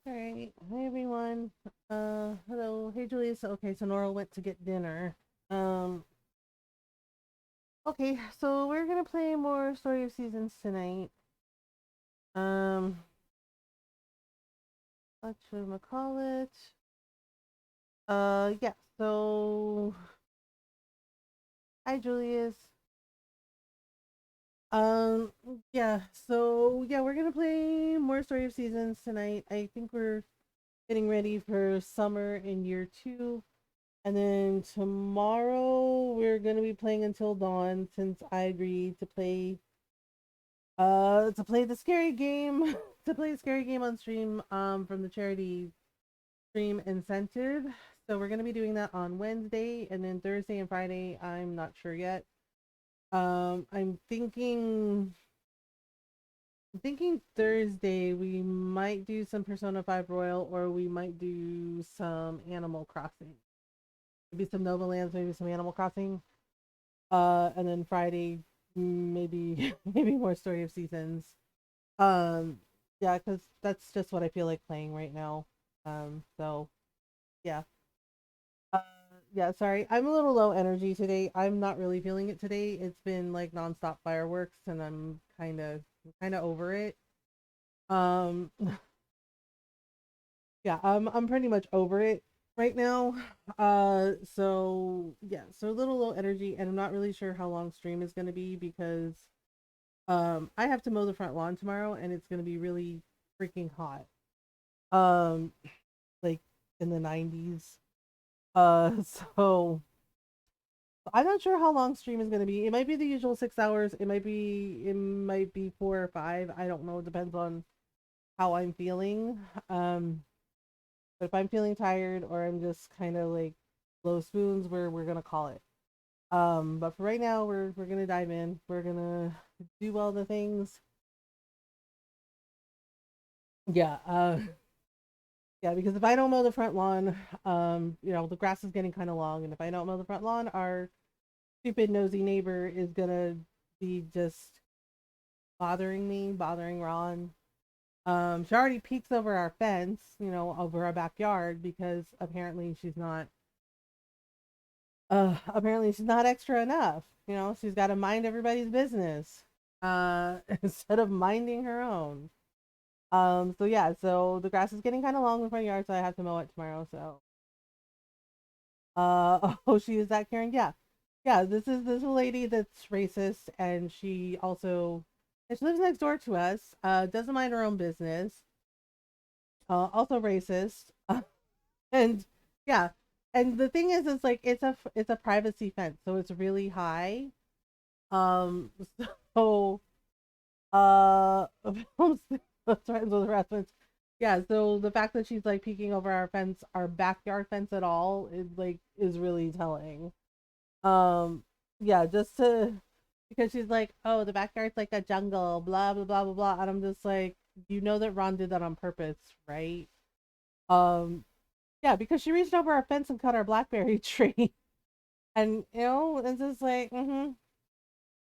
All right. Hi everyone. Hello. Hey Julius. Okay, so Nora went to get dinner. Um, okay, so we're gonna play more Story of Seasons tonight. Um, what should I call it? Yeah, so hi Julius. Um, yeah, so yeah, we're gonna play more Story of Seasons tonight. I think we're getting ready for summer in year two. And then tomorrow we're gonna be playing until dawn since I agreed to play the scary game to play a scary game on stream from the charity stream incentive. So we're gonna be doing that on Wednesday and then Thursday and Friday I'm not sure yet. I'm thinking Thursday we might do some Persona 5 Royal or we might do some Animal Crossing. Maybe some Nova Lands, maybe some Animal Crossing. And then Friday, maybe maybe more Story of Seasons. Um, yeah, because that's just what I feel like playing right now. So yeah. Uh, yeah. Sorry, I'm a little low energy today. I'm not really feeling it today. It's been like nonstop fireworks, and I'm kind of over it. Um, yeah, I'm pretty much over it right now. So yeah, so a little low energy, and I'm not really sure how long stream is going to be because I have to mow the front lawn tomorrow and it's gonna be really freaking hot. Um like in the 90s. So I'm not sure how long stream is gonna be. It might be the usual 6 hours. It might be 4 or 5. I don't know. It depends on how I'm feeling. But if I'm feeling tired or I'm just kind of like low spoons, we're gonna call it. But for right now, we're gonna dive in. We're gonna do all the things. Yeah. Yeah, because if I don't mow the front lawn, the grass is getting kind of long, and if I don't mow the front lawn, our stupid nosy neighbor is gonna be just bothering me, bothering Ron. She already peeks over our fence, over our backyard because apparently she's not extra enough. She's got to mind everybody's business, instead of minding her own. So yeah, so the grass is getting kind of long in the front yard, so I have to mow it tomorrow. So oh, she is that Karen? Yeah. Yeah, this is a lady that's racist and she lives next door to us, doesn't mind her own business, also racist. And yeah. And the thing is it's like it's a privacy fence, so it's really high. Um so uh threatens with harassment. Yeah, so the fact that she's like peeking over our fence, our backyard fence at all, is really telling. Um, yeah, just to because she's like, oh, the backyard's like a jungle, blah blah blah blah blah, and I'm just like, you know that Ron did that on purpose, right? Um, yeah, because she reached over our fence and cut our blackberry tree, and it's just like, mm-hmm.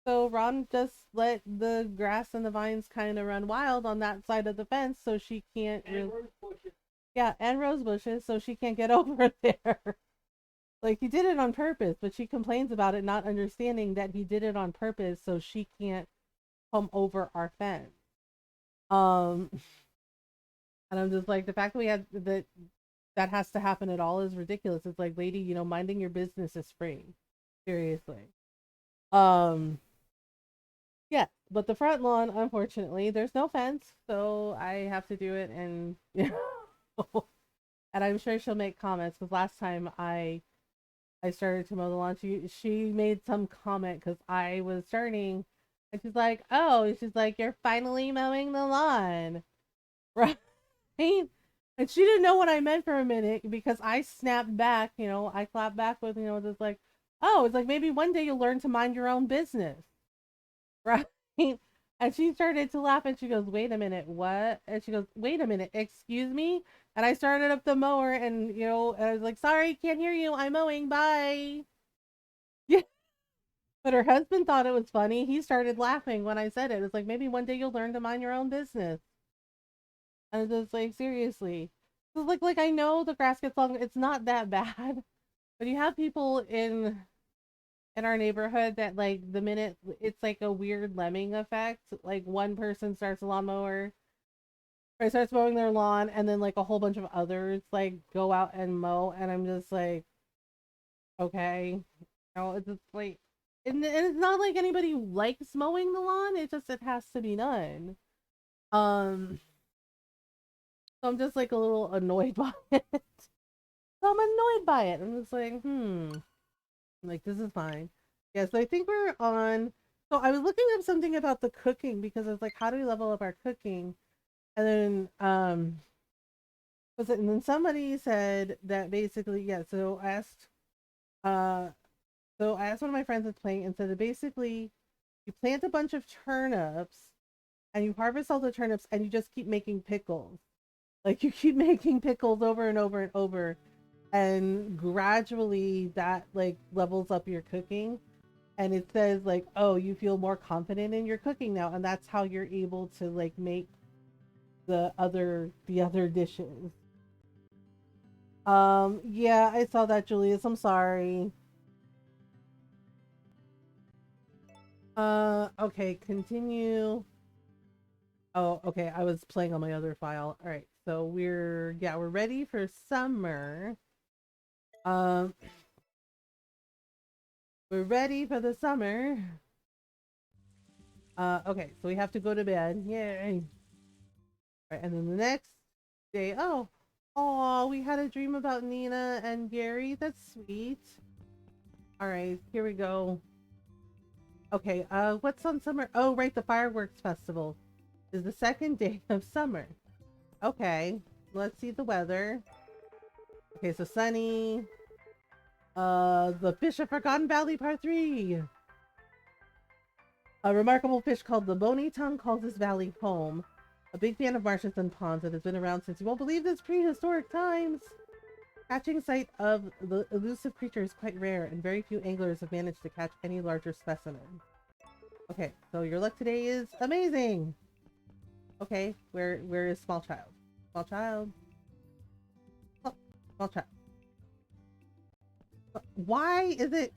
So Ron just let the grass and the vines kind of run wild on that side of the fence, so she can't really, yeah, and rose bushes, so she can't get over there. Like he did it on purpose, but she complains about it, not understanding that he did it on purpose so she can't come over our fence. Um, and I'm just like, the fact that we had that has to happen at all is ridiculous. It's like, lady, minding your business is free. Seriously. Um, yeah, but the front lawn, unfortunately, there's no fence, so I have to do it, and and I'm sure she'll make comments because last time I started to mow the lawn. She made some comment because I was starting, and she's like, "Oh," she's like, "You're finally mowing the lawn, right?" And she didn't know what I meant for a minute because I snapped back. I clapped back with just like, "Oh, it's like maybe one day you'll learn to mind your own business, right?" And she started to laugh and she goes, "Wait a minute, what?" And she goes, "Wait a minute, excuse me." And I started up the mower and I was like, "Sorry, can't hear you. I'm mowing. Bye." Yeah. But her husband thought it was funny. He started laughing when I said it. It's like maybe one day you'll learn to mind your own business. And it's just like seriously. So like I know the grass gets long, it's not that bad. But you have people in our neighborhood that like the minute it's like a weird lemming effect, like one person starts a lawnmower or starts mowing their lawn and then like a whole bunch of others like go out and mow and I'm just like, okay. It's just like and it's not like anybody likes mowing the lawn, it just it has to be done. Um so I'm just like a little annoyed by it. So I'm annoyed by it. I'm just like, like this is fine. Yeah, so I think we're on. So I was looking up something about the cooking because I was like, how do we level up our cooking? And then was it? And then somebody said that basically, yeah. Uh, so I asked one of my friends that's playing and said that basically you plant a bunch of turnips and you harvest all the turnips and you just keep making pickles. Like you keep making pickles over and over and over, and gradually that like levels up your cooking. And it says like, oh, you feel more confident in your cooking now, and that's how you're able to like make the other dishes. Yeah, I saw that, Julius. I'm sorry. Okay, continue. Oh, okay, I was playing on my other file. All right, so we're ready for summer. Um, we're ready for the summer. Okay, so we have to go to bed. Yay. Right, and then the next day, oh, we had a dream about Nina and Gary. That's sweet. All right, here we go. Okay, what's on summer? Oh, right, the fireworks festival is the second day of summer. Okay, let's see the weather. Okay, so sunny. The Fish of Forgotten Valley, Part 3. A remarkable fish called the bony tongue calls this valley home. A big fan of marshes and ponds that has been around since you won't believe this prehistoric times. Catching sight of the elusive creature is quite rare, and very few anglers have managed to catch any larger specimen. Okay, so your luck today is amazing. Okay, where is small child? Small child. Oh, small child. Why is it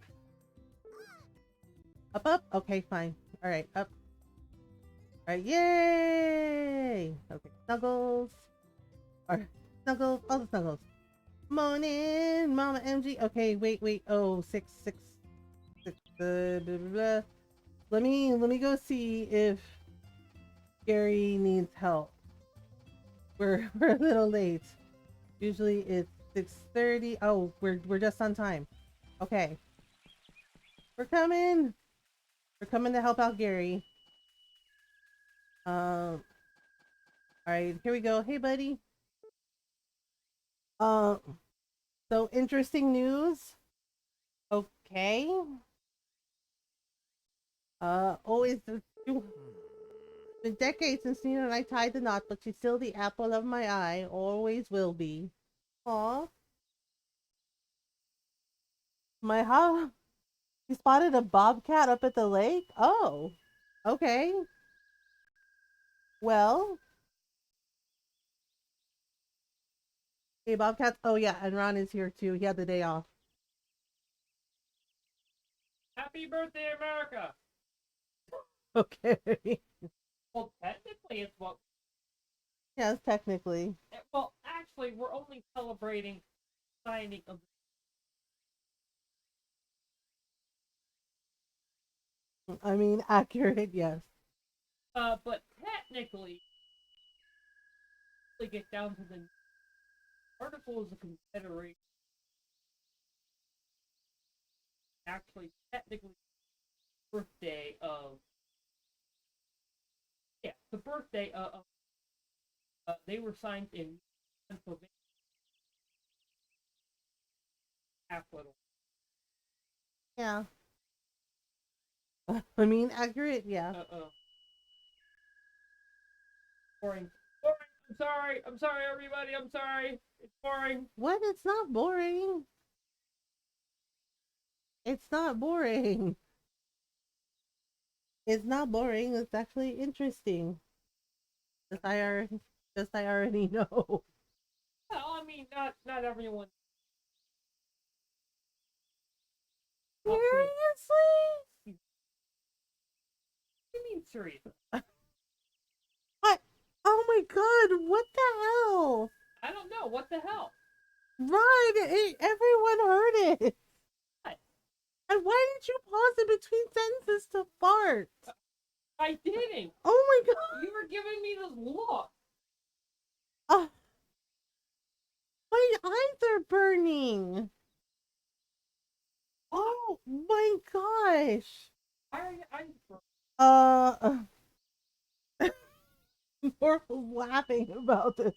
up up? Okay, fine. All right, up. All right, yay! Okay, snuggles. Or snuggles, all the snuggles. Morning, Mama MG. Okay, wait. Oh, six. Blah, blah, blah. Let me go see if Gary needs help. We're a little late. Usually it's 6:30. Oh, we're just on time. Okay. We're coming. We're coming to help out Gary. All right, here we go. Hey, buddy. Uh, so interesting news. Okay. Always been decades since Nina and I tied the knot, but she's still the apple of my eye. Always will be. Aw. My how? You spotted a bobcat up at the lake? Oh. Okay. Well, hey, bobcats. Oh, yeah, and Ron is here too. He had the day off. Happy birthday, America! Okay. Well, technically, it's what. Yes, technically. Well, actually, we're only celebrating signing of. I mean, accurate, yes. But technically, we get down to the article is a confederation. Actually, technically, birthday of the birthday of they were signed in Pennsylvania capital. Yeah. I mean, accurate, yeah. Boring. Boring. I'm sorry, everybody. I'm sorry. It's boring. What? It's not boring. It's not boring. It's not boring. It's actually interesting. The Just I already know. Well, I mean, not everyone. Seriously? What do you mean serious? What? Oh my god, what the hell? I don't know. What the hell? Right, everyone heard it. What? And why did you pause in between sentences to fart? I didn't. Oh my god. You were giving me this look. Uh, my eyes are burning. Oh my gosh. Uh, Morph was laughing about this.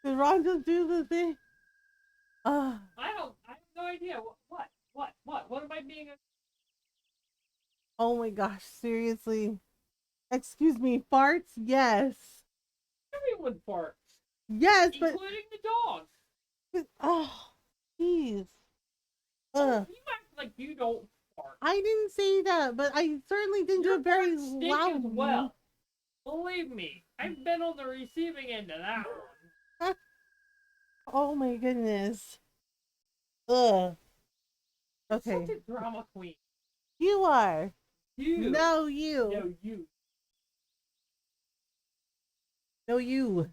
Did Ron just do the thing? I have no idea. What am I being? Oh my gosh, seriously. Excuse me, farts? Yes. Everyone farts, Yes, but including the dogs. oh, jeez. Oh, you act like you don't fart. I didn't say that, but I certainly didn't do it very loud. As well. Believe me, I've been on the receiving end of that one. Oh my goodness. Ugh. Okay. Such a drama queen. You are. You. No, you. No, you. No, you.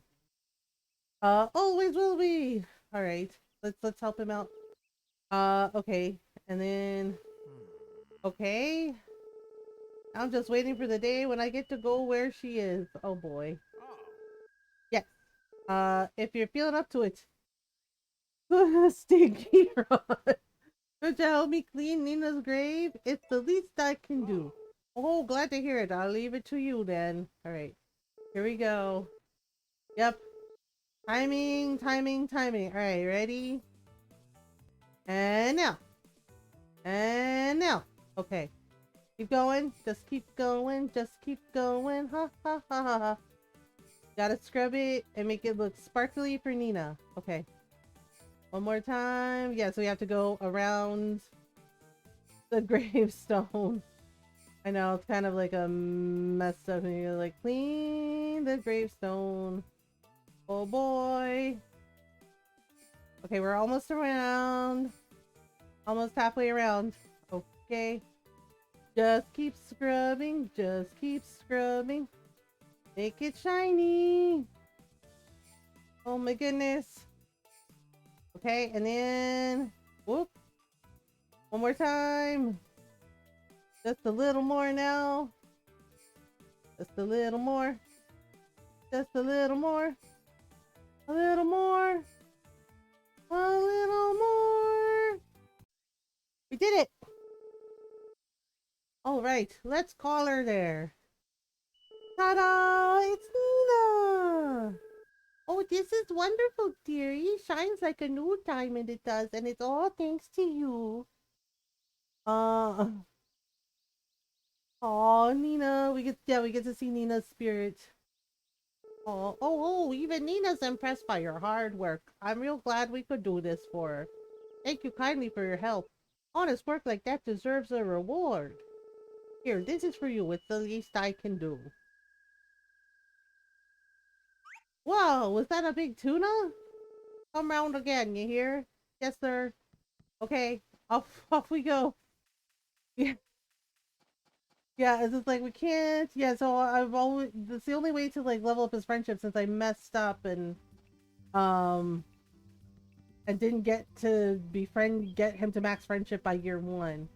Always will be. All right. Let's help him out. Okay. And then okay. I'm just waiting for the day when I get to go where she is. Oh boy. Yes. If you're feeling up to it. Stinky Rod. Could you help me clean Nina's grave? It's the least I can do. Oh, glad to hear it. I'll leave it to you then. Alright. Here we go. Yep. Timing, timing, timing. Alright, ready? And now. And now. Okay. Keep going. Just keep going. Just keep going. Ha ha ha ha ha. Gotta scrub it and make it look sparkly for Nina. Okay. One more time. Yeah, so we have to go around the gravestone. I know, it's kind of like a messed up thing. You're like, clean the gravestone. Oh boy. Okay, we're almost around. Almost halfway around. Okay. Just keep scrubbing. Just keep scrubbing. Make it shiny. Oh my goodness. Okay, and then whoop. One more time. Just a little more now. Just a little more. Just a little more. A little more. A little more. We did it. All right, let's call her there. Ta-da! It's Nina. Oh, this is wonderful, dearie. Shines like a new diamond, it does, and it's all thanks to you. Oh, Nina, we get to see Nina's spirit. Oh, even Nina's impressed by your hard work. I'm real glad we could do this for her. Thank you kindly for your help. Honest work like that deserves a reward. Here, this is for you. It's the least I can do. Whoa, was that a big tuna? Come round again, you hear? Yes, sir. Okay, off we go. Yeah. Yeah, it's just like we can't. Yeah, so I've always that's the only way to like level up his friendship since I messed up um and didn't get to get him to max friendship by year 1.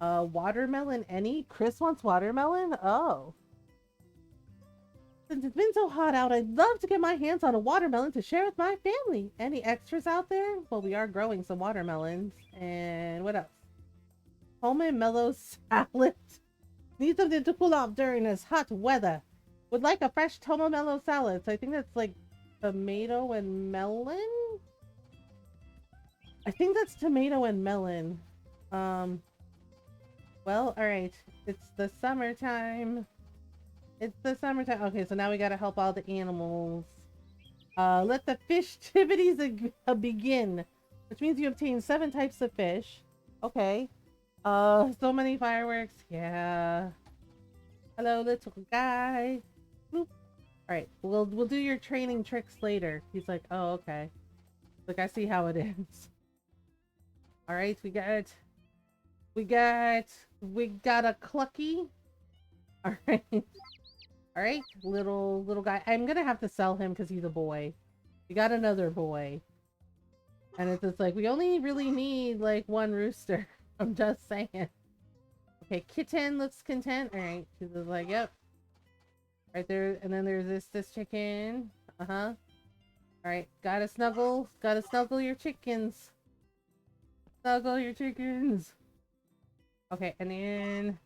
Watermelon any? Chris wants watermelon? Oh. Since it's been so hot out, I'd love to get my hands on a watermelon to share with my family. Any extras out there? Well, we are growing some watermelons. And what else? Homemade mellow salad. Need something to cool off during this hot weather. Would like a fresh tomo mellow salad. So I think that's like tomato and melon? I think that's tomato and melon. Well, alright. It's the summertime. It's the summertime. Okay, so now we gotta help all the animals. Let the festivities begin. Which means you obtain 7 types of fish. Okay. So many fireworks. Yeah. Hello, little guy. Bloop. All right, we'll do your training tricks later. He's like, oh, okay. Like, I see how it is. All right, we got a Clucky. All right, all right, little guy. I'm gonna have to sell him because he's a boy. We got another boy, and it's just like we only really need like one rooster. I'm just saying. Okay, kitten looks content. All right, she's just like, yep. Right there, and then there's this chicken. Uh-huh. All right, gotta snuggle your chickens. Snuggle your chickens. Okay, and then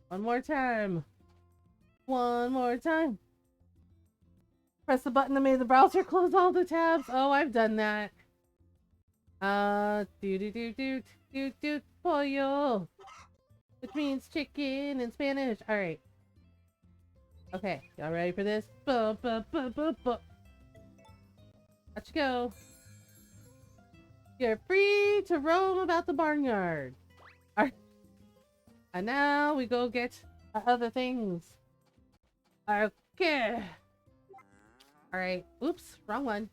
one more time. One more time. Press the button to make the browser close all the tabs. Oh, I've done that. Do pollo, which means chicken in Spanish. All right. Okay, y'all ready for this? Let's go. You're free to roam about the barnyard. All right. And now we go get other things. Okay. All right. Oops, wrong one.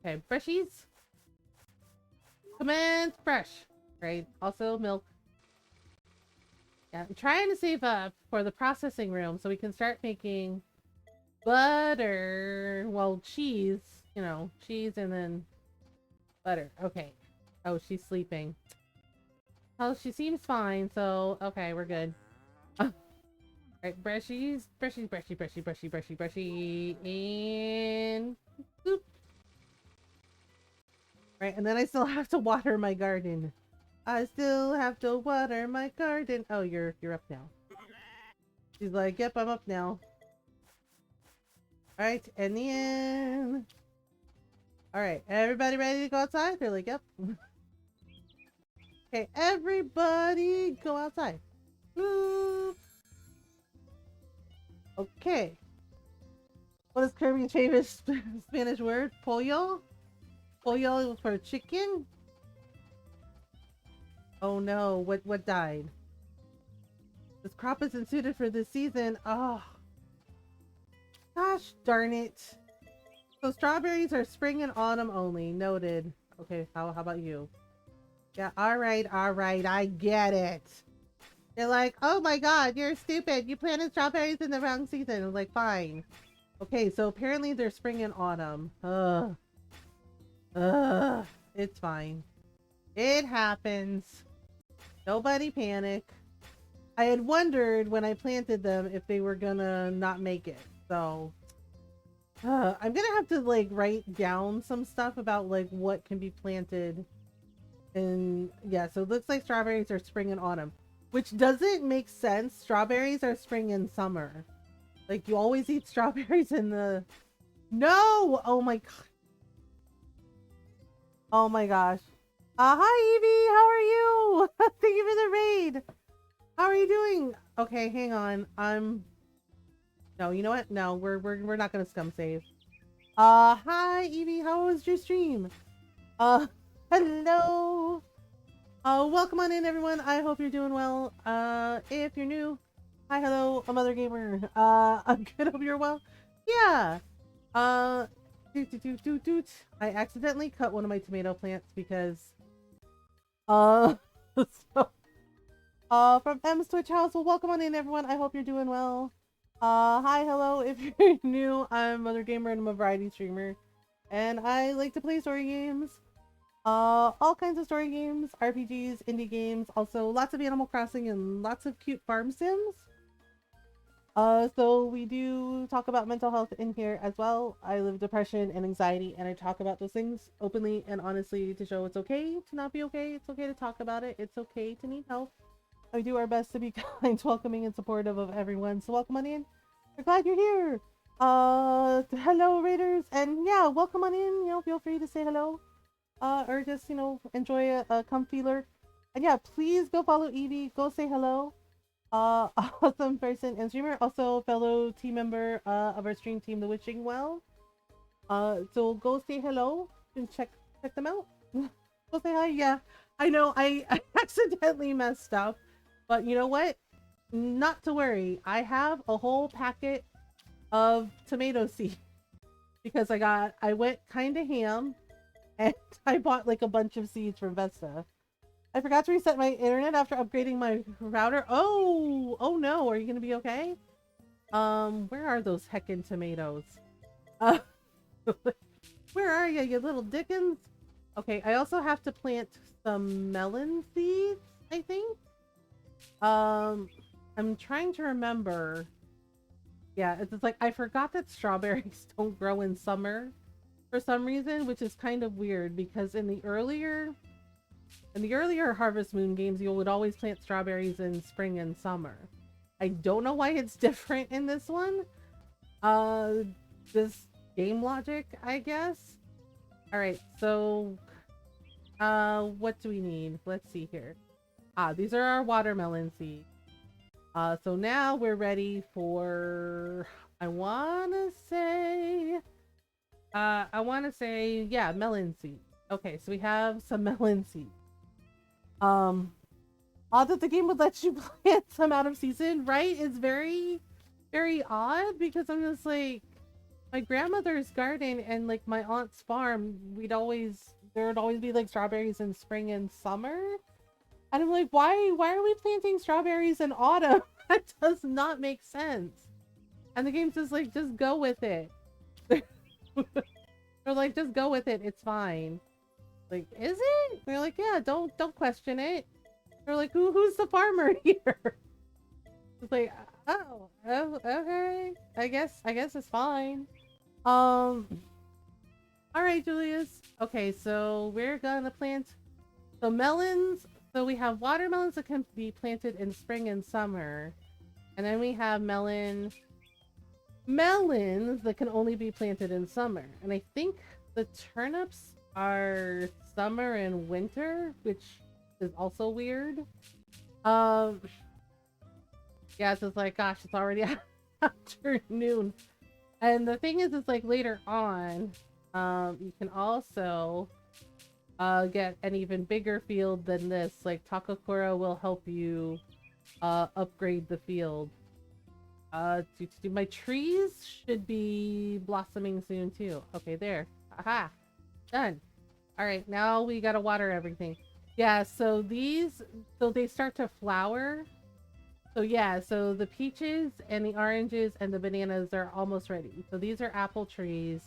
Okay, freshies. Commands fresh. Right. Also milk. Yeah, I'm trying to save up for the processing room so we can start making butter. Well, cheese. You know, cheese and then butter. Okay. Oh, she's sleeping. Oh, she seems fine. So, okay, we're good. Alright, brushies. Brushy. And boop. Right, and then I still have to water my garden. I still have to water my garden. Oh, you're up now. She's like, yep, I'm up now. Alright, and then... Alright, everybody ready to go outside? They're like, yep. Okay, everybody go outside. Boop. Okay. What is Kirby's favorite Spanish word? Pollo? Pollo for chicken? Oh no, what died? This crop isn't suited for this season. Oh. Gosh darn it. So strawberries are spring and autumn only. Noted. Okay, how about you? Yeah, alright, I get it. They're like, oh my god, you're stupid. You planted strawberries in the wrong season. I'm like, fine. Okay, so apparently they're spring and autumn. Ugh. Ugh. It's fine. It happens. Nobody panic. I had wondered when I planted them if they were gonna not make it. So, I'm gonna have to like write down some stuff about like what can be planted. And yeah, so it looks like strawberries are spring and autumn. Which doesn't make sense. Strawberries are spring and summer. Like, you always eat strawberries in the... No! Oh my god. Oh my gosh. Hi, Evie! How are you? Thank you for the raid! How are you doing? Okay, hang on. No, you know what? No, we're not gonna scum save. Hi, Evie! How was your stream? Hello! Welcome on in, everyone. I hope you're doing well. If you're new, hi, hello, a Mothergamer. I'm good. Hope you're well. Yeah. Doot. I accidentally cut one of my tomato plants because, so, from M's Twitch house. Well, welcome on in, everyone. I hope you're doing well. Hi, hello. If you're new, I'm Mothergamer and I'm a variety streamer, and I like to play story games. All kinds of story games, RPGs, indie games, also lots of Animal Crossing and lots of cute farm sims. So we do talk about mental health in here as well. I live depression and anxiety, and I talk about those things openly and honestly to show it's okay to not be okay. It's okay to talk about it. It's okay to need help. I do our best to be kind, welcoming, and supportive of everyone. So welcome on in. We're glad you're here. Hello Raiders, and yeah, welcome on in. You know, feel free to say hello. Or just, you know, enjoy a comfy lurk. And yeah, please go follow Evie. Go say hello. Awesome person and streamer. Also fellow team member of our stream team, The Wishing Well. So go say hello and check them out. Go say hi. Yeah, I know I accidentally messed up. But you know what? Not to worry. I have a whole packet of tomato seed because I went kind of ham and I bought like a bunch of seeds from Vesta. I forgot to reset my internet after upgrading my router. Oh no, are you gonna be okay? Where are those heckin' tomatoes? Uh, where are you little dickens? Okay, I also have to plant some melon seeds, I think. I'm trying to remember. Yeah, it's like I forgot that strawberries don't grow in summer for some reason, which is kind of weird because in the earlier Harvest Moon games, you would always plant strawberries in spring and summer. I don't know why it's different in this one. This game logic, I guess. All right, so what do we need? Let's see here. These are our watermelon seeds. So now we're ready for, I wanna say, yeah, melon seeds. Okay, so we have some melon seeds. Odd that the game would let you plant some out of season, right? It's very, very odd because I'm just like, my grandmother's garden and like my aunt's farm, there would always be like strawberries in spring and summer. And I'm like, why are we planting strawberries in autumn? That does not make sense. And the game's just like, just go with it. They're like, just go with it. It's fine. Like, is it? They're like, yeah, don't question it. They're like, who's the farmer here? It's like, oh, okay. I guess it's fine. All right, Julius. Okay, so we're gonna plant the melons. So we have watermelons that can be planted in spring and summer. And then we have melons that can only be planted in summer. And I think the turnips are summer and winter, which is also weird. Yeah, it's just like, gosh, it's already afternoon. And the thing is, it's like later on, you can also get an even bigger field than this. Like Takakura will help you upgrade the field. My trees should be blossoming soon too. Okay, there. Aha! Done. Alright, now we gotta water everything. Yeah, so they start to flower. So yeah, so the peaches and the oranges and the bananas are almost ready. So these are apple trees.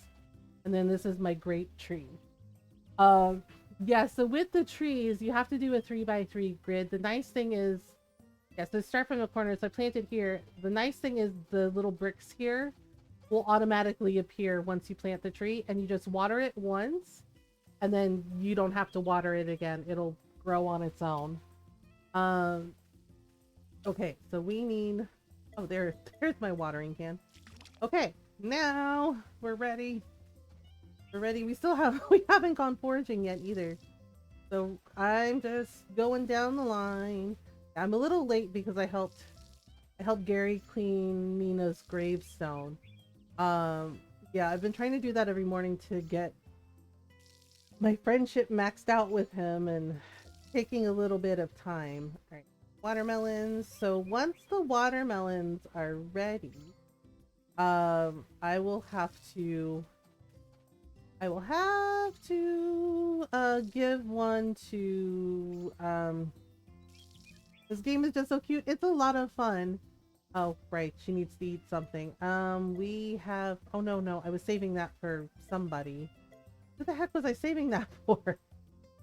And then this is my grape tree. Yeah, so with the trees, you have to do a 3x3 grid. The nice thing is, yeah, so start from the corner. So I planted here. The nice thing is the little bricks here will automatically appear once you plant the tree, and you just water it once, and then you don't have to water it again. It'll grow on its own. Okay, so we need, oh, there's my watering can. Okay, now we're ready. We're ready. We haven't gone foraging yet either. So I'm just going down the line. I'm a little late because I helped Gary clean Nina's gravestone. Yeah, I've been trying to do that every morning to get my friendship maxed out with him and taking a little bit of time. All right, watermelons. So once the watermelons are ready, I will have to give one to this game is just so cute. It's a lot of fun. Oh, right. She needs to eat something. We have, oh no, I was saving that for somebody. What the heck was I saving that for? All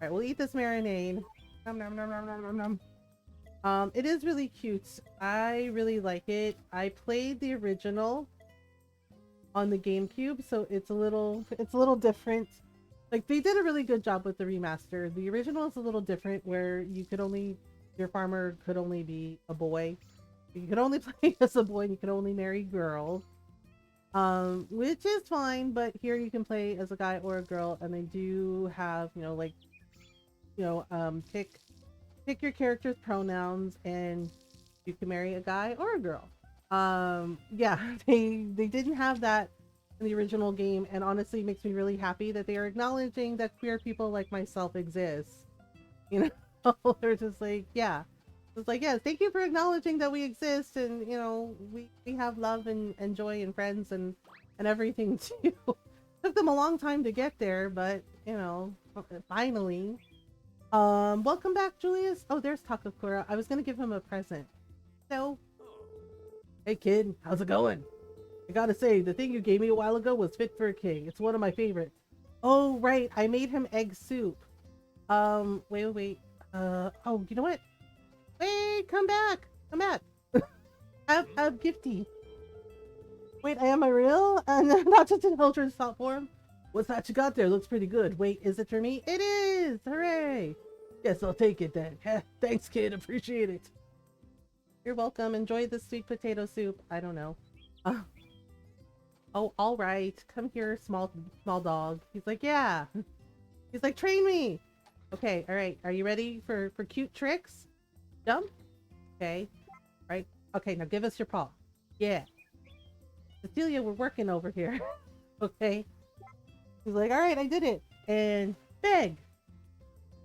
right, we'll eat this marinade. Nom, nom, nom, nom, nom, nom, nom. It is really cute. I really like it. I played the original on the GameCube, so it's a little different. Like, they did a really good job with the remaster. The original is a little different, where your farmer could only be a boy. You could only play as a boy and you could only marry girls. Which is fine, but here you can play as a guy or a girl, and they do have, pick your character's pronouns, and you can marry a guy or a girl. Yeah, they didn't have that in the original game, and honestly, it makes me really happy that they are acknowledging that queer people like myself exist. They're just like, yeah, It's like, yes, thank you for acknowledging that we exist, and we have love and joy and friends and everything too. Took them a long time to get there, but finally. Welcome back, Julius. Oh, there's Takakura. I was gonna give him a present. So, hey kid, how's it going? I gotta say, the thing you gave me a while ago was fit for a king. It's one of my favorites. Oh, right, I made him egg soup. Wait. Oh, you know what? Wait, come back. Come back. Have gifty. Wait, am I real? Not just an Eldritch thought form. What's that you got there? Looks pretty good. Wait, is it for me? It is! Hooray! Guess I'll take it then. Thanks, kid. Appreciate it. You're welcome. Enjoy the sweet potato soup. I don't know. Oh, all right. Come here, small dog. He's like, yeah. He's like, train me. Okay, all right. Are you ready for cute tricks? Jump. Okay. All right. Okay, now give us your paw. Yeah. Cecilia, we're working over here. Okay. He's like, all right, I did it. And beg.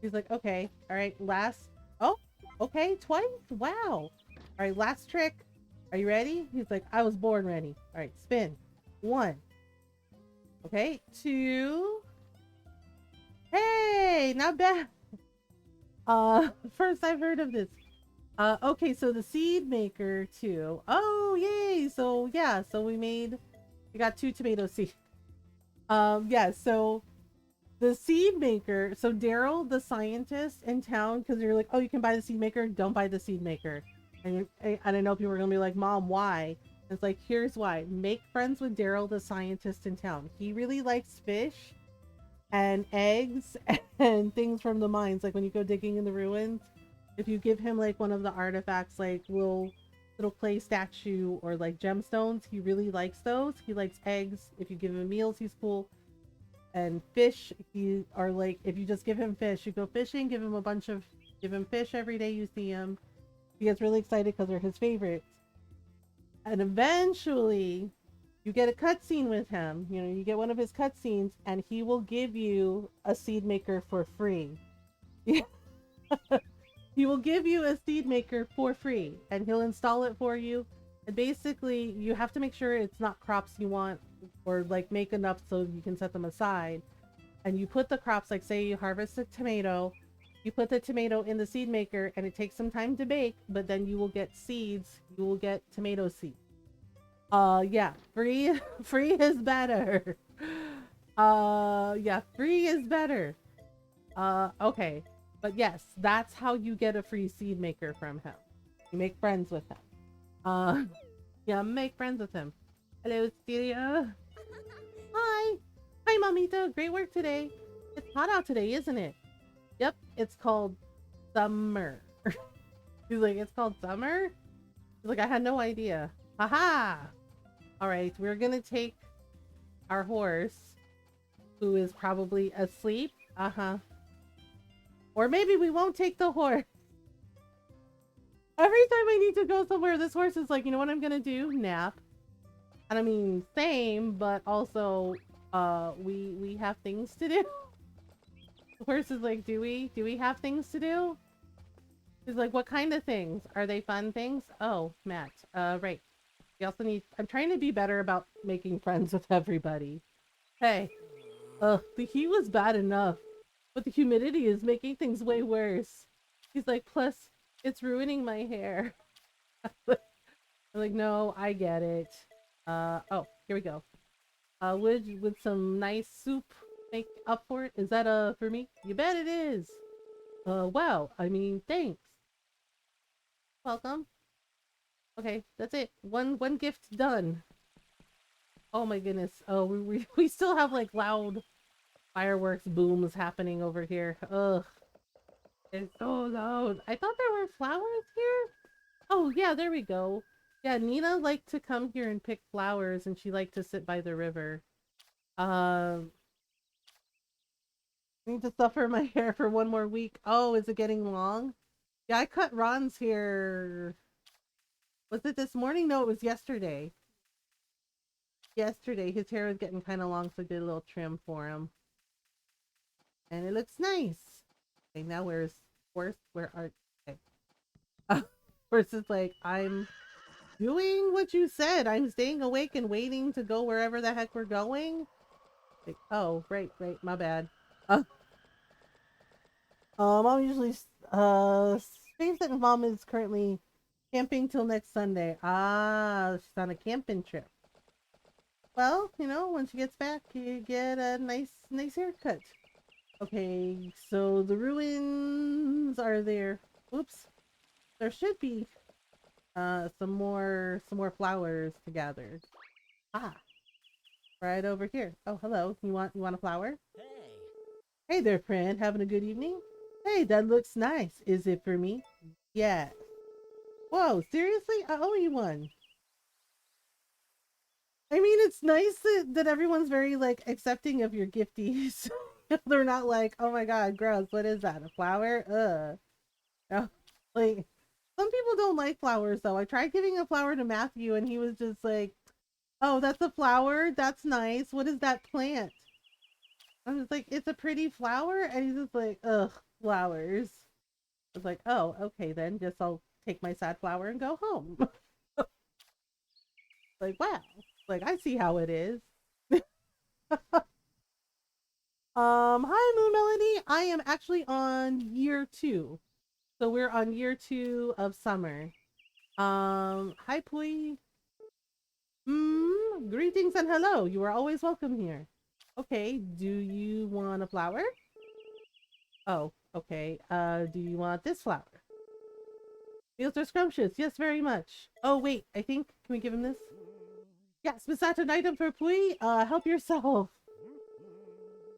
He's like, okay. All right, last. Oh, okay, twice. Wow. All right, last trick. Are you ready? He's like, I was born ready. All right, spin. 1. Okay, 2. Hey, not bad. First I've heard of this. Okay, so the seed maker too. Oh, yay! So yeah, so we got 2 tomato seeds. Yeah, so the seed maker, so Daryl, the scientist in town, because you're like, oh, you can buy the seed maker, don't buy the seed maker. And I know people are gonna be like, Mom, why? And it's like, here's why. Make friends with Daryl, the scientist in town. He really likes fish and eggs and things from the mines. Like when you go digging in the ruins, if you give him like one of the artifacts, like little clay statue or like gemstones, he really likes those. He likes eggs. If you give him meals, he's cool. And fish, if you just give him fish, you go fishing, give him fish every day you see him. He gets really excited because they're his favorites. And eventually you get a cutscene with him. You get one of his cutscenes and he will give you a seed maker for free. He will give you a seed maker for free and he'll install it for you. And basically you have to make sure it's not crops you want, or like make enough so you can set them aside. And you put the crops, like say you harvest a tomato, you put the tomato in the seed maker and it takes some time to bake, but then you will get seeds, you will get tomato seeds. Yeah, free is better. Yeah, free is better. Okay. But yes, that's how you get a free seed maker from him. You make friends with him. Yeah, make friends with him. Hello, Celia. Hi. Hi, Mamita. Great work today. It's hot out today, isn't it? Yep, it's called summer. He's like, it's called summer? He's like, I had no idea. Haha! Alright, we're gonna take our horse, who is probably asleep. Uh-huh. Or maybe we won't take the horse. Every time I need to go somewhere, this horse is like, you know what I'm gonna do? Nap. And I mean, same, but also, we have things to do. The horse is like, do we have things to do? He's like, what kind of things? Are they fun things? Oh, Matt. Right. We also need, I'm trying to be better about making friends with everybody. Hey. The heat was bad enough, but the humidity is making things way worse. He's like, plus, it's ruining my hair. I'm like, no, I get it. Oh, here we go. Would some nice soup make up for it? Is that, for me? You bet it is. Wow, I mean, thanks. Welcome. Okay, that's it. One gift done. Oh my goodness. Oh, we still have, like, loud fireworks booms happening over here. Ugh. It's so loud. I thought there were flowers here. Oh, yeah, there we go. Yeah, Nina liked to come here and pick flowers, and she liked to sit by the river. I need to suffer my hair for one more week. Oh, is it getting long? Yeah, I cut Ron's hair. Was it this morning? No, it was yesterday. Yesterday, his hair was getting kind of long, so I did a little trim for him. And it looks nice. Okay, now where's horse? Where are... Okay. Versus like, I'm doing what you said. I'm staying awake and waiting to go wherever the heck we're going. Like, oh, right, my bad. Uh, Mom usually states that mom is currently camping till next Sunday. Ah, she's on a camping trip. Well, when she gets back, you get a nice haircut. Okay, so the ruins are there. Oops. There should be some more flowers to gather. Ah, right over here. Oh, hello. You want a flower? Hey there, friend. Having a good evening? Hey, that looks nice. Is it for me? Yeah. Whoa, seriously? I owe you one. I mean, it's nice that everyone's very like accepting of your gifties. They're not like, oh my god, gross. What is that? A flower? No. Like, some people don't like flowers though. I tried giving a flower to Matthew, and he was just like, "Oh, that's a flower. That's nice. What is that plant?" I was like, "It's a pretty flower," and he's just like, "Ugh, flowers." I was like, "Oh, okay then. Just I'll take my sad flower and go home." Like, wow. Like, I see how it is. Hi Moon Melody. I am actually on year 2. So we're on year 2 of summer. Hi Pui. Greetings and hello. You are always welcome here. Okay, do you want a flower? Oh, okay. Do you want this flower? Feels are scrumptious. Yes, very much. Oh, wait. I think, can we give him this? Yes, besat an item for Pui. Help yourself.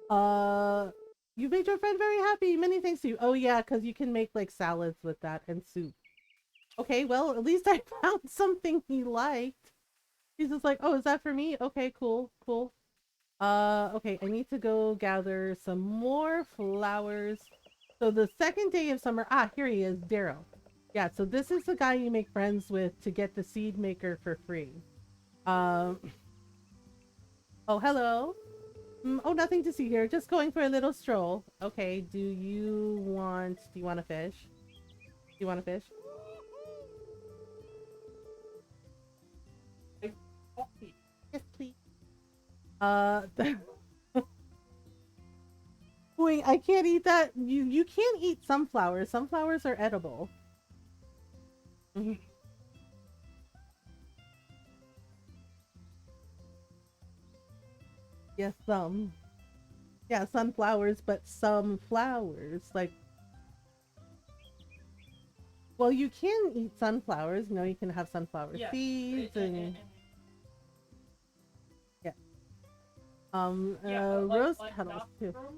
Uh, you made your friend very happy. Many thanks to you. Oh, yeah, because you can make, like, salads with that and soup. Okay, well, at least I found something he liked. He's just like, oh, is that for me? Okay, cool. Okay, I need to go gather some more flowers. So the second day of summer, here he is, Daryl. Yeah, so this is the guy you make friends with to get the seed maker for free. Um, oh, hello. Oh, nothing to see here. Just going for a little stroll. Okay, do you want a fish? Do you want a fish? Yes, please. Uh, wait, I can't eat that. You can't eat sunflowers. Sunflowers are edible. Mhm. Yes, some. Yeah, sunflowers, but some flowers. Like, well, you can eat sunflowers. You can have sunflower seeds and yeah. Rose like petals too. nostrum.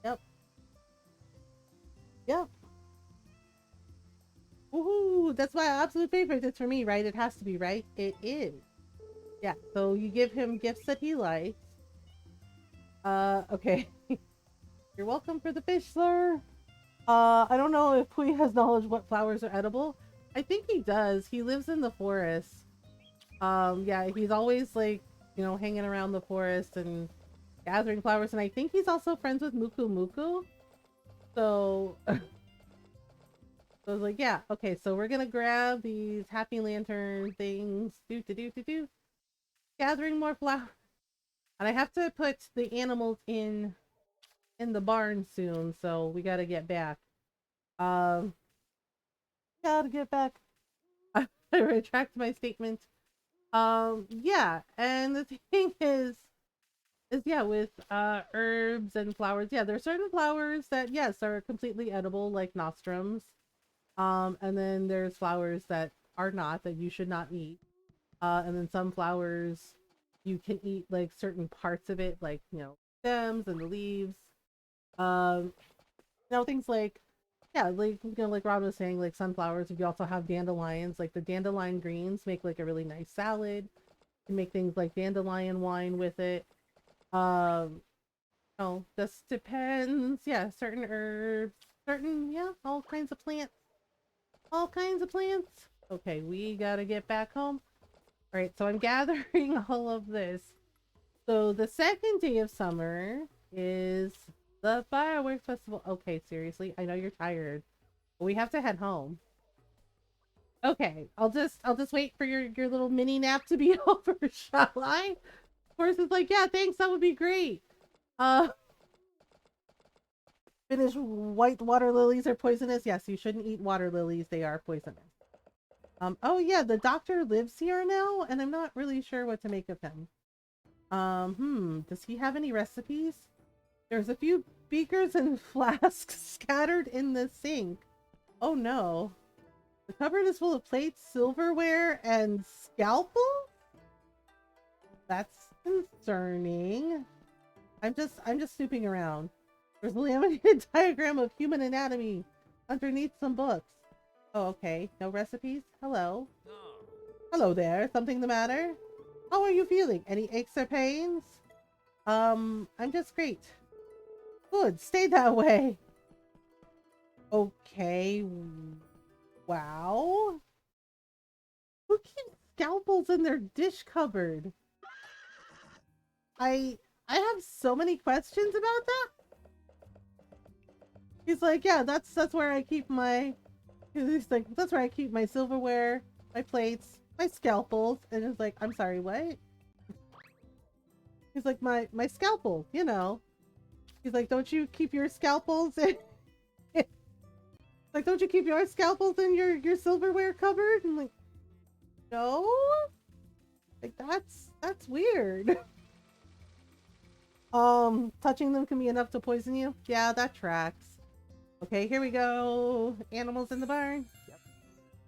Yep. Yep. Woohoo! That's my absolute favorite. It's for me, right? It has to be, right? It is. Yeah. So you give him gifts that he likes. Okay. You're welcome for the fish, sir. I don't know if Pui has knowledge what flowers are edible. I think he does. He lives in the forest. Yeah, he's always like, hanging around the forest and gathering flowers, and I think he's also friends with Muku Muku. So, so I was like, yeah, okay, so we're gonna grab these happy lantern things. Do. Gathering more flowers. And I have to put the animals in the barn soon, so we gotta get back. Um, gotta get back. I retract my statement. Yeah, and the thing is yeah, with herbs and flowers, yeah, there are certain flowers that yes are completely edible, like nostrums. And then there's flowers that are not, that you should not eat. And then some flowers you can eat like certain parts of it, like stems and the leaves. Um, things like, yeah, like like Rob was saying, like sunflowers. You also have dandelions, like the dandelion greens make like a really nice salad. You can make things like dandelion wine with it. Um, just depends. Yeah, certain herbs, yeah, all kinds of plants. All kinds of plants. Okay, we gotta get back home. All right, so I'm gathering all of this. So the second day of summer is the fireworks festival. Okay, seriously, I know you're tired. We have to head home. Okay, I'll just wait for your little mini nap to be over, shall I? Horse is like, yeah, thanks, that would be great. Uh, finish white water lilies are poisonous. Yes, you shouldn't eat water lilies. They are poisonous. Oh yeah, the doctor lives here now, and I'm not really sure what to make of him. Does he have any recipes? There's a few beakers and flasks scattered in the sink. Oh no. The cupboard is full of plates, silverware, and scalpel? That's concerning. I'm just snooping around. There's a laminated diagram of human anatomy underneath some books. Oh, okay. No recipes? Hello. Hello there. Something the matter? How are you feeling? Any aches or pains? I'm just great. Good. Stay that way. Okay. Wow. Who keeps scalpels in their dish cupboard? I have so many questions about that. He's like, yeah, that's where I keep my. He's like, that's where I keep my silverware, my plates, my scalpels, and it's like, I'm sorry, what? He's like, my scalpel, you know. He's like, don't you keep your scalpels in? Like, don't you keep your scalpels in your silverware cupboard? I'm like, no. Like that's weird. Touching them can be enough to poison you. Yeah, that tracks. Okay, here we go. Animals in the barn. Yep.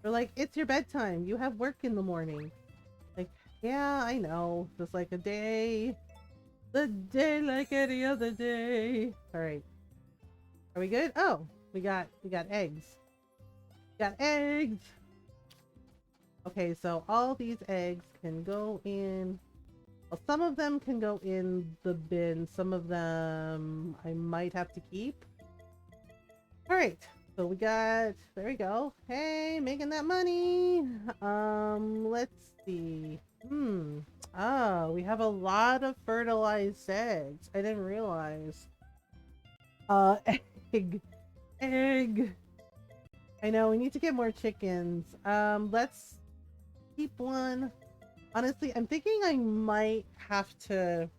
They're like, it's your bedtime. You have work in the morning. Like, yeah, I know. Just like a day. The day like any other day. Alright. Are we good? Oh, we got eggs. We got eggs. Okay, so all these eggs can go in. Well, some of them can go in the bin. Some of them I might have to keep. Alright, so we got, there we go. Hey, making that money. Let's see. Oh, we have a lot of fertilized eggs. I didn't realize. Egg. Egg. I know, we need to get more chickens. Let's keep one. Honestly, I'm thinking I might have to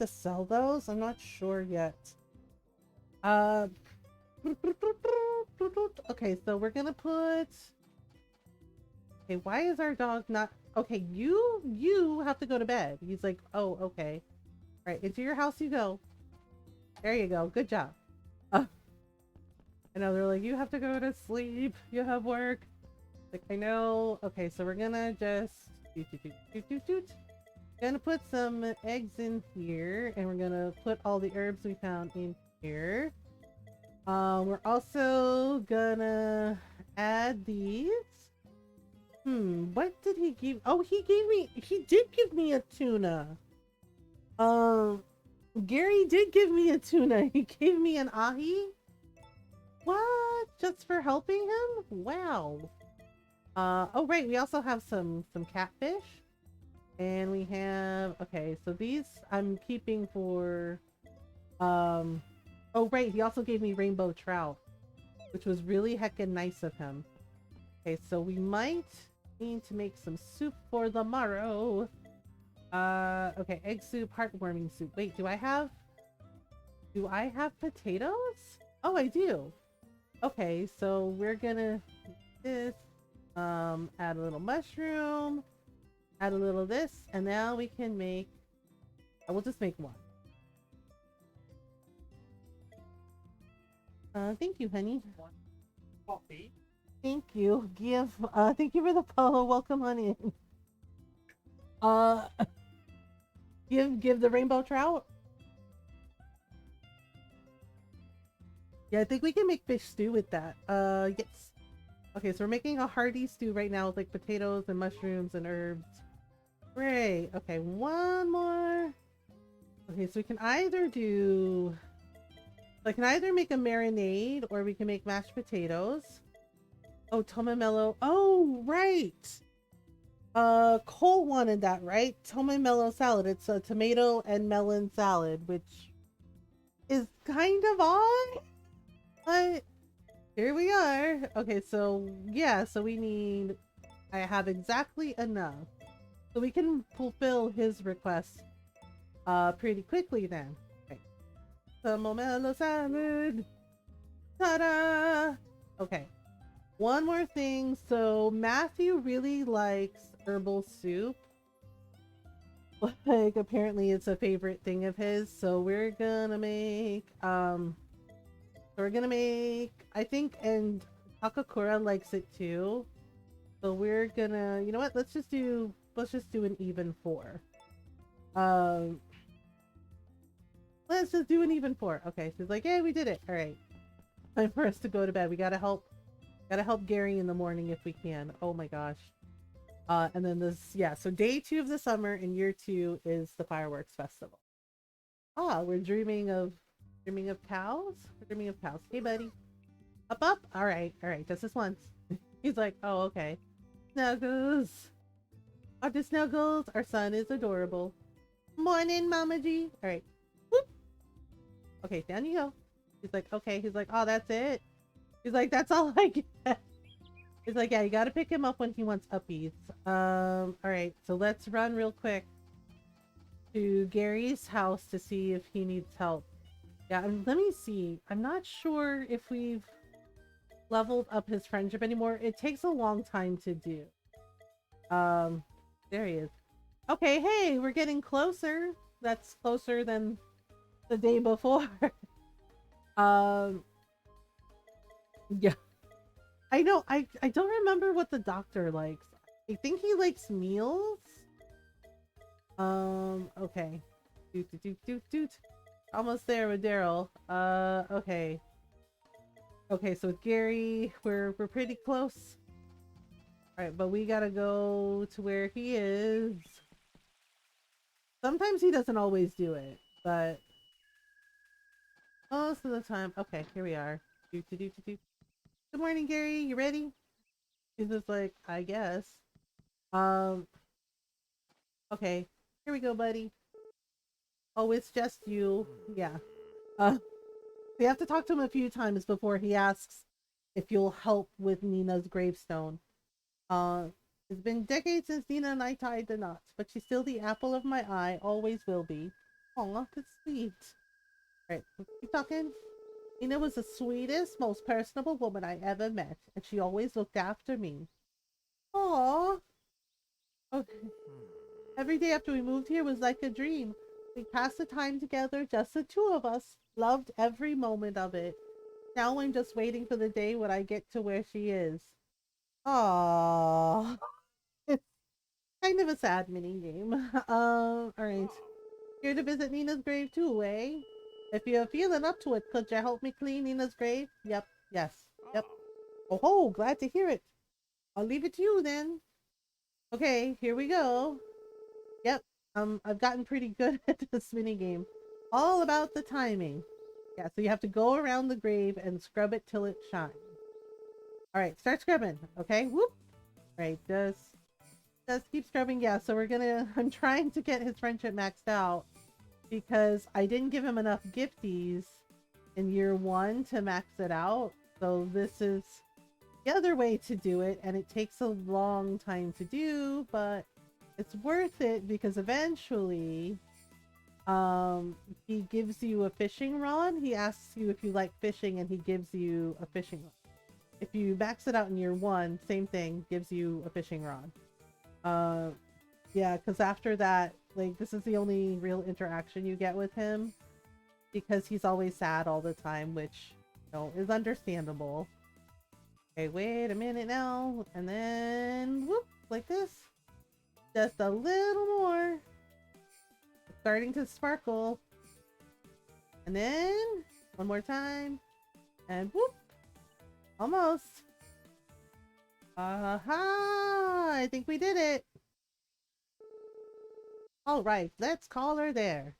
sell those. I'm not sure yet. Okay, so we're gonna put. Okay, why is our dog not? Okay, you have to go to bed. He's like, oh, okay. All right, into your house you go. There you go. Good job. I know they're like, you have to go to sleep. You have work. Like, I know. Okay, so we're gonna just gonna put some eggs in here, and we're gonna put all the herbs we found in here. We're also gonna add these. What did he give? Oh, he did give me a tuna. Gary did give me a tuna. He gave me an ahi. What? Just for helping him? Wow. Oh right, we also have some catfish. And we have, okay, so these I'm keeping for, oh right, he also gave me rainbow trout, which was really heckin' nice of him. Okay, so we might need to make some soup for the morrow. Okay, egg soup, heartwarming soup. Wait, do I have potatoes? Oh, I do. Okay, so we're gonna do this, add a little mushroom, add a little of this, and now we can make, we'll just make one. Thank you, honey. Coffee. Thank you. Thank you for the follow. Welcome on in. Give the rainbow trout. Yeah, I think we can make fish stew with that. Yes. Okay, so we're making a hearty stew right now with like potatoes and mushrooms and herbs. Great. Okay, one more. Okay, so we can either do... I can either make a marinade or we can make mashed potatoes. Oh, tomamello. Oh, right. Cole wanted that, right? Tomamello salad. It's a tomato and melon salad, which is kind of odd. But here we are. Okay, so yeah, so we need. I have exactly enough, so we can fulfill his request pretty quickly then. Okay. Some pomelo salad. Ta-da! Okay. One more thing. So Matthew really likes herbal soup. Like apparently it's a favorite thing of his. So we're gonna make I think, and Takakura likes it too. So we're gonna, you know what? Let's just do an even four. Um let's just do an even four. Okay, she's like, "Hey, we did it. All right. Time for us to go to bed. We gotta help Gary in the morning if we can." Oh my gosh. And then this, yeah, so day 2 of the summer in year 2 is the fireworks festival. Ah, we're dreaming of cows? We're dreaming of cows. Hey buddy. Up. All right, just this once. He's like, "Oh, okay." Snuggles. Are the snuggles? Our son is adorable. Morning, Mama G. All right. Whoop. Okay, down you go. He's like, okay. He's like, "Oh, that's it." He's like, "That's all I get." He's like, "Yeah, you gotta pick him up when he wants uppies." All right. So let's run real quick to Gary's house to see if he needs help. Yeah, let me see. I'm not sure if we've leveled up his friendship anymore. It takes a long time to do. Um, there he is. Okay, hey, we're getting closer. That's closer than the day before. um, yeah, I know. I don't remember what the doctor likes. I think he likes meals. Okay. Doot doot doot doot doot. Almost there with Daryl. Okay. Okay, so with Gary, we're pretty close. All right, but we gotta go to where he is. Sometimes he doesn't always do it, but most of the time. Okay, here we are. Doot doot doot doot doot. Good morning, Gary. You ready? He's just like, I guess. Um. Okay, here we go, buddy. Oh, it's just you. Yeah. We have to talk to him a few times before he asks if you'll help with Nina's gravestone. Uh, it's been decades since Nina and I tied the knots, but she's still the apple of my eye, always will be. Aw, that's sweet. Right, keep talking. Nina was the sweetest, most personable woman I ever met, and she always looked after me. Aw. Okay. Every day after we moved here was like a dream. We passed the time together, just the two of us. Loved every moment of it. Now I'm just waiting for the day when I get to where she is. Aww. It's kind of a sad mini game. Alright. Here to visit Nina's grave too, eh? If you're feeling up to it, could you help me clean Nina's grave? Yep. Yes. Yep. Oh ho, glad to hear it. I'll leave it to you then. Okay, here we go. Yep. I've gotten pretty good at this mini game. All about the timing. Yeah, so you have to go around the grave and scrub it till it shines. Alright, start scrubbing. Okay, whoop. Right, just keep scrubbing. Yeah, so I'm trying to get his friendship maxed out because I didn't give him enough gifties in year 1 to max it out. So this is the other way to do it, and it takes a long time to do, but it's worth it because eventually he gives you a fishing rod. He asks you if you like fishing and he gives you a fishing rod. If you max it out in year 1, same thing, gives you a fishing rod. Yeah, because after that, like, this is the only real interaction you get with him because he's always sad all the time, which, is understandable. Okay, wait a minute now, and then whoop, like this. Just a little more. It's starting to sparkle. And then one more time. And whoop. Almost. Aha! I think we did it. Alright, let's call her there.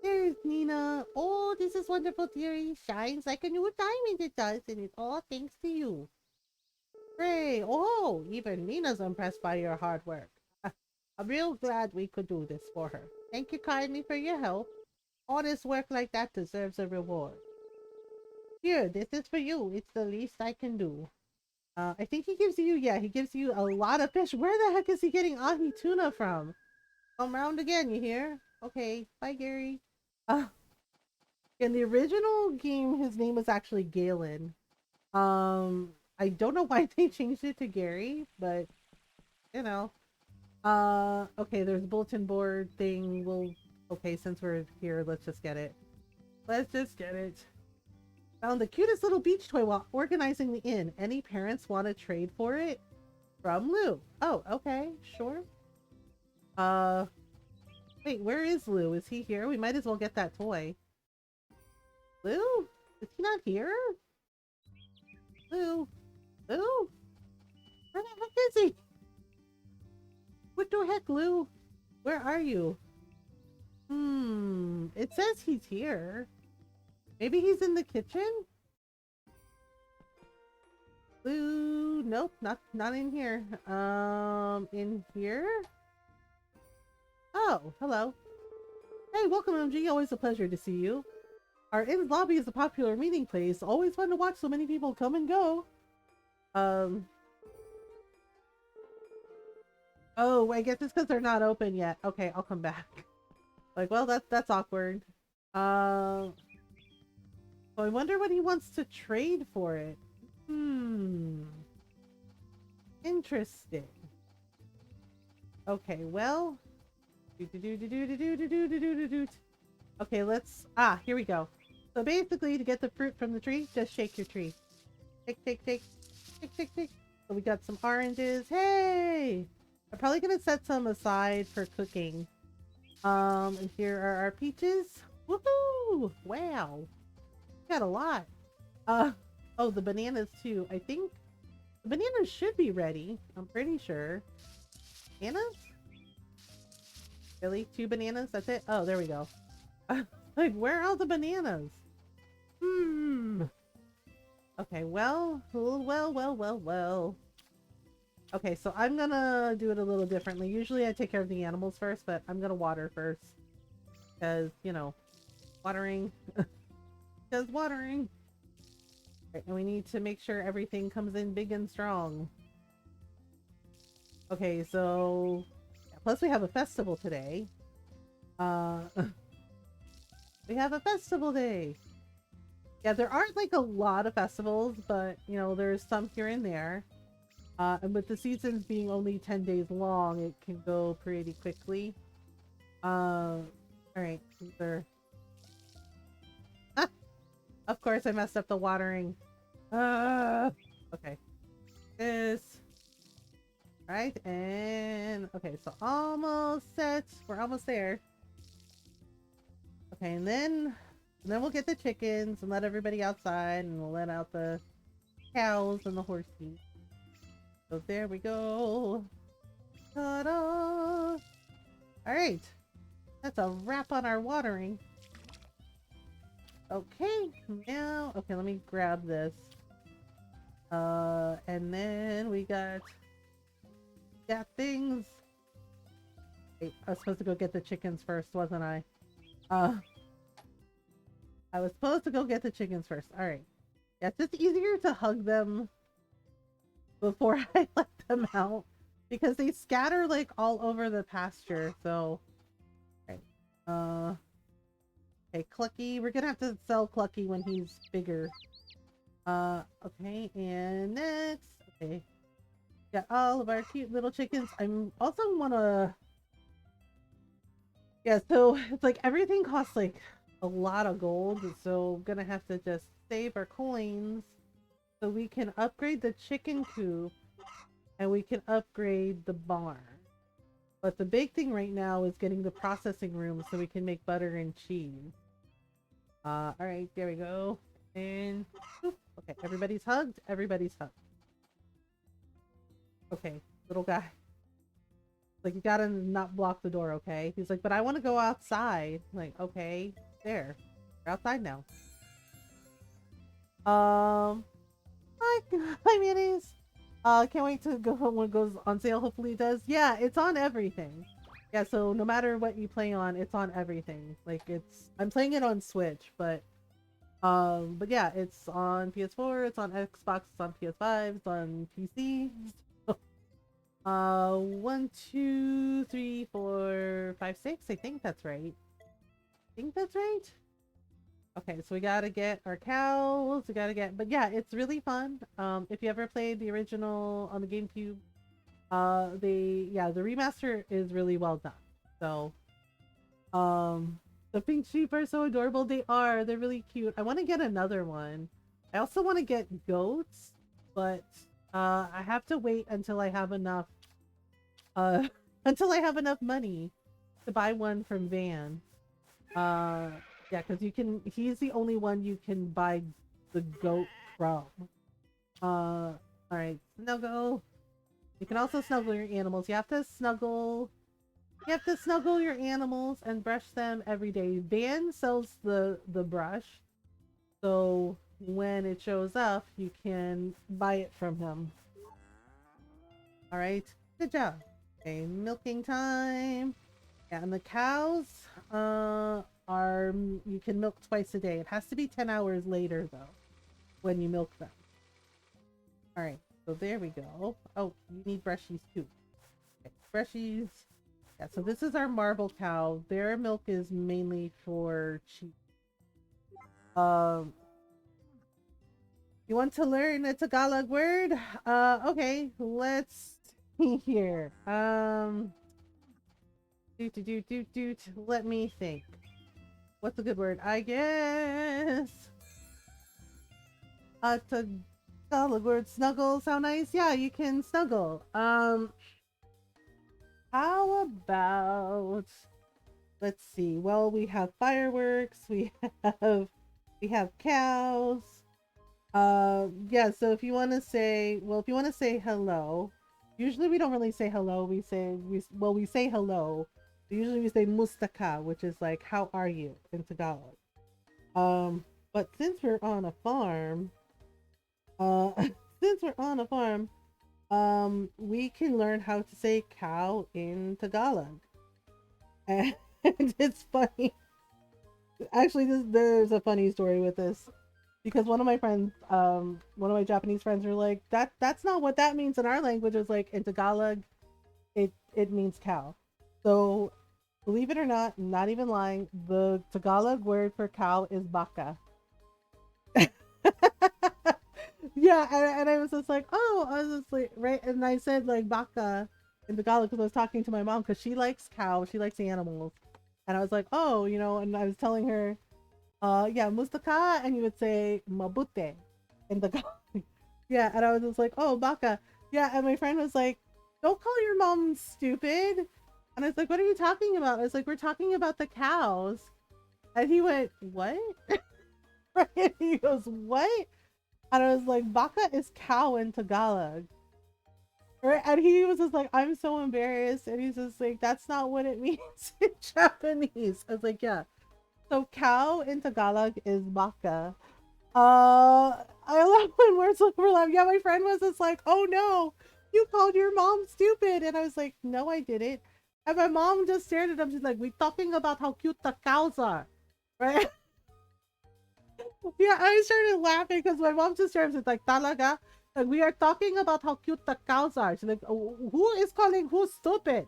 There's Nina. Oh, this is wonderful, dearie. Shines like a new diamond, it does, and it's all thanks to you. Hooray! Oh, even Nina's impressed by your hard work. I'm real glad we could do this for her. Thank you kindly for your help. Honest work like that deserves a reward. Here, this is for you. It's the least I can do. I think he gives you, yeah, he gives you a lot of fish. Where the heck is he getting ahi tuna from? Come round again, you hear? Okay, bye, Gary. Uh, in the original game, his name was actually Galen. I don't know why they changed it to Gary, but you know. Okay, there's a bulletin board thing. Okay, since we're here, let's just get it. Let's just get it. Found the cutest little beach toy while organizing the inn. Any parents want to trade for it? From Lou. Oh, okay, sure. Uh, wait, where is Lou? Is he here? We might as well get that toy. Lou? Is he not here? Lou? Lou? Where the heck is he? What the heck, Lou? Where are you? It says he's here. Maybe he's in the kitchen? Lou? Nope, not in here. In here? Oh, hello. Hey, welcome, MG. Always a pleasure to see you. Our inn's lobby is a popular meeting place. Always fun to watch so many people come and go. Oh, I guess it's because they're not open yet. Okay, I'll come back. Like, well, that's awkward. So I wonder what he wants to trade for it. Interesting. Okay, well. Okay, let's. Here we go. So basically, to get the fruit from the tree, just shake your tree. Shake, shake, shake, shake, shake, shake. So we got some oranges. Hey! I'm probably gonna set some aside for cooking. And here are our peaches. Woohoo! Wow. We got a lot. Oh, the bananas too. I think the bananas should be ready. I'm pretty sure. Bananas? Really? 2 bananas? That's it? Oh, there we go. Like, where are all the bananas? Okay, well. Okay, so I'm gonna do it a little differently. Usually I take care of the animals first, but I'm gonna water first. Because, you know, watering. Because watering. Right, and we need to make sure everything comes in big and strong. Okay, so... yeah, plus we have a festival today. We have a festival day! Yeah, there aren't like a lot of festivals, but, you know, there's some here and there. And with the seasons being only 10 days long, it can go pretty quickly. Alright, these are... Of course I messed up the watering. Okay. This. Right, and... okay, so almost set. We're almost there. Okay, and then we'll get the chickens and let everybody outside, and we'll let out the cows and the horses. So there we go. Ta-da! Alright. That's a wrap on our watering. Okay, now... okay, let me grab this. And then we got things. Wait, I was supposed to go get the chickens first, wasn't I? I was supposed to go get the chickens first. Alright. Yeah, it's just easier to hug them before I let them out. Because they scatter, like, all over the pasture, so... alright. Okay, Clucky. We're gonna have to sell Clucky when he's bigger. Okay, and next. Okay. Got all of our cute little chickens. I'm also wanna... yeah, so it's like everything costs like a lot of gold, so I'm gonna have to just save our coins so we can upgrade the chicken coop and we can upgrade the barn. But the big thing right now is getting the processing room so we can make butter and cheese. Alright, there we go. And whoop. Okay, everybody's hugged. Everybody's hugged. Okay, little guy. Like, you gotta not block the door, okay? He's like, but I want to go outside. Like, okay, there. We're outside now. Hi, hi, mayonnaise. Can't wait to go when it goes on sale. Hopefully it does. Yeah, it's on everything. Yeah, so no matter what you play on, it's on everything. Like, I'm playing it on Switch, but But yeah, it's on PS4, it's on Xbox, it's on PS5, it's on PC. 1, 2, 3, 4, 5, 6. I think that's right. I think that's right. Okay, so we gotta get our cows. We gotta get, but yeah, it's really fun. If you ever played the original on the GameCube, the remaster is really well done. So, the pink sheep are so adorable. They are. They're really cute. I want to get another one. I also want to get goats, but I have to wait until I have enough. Until I have enough money to buy one from Van. Uh, yeah, because you can. He's the only one you can buy the goat from. All right, snuggle. You can also snuggle your animals. You have to snuggle. You have to snuggle your animals and brush them every day. Van sells the brush, so when it shows up, you can buy it from him. All right, good job. Okay, milking time. Yeah, and the cows are you can milk twice a day. It has to be 10 hours later though when you milk them. All right, so there we go. Oh, you need brushies too. Okay, brushies. Yeah, so this is our marble cow. Their milk is mainly for cheese. Um, you want to learn a Tagalog word? Okay, let's see here. Let me think. What's a good word? I guess a Tagalog word. Snuggle sound nice? Yeah, you can snuggle. How about, let's see. Well, we have fireworks. Have we have cows. Yeah, so if you want to say, well, if you want to say hello, usually we don't really say hello. We say hello. Usually we say mustaka, which is like how are you in Tagalog. But since we're on a farm, uh since we're on a farm, we can learn how to say cow in Tagalog. And it's funny. Actually, there's a funny story with this because one of my friends, one of my Japanese friends were like, that's not what that means in our language. It's like in Tagalog, it means cow. So believe it or not, not even lying, the Tagalog word for cow is baka. Yeah, and I was just like, oh, I was just like, right, and I said like baka in Tagalog because I was talking to my mom because she likes cow, she likes animals, and I was like, oh, and I was telling her, yeah, mustaka, and you would say mabute in the yeah, and I was just like, oh, baka, yeah, and my friend was like, don't call your mom stupid, and I was like, what are you talking about? I was like, we're talking about the cows, and he went, what? Right? He goes, what? And I was like, baka is cow in Tagalog. Right? And he was just like, I'm so embarrassed. And he's just like, that's not what it means in Japanese. I was like, yeah. So cow in Tagalog is baka. I love when words overlap. Yeah, my friend was just like, oh no, you called your mom stupid. And I was like, no, I didn't. And my mom just stared at him. She's like, we're talking about how cute the cows are. Right? Yeah, I started laughing because my mom just started like talaga. Like we are talking about how cute the cows are. She's like, "Oh, who is calling who stupid?"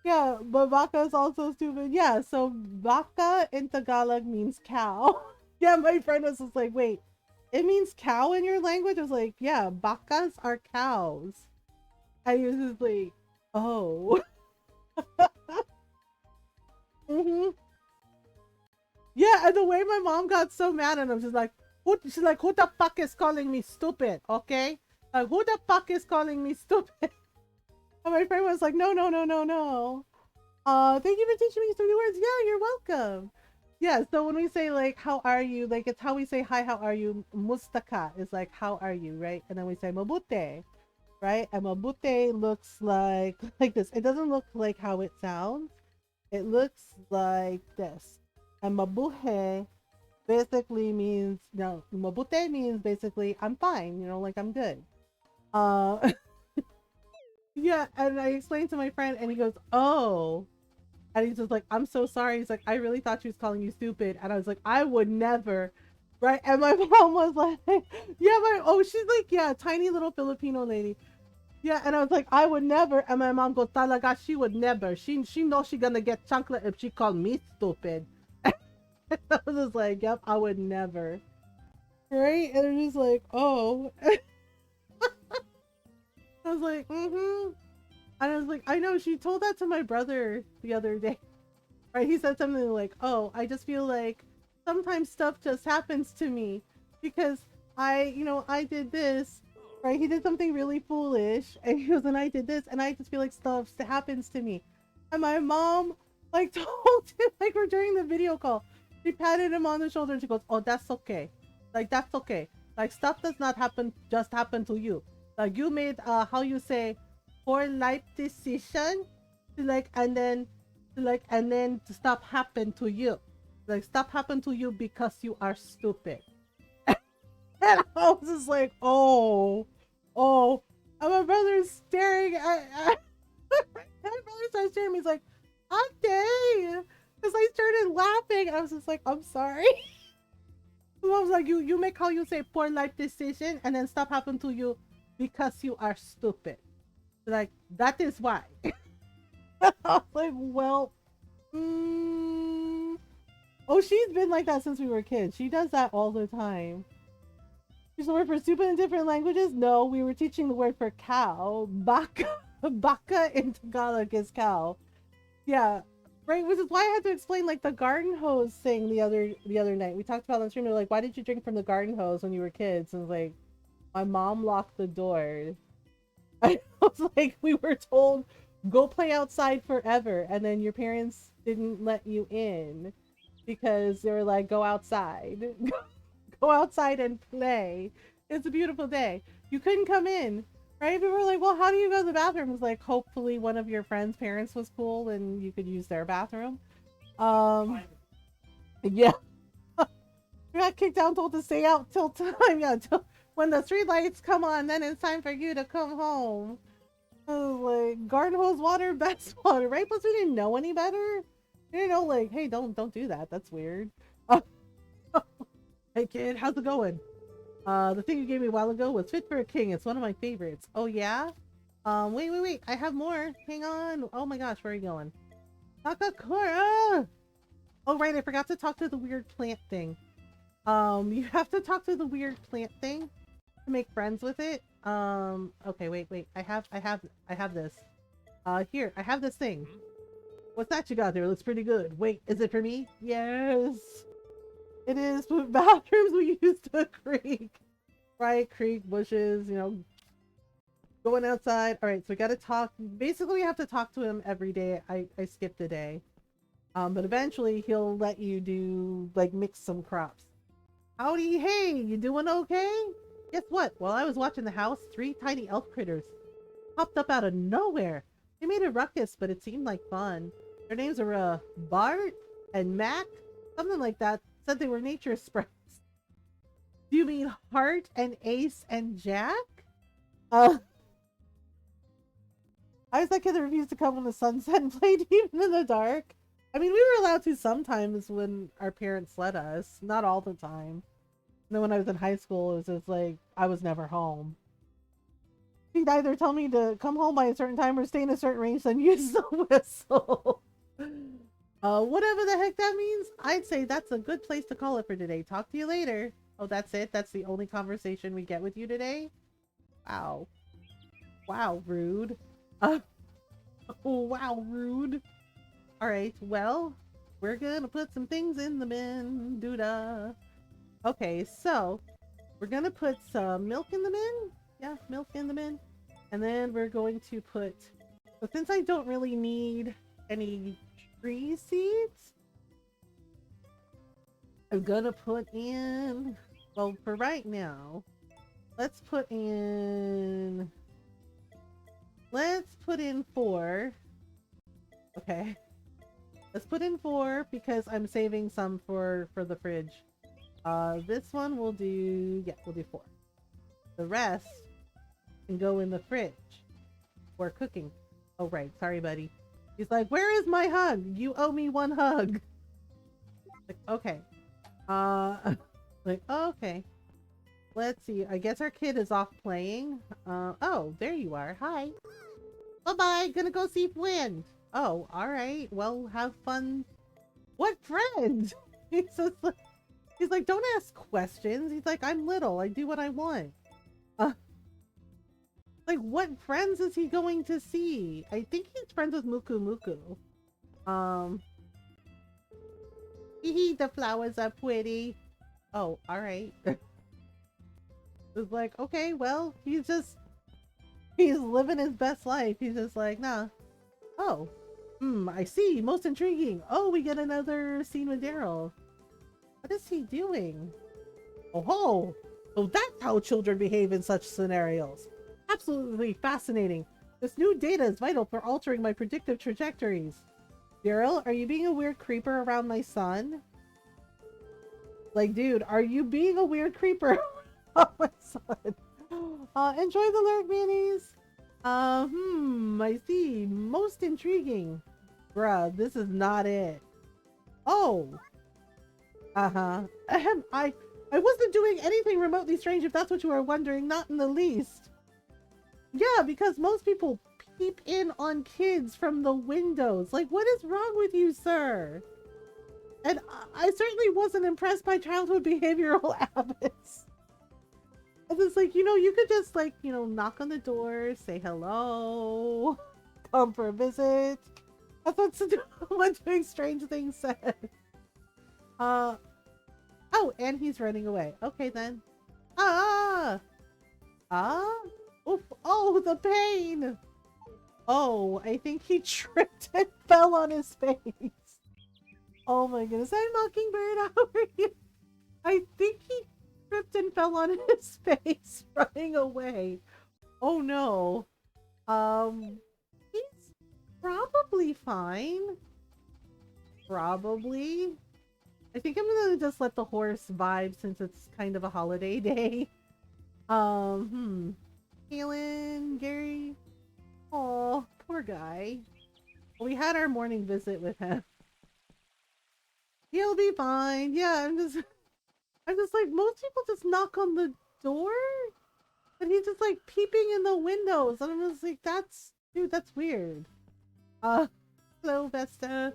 Yeah, but baka is also stupid. Yeah, so baka in Tagalog means cow. Yeah, my friend was just like, wait, it means cow in your language? I was like, yeah, bakas are cows. And he was just like, oh. Mm-hmm. Yeah, and the way my mom got so mad at him, she's like, who the fuck is calling me stupid? Okay? Like, who the fuck is calling me stupid? And my friend was like, no, no, no, no, no. Thank you for teaching me so many words. Yeah, you're welcome. Yeah, so when we say like, how are you? Like, it's how we say hi, how are you? Mustaka is like, how are you, right? And then we say mabute, right? And mabute looks like this. It doesn't look like how it sounds. It looks like this. And mabuhe basically means, no, mabute means basically I'm fine, like I'm good. Uh yeah, and I explained to my friend and he goes, oh. And he's just like, I'm so sorry. He's like, I really thought she was calling you stupid. And I was like, I would never. Right. And my mom was like, yeah, she's like, yeah, tiny little Filipino lady. Yeah. And I was like, I would never. And my mom goes, talaga, she would never. She knows she gonna get chocolate if she called me stupid. I was just like, yep, I would never. Right. And I'm just like, oh. I was like, mm-hmm. And I was like, I know, she told that to my brother the other day. Right? He said something like, oh, I just feel like sometimes stuff just happens to me because I did this. Right? He did something really foolish. And he goes, and I did this. And I just feel like stuff happens to me. And my mom, like, told him, like, we're during the video call. She patted him on the shoulder and she goes, oh, that's okay. Like, that's okay. Like, stuff does not just happen to you. Like, you made, how you say, poor life decision, like, and then to stop happen to you, like, stop happen to you because you are stupid. And I was just like, oh, and my brother's staring at my brother started staring at me. He's like, okay, because I started laughing. I was just like, I'm sorry. I was like, you make how you say poor life decision and then stop happen to you because you are stupid. Like, that is why. I was like, well, oh, she's been like that since we were kids. She does that all the time. She's the word for stupid in different languages? No, we were teaching the word for cow. Baka. Baka in Tagalog is cow. Yeah. Right, which is why I had to explain, like, the garden hose thing the other night. We talked about on stream. They're like, why did you drink from the garden hose when you were kids? And like, my mom locked the door. I was like, we were told, go play outside forever, and then your parents didn't let you in because they were like, go outside. Go outside and play. It's a beautiful day. You couldn't come in, right? People were like, well, how do you go to the bathroom? It's like, hopefully one of your friends' parents was cool and you could use their bathroom. Yeah. You got kicked out, told to stay out till time. Yeah, till when the street lights come on, then it's time for you to come home. I was like, garden hose water, best water, right? Plus we didn't know any better. We didn't know, like, hey, don't do that. That's weird. Hey kid, how's it going? The thing you gave me a while ago was Fit for a King. It's one of my favorites. Oh yeah? Wait. I have more. Hang on. Oh my gosh, where are you going? Takakura! Oh right, I forgot to talk to the weird plant thing. You have to talk to the weird plant thing to make friends with it. Okay, wait. I have this. Here, I have this thing. What's that you got there? It looks pretty good. Wait, is it for me? Yes. It is. Bathrooms we used to creek. Right? Creek, bushes, going outside. Alright, so we gotta talk. Basically, we have to talk to him every day. I skipped a day. But eventually he'll let you do, like, mix some crops. Howdy, hey, you doing okay? Guess what? While I was watching the house, 3 tiny elf critters popped up out of nowhere. They made a ruckus, but it seemed like fun. Their names are, Bart and Mac, something like that. Said they were nature sprites. Do you mean Hart and Ace and Jack? I was that kid that refused to come when the sun set and played even in the dark. I mean, we were allowed to sometimes when our parents let us. Not all the time. And then when I was in high school, it was just like, I was never home. He'd either tell me to come home by a certain time or stay in a certain range, then use the whistle. Whatever the heck that means, I'd say that's a good place to call it for today. Talk to you later. Oh, that's it? That's the only conversation we get with you today? Wow. Wow, rude. Wow, rude. Alright, well, we're gonna put some things in the bin. Doodah. Okay, so we're gonna put some milk in the bin. Yeah, milk in the bin. And then we're going to put... So since I don't really need any tree seeds, I'm gonna put in... Well, for right now, let's put in 4. Okay. Let's put in 4 because I'm saving some for the fridge. This one we'll do 4. The rest can go in the fridge for cooking. Oh right, sorry buddy. He's like, where is my hug? You owe me one hug. Like, okay. Like, okay. Let's see. I guess our kid is off playing. Oh, there you are. Hi. Bye-bye. Gonna go see Wind. Oh, alright. Well, have fun. What friend? He's like, don't ask questions. He's like, I'm little. I do what I want. Like, what friends is he going to see? I think he's friends with Muku Muku. Hee, the flowers are pretty. Oh, alright. It's like, okay, well, he's living his best life. He's just like, nah. Oh, I see. Most intriguing. Oh, we get another scene with Daryl. What is he doing? Oh ho! So that's how children behave in such scenarios. Absolutely fascinating. This new data is vital for altering my predictive trajectories. Daryl, are you being a weird creeper around my son? Like, dude, are you being a weird creeper around my son? Enjoy the lyric, mayonnaise. I see. Most intriguing. Bruh, this is not it. Oh. Uh-huh. I wasn't doing anything remotely strange, if that's what you were wondering. Not in the least. Yeah, because most people peep in on kids from the windows. Like, what is wrong with you, sir? And I certainly wasn't impressed by childhood behavioral habits. And it's like, you could just, like, knock on the door, say hello, come for a visit. That's what doing strange things said. Oh, and he's running away. Okay, then. Ah! Oof. Oh, the pain! Oh, I think he tripped and fell on his face. Oh my goodness. Hi, Mockingbird, how are you? I think he tripped and fell on his face running away. Oh no. He's probably fine. Probably. I think I'm gonna just let the horse vibe since it's kind of a holiday day. Kaylin, Gary. Oh, poor guy. We had our morning visit with him. He'll be fine. Yeah, I'm just like, most people just knock on the door, but he's just like peeping in the windows, and I'm just like, dude, that's weird. Hello, Vesta.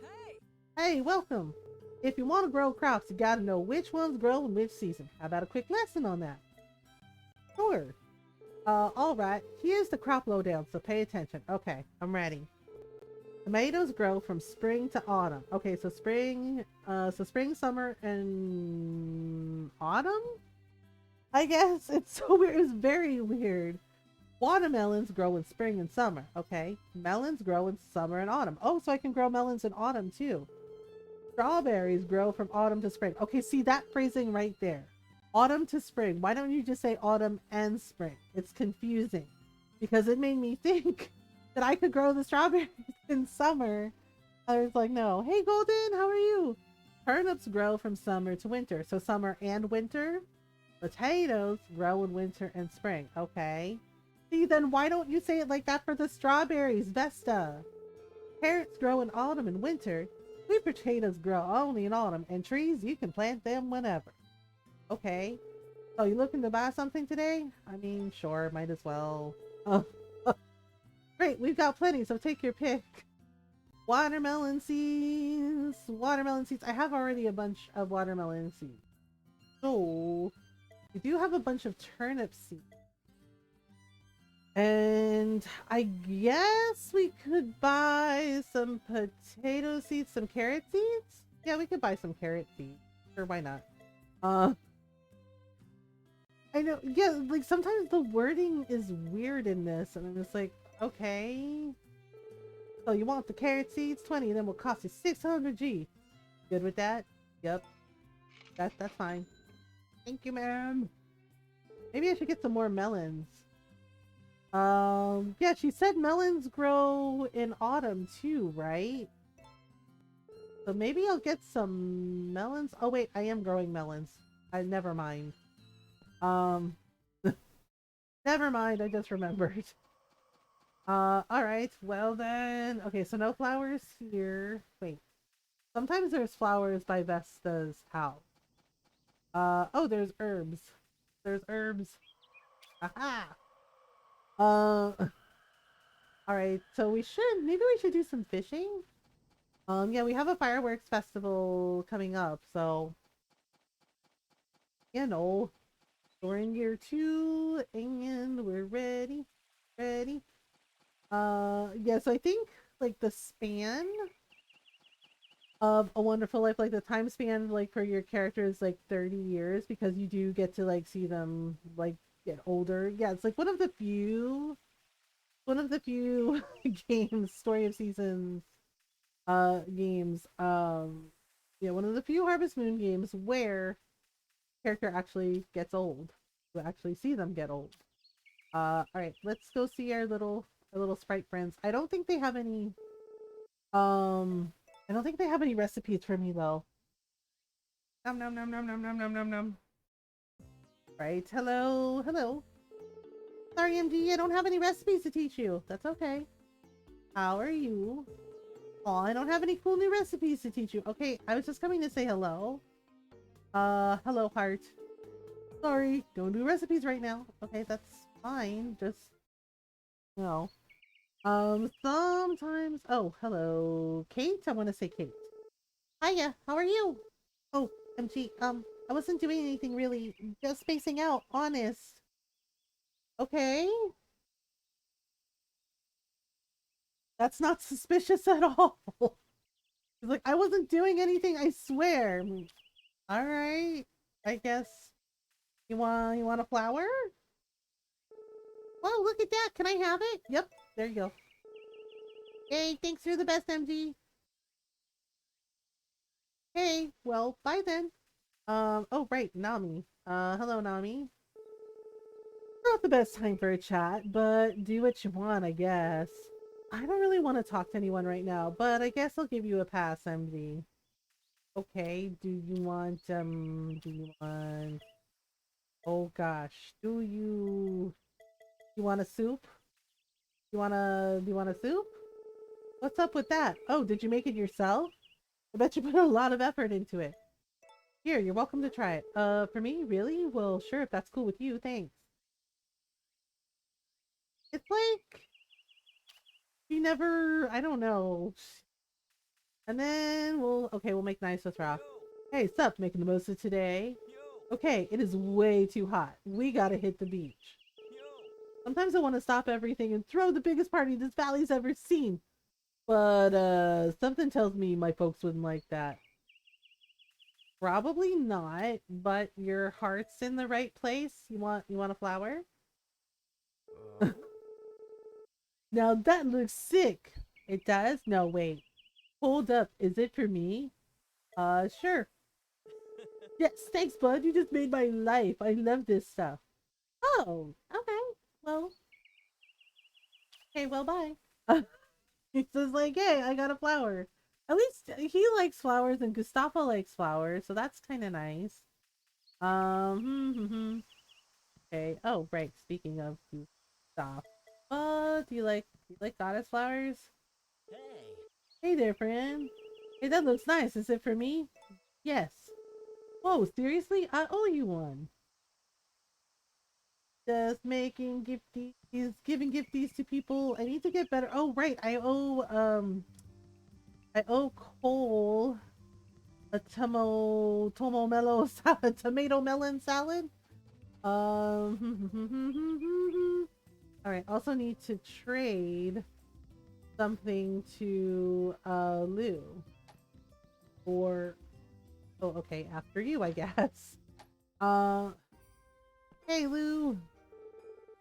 Hey, welcome. If you want to grow crops, you gotta know which ones grow in which season. How about a quick lesson on that? Sure. Alright, here's the crop lowdown, so pay attention. Okay, I'm ready. Tomatoes grow from spring to autumn. Okay, so spring, summer, and autumn? I guess. It's so weird. It's very weird. Watermelons grow in spring and summer. Okay. Melons grow in summer and autumn. Oh, so I can grow melons in autumn too. Strawberries grow from autumn to spring. Okay, see that phrasing right there. Autumn to spring. Why don't you just say autumn and spring? It's confusing because it made me think that I could grow the strawberries in summer. I was like, no. Hey, Golden, how are you? Turnips grow from summer to winter. So summer and winter. Potatoes grow in winter and spring. Okay. See, then why don't you say it like that for the strawberries, Vesta? Carrots grow in autumn and winter. Sweet potatoes grow only in autumn. And trees, you can plant them whenever. Okay. So you looking to buy something today? I mean, sure, might as well. Oh. Great, we've got plenty, so take your pick. Watermelon seeds. Watermelon seeds. I have already a bunch of watermelon seeds. So, we do have a bunch of turnip seeds. And I guess we could buy some potato seeds, some carrot seeds? Yeah, we could buy some carrot seeds. Sure, why not? I know, yeah, like sometimes the wording is weird in this, and I'm just like, okay. So you want the carrot seeds? 20 of them will cost you 600 G. Good with that? Yep. That's fine. Thank you, ma'am. Maybe I should get some more melons. Yeah, she said melons grow in autumn too, right? So maybe I'll get some melons. Oh wait, I am growing melons. Never mind. Never mind, I just remembered. Alright, well then. Okay, so no flowers here. Wait. Sometimes there's flowers by Vesta's house. Oh, there's herbs. There's herbs. Aha! Alright, so maybe we should do some fishing? Yeah, we have a fireworks festival coming up, so, you know, we're in year 2, and we're ready. Ready. Yeah, so I think, like, the span of A Wonderful Life, like, the time span, like, for your character is, like, 30 years, because you do get to, like, see them, like, get older. Yeah, it's, like, one of the few games, Story of Seasons games, yeah, one of the few Harvest Moon games where character actually gets old. We actually see them get old. All right, let's go see our little sprite friends. Um I don't think they have any recipes for me though. Nom nom nom nom nom nom nom nom nom. Right, hello, hello. Sorry, MD, I don't have any recipes to teach you. That's okay. How are you? Oh, I don't have any cool new recipes to teach you. Okay, I was just coming to say hello. Hello, heart. Sorry, don't do recipes right now. Okay, that's fine. Just, you know. Sometimes. Oh, hello, Kate. I want to say Kate. Hiya. How are you? Oh, MG. I wasn't doing anything really. Just spacing out. Honest. Okay. That's not suspicious at all. He's like, I wasn't doing anything. I swear. All right. I guess you want a flower? Oh, look at that. Can I have it? Yep. There you go. Hey, thanks. You're the best, MG. Hey, well, bye then. Oh, right, Nami. Hello, Nami. Not the best time for a chat, but do what you want, I guess. I don't really want to talk to anyone right now, but I guess I'll give you a pass, MD. Okay, do you want, oh gosh, you want a soup? Do you want a soup? What's up with that? Oh, did you make it yourself? I bet you put a lot of effort into it. Here, you're welcome to try it. For me? Really? Well, sure, if that's cool with you, thanks. It's like, you never, I don't know. And then we'll make nice with Rock. Hey, sup, making the most of today? Okay, it is way too hot. We gotta hit the beach. Sometimes I want to stop everything and throw the biggest party this valley's ever seen. But, something tells me my folks wouldn't like that. Probably not, but your heart's in the right place. You want a flower? Now that looks sick. It does? No, wait. Hold up. Is it for me? Sure. Yes, thanks, bud. You just made my life. I love this stuff. Oh, okay. Well, okay, well, bye. He's just like, hey, I got a flower. At least he likes flowers and Gustavo likes flowers, so that's kind of nice. Okay. Oh, right. Speaking of Gustavo, do you like goddess flowers? Hey there, friend. Hey, that looks nice. Is it for me? Yes. Whoa, seriously? I owe you one. Just making gifties, giving gifties to people. I need to get better. Oh, right. I owe Cole a tomo mellow salad, tomato melon salad. All right. Also need to trade something to Lou. Or oh, okay. After you, I guess. Uh, hey Lou.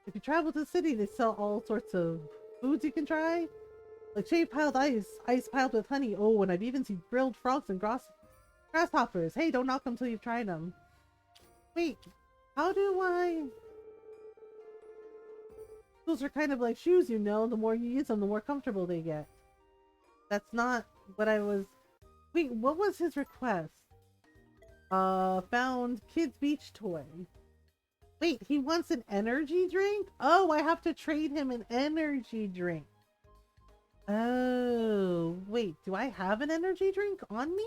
If you travel to the city, they sell all sorts of foods you can try. Like shaved piled ice piled with honey. Oh, and I've even seen grilled frogs and grasshoppers. Hey, don't knock them till you've tried them. Wait, how do I... Those are kind of like shoes, you know. The more you use them, the more comfortable they get. That's not what I was... Wait, what was his request? Found kid's beach toy. Wait, he wants an energy drink? Oh, I have to trade him an energy drink. Oh, wait, do I have an energy drink on me?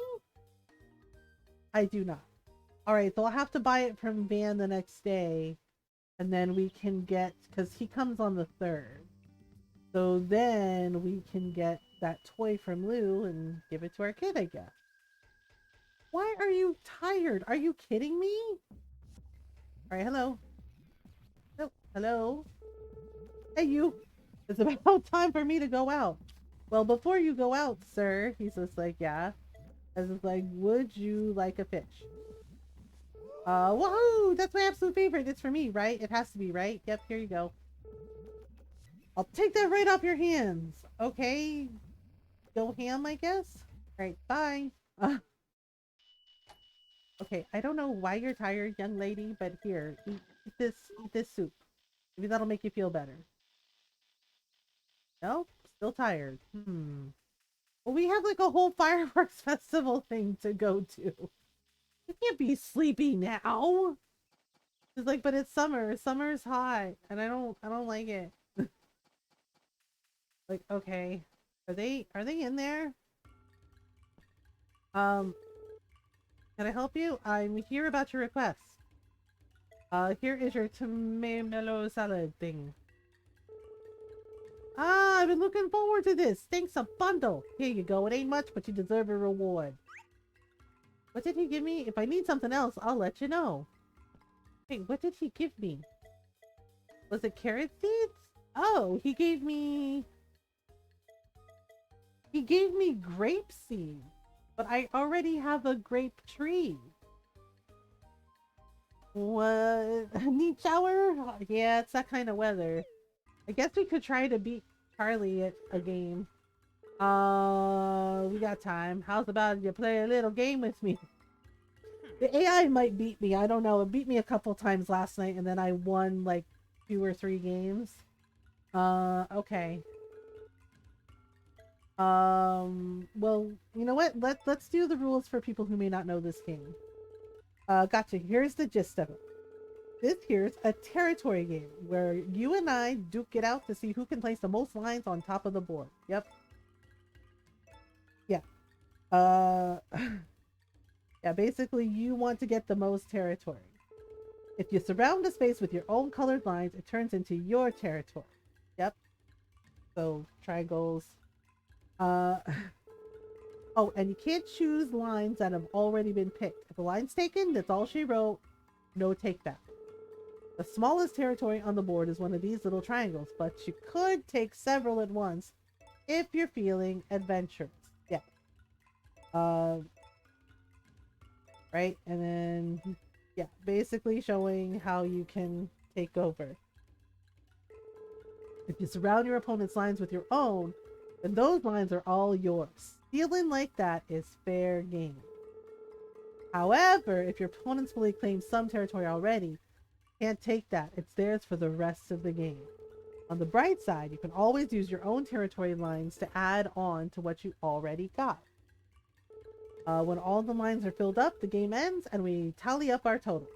I do not. Alright, so I'll have to buy it from Van the next day. And then we can get, because he comes on the 3rd. So then we can get that toy from Lou and give it to our kid, I guess. Why are you tired? Are you kidding me? Alright, hello. Oh, hello. Hey, you. It's about time for me to go out. Well, before you go out, sir, he's just like, yeah. I was like, would you like a fish? Woohoo! That's my absolute favorite. It's for me, right? It has to be, right? Yep, here you go. I'll take that right off your hands. Okay. Go ham, I guess? Alright, bye. Okay, I don't know why you're tired, young lady, but here, eat this soup. Maybe that'll make you feel better. Nope, still tired. Well, we have like a whole fireworks festival thing to go to. You can't be sleepy now. It's like, but it's summer. Summer's hot, and I don't like it. Like, okay, are they in there? Can I help you? I'm here about your request. Here is your tomato salad thing. Ah, I've been looking forward to this. Thanks a bundle. Here you go. It ain't much, but you deserve a reward. What did he give me? If I need something else, I'll let you know. Hey, what did he give me? Was it carrot seeds? Oh, he gave me grape seeds. But I already have a grape tree. What? Need shower? Yeah, it's that kind of weather. I guess we could try to beat Charlie at a game. We got time. How's about you play a little game with me? The AI might beat me. I don't know. It beat me a couple times last night, and then I won like 2 or 3 games. Okay. Well, you know what? Let's do the rules for people who may not know this game. Gotcha. Here's the gist of it. This here's a territory game where you and I duke it out to see who can place the most lines on top of the board. Yep. Yeah. Yeah, basically you want to get the most territory. If you surround a space with your own colored lines, it turns into your territory. Yep. So, triangles. Oh, and you can't choose lines that have already been picked. If a line's taken, that's all she wrote. No take back. The smallest territory on the board is one of these little triangles, but you could take several at once if you're feeling adventurous. Yeah. Right? And then, yeah, basically showing how you can take over. If you surround your opponent's lines with your own, then those lines are all yours. Stealing like that is fair game. However, if your opponent's fully claimed some territory already, can't take that. It's theirs for the rest of the game. On the bright side, you can always use your own territory lines to add on to what you already got. When all the lines are filled up, the game ends and we tally up our total.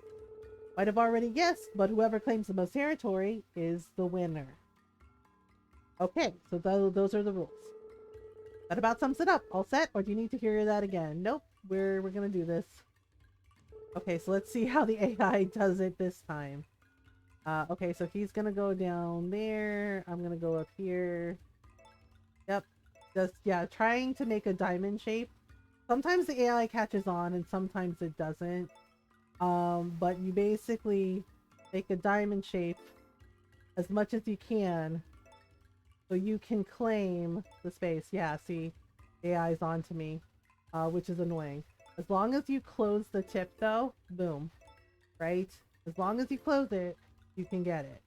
Might have already guessed, but whoever claims the most territory is the winner. Okay, so those are the rules. That about sums it up. All set? Or do you need to hear that again? Nope, we're gonna do this. Okay, so let's see how the AI does it this time. Okay, so he's gonna go down there. I'm gonna go up here. Yep. Just, yeah, trying to make a diamond shape. Sometimes the AI catches on and sometimes it doesn't. But you basically make a diamond shape as much as you can so you can claim the space. Yeah, see, AI's on to me, which is annoying. As long as you close the tip though, boom, right? As long as you close it, you can get it.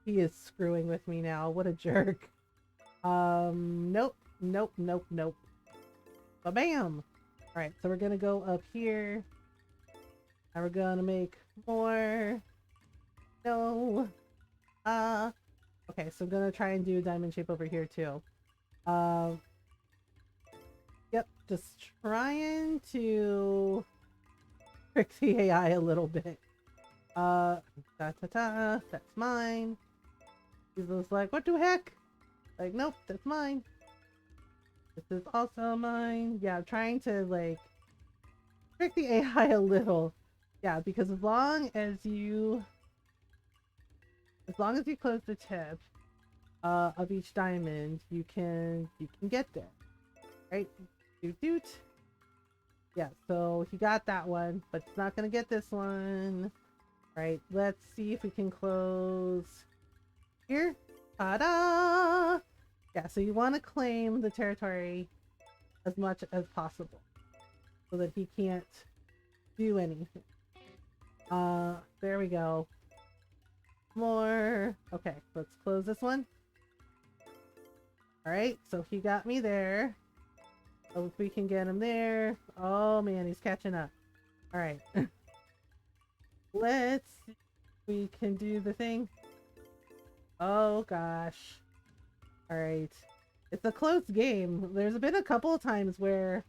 He is screwing with me now. What a jerk. Nope. Ba-bam! Alright, so we're gonna go up here. And we're gonna make more. No. Okay, so I'm gonna try and do a diamond shape over here too. Yep, just trying to trick the AI a little bit. That's mine. He's just like, what the heck? Like, nope, that's mine. This is also mine. Yeah, I'm trying to like trick the AI a little. Yeah, because as long as you close the tip of each diamond, you can get there. Right? Doot doot. Yeah, so he got that one, but it's not gonna get this one. Right, let's see if we can close here. Ta-da! Yeah, so you want to claim the territory as much as possible so that he can't do anything. There we go. More. Okay, let's close this one. Alright, so he got me there. So if we can get him there. Oh man, he's catching up. Alright. Let's see if we can do the thing. Oh gosh. Alright. It's a close game. There's been a couple of times where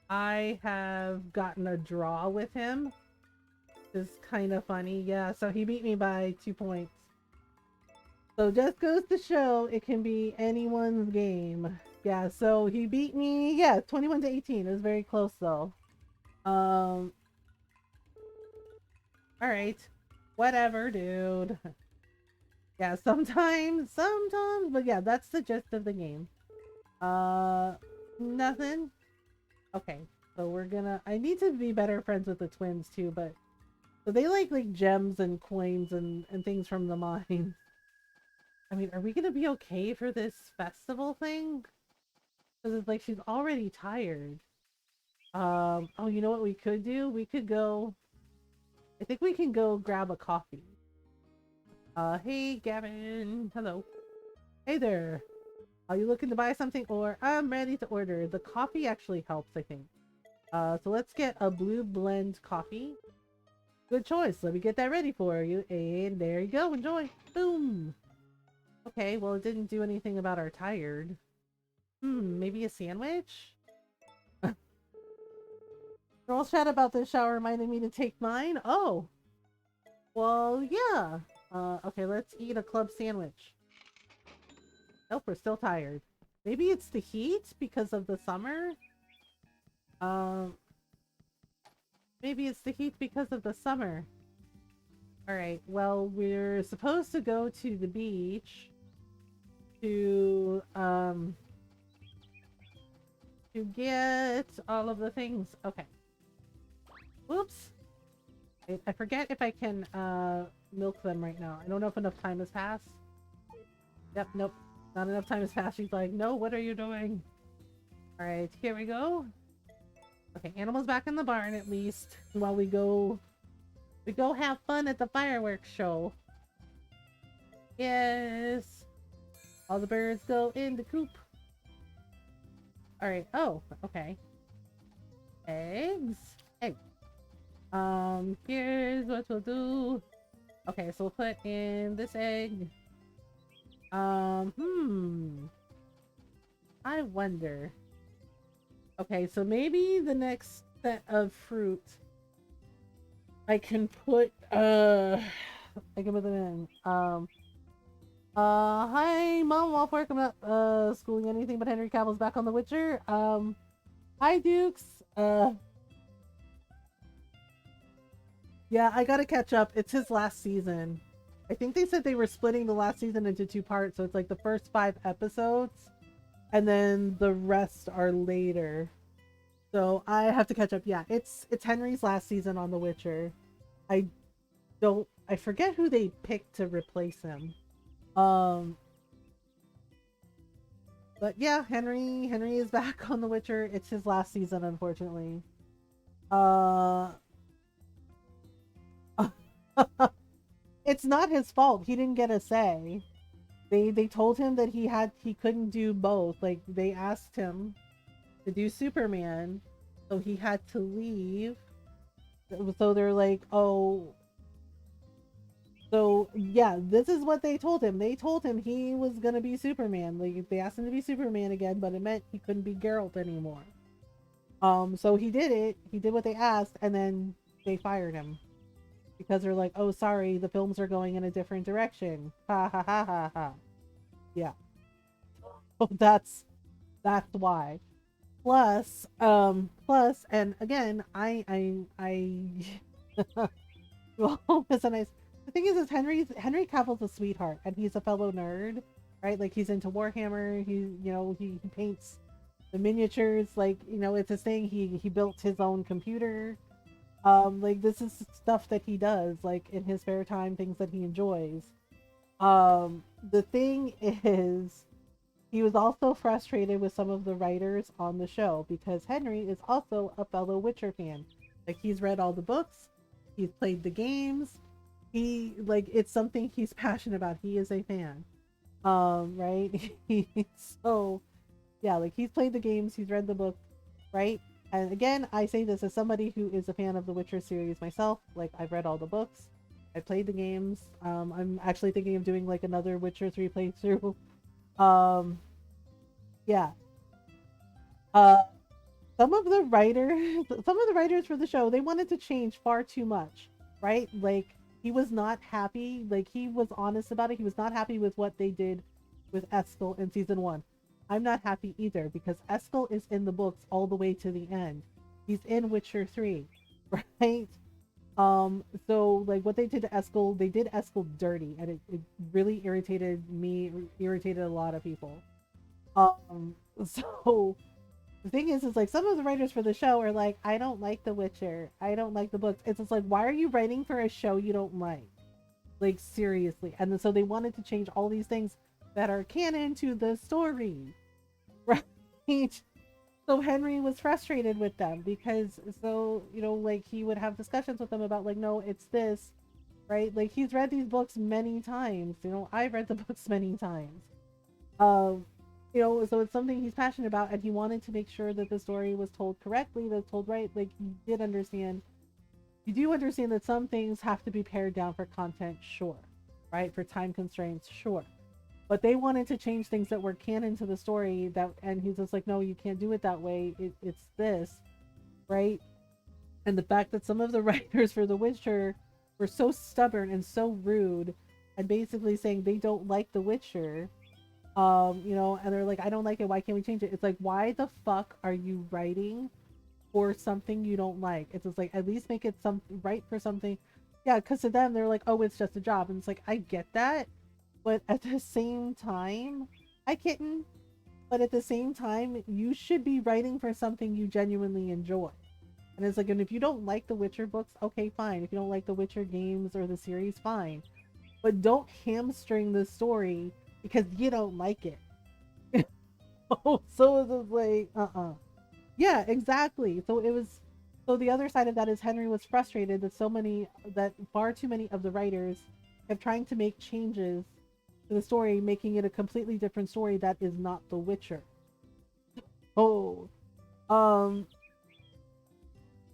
I have gotten a draw with him. It's kind of funny. Yeah, so he beat me by 2 points. So just goes to show it can be anyone's game. Yeah, so he beat me, yeah, 21-18. It was very close though. Alright. Whatever, dude. Yeah, sometimes, but yeah, that's the gist of the game. Nothing. Okay, so we're gonna, I need to be better friends with the twins too, but so they like gems and coins and things from the mine. I mean, are we gonna be okay for this festival thing? Because it's like she's already tired. Oh, you know what we could do? We could go, I think we can go grab a coffee. Hey Gavin, hello. Hey there. Are you looking to buy something, or I'm ready to order? The coffee actually helps, I think. So let's get a blue blend coffee. Good choice. Let me get that ready for you. And there you go. Enjoy. Boom. Okay, well, it didn't do anything about our tired. Maybe a sandwich? Girls chat about this shower reminded me to take mine. Oh. Well, yeah. Okay, let's eat a club sandwich. Nope, we're still tired. Maybe it's the heat because of the summer? Maybe it's the heat because of the summer. Alright, well, we're supposed to go to the beach to get all of the things. Okay. Whoops. I forget if I can, milk them right now. I don't know if enough time has passed. Yep, nope. Not enough time has passed. She's like, no, what are you doing? Alright, here we go. Okay, animals back in the barn at least while we go have fun at the fireworks show. Yes. All the birds go in the coop. Alright, oh, okay. Eggs. Egg. Here's what we'll do. Okay, so we'll put in this egg. I wonder. Okay, so maybe the next set of fruit I can put I can put them in. Hi Mom Waffwork. I'm not schooling anything, but Henry Cavill's back on The Witcher. Hi Dukes. Yeah, I gotta catch up. It's his last season. I think they said they were splitting the last season into 2 parts, so it's like the first 5 episodes and then the rest are later. So I have to catch up. Yeah, it's Henry's last season on The Witcher. I forget who they picked to replace him. But yeah, Henry is back on The Witcher. It's his last season, unfortunately. It's not his fault. He didn't get a say. They told him that he couldn't do both. Like, they asked him to do Superman, so he had to leave. So they're like, oh. So yeah, this is what they told him. They told him he was gonna be Superman. Like, they asked him to be Superman again, but it meant he couldn't be Geralt anymore. So he did it. He did what they asked, and then they fired him because they're like, oh, sorry, the films are going in a different direction. Ha ha ha ha ha. Yeah. So that's why. Plus, and again, well, it's a nice. The thing is Henry Cavill's a sweetheart, and he's a fellow nerd, right? Like he's into Warhammer. He paints the miniatures. Like it's his thing. He built his own computer. Like this is stuff that he does, like in his spare time, things that he enjoys. The thing is, he was also frustrated with some of the writers on the show because Henry is also a fellow Witcher fan. Like he's read all the books, he's played the games, he like it's something he's passionate about. He is a fan. Right? So yeah, like he's played the games, he's read the book, right? And again, I say this as somebody who is a fan of the Witcher series myself. Like I've read all the books, I played the games. I'm actually thinking of doing like another Witcher 3 playthrough. Um, yeah. Uh, some of the writers for the show, they wanted to change far too much, right? Like he was not happy. Like he was honest about it. He was not happy with what they did with Eskel in season 1. I'm not happy either because Eskel is in the books all the way to the end. He's in Witcher 3, right? So like what they did to Eskel, they did Eskel dirty, and it really irritated me, irritated a lot of people. Um, so the thing is like some of the writers for the show are like, I don't like The Witcher. I don't like the books. It's just like, why are you writing for a show you don't like? Like seriously. And so they wanted to change all these things that are canon to the story, right? So Henry was frustrated with them because like he would have discussions with them about like, no, it's this, right? Like he's read these books many times. I've read the books many times. Um, so it's something he's passionate about, and he wanted to make sure that the story was told correctly, that's told right. Like you do understand that some things have to be pared down for content, sure, right? For time constraints, sure. But they wanted to change things that were canon to the story and he's just like, no, you can't do it that way. It's this, right? And the fact that some of the writers for The Witcher were so stubborn and so rude and basically saying they don't like The Witcher, and they're like, I don't like it, why can't we change it? It's like, why the fuck are you writing for something you don't like? It's just like, at least make it some right for something. Yeah, because to them they're like, oh, it's just a job, and it's like, I get that, but at the same time, I kitten, but at the same time, you should be writing for something you genuinely enjoy. And it's like, and if you don't like the Witcher books, okay, fine. If you don't like the Witcher games or the series, fine. But don't hamstring the story because you don't like it. So it was like, yeah, exactly. So the other side of that is Henry was frustrated that far too many of the writers kept trying to make changes to the story, making it a completely different story that is not The Witcher. Oh, um,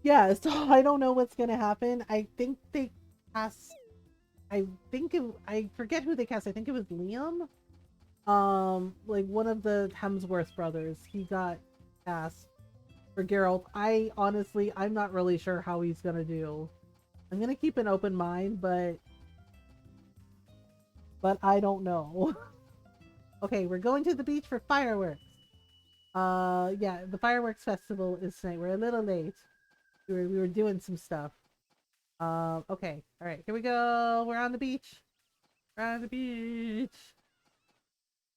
yeah. So I don't know what's gonna happen. I think they cast. I forget who they cast. I think it was Liam. Like one of the Hemsworth brothers. He got cast for Geralt. I'm not really sure how he's gonna do. I'm gonna keep an open mind, but I don't know. Okay, we're going to the beach for fireworks. Yeah, the fireworks festival is tonight. We're a little late. We were doing some stuff. Okay, all right, here we go. We're on the beach. We're on the beach.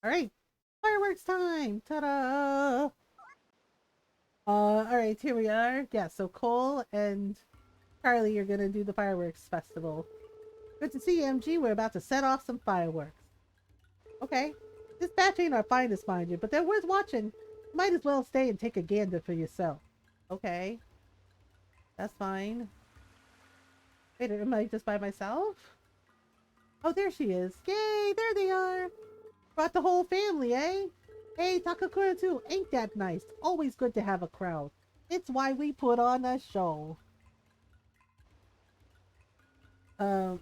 All right, fireworks time. Ta-da! All right, here we are. Yeah, so Cole and Charlie, you're gonna do the fireworks festival. Good to see you, MG. We're about to set off some fireworks. Okay. This batch ain't our finest, mind you, but they're worth watching. Might as well stay and take a gander for yourself. Okay. That's fine. Wait, am I just by myself? Oh, there she is. Yay, there they are. Brought the whole family, eh? Hey, Takakura too. Ain't that nice? Always good to have a crowd. It's why we put on a show. Um,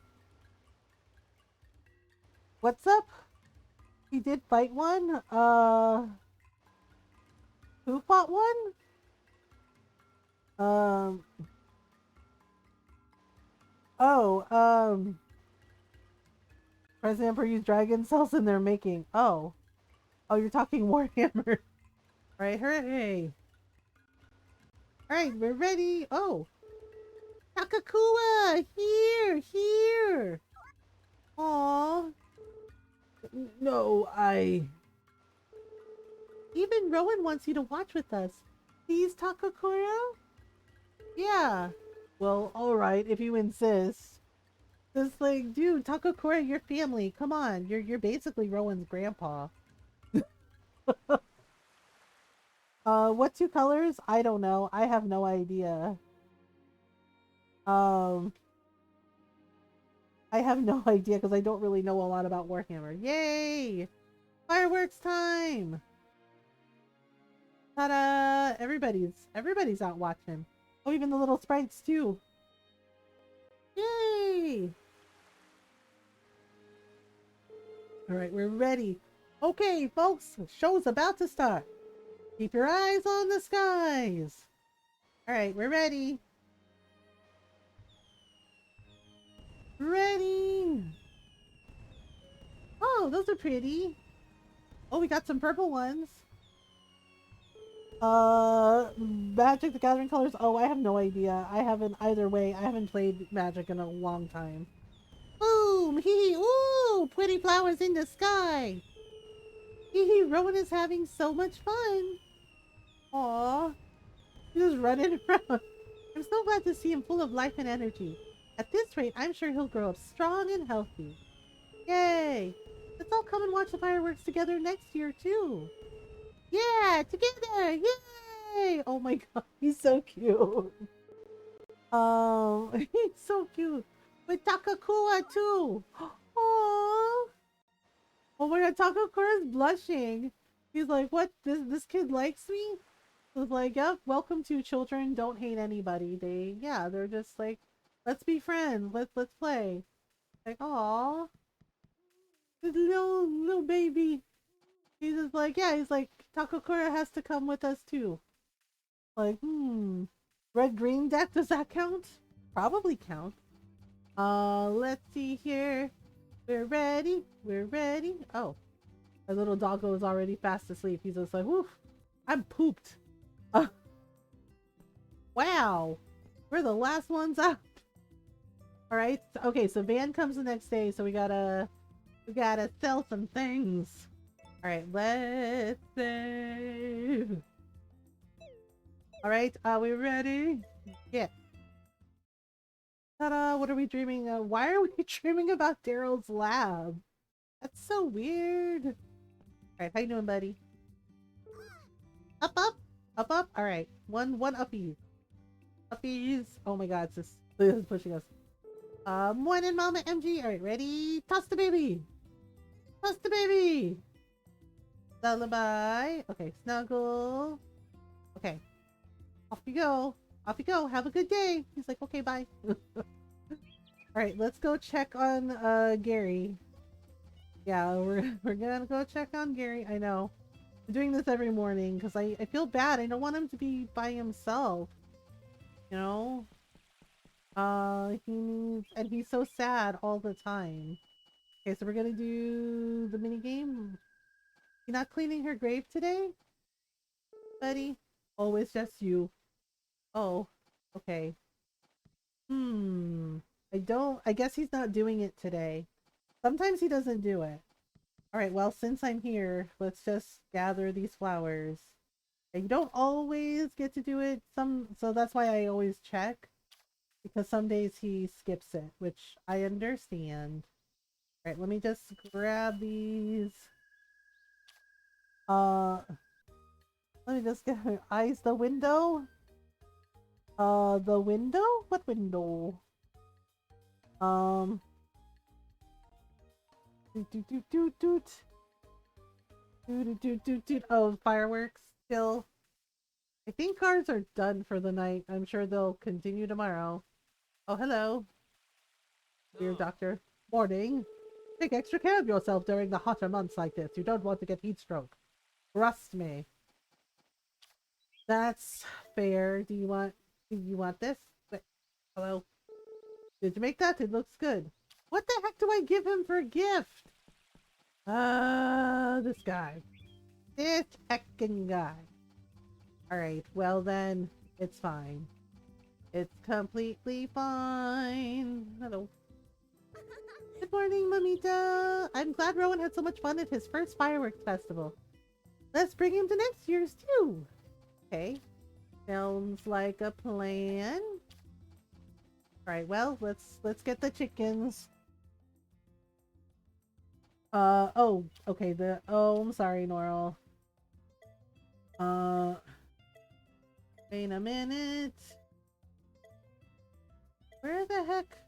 what's up? He did fight one? Who fought one? Um, Oh, President Emperor used dragon cells in their making. Oh. Oh, you're talking Warhammer. Right, hooray. Alright, we're ready. Oh. Takakua! Here! Aww. No, even Rowan wants you to watch with us. Please, Takakura? Yeah. Well, alright, if you insist. Just like, dude, Takakura, your family. Come on. You're basically Rowan's grandpa. What two colors? I don't know. I have no idea. Um, I have no idea because I don't really know a lot about Warhammer. Yay! Fireworks time! Ta-da! Everybody's out watching. Oh, even the little sprites too. Yay! Alright, we're ready. Okay, folks, show's about to start. Keep your eyes on the skies. Alright, we're ready. Ready! Oh, those are pretty. Oh, we got some purple ones. Magic the Gathering colors. Oh, I have no idea. I haven't, either way, I haven't played Magic in a long time. Boom! Hee hee! Ooh! Pretty flowers in the sky! Hee hee! Rowan is having so much fun! Aww! He's just running around. I'm so glad to see him full of life and energy. At this rate, I'm sure he'll grow up strong and healthy. Yay! Let's all come and watch the fireworks together next year, too! Yeah! Together! Yay! Oh my god, he's so cute! He's so cute! With Takakua, too! Aww! Oh my god, Takakura's blushing! He's like, what? This kid likes me? I was like, yep, welcome to children, don't hate anybody. They're just like, let's be friends, let's play. Like, aw, this little baby. He's just like, yeah, he's like, Takakura has to come with us too. Like, red green deck, does that count? Probably count. Let's see here. We're ready. Oh, our little doggo is already fast asleep. He's just like, whew, I'm pooped. Wow, we're the last ones out. All right. Okay, so Van comes the next day, so we gotta sell some things. All right, let's save. All right, are we ready? Yeah. Ta-da! What are we dreaming of? Why are we dreaming about Daryl's lab? That's so weird. All right, how you doing, buddy? Up, up, up, up. All right, one uppies. Uppies. Oh my God, this is pushing us. Morning, Mama MG. All right, ready? Toss the baby. Toss the baby. Lullaby. Okay, snuggle. Okay, off you go. Off you go. Have a good day. He's like, okay, bye. All right, let's go check on Gary. Yeah, we're gonna go check on Gary. I know. I'm doing this every morning because I feel bad. I don't want him to be by himself. You know? He needs, and he's so sad all the time. Okay, so we're gonna do the mini game. You not cleaning her grave today, buddy? Oh, it's just you. Oh, okay. I guess he's not doing it today. Sometimes he doesn't do it. Alright, well, since I'm here, let's just gather these flowers. And you don't always get to do it, so that's why I always check. Because some days he skips it, which I understand. Alright, let me just grab these. Let me just get her eyes the window. The window? What window? Doot doot doot doot doot. Doot doot doot doot doot. Oh, fireworks still. I think cars are done for the night. I'm sure they'll continue tomorrow. Oh, hello. Dear doctor. Morning. Take extra care of yourself during the hotter months like this. You don't want to get heat stroke. Trust me. That's fair. Do you want this? Wait, hello? Did you make that? It looks good. What the heck do I give him for a gift? This guy. This heckin' guy. Alright, well then, it's fine. It's completely fine. Hello. Good morning, Mamita. I'm glad Rowan had so much fun at his first fireworks festival. Let's bring him to next year's too. Okay. Sounds like a plan. Alright, well, let's get the chickens. Oh, okay, I'm sorry, Norl. Wait a minute. Where the heck?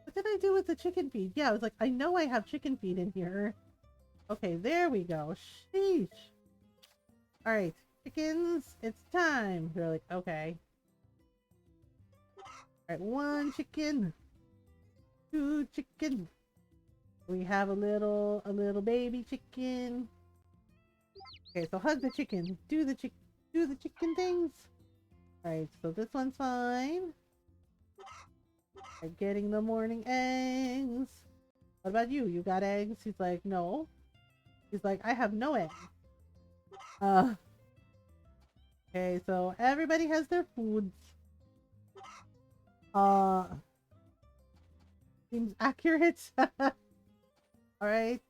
What did I do with the chicken feed? Yeah, I was like, I know I have chicken feed in here. Okay, there we go. Sheesh. Alright, chickens, it's time. They're like, okay. Alright, 1 chicken. 2 chicken. We have a little baby chicken. Okay, so hug the chicken. Do the chicken things. Alright, so this one's fine. Right, getting the morning eggs. What about you? You got eggs? He's like, no. He's like, I have no eggs. Okay, so everybody has their foods. Seems accurate. Alright.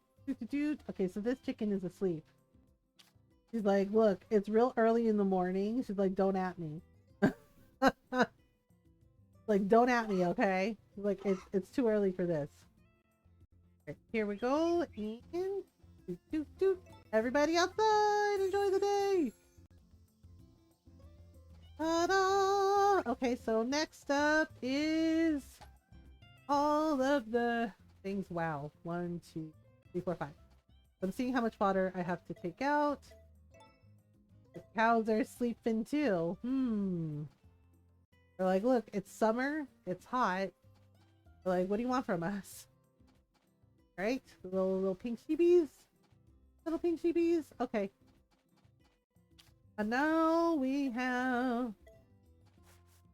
Okay, so this chicken is asleep. She's like, look, it's real early in the morning. She's like, don't at me. Like, don't at me, okay? Like, it's too early for this. Okay, here we go. And everybody outside, enjoy the day. Ta-da! Okay, so next up is all of the things. Wow, 1, 2, 3, 4, 5. I'm seeing how much fodder I have to take out. The cows are sleeping too. They're like, look, it's summer, it's hot. They're like, what do you want from us? Right? Little pink sheebies? Little pink sheebies? Okay. And now we have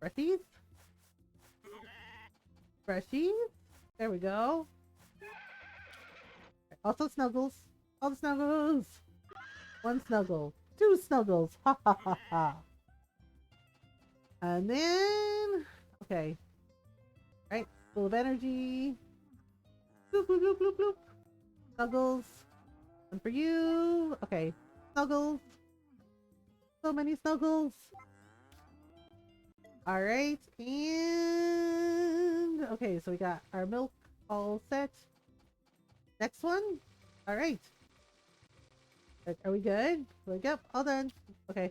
freshies. Freshies. There we go. Also snuggles. All the snuggles. 1 snuggle. 2 snuggles. Ha ha ha ha. And then, okay. Right, full of energy. Bloop, bloop, bloop, bloop, bloop. Snuggles. One for you. Okay, snuggles. So many snuggles. Alright, and... okay, so we got our milk all set. Next one. Alright. Are we good? Like, yep, all done. Okay.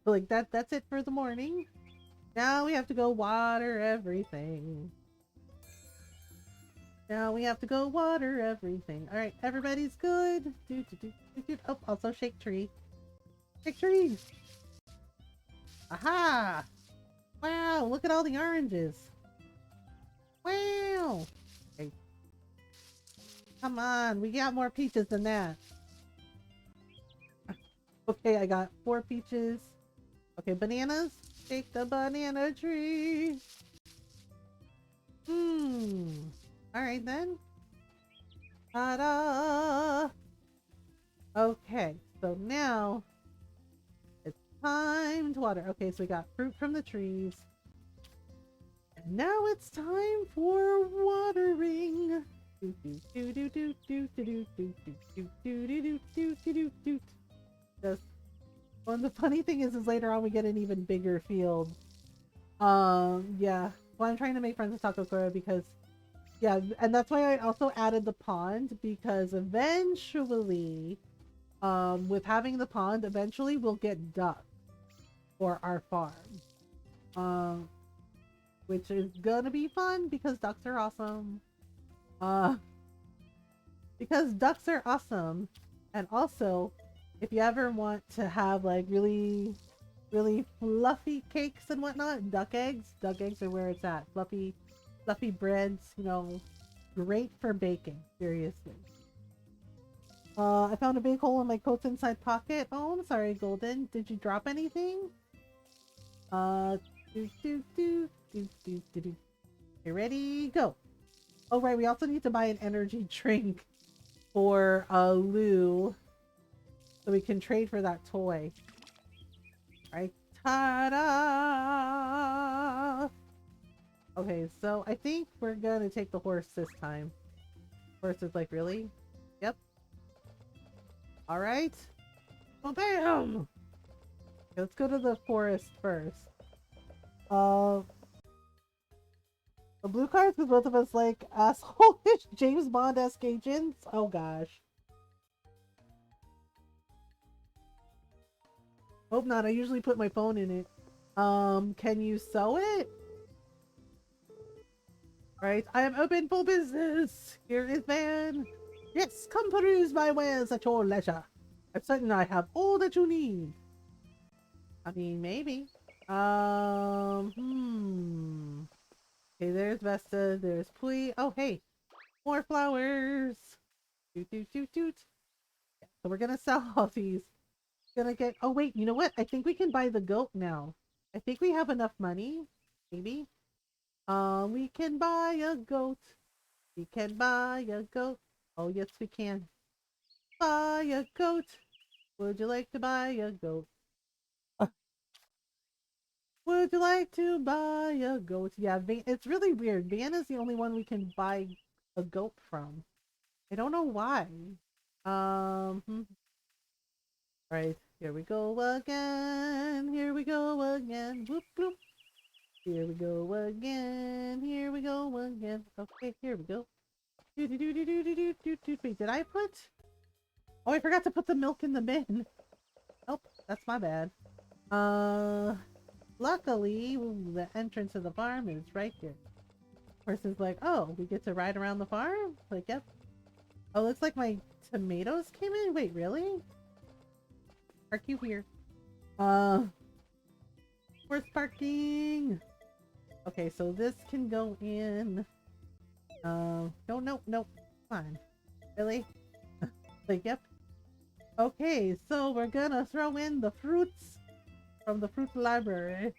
Like that's it for the morning. Now we have to go water everything. Now we have to go water everything. All right, everybody's good. Oh, also shake tree. Shake tree. Aha! Wow, look at all the oranges. Wow. Okay. Come on, we got more peaches than that. Okay, I got 4 peaches. Okay, bananas. Take the banana tree. Alright then. Ta-da! Okay, so now it's time to water. Okay, so we got fruit from the trees. And now it's time for watering. Just well, and the funny thing is later on we get an even bigger field. Yeah. Well, I'm trying to make friends with Taco Cora because, yeah, and that's why I also added the pond, because eventually, with having the pond, eventually we'll get ducks for our farm. Which is gonna be fun because ducks are awesome. Because ducks are awesome, and also, if you ever want to have like really fluffy cakes and whatnot, duck eggs are where it's at. Fluffy breads, you know, great for baking, seriously. I found a big hole in my coat's inside pocket. Oh, I'm sorry, Golden. Did you drop anything? Okay, ready, go. Oh, right, we also need to buy an energy drink for Lou so we can trade for that toy. Right, ta-da! Okay, so I think we're gonna take the horse this time. Horse is like, really? Yep. Alright. Oh, bam! Okay, let's go to the forest first. The blue cards because both of us like asshole-ish James Bond-esque agents. Oh gosh. Hope not. I usually put my phone in it. Can you sew it? Right, I am open for business. Here is van. Yes, come peruse my wares at your leisure. I'm certain I have all that you need. I mean, maybe. Okay, there's Vesta. There's Pui. Oh, hey, more flowers. Doot doot doot doot. Yeah, so we're gonna sell all these. Gonna get. Oh wait, you know what? I think we can buy the goat now. I think we have enough money. Maybe. We can buy a goat. We can buy a goat. Oh yes, we can. Buy a goat. Would you like to buy a goat? Would you like to buy a goat? Yeah, it's really weird. Van is the only one we can buy a goat from. I don't know why. Right, here we go again. Here we go again. Whoop, whoop. Here we go again. Here we go again. Okay, here we go. Wait, did I put? Oh, I forgot to put the milk in the bin. Nope, that's my bad. Luckily, the entrance to the farm is right here. Person's like, oh, we get to ride around the farm? Like, yep. Oh, looks like my tomatoes came in? Wait, really? Park you here. We're parking! Okay, so this can go in. No, no, no. Fine. Really? Like, yep. Okay, so we're gonna throw in the fruits from the fruit library.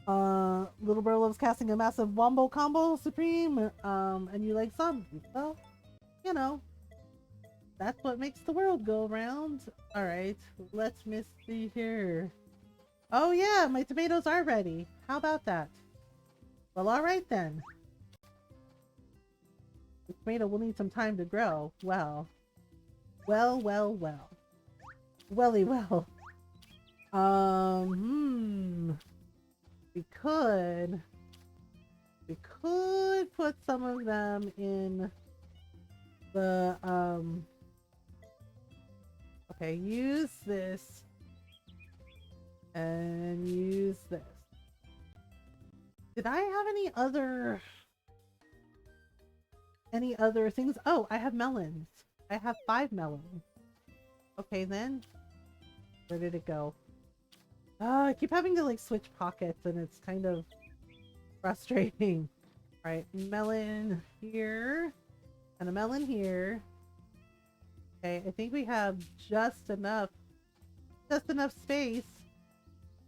Little bro loves casting a massive wombo combo supreme. And you like some? Well, you know, that's what makes the world go round. Alright, let's see here. Oh yeah, my tomatoes are ready. How about that? Well, alright then. The tomato will need some time to grow. Well. Well, well, well. Welly well. We could put some of them in the, okay, use this. And use this. Did I have any other things? Oh, I have melons. I have 5 melons. Okay then. Where did it go? I keep having to like switch pockets and it's kind of frustrating. Alright, melon here. And a melon here. Okay, I think we have just enough space.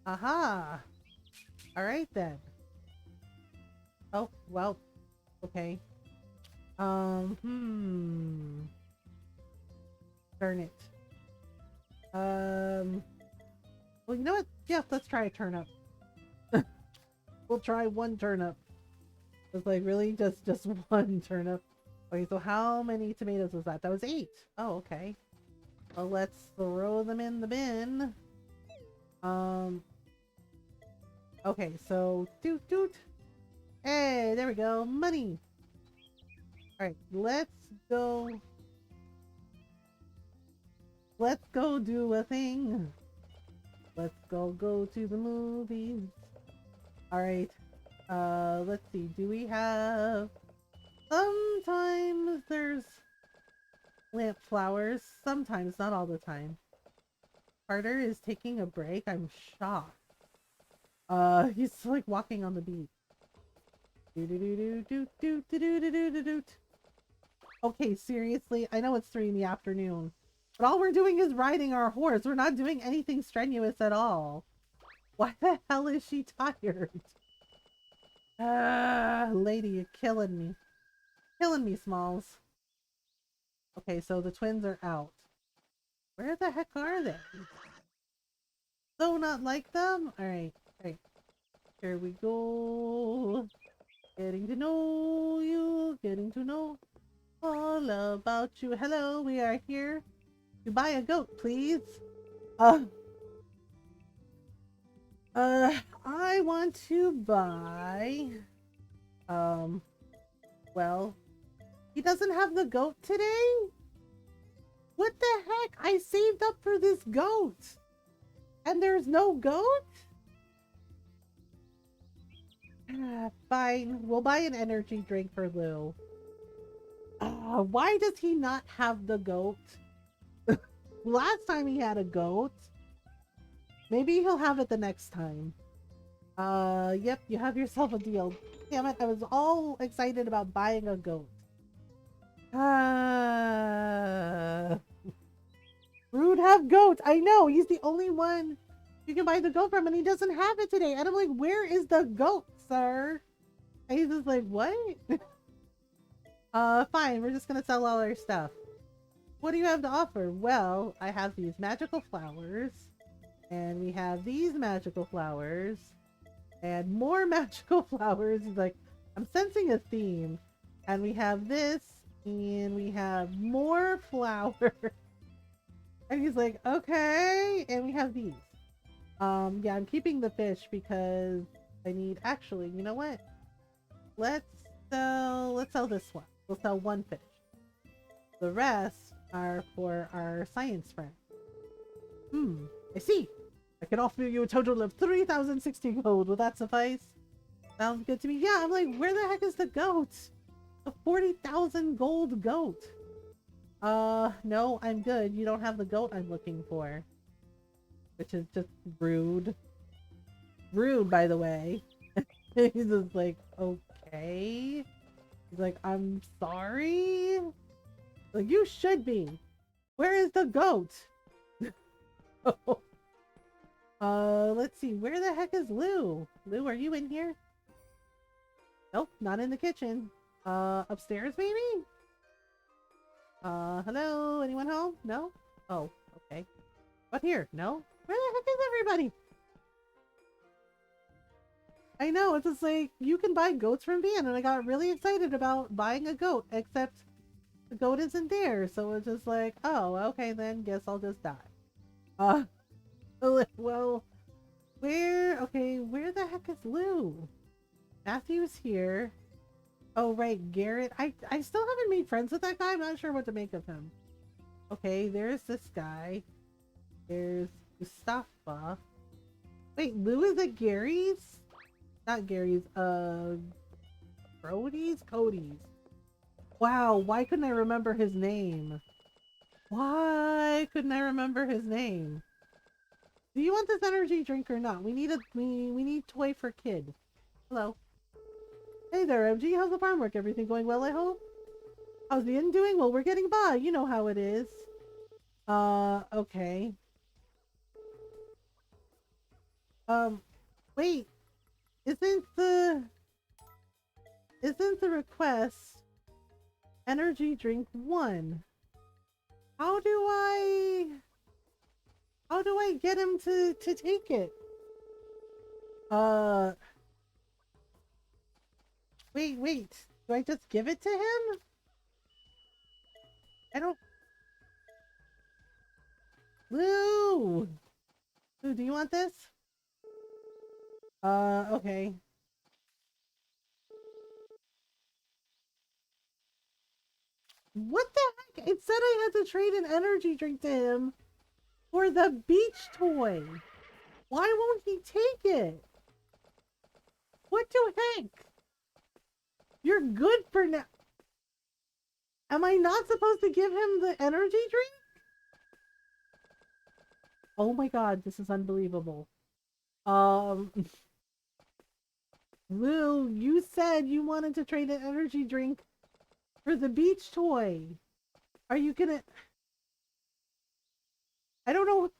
Aha! Alright then. Oh, well, okay. Darn it. Well, you know what? Yeah, let's try a turnip. We'll try one turnip. It's like, really? Just one turnip? Okay, so how many tomatoes was that? That was 8. Oh, okay. Well, let's throw them in the bin. Okay, so doot doot. Hey, there we go. Money. Alright, let's go. Let's go do a thing. Let's go to the movies. Alright. Let's see. Do we have... Sometimes there's lamp flowers. Sometimes, not all the time. Carter is taking a break. I'm shocked. He's like walking on the beach. Okay, seriously? I know it's 3 in the afternoon. But all we're doing is riding our horse. We're not doing anything strenuous at all. Why the hell is she tired? Ah, lady, you're killing me. Killing me, Smalls. Okay, so the twins are out. Where the heck are they? So not like them? Alright, alright. Here we go. Getting to know you. Getting to know all about you. Hello, we are here to buy a goat, please. Uh, I want to buy, um, well, he doesn't have the goat today? What the heck? I saved up for this goat, and there's no goat? Fine, we'll buy an energy drink for Lou. Why does he not have the goat? Last time he had a goat. Maybe he'll have it the next time. Yep, you have yourself a deal. Damn it, I was all excited about buying a goat. Rude have goat. I know, he's the only one you can buy the goat from, and he doesn't have it today. And I'm like, where is the goat, sir? And he's just like, what? Fine, we're just gonna sell all our stuff. What do you have to offer? Well, I have these magical flowers, and we have these magical flowers, and more magical flowers. He's like, I'm sensing a theme. And we have this, and we have more flowers. And he's like, okay. And we have these. Yeah, I'm keeping the fish because I need, actually, you know what? Let's sell this one. We'll sell one fish. The rest are for our science friend. I see. I can offer you a total of 3,060 gold. Will that suffice? Sounds good to me. Yeah, I'm like, where the heck is the goat? The 40,000 gold goat. No, I'm good. You don't have the goat I'm looking for. Which is just rude. Rude, by the way. He's just like, okay. He's like, I'm sorry. Like, you should be. Where is the goat? Let's see. Where the heck is Lou? Lou, are you in here? Nope, not in the kitchen. Upstairs maybe? Hello? Anyone home? No? Oh, okay. What here? No? Where the heck is everybody? I know, it's just like, you can buy goats from Van, and I got really excited about buying a goat, except the goat isn't there, so it's just like, oh, okay then, guess I'll just die. Well, where the heck is Lou? Matthew's here. Oh, right, Garrett. I still haven't made friends with that guy. I'm not sure what to make of him. Okay, there's this guy. There's Mustafa. Wait, Lou is at Gary's? Not Gary's, Cody's? Wow, why couldn't I remember his name? Why couldn't I remember his name? Do you want this energy drink or not? We need we need toy for kid. Hello. Hey there, MG. How's the farm work? Everything going well, I hope? How's the inn doing? Well, we're getting by. You know how it is. Okay. Wait. Isn't the request energy drink 1? How do I get him to take it? Wait. Do I just give it to him? I don't... Lou! Lou, do you want this? Okay. What the heck? It said I had to trade an energy drink to him for the beach toy. Why won't he take it? What the heck? You're good for now. Am I not supposed to give him the energy drink? Oh my god, this is unbelievable. Lou, you said you wanted to trade an energy drink for the beach toy. Are you gonna... I don't know.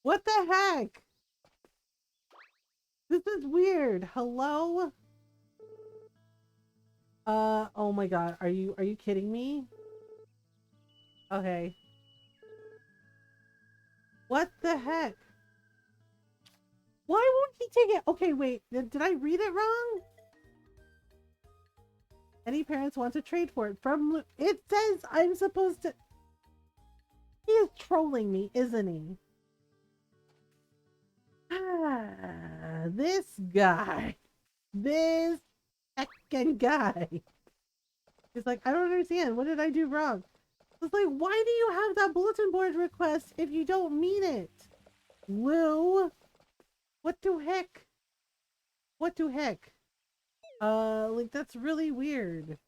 What the heck? This is weird. Hello? Oh my god, are you kidding me? Okay. What the heck? Why won't he take it? Okay, wait. Did I read it wrong? Any parents want to trade for it from it says I'm supposed to. He is trolling me, isn't he? Ah, this guy. This heckin' guy. He's like, I don't understand. What did I do wrong? It's like, why do you have that bulletin board request if you don't mean it? Lou? What the heck? What the heck? Like, that's really weird.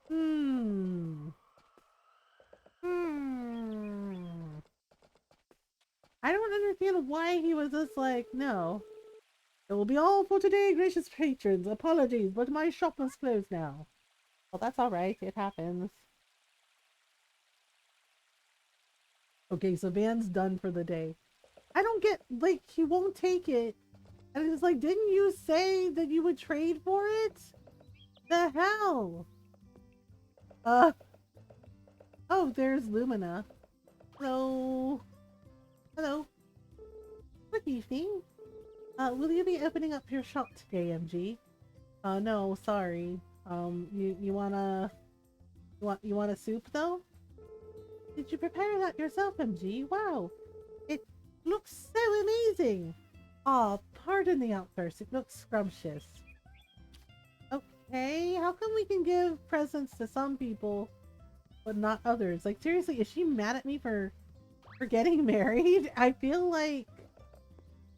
Hmm. Hmm. I don't understand why he was just like, no. It will be all for today, gracious patrons. Apologies, but my shop must close now. Well, that's alright. It happens. Okay, so Van's done for the day. I don't get, like, he won't take it. And it's like, didn't you say that you would trade for it? The hell? Uh, oh, there's Lumina. Hello. Hello. Good evening. Will you be opening up your shop today, MG? No, sorry. You want a soup though? Did you prepare that yourself, MG? Wow, it looks so amazing. Aw, pardon the outburst. It looks scrumptious. Okay, how come we can give presents to some people, but not others? Like seriously, is she mad at me for getting married? I feel like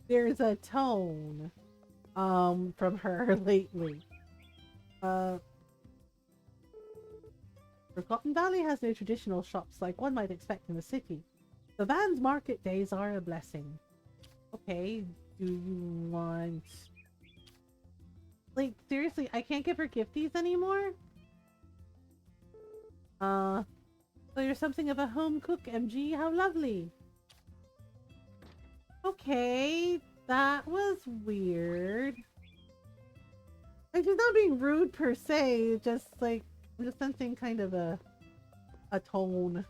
there's a tone from her lately. Forgotten Valley has no traditional shops like one might expect in the city. The Van's market days are a blessing. Okay, do you want... Like, seriously, I can't give her gifties anymore? So you're something of a home cook, MG? How lovely. Okay, that was weird. Like, she's not being rude per se, just like, I'm just sensing kind of a tone.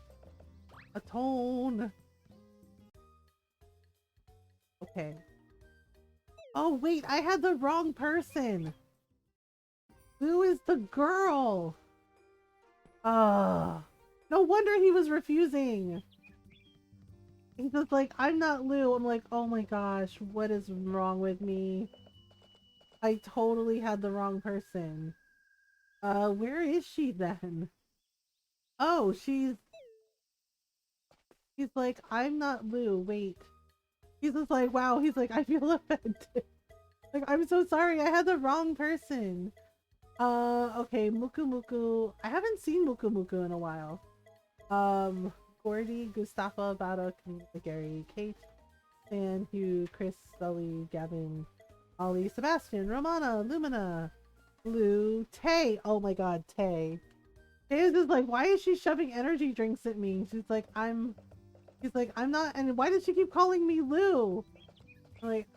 A tone. Okay. Oh wait, I had the wrong person. Who is the girl? No wonder he was refusing. He's just like, I'm not Lou. I'm like, oh my gosh, what is wrong with me? I totally had the wrong person. Where is she then? Oh, he's like, I'm not Lou. Wait. He's just like, wow. He's like, I feel offended. Like, I'm so sorry. I had the wrong person. Okay. Muku Muku. I haven't seen Muku Muku in a while. Gordy, Gustafa, Badok, Gary, Kate, Stan, Hugh, Chris, Sully, Gavin, Ollie, Sebastian, Romana, Lumina, Lou, Tay. Oh my god, Tay. Tay is just like, why is she shoving energy drinks at me? He's like, I'm not, and why did she keep calling me Lou? I'm like,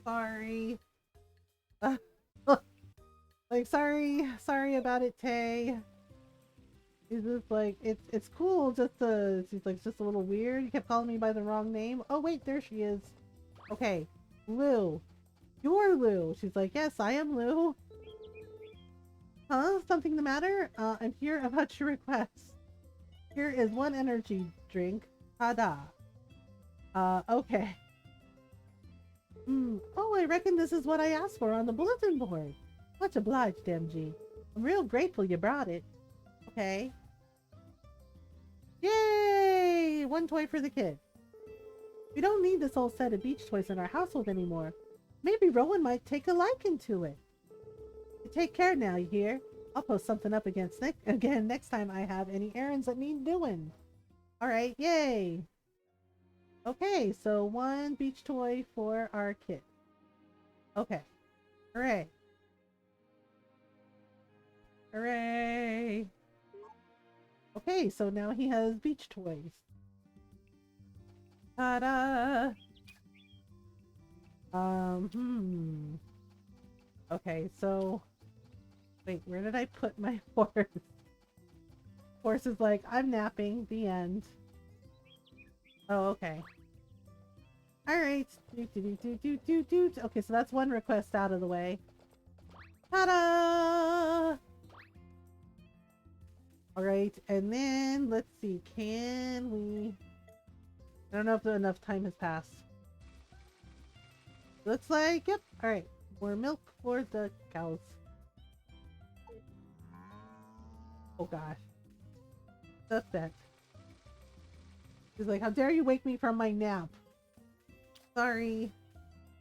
sorry. Like, sorry about it, Tay. He's just like, it's cool, just she's like, it's just a little weird. You kept calling me by the wrong name. Oh wait, there she is. Okay, Lou. You're Lou. She's like, yes, I am Lou. Huh? Something the matter? I'm here about your request. Here is one energy drink. Ta-da. Okay. Oh, I reckon this is what I asked for on the bulletin board. Much obliged, MG. I'm real grateful you brought it. Okay. Yay! One toy for the kid. We don't need this whole set of beach toys in our household anymore. Maybe Rowan might take a liking to it. You take care now, you hear? I'll post something up again next time I have any errands that need doing. Alright, yay! Okay, so one beach toy for our kid. Okay. Hooray. Hooray! Okay, so now he has beach toys. Ta-da! Okay, so Wait, where did I put my horse? Horse is like, I'm napping. The end. Oh, okay. Alright. Okay, so that's one request out of the way. Ta-da! Alright, and then, let's see. Can we... I don't know if enough time has passed. Looks like, yep. Alright, more milk for the cows. Oh gosh. Suspect. He's like, how dare you wake me from my nap? Sorry.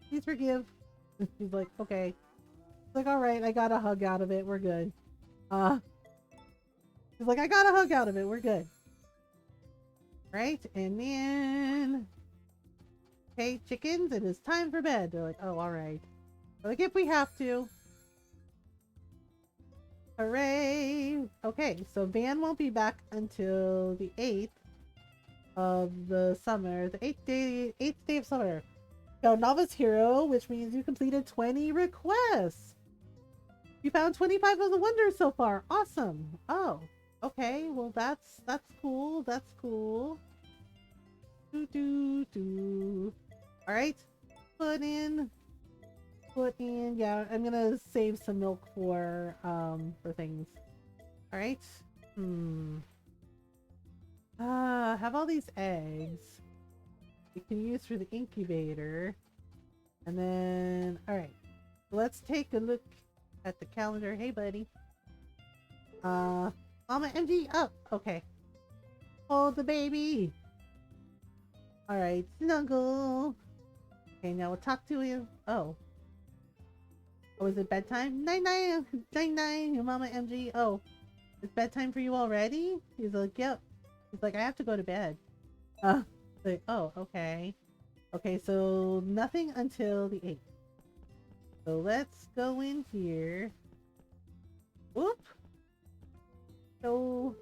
Please forgive. He's like, okay. He's like, alright, I got a hug out of it. We're good. He's like, I got a hug out of it. We're good. Right? And then... Hey, chickens, it is time for bed. They're like, oh, alright. Like, if we have to. Hooray! Okay, so Van won't be back until the 8th of the summer. The 8th day of summer. Got a novice hero, which means you completed 20 requests. You found 25 of the wonders so far. Awesome. Oh, okay. Well, that's cool. That's cool. All right. Put in. Yeah, I'm gonna save some milk for things. All right. Have all these eggs. We can use for the incubator. And then, all right. Let's take a look at the calendar. Hey, buddy. Mama MG up. Okay. Hold the baby. All right, snuggle. Okay, now we'll talk to you. Oh. Oh, is it bedtime? Night night, night night, your Mama MG. Oh, it's bedtime for you already? He's like, yep. He's like, I have to go to bed. Like, oh, okay. Okay, so nothing until the 8th. So let's go in here. Whoop. So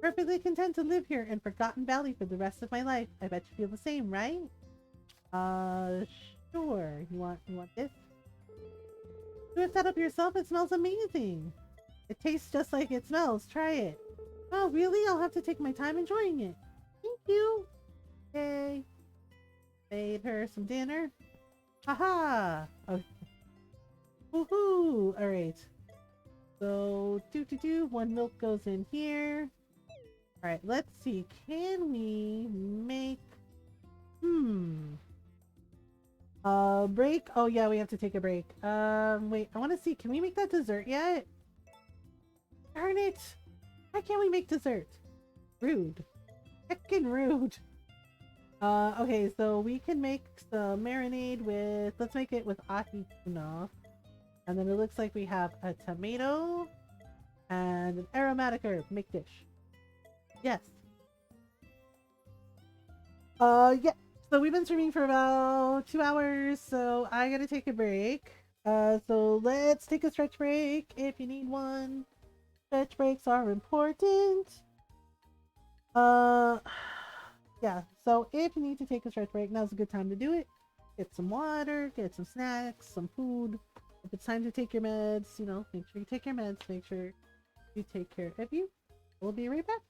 perfectly content to live here in Forgotten Valley for the rest of my life. I bet you feel the same, right? Sure. You want this? Do it set up yourself. It smells amazing. It tastes just like it smells. Try it. Oh, really? I'll have to take my time enjoying it. Thank you. Yay. Made her some dinner. Haha. Okay. Woohoo. All right. So, one milk goes in here. All right, let's see. Can we make... break? Oh, yeah, we have to take a break. Wait, I want to see. Can we make that dessert yet? Darn it. Why can't we make dessert? Rude. Heckin' rude. Okay, so we can make some marinade with... Let's make it with ahi tuna. And then it looks like we have a tomato and an aromatic herb. Make dish. Yes. Yeah. So we've been streaming for about 2 hours, so I gotta take a break. So let's take a stretch break if you need one. Stretch breaks are important. Yeah. So if you need to take a stretch break, now's a good time to do it. Get some water, get some snacks, some food. If it's time to take your meds, you know, make sure you take your meds. Make sure you take care of you. We'll be right back.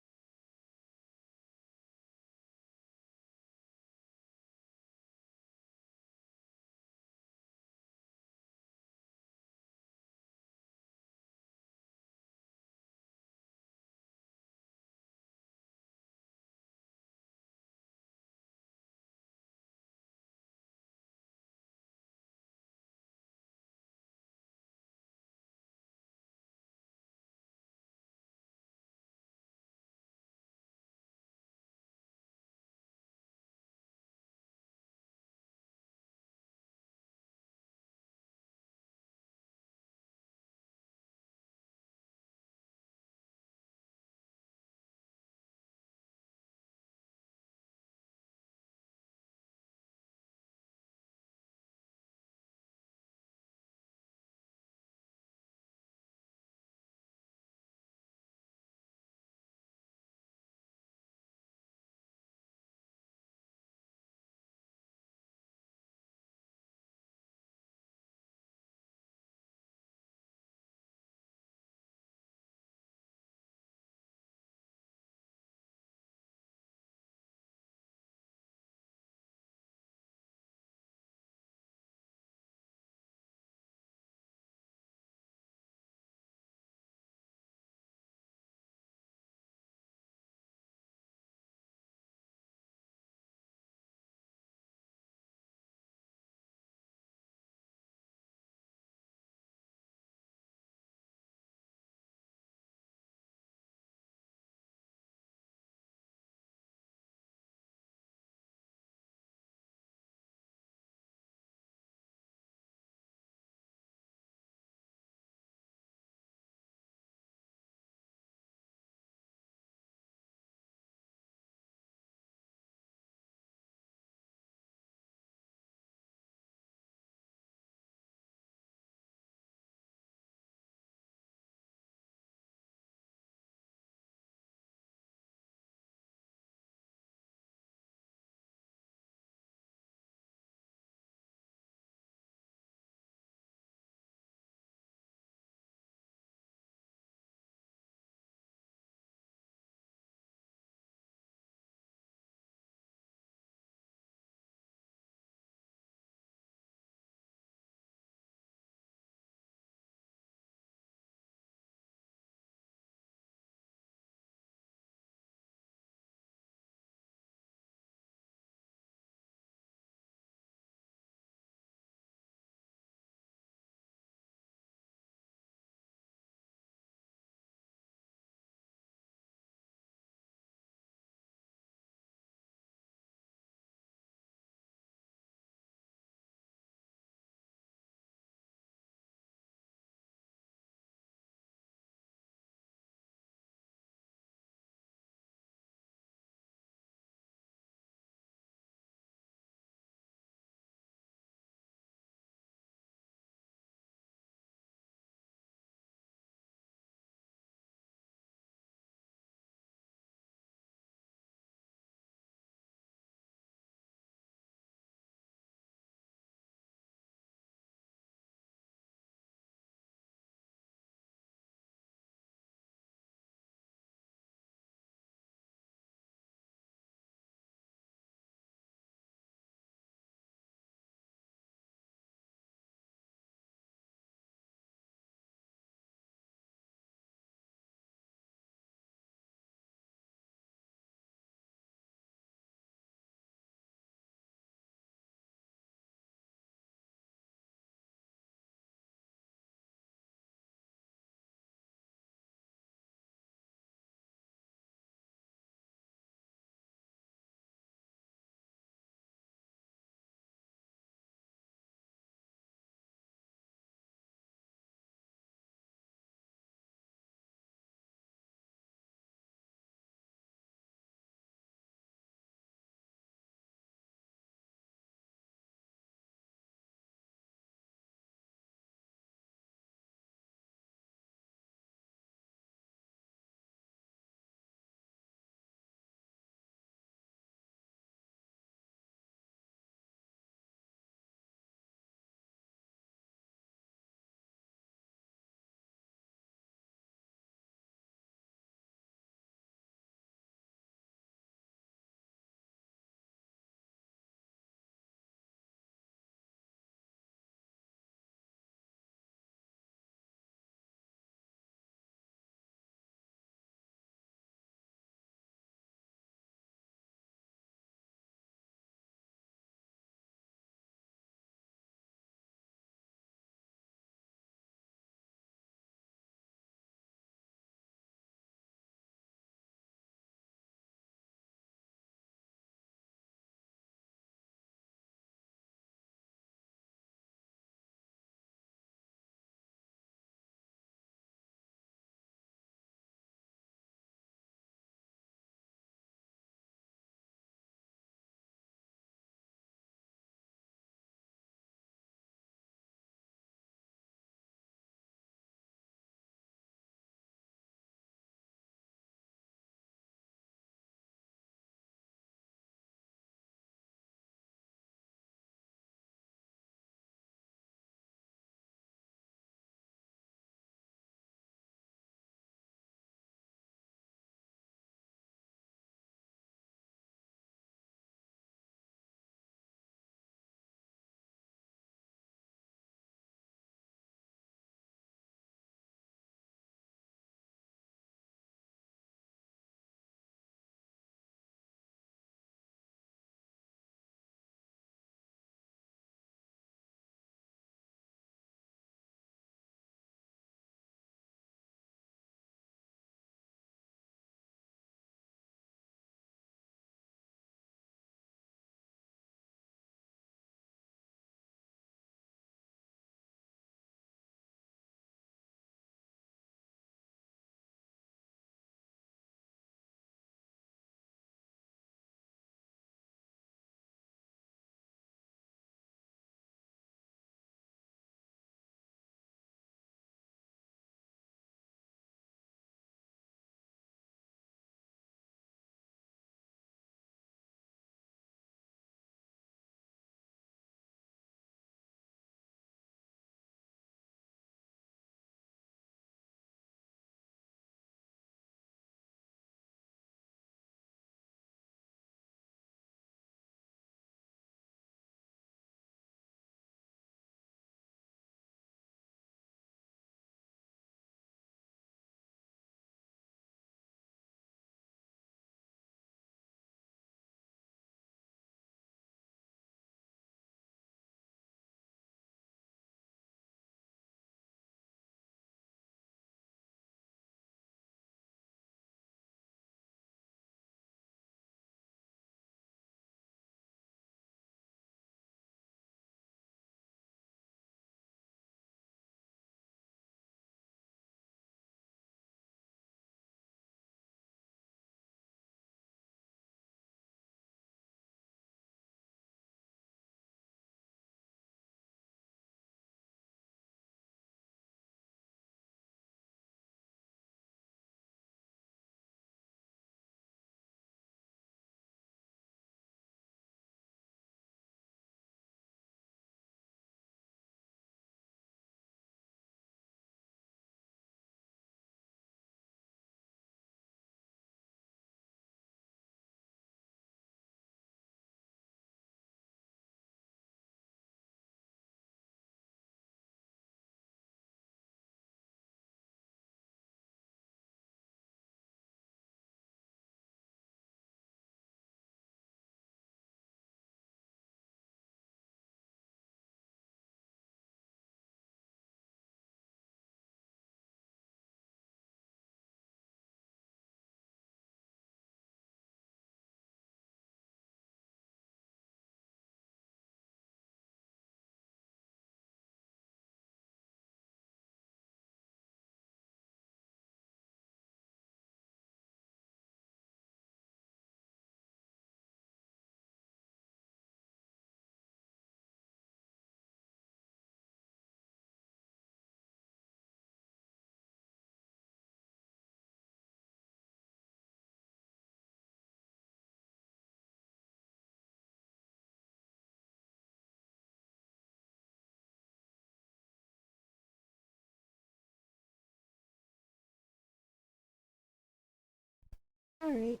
Alright,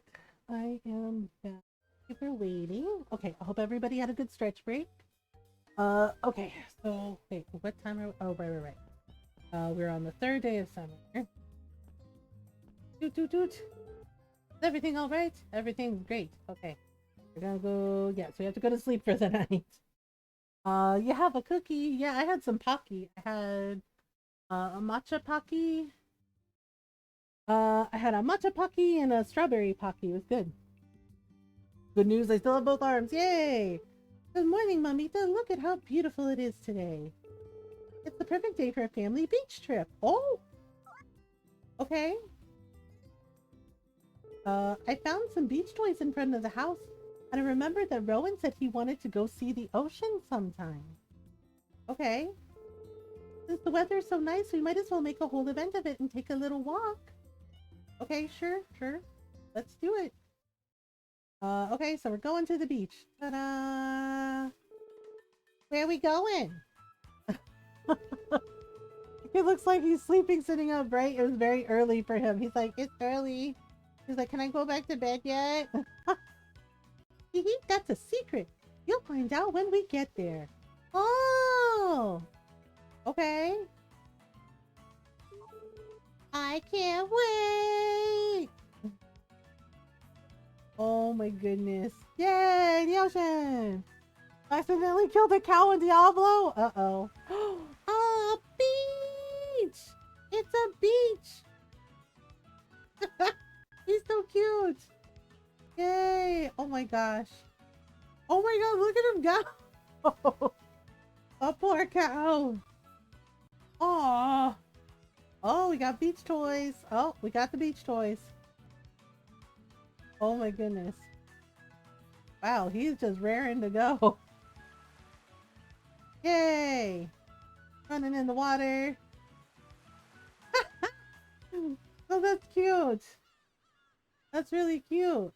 I am back. Thank you for waiting. Okay, I hope everybody had a good stretch break. Okay, so, wait, what time are we? Oh, right. We're on the third day of summer. Doot, doot, doot. Is everything alright? Everything's great. Okay. We're gonna go, yeah, so you have to go to sleep for the night. You have a cookie. Yeah, I had some Pocky. I had, a matcha Pocky. I had a matcha Pocky and a strawberry Pocky. It was good. Good news, I still have both arms. Yay! Good morning, Mamita. Look at how beautiful it is today. It's the perfect day for a family beach trip. Oh! Okay. I found some beach toys in front of the house, and I remembered that Rowan said he wanted to go see the ocean sometime. Okay. Since the weather's so nice, we might as well make a whole event of it and take a little walk. Okay, sure. Let's do it. Okay, so we're going to the beach. Ta-da! Where are we going? It looks like he's sleeping sitting up, right? It was very early for him. He's like, it's early. He's like, can I go back to bed yet? That's a secret. You'll find out when we get there. Oh! Okay. I can't wait! Oh my goodness. Yay, the ocean! I accidentally killed a cow in Diablo? Uh-oh. A beach! It's a beach! He's so cute! Yay! Oh my gosh. Oh my god, look at him go! A poor cow! Aww! Oh, we got beach toys! Oh, we got the beach toys. Oh my goodness. Wow, he's just raring to go. Yay! Running in the water. Oh, that's cute. That's really cute.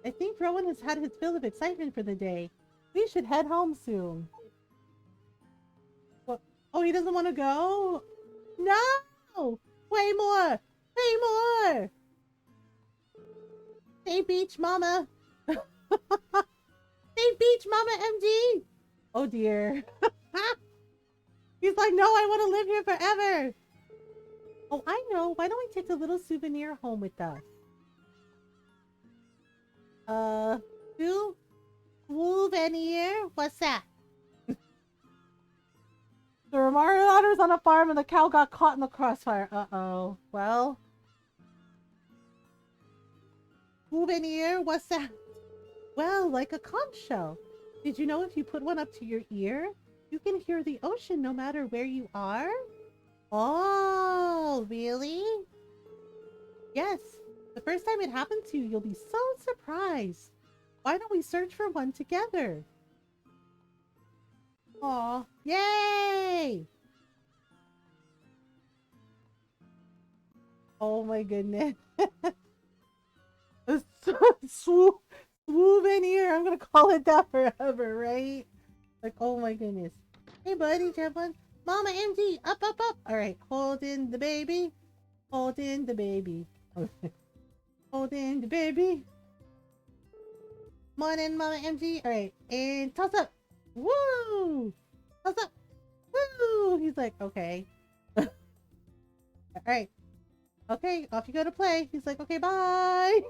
I think Rowan has had his fill of excitement for the day. We should head home soon. What? Oh, he doesn't want to go? No! Way more! Way more! Hey, beach mama! Hey, beach mama MD! Oh dear. He's like, no, I want to live here forever! Oh, I know. Why don't we take a little souvenir home with us? Souvenir? What's that? The Romario daughter's on a farm and the cow got caught in the crossfire. Uh-oh. Well. Souvenir? What's that? Well, like a conch shell. Did you know if you put one up to your ear, you can hear the ocean no matter where you are? Oh, really? Yes. The first time it happens to you, you'll be so surprised. Why don't we search for one together? Aw, yay! Oh my goodness. Souvenir. I'm gonna call it that forever, right? Like, oh my goodness. Hey buddy, Jeff1. Mama MG, up. Alright, holding the baby. Holding the baby. Holding the baby. Morning, Mama MG. Alright, and toss up. Woo! Toss up. Woo! He's like, okay. Alright. Okay, off you go to play. He's like, okay, bye.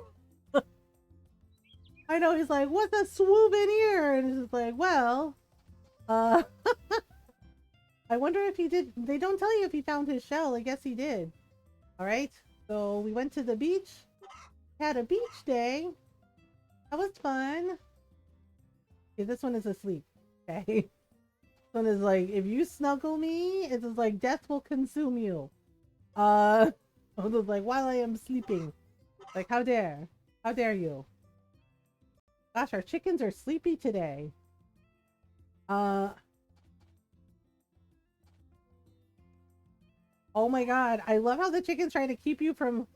I know, he's like, what's a souvenir? And he's just like, well, I wonder if he did. They don't tell you if he found his shell. I guess he did. Alright, so we went to the beach. Had a beach day. That was fun. Okay, this one is asleep. Okay. This one is like, if you snuggle me, it's just like death will consume you. I was like, while I am sleeping. Like, how dare? How dare you? Gosh, our chickens are sleepy today. Oh my god, I love how the chickens try to keep you from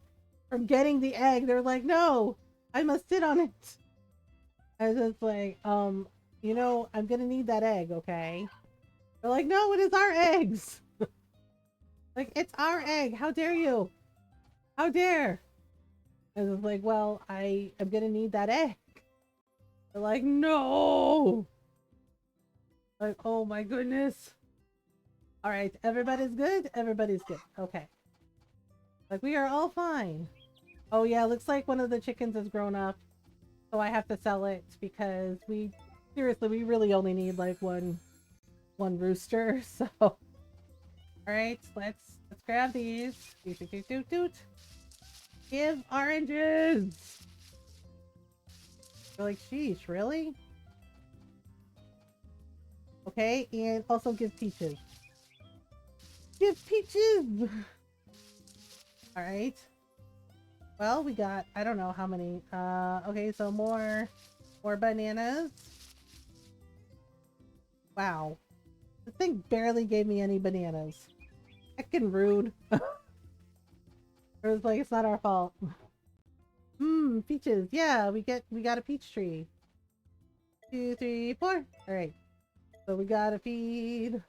getting the egg. They're like, no, I must sit on it. I was just like, you know, I'm gonna need that egg, okay? They're like, no, it is our eggs. Like, it's our egg. How dare you? How dare? And it's like, well, I am gonna need that egg. They're like, no. Like, oh my goodness. All right, everybody's good. Everybody's good. Okay. Like, we are all fine. Oh yeah, looks like one of the chickens has grown up, so I have to sell it because we seriously we really only need like one rooster. So, all right, let's grab these. Doot, doot, doot, doot, doot. Give oranges. They're like, sheesh, really? Okay, and also give peaches. Give peaches. All right. Well, we got, I don't know how many. Okay, so more bananas. Wow. This thing barely gave me any bananas. Heckin' rude. It was like, it's not our fault. Peaches. Yeah, we got a peach tree. 2, 3, 4. Alright. So we gotta feed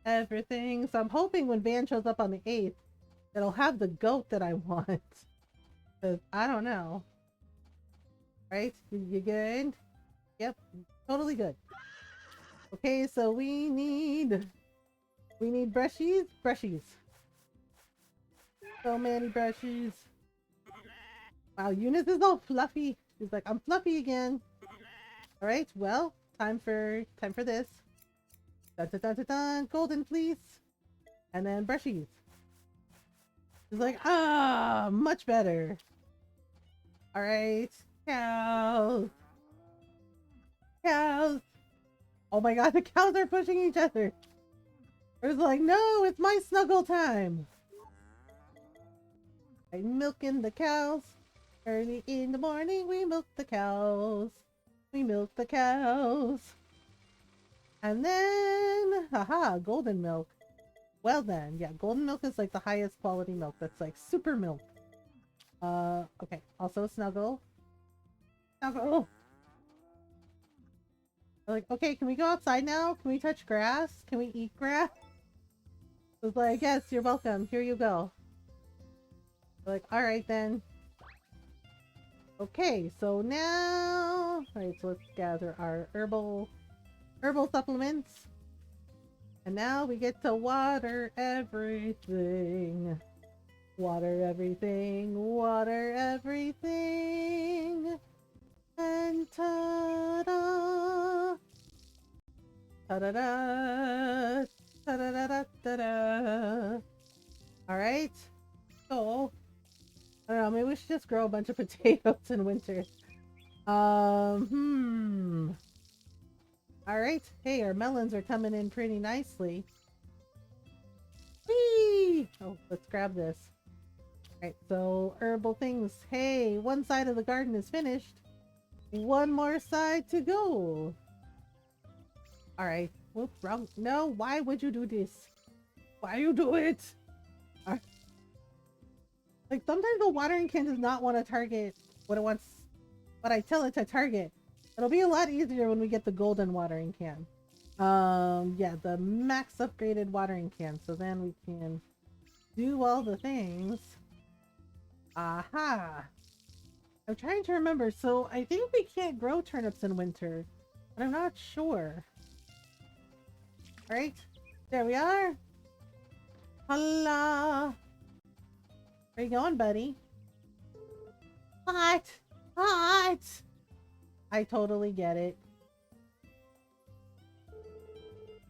everything. So I'm hoping when Van shows up on the 8th, it'll have the goat that I want. Because I don't know. Right? You good? Yep. Totally good. Okay, so we need brushies. Brushies. So many brushies. Wow, Eunice is all fluffy. She's like, I'm fluffy again. Alright, well, time for this. Dun dun dun dun dun. Golden fleece. And then brushies. She's like, ah, much better. Alright. Cows. Cows. Oh my god, the cows are pushing each other. It's like, no, it's my snuggle time. I'm milking the cows. Early in the morning, we milk the cows. We milk the cows. And then, haha, golden milk. Well then, yeah, golden milk is like the highest quality milk. That's like super milk. Okay. Also snuggle. Snuggle. Like, okay, can we go outside now? Can we touch grass? Can we eat grass? I was like, yes, you're welcome. Here you go. Like, alright then. Okay, so now... Alright, so let's gather our herbal supplements. And now we get to water everything. Water everything, water everything. And ta-da! Ta-da-da! Ta-da-da-da-da-da! Alright, so... I don't know, maybe we should just grow a bunch of potatoes in winter. Alright, hey, our melons are coming in pretty nicely. Whee! Oh, let's grab this. Alright, so herbal things. Hey, one side of the garden is finished. One more side to go. Alright, whoop, wrong. No, why would you do this? Why you do it? Like, sometimes the watering can does not want to target what it wants, what I tell it to target. It'll be a lot easier when we get the golden watering can. Yeah, the max upgraded watering can. So then we can do all the things. Aha! I'm trying to remember. So I think we can't grow turnips in winter, but I'm not sure. Alright, there we are. Holla! Where you going, buddy? Hot! Hot! I totally get it.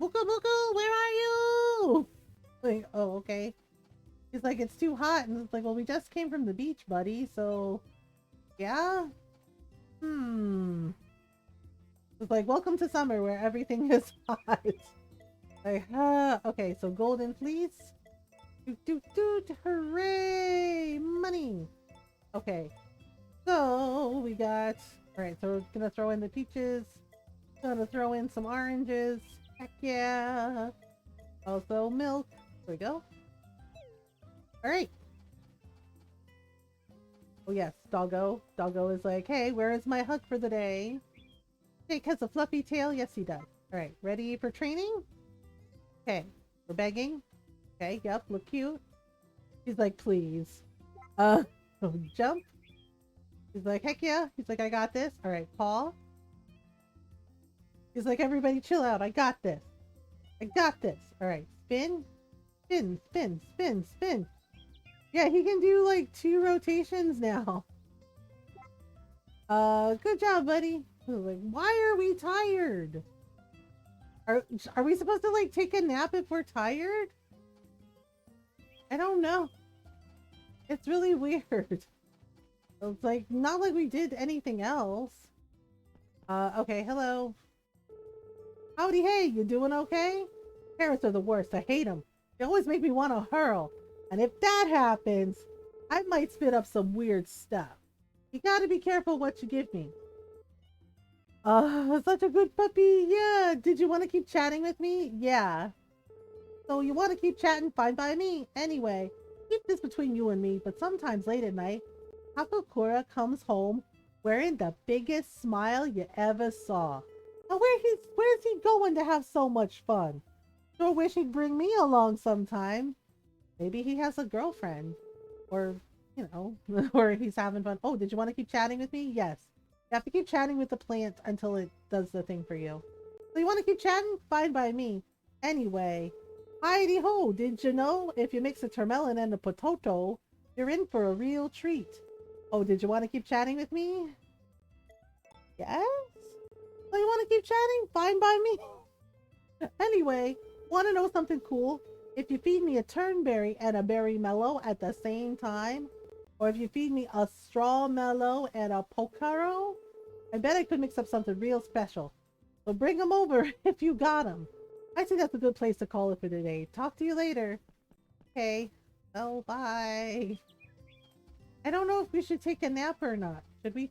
Buko Buko, where are you? Like, oh, okay. He's like, it's too hot. And it's like, well, we just came from the beach, buddy, so... Yeah? It's like, welcome to summer where everything is hot. Like, okay, so golden fleece. Doot doot doot, hooray! Money! Okay. So, we got... Alright, so we're gonna throw in the peaches. Gonna throw in some oranges. Heck yeah! Also milk. There we go. Alright. Oh yes, Doggo. Doggo is like, hey, where is my hug for the day? Jake has a fluffy tail. Yes, he does. Alright, ready for training? Okay, we're begging. Okay, yep, look cute. He's like, please. Jump. He's like, heck yeah. He's like, I got this. All right, Paul. He's like, everybody chill out. I got this. I got this. All right, spin, spin, spin, spin, spin. Yeah, he can do like 2 rotations now. Good job, buddy. Like, why are we tired? Are we supposed to like take a nap if we're tired? I don't know. It's really weird. It's like not like we did anything else. Okay, hello. Howdy, hey, you doing okay? Parents are the worst. I hate them. They always make me want to hurl. And if that happens, I might spit up some weird stuff. You gotta be careful what you give me. Such a good puppy. Yeah. Did you want to keep chatting with me? Yeah. So you want to keep chatting? Fine by me. Anyway, keep this between you and me, but sometimes late at night, Hakakura comes home wearing the biggest smile you ever saw. Now where's he going to have so much fun? Sure wish he'd bring me along sometime. Maybe he has a girlfriend. Or, you know, or he's having fun. Oh, did you want to keep chatting with me? Yes. You have to keep chatting with the plant until it does the thing for you. So you want to keep chatting? Fine by me. Anyway, Heidi ho, did you know if you mix a termelon and a potato, you're in for a real treat. Oh, did you want to keep chatting with me? Yes? So you want to keep chatting? Fine by me. Anyway, want to know something cool? If you feed me a turnberry and a berry mellow at the same time, or if you feed me a straw mellow and a pocaro, I bet I could mix up something real special. So bring them over if you got them. I think that's a good place to call it for today. Talk to you later. Okay. Oh, bye. I don't know if we should take a nap or not. Should we?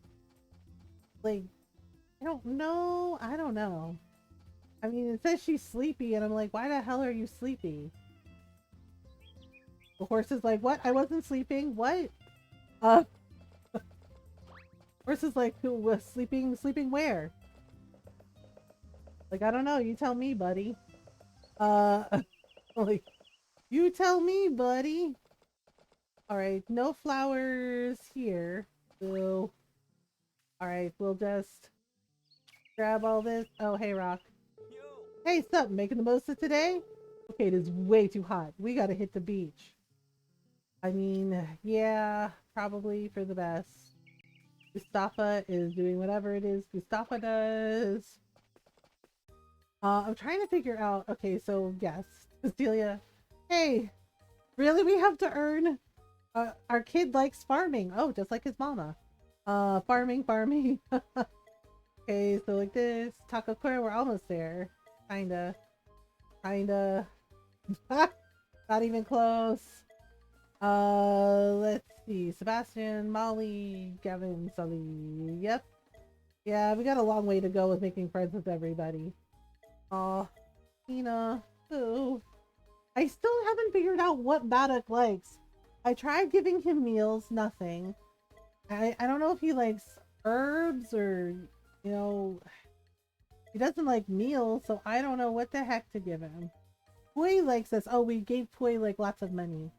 Like, I don't know. I don't know. I mean, it says she's sleepy, and I'm like, why the hell are you sleepy? The horse is like, what? I wasn't sleeping? What? Horse is like, who was sleeping? Sleeping where? Like, I don't know. You tell me, buddy. Like, you tell me, buddy. Alright, no flowers here. So, alright, we'll just grab all this. Oh, hey, Rock. Hey, sup? Making the most of today? Okay, it is way too hot. We gotta hit the beach. I mean, yeah, probably for the best. Mustafa is doing whatever it is Mustafa does. I'm trying to figure out. Okay, so yes, Cecilia. Hey, really? We have to earn. Our kid likes farming. Oh, just like his mama. Farming. Okay, so like this. Takakura, we're almost there. Kinda. Not even close. Let's see. Sebastian, Molly, Gavin, Sully. Yep. Yeah, we got a long way to go with making friends with everybody. Aw, Tina. Ooh. I still haven't figured out what Baddock likes. I tried giving him meals, nothing. I don't know if he likes herbs or, you know, he doesn't like meals, so I don't know what the heck to give him. Pui likes this. Oh, we gave Pui like lots of money.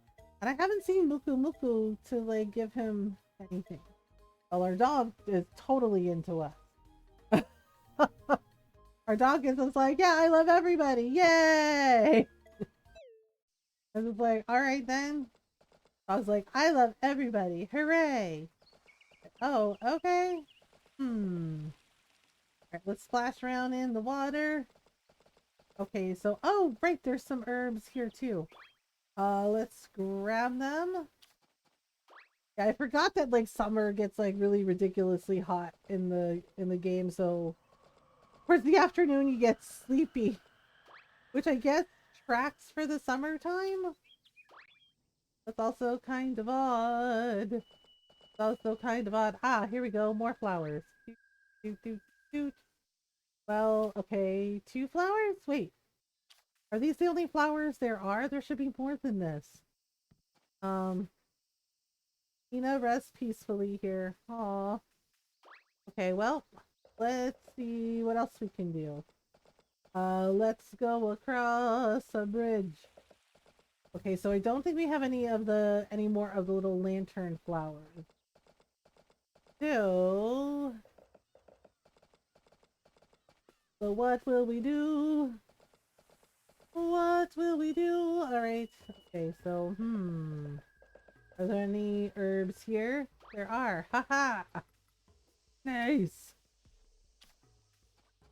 And I haven't seen Muku Muku to like give him anything. Well, our dog is totally into us. Our dog is just like, yeah, I love everybody. Yay! I was like, all right then. I was like, I love everybody. Hooray! Oh, okay. Alright, let's splash around in the water. Okay, so, oh, right, there's some herbs here too. Let's grab them. Yeah, I forgot that like summer gets like really ridiculously hot in the game, so towards the afternoon you get sleepy, which I guess tracks for the summertime. That's also kind of odd. It's also kind of odd. Ah, here we go, more flowers. Doot, doot, doot. Well, okay, 2 flowers? Wait, are these the only flowers there are? There should be more than this. Tina, rest peacefully here. Aw. Okay, well, let's see what else we can do. Let's go across a bridge. Okay, so I don't think we have any more of the little lantern flowers. So what will we do? What will we do? Alright. Okay, so, are there any herbs here? There are. Haha! Nice!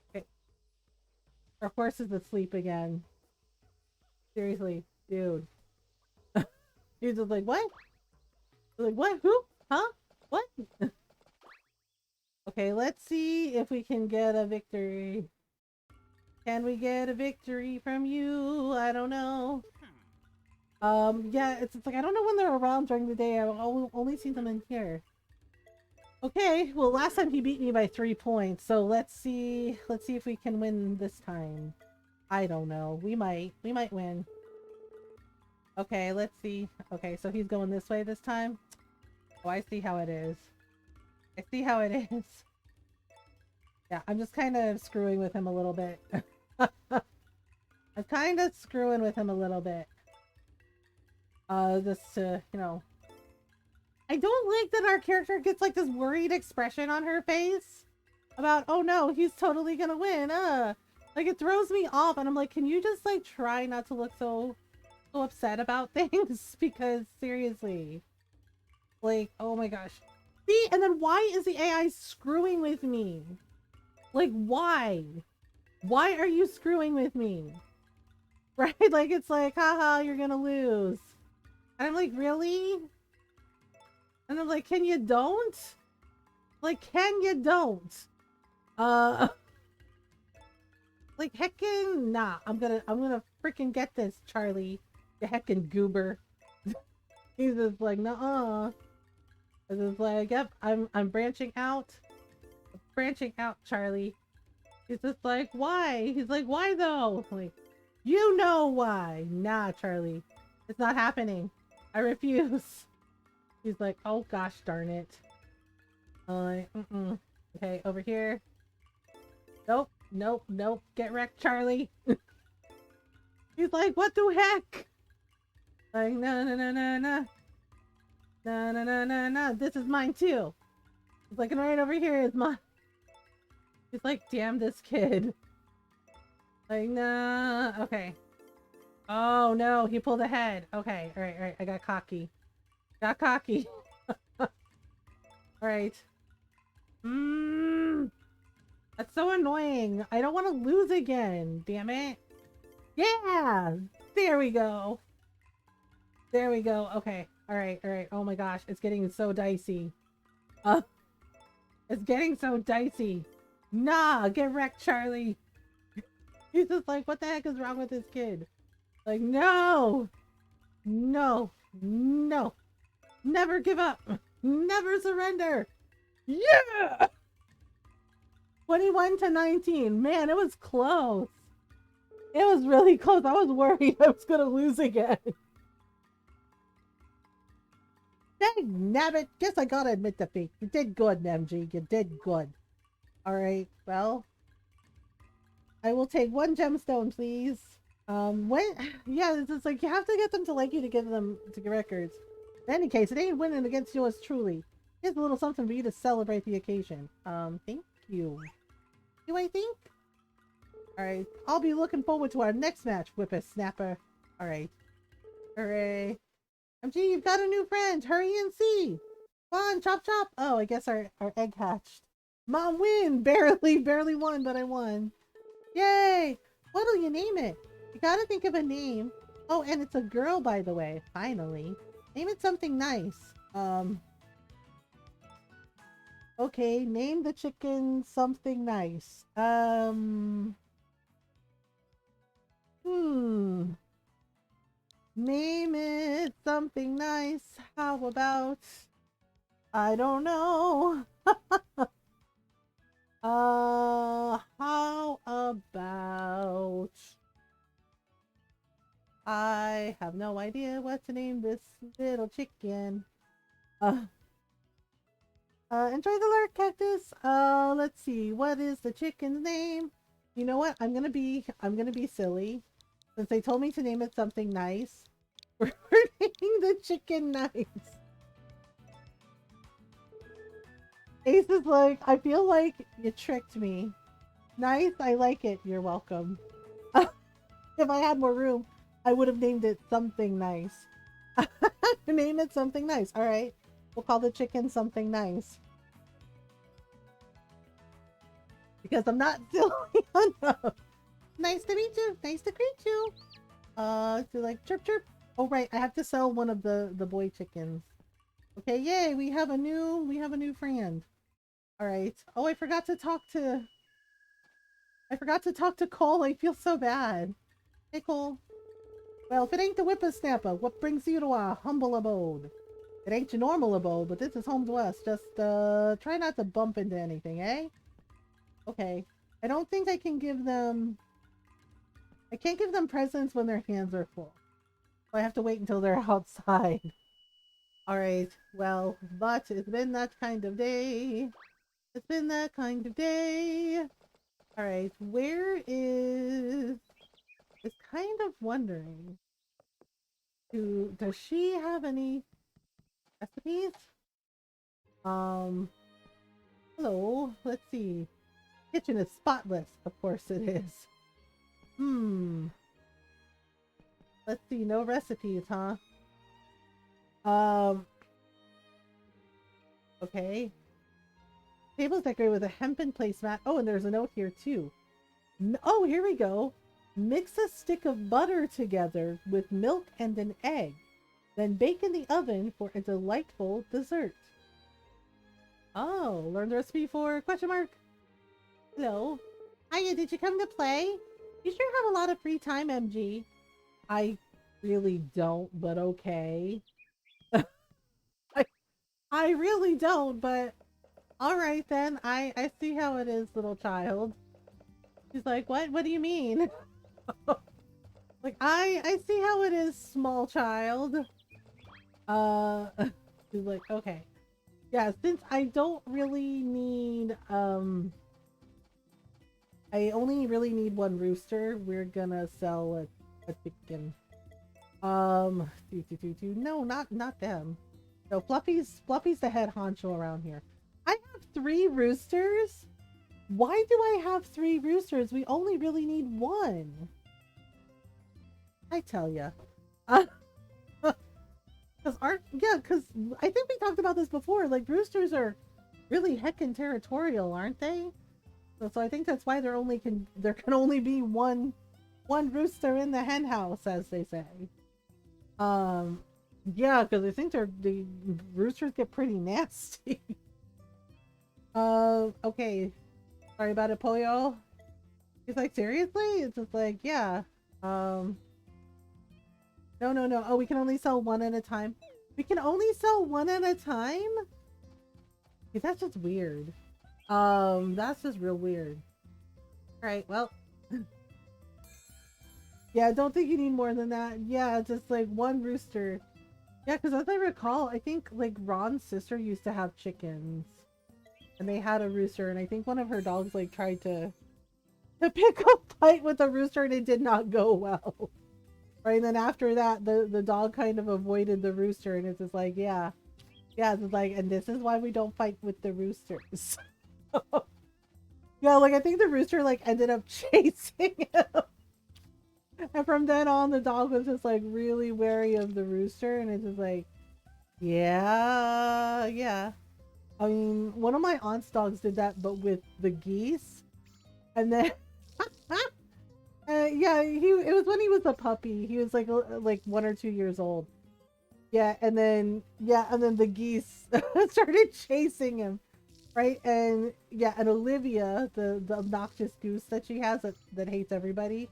Okay. Our horse is asleep again. Seriously, dude. He's just like, what? Like, what? Who? Huh? What? Okay, let's see if we can get a victory. Can we get a victory from you? I don't know. Yeah, it's like I don't know when they're around during the day. I've only seen them in here. Okay, well last time he beat me by 3 points, so let's see if we can win this time. I don't know. We might win. Okay, let's see. Okay, so he's going this way this time. Oh, I see how it is. I see how it is. Yeah, I'm just kind of screwing with him a little bit. I'm kind of screwing with him a little bit. Just to, you know. I don't like that our character gets like this worried expression on her face about, oh no, he's totally gonna win. Like it throws me off, and I'm like, can you just like try not to look so upset about things? Because seriously, like, oh my gosh. See, and then why is the AI screwing with me? Like, why? Why are you screwing with me? Right? Like, it's like, haha, you're gonna lose. And I'm like, really? And I'm like, can you don't? Like, can you don't? Like, heckin' nah. I'm gonna freaking get this, Charlie. You heckin' goober. He's just like, nuh-uh. It's just like, yep, I'm branching out. Branching out, Charlie. He's just like, why? He's like, why though? Like, you know why. Nah, Charlie. It's not happening. I refuse. He's like, oh gosh darn it. Okay, over here. Nope, nope, nope. Get wrecked, Charlie. He's like, what the heck? Like, no, no, no, no, no. No, no, no, no, no. This is mine too. He's like, and right over here is mine. He's like, damn this kid. Like, nah. Okay. Oh no, he pulled ahead. Okay, alright, alright. I got cocky. Got cocky. Alright. That's so annoying. I don't want to lose again. Damn it. Yeah! There we go. There we go. Okay. Alright, alright. Oh my gosh. It's getting so dicey. It's getting so dicey. Nah, get wrecked, Charlie. He's just like, what the heck is wrong with this kid? Like, no! No! No! Never give up! Never surrender! Yeah! 21 to 19. Man, it was close. It was really close. I was worried I was gonna lose again. Dang nabbit. Guess I gotta admit defeat. You did good, MG. You did good. Alright, well. I will take 1 gemstone, please. When? Yeah, it's just like, you have to get them to like you to give them to get records. In any case, it ain't winning against yours truly. Here's a little something for you to celebrate the occasion. Thank you. Do I think? Alright, I'll be looking forward to our next match, whippersnapper. Alright. Hooray. MG, you've got a new friend. Hurry and see. Come on, chop chop. Oh, I guess our egg hatched. Mom win. Barely won, but I won. Yay. What'll you name it? You gotta think of a name. Oh, and it's a girl, by the way. Finally. Name it something nice. Okay, name the chicken something nice. Name it something nice. How about... I don't know. How about... I have no idea what to name this little chicken. Enjoy the lurk, Cactus. Let's see. What is the chicken's name? You know what? I'm gonna be silly. Since they told me to name it something nice. We're naming the chicken nice. Ace is like, I feel like you tricked me. Nice, I like it. You're welcome. If I had more room, I would have named it something nice. Name it something nice. All right. We'll call the chicken something nice. Because I'm not silly enough. Nice to meet you. Nice to greet you. To like chirp chirp. Oh right, I have to sell one of the boy chickens. Okay, yay, we have a new friend. All right. Oh, I forgot to talk to Cole. I feel so bad. Hey Cole. Well, if it ain't the whippersnapper, what brings you to our humble abode? It ain't your normal abode, but this is home to us. Just try not to bump into anything, eh? Okay. I don't think I can give them I can't give them presents when their hands are full. So I have to wait until they're outside. Alright, well, but it's been that kind of day. It's been that kind of day. Alright, where is... It's kind of wondering. Does she have any recipes? Um, hello, let's see. Kitchen is spotless. Of course it is. Let's see, no recipes, huh? Um, okay. Table's decorated with a hempen placemat. Oh, and there's a note here too. Oh, here we go. Mix a stick of butter together with milk and an egg. Then bake in the oven for a delightful dessert. Oh, learn the recipe for question mark? Hello. Hiya, did you come to play? You sure have a lot of free time, MG. I really don't, but okay. I really don't, but alright then. I see how it is, little child. She's like, what? What do you mean? Like, I see how it is, small child. She's like, okay. Yeah, since I don't really need, I only really need one rooster, we're gonna sell a chicken. No, not them. No, Fluffy's the head honcho around here. I have 3 roosters? Why do I have 3 roosters? We only really need 1. I tell ya. Cause I think we talked about this before. Like, roosters are really heckin' territorial, aren't they? So I think that's why there can only be one rooster in the hen house, as they say. Yeah, because I think the roosters get pretty nasty. Okay. Sorry about it, Pollo. He's like, seriously? It's just like, yeah. No. Oh, we can only sell 1 at a time. We can only sell 1 at a time? Okay, that's just weird. That's just real weird. Alright, well. Yeah, I don't think you need more than that. Yeah, just like 1 rooster. Yeah, because as I recall, I think like Ron's sister used to have chickens. And they had a rooster, and I think one of her dogs like tried to pick a fight with the rooster and it did not go well. Right, and then after that, the dog kind of avoided the rooster, and it's just like, yeah, it's like, and this is why we don't fight with the roosters. Yeah, like I think the rooster like ended up chasing him, and from then on, the dog was just like really wary of the rooster, and it's just like, yeah. I mean, one of my aunt's dogs did that, but with the geese, and then. Yeah, it was when he was a puppy. He was like 1 or 2 years old. Yeah, and then the geese started chasing him, right? And yeah, and Olivia, the obnoxious goose that she has that hates everybody,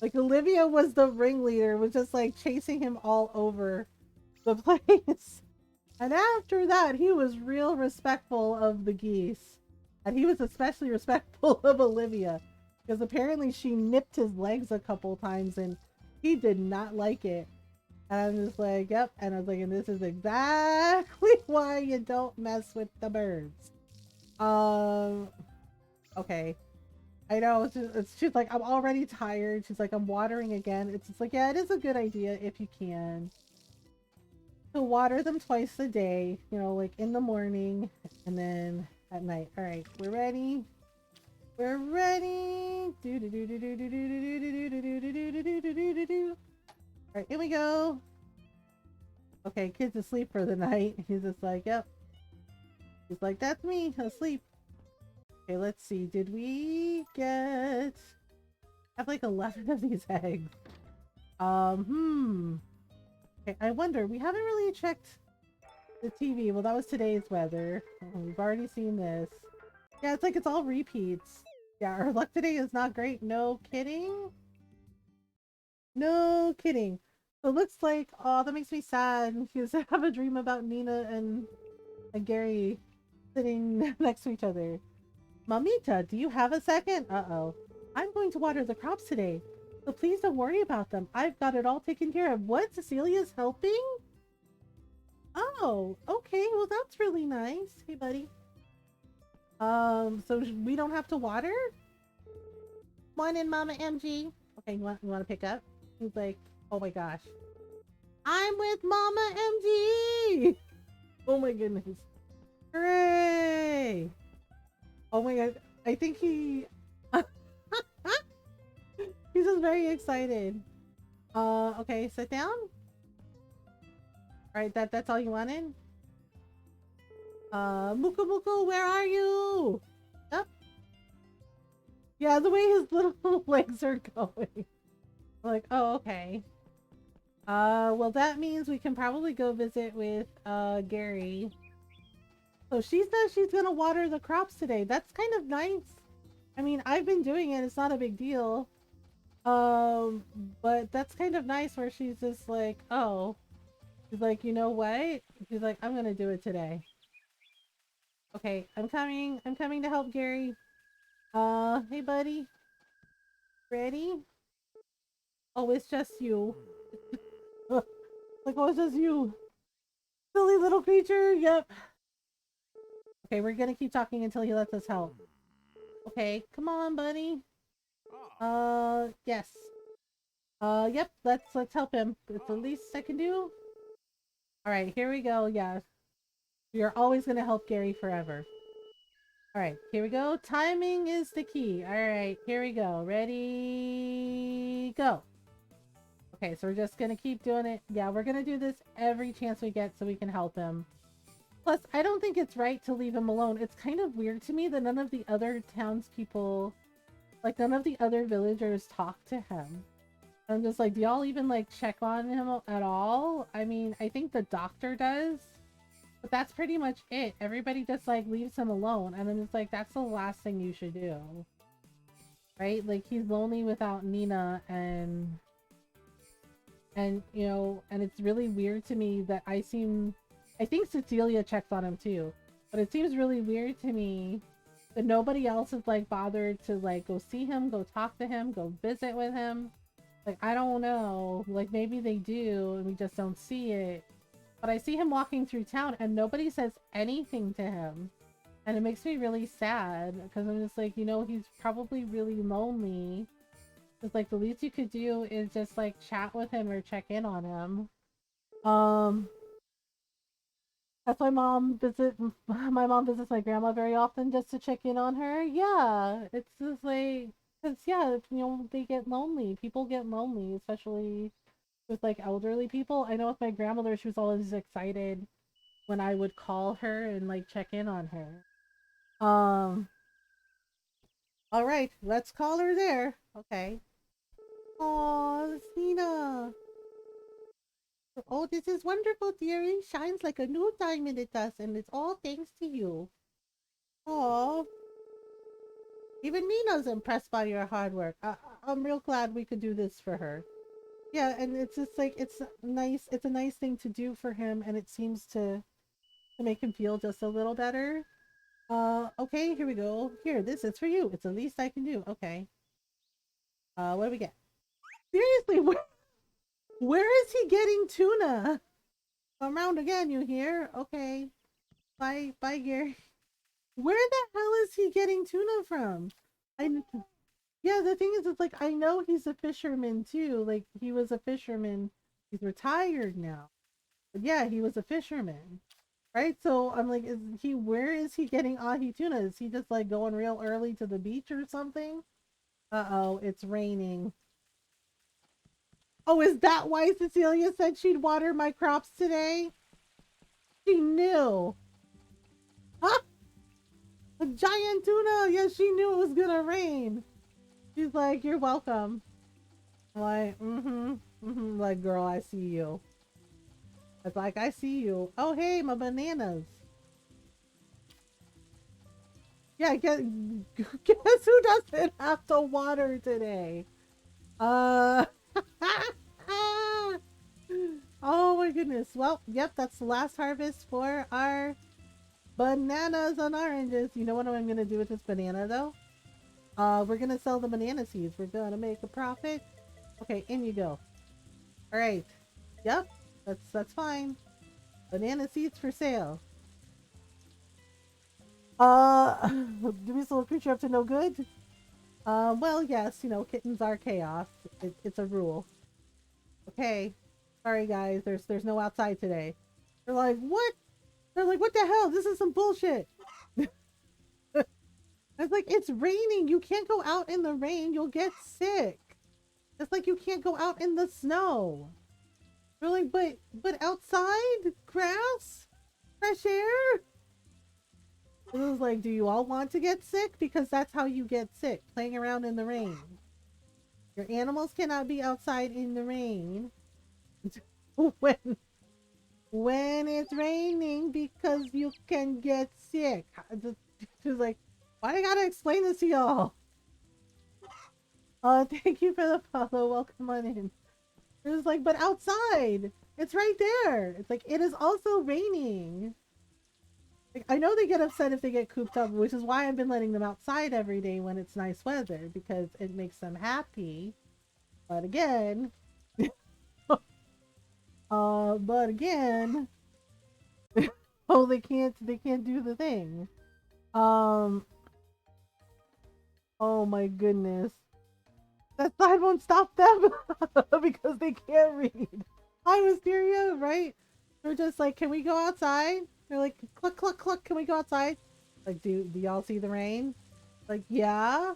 like Olivia was the ringleader, was just like chasing him all over the place. And after that, he was real respectful of the geese, and he was especially respectful of Olivia. Because apparently she nipped his legs a couple times and he did not like it. And I'm just like, yep. And I was like, and this is exactly why you don't mess with the birds. Okay. I know, she's like, I'm already tired. She's like, I'm watering again. It's just like, yeah, it is a good idea if you can. To water them twice a day, you know, like in the morning and then at night. All right, we're ready. We're ready. Do do do do do do do do do do do do do do do do do do. All right, here we go. Okay, kid's asleep for the night. He's just like, yep. He's like, that's me, asleep. Okay, let's see. Did we get... I have like 11 of these eggs. Okay, I wonder. We haven't really checked the TV. Well, that was today's weather. We've already seen this. Yeah, it's like it's all repeats. Yeah, our luck today is not great. No kidding. No kidding. So it looks like, oh, that makes me sad. Because I have a dream about Nina and Gary sitting next to each other. Mamita, do you have a second? Uh-oh. I'm going to water the crops today, so please don't worry about them. I've got it all taken care of. What? Cecilia's helping? Oh, okay. Well, that's really nice. Hey, buddy. So we don't have to water? Morning, Mama MG. Okay, you want to pick up? He's like, oh my gosh. I'm with Mama MG! Oh my goodness. Hooray! Oh my god. I think he... He's just very excited. Okay, sit down. Alright, that's all you wanted? Muku Muku, where are you? Up. Yeah, the way his little legs are going. Like, oh, okay. Well that means we can probably go visit with, Gary. So she says she's gonna water the crops today. That's kind of nice. I mean, I've been doing it. It's not a big deal. But that's kind of nice where she's just like, oh. She's like, you know what? She's like, I'm gonna do it today. Okay, I'm coming. I'm coming to help Gary. Hey buddy. Ready? Oh, it's just you. Like, oh, it's just you. Silly little creature. Yep. Okay, we're gonna keep talking until he lets us help. Okay, come on, buddy. Yes. Yep, let's help him. It's the least I can do. Alright, here we go, yeah. We are always gonna help Gary forever. Alright, here we go. Timing is the key. Alright, here we go. Ready, go. Okay, so we're just gonna keep doing it. Yeah, we're gonna do this every chance we get so we can help him. Plus, I don't think it's right to leave him alone. It's kind of weird to me that none of the other townspeople, like none of the other villagers talk to him. I'm just like, do y'all even like check on him at all? I mean, I think the doctor does, but that's pretty much it. Everybody just like leaves him alone, and I'm just like, that's the last thing you should do. Right? Like, he's lonely without Nina, and you know, and it's really weird to me that I think Cecilia checks on him too, but it seems really weird to me that nobody else is like bothered to like go see him, go talk to him, go visit with him. Like, I don't know, like maybe they do and we just don't see it, but I see him walking through town and nobody says anything to him, and it makes me really sad because I'm just like, you know, he's probably really lonely. It's like the least you could do is just like chat with him or check in on him. That's why my mom visits my grandma very often just to check in on her. Yeah, it's just like, because yeah, you know, they get lonely. People get lonely, especially with like elderly people. I know with my grandmother, she was always excited when I would call her and like check in on her. All right, let's call her there. Okay. Oh, Nina. Oh, this is wonderful, dearie. Shines like a new diamond it does, and it's all thanks to you. Oh, even Nina's impressed by your hard work. I'm real glad we could do this for her. Yeah, and it's just like, it's nice. It's a nice thing to do for him, and it seems to make him feel just a little better. Okay, here we go. Here, this is for you. It's the least I can do. Okay. What do we get? Seriously, where is he getting tuna? Come round again, you hear? Okay. Bye, Gary. Where the hell is he getting tuna from? Yeah, the thing is, it's like, I know he's a fisherman too. Like, he was a fisherman. He's retired now. But yeah, he was a fisherman. Right? So I'm like, where is he getting ahi tuna? Is he just like going real early to the beach or something? Uh-oh, it's raining. Oh, is that why Cecilia said she'd water my crops today? She knew. Huh? A giant tuna. Yeah, she knew it was gonna rain. She's like, you're welcome. I'm like, like, girl, I see you. It's like, I see you. Oh, hey, my bananas. Yeah, guess who doesn't have to water today? Uh, oh my goodness. Well, yep, that's the last harvest for our bananas and oranges. You know what I'm gonna do with this banana though? We're gonna sell the banana seeds. We're gonna make a profit. Okay, in you go. All right. Yep, that's fine. Banana seeds for sale. Do we still a creature up to no good? Well, yes, you know, kittens are chaos. It's a rule. Okay. Sorry guys, there's no outside today. They're like, what? They're like, what the hell? This is some bullshit. I was like, it's raining. You can't go out in the rain. You'll get sick. It's like you can't go out in the snow. They're like, but outside? Grass? Fresh air? It was like, do you all want to get sick? Because that's how you get sick, playing around in the rain. Your animals cannot be outside in the rain when it's raining because you can get sick. She was like, why do I gotta explain this to y'all? Thank you for the follow. Welcome on in. It was like, but outside, it's right there. It's like, it is also raining. Like, I know they get upset if they get cooped up, which is why I've been letting them outside every day when it's nice weather, because it makes them happy. But again, but again, oh, they can't do the thing. Um, oh my goodness. That sign won't stop them because they can't read. Hi, Wisteria, right? They're just like, can we go outside? They're like, cluck, cluck, cluck, can we go outside? Like, do y'all see the rain? Like, yeah.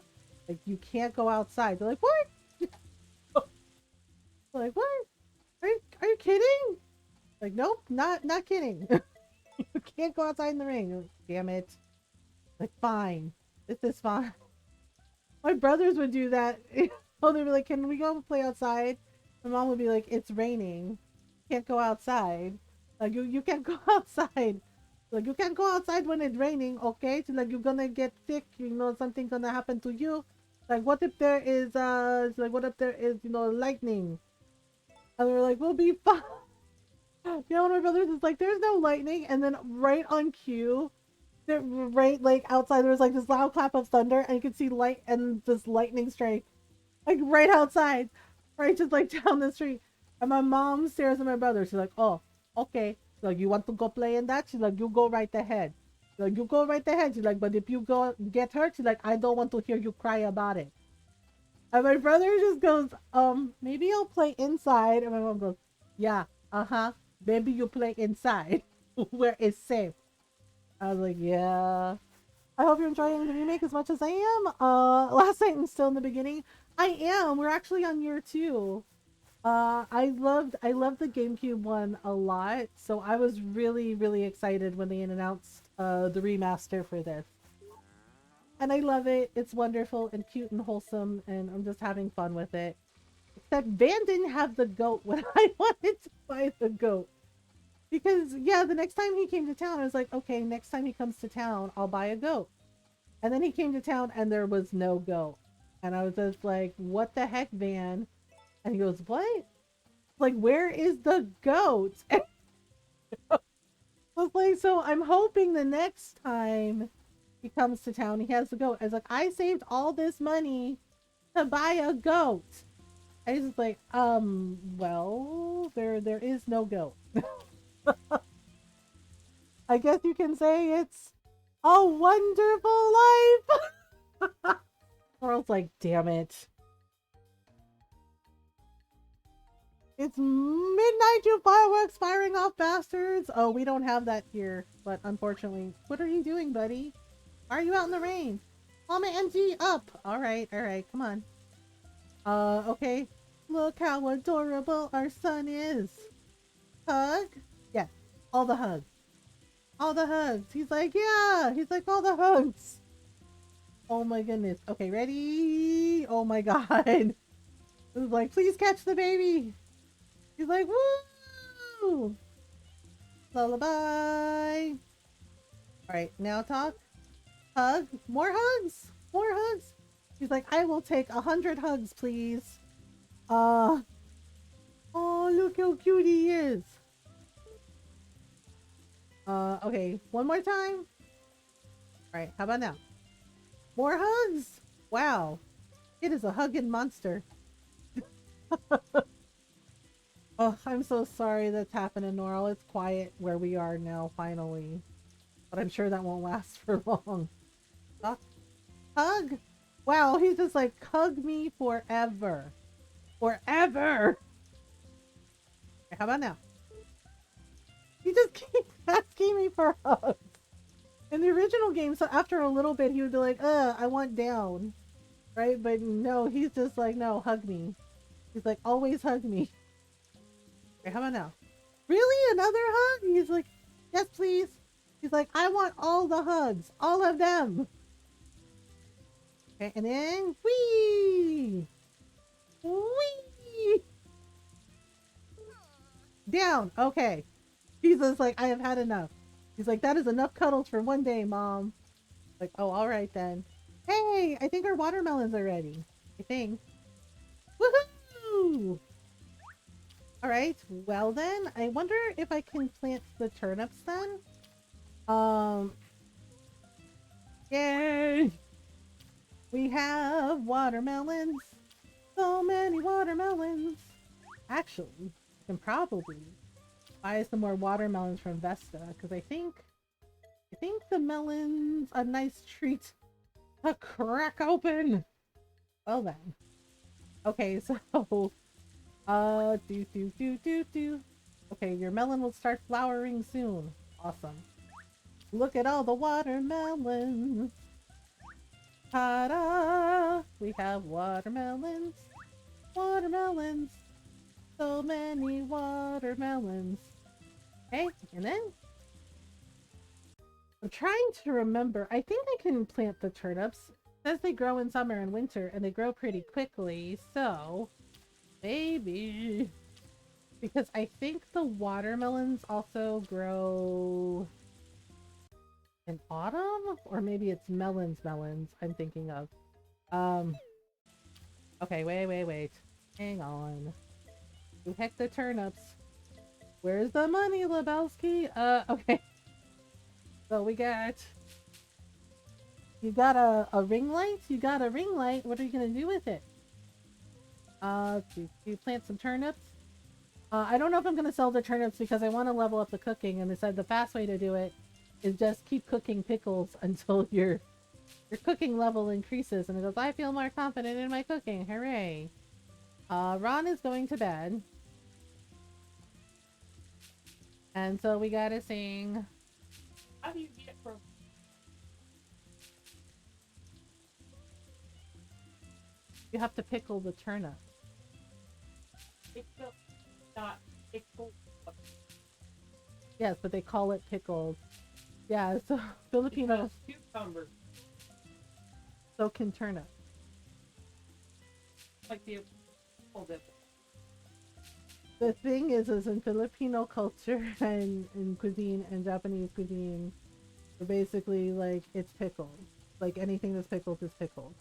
Like, you can't go outside. They're like, what? They're like, what? Are you kidding? Like, nope, not kidding. You can't go outside in the rain. Like, damn it. Like, fine. This is fine. My brothers would do that. Oh, they'd be like, can we go play outside? My mom would be like, it's raining. Can't go outside. Like, you can't go outside. Like, you can't go outside when it's raining, okay? So, like, you're gonna get sick, you know, something's gonna happen to you. Like, what if there is, what if there is, you know, lightning? And we're like, we'll be fine. You know, one of my brothers is like, there's no lightning. And then right on cue, right, like, outside, there was, like, this loud clap of thunder, and you could see light and this lightning strike. Like, right outside. Right, just, like, down the street. And my mom stares at my brother. She's like, oh, okay. She's like, you want to go play in that? She's like, you go right ahead. She's like, you go right ahead. She's like, but if you go get hurt, she's like, I don't want to hear you cry about it. And my brother just goes, maybe I'll play inside. And my mom goes, yeah, uh-huh. Maybe you play inside where it's safe. I was like, yeah. I hope you're enjoying the remake as much as I am. Last night and still in the beginning. I am. We're actually on year 2. I loved the GameCube one a lot, so I was really excited when they announced the remaster for this. And I love it. It's wonderful and cute and wholesome, and I'm just having fun with it. Except Van didn't have the goat when I wanted to buy the goat. Because, yeah, the next time he came to town, I was like, okay, next time he comes to town, I'll buy a goat. And then he came to town and there was no goat. And I was just like, what the heck, Van? And he goes, what? Like, where is the goat? And I was like, so I'm hoping the next time he comes to town, he has the goat. I was like, I saved all this money to buy a goat. I was just like, well, there is no goat. I guess you can say it's a wonderful life. Carl's like, damn it. It's midnight, you fireworks firing off bastards. Oh, we don't have that here, but unfortunately. What are you doing, buddy? Why are you out in the rain? Mama MG up. All right, come on. Okay. Look how adorable our son is. Hug? Yes. All the hugs. All the hugs. He's like, yeah. He's like, all the hugs. Oh my goodness. Okay, ready? Oh my god. This is like, please catch the baby. He's like, woo! Lullaby. Alright, now talk. Hug. More hugs. More hugs. He's like, I will take 100 hugs, please. Oh, look how cute he is. Okay, one more time. Alright, how about now? More hugs. Wow. It is a hugging monster. Oh, I'm so sorry that's happened in Norrell. It's quiet where we are now, finally. But I'm sure that won't last for long. Hug! Wow, he's just like, hug me forever. Forever! Okay, how about now? He just keeps asking me for hugs. In the original game, so after a little bit, he would be like, I want down. Right? But no, he's just like, no, hug me. He's like, always hug me. Okay, how about now? Really? Another hug? He's like, yes, please. He's like, I want all the hugs. All of them. Okay, and then, whee! Whee! Down. Okay. He's just like, I have had enough. He's like, that is enough cuddles for one day, Mom. Like, oh, all right then. Hey, I think our watermelons are ready. I think. Woohoo! All right. Well then, I wonder if I can plant the turnips then. Yay! We have watermelons. So many watermelons. Actually, I can probably buy some more watermelons from Vesta because I think the melon's a nice treat to crack open. Well then. Okay, so do. Okay, your melon will start flowering soon. Awesome. Look at all the watermelons. Ta-da! We have watermelons. Watermelons. So many watermelons. Okay, and then I'm trying to remember. I think I can plant the turnips. It says they grow in summer and winter and they grow pretty quickly, so maybe, because I think the watermelons also grow in autumn, or maybe it's melons I'm thinking of. Okay, wait. Hang on. Who heck the turnips? Where's the money, Lebowski? Okay. So we got... You got a ring light? You got a ring light. What are you gonna do with it? Do you plant some turnips? I don't know if I'm gonna sell the turnips because I want to level up the cooking, and they said the fast way to do it is just keep cooking pickles until your cooking level increases. And it goes, I feel more confident in my cooking. Hooray. Ron is going to bed. And so we gotta sing. How do you get from... You have to pickle the turnip. Pickle, not pickle. Yes, but they call it pickled. Yeah, so Filipino. Cucumber. So can turnip. Like the hold it. The thing is in Filipino culture and in cuisine and Japanese cuisine, basically like it's pickled. Like anything that's pickled is pickled.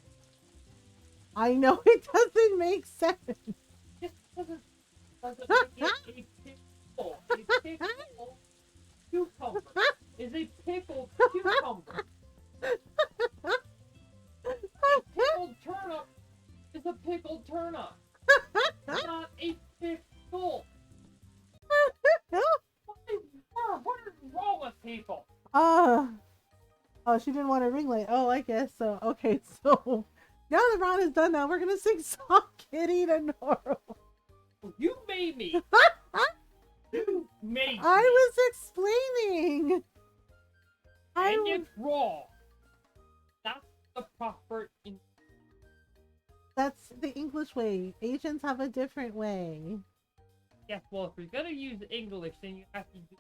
I know it doesn't make sense. Just doesn't make it a pickle. A pickle cucumber is a pickled cucumber. A pickled turnip is a pickled turnip. It's not a pickle. What is wrong with people? Oh, she didn't want a ring light. Oh, I guess so. Okay, so now that Ron is done now, we're gonna sing Song Kitty to Noro. You made me. You made me. I was explaining. And it's wrong. That's the proper. That's the English way. Asians have a different way. Yes, well, if you're gonna use English, then you have to do.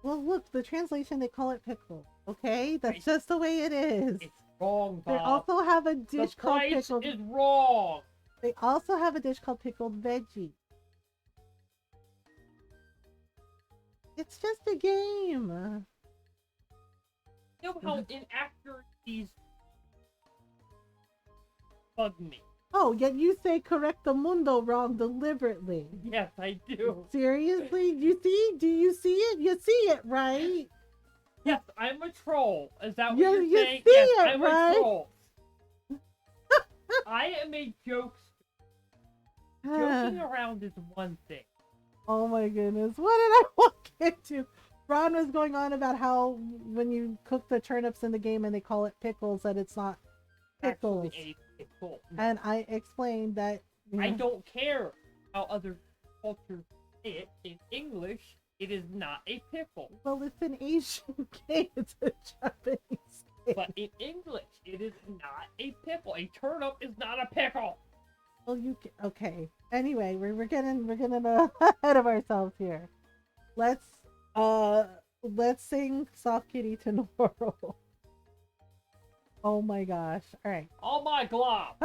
Well, look, the translation, they call it pickle. Okay? That's just the way it is. It's wrong, Bob. They also have a dish the called price pickled. is wrong. They also have a dish called pickled veggie. It's just a game. You know how inaccurate these bug me. Oh, yet you say correcto mundo wrong deliberately. Yes, I do. Seriously? You see? Do you see it? You see it, right? Yes, I'm a troll. Is that what You you're see saying? Yes, it, I'm right? a troll. I am a jokester. Joking around is one thing. Oh my goodness. What did I walk into? Ron was going on about how when you cook the turnips in the game and they call it pickles, that it's not pickles. Actually, a pickle. And I explained that I don't care how other cultures say it. In English, it is not a pickle. Well, it's an Asian game. It's a Japanese game. But in English, it is not a pickle. A turnip is not a pickle. Well, okay. Anyway, we're getting ahead of ourselves here. Let's sing Soft Kitty to Noro. Oh my gosh. All right. Oh my glob.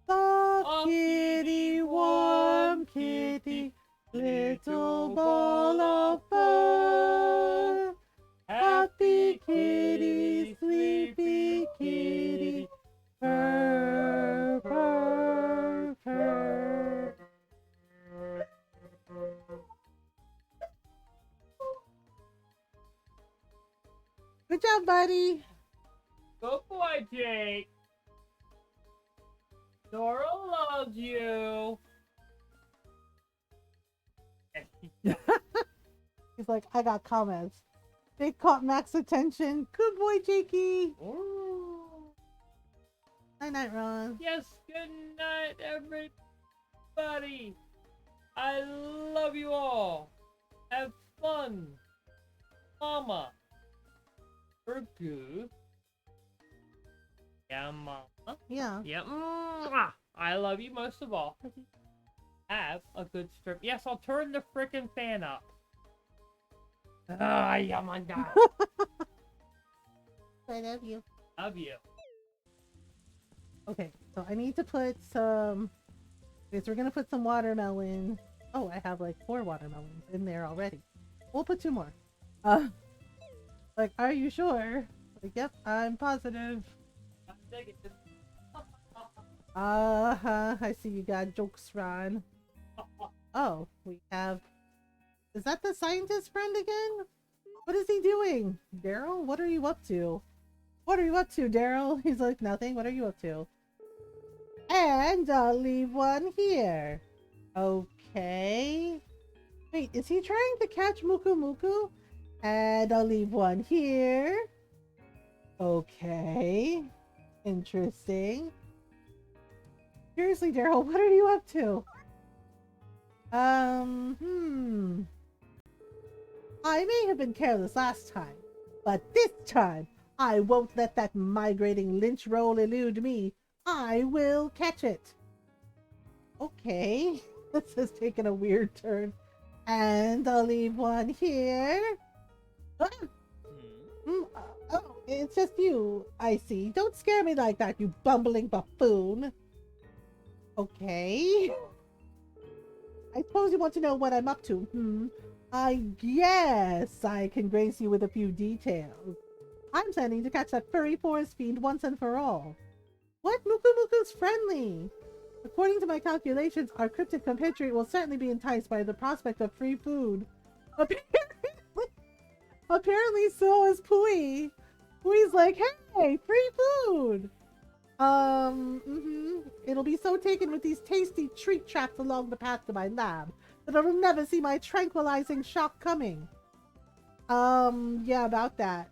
Soft kitty, warm kitty, little ball of fur. Happy kitty, sleepy kitty, purr, purr, purr. Good job, buddy. Good boy, Jake. Dora loves you. He's like, I got comments. They caught Mac's attention. Good boy, Jakey. Ooh. Night night, Ron. Yes, good night, everybody. I love you all. Have fun. Mama. We're good. Yeah, Mama. Yeah. Yeah. Mwah. I love you most of all. Have a good strip. Yes, I'll turn the frickin' fan up. Ah, yeah, my God. I love you. Love you. Okay, so I need to put some. Okay, so we're gonna put some watermelon. Oh, I have like 4 watermelons in there already. We'll put 2 more. Like, are you sure? Like, yep, I'm positive. I see you got jokes, Ron. Oh, we have. Is that the scientist friend again? What is he doing? Daryl, what are you up to? What are you up to, Daryl? He's like, nothing. What are you up to? And I'll leave one here. Okay. Wait, is he trying to catch Muku Muku? And I'll leave one here. Okay. Interesting. Seriously, Daryl, what are you up to? I may have been careless last time, but this time I won't let that migrating lynch roll elude me. I will catch it. Okay, this has taken a weird turn. And I'll leave one here. Ah! Oh, it's just you, I see. Don't scare me like that, you bumbling buffoon. Okay. I suppose you want to know what I'm up to, I guess I can grace you with a few details. I'm planning to catch that furry forest fiend once and for all. What? Muku Muku's friendly! According to my calculations, our cryptic compatriot will certainly be enticed by the prospect of free food. Apparently so is Pui. Pui's like, hey, free food! It'll be so taken with these tasty treat traps along the path to my lab that it'll never see my tranquilizing shock coming. Yeah, about that.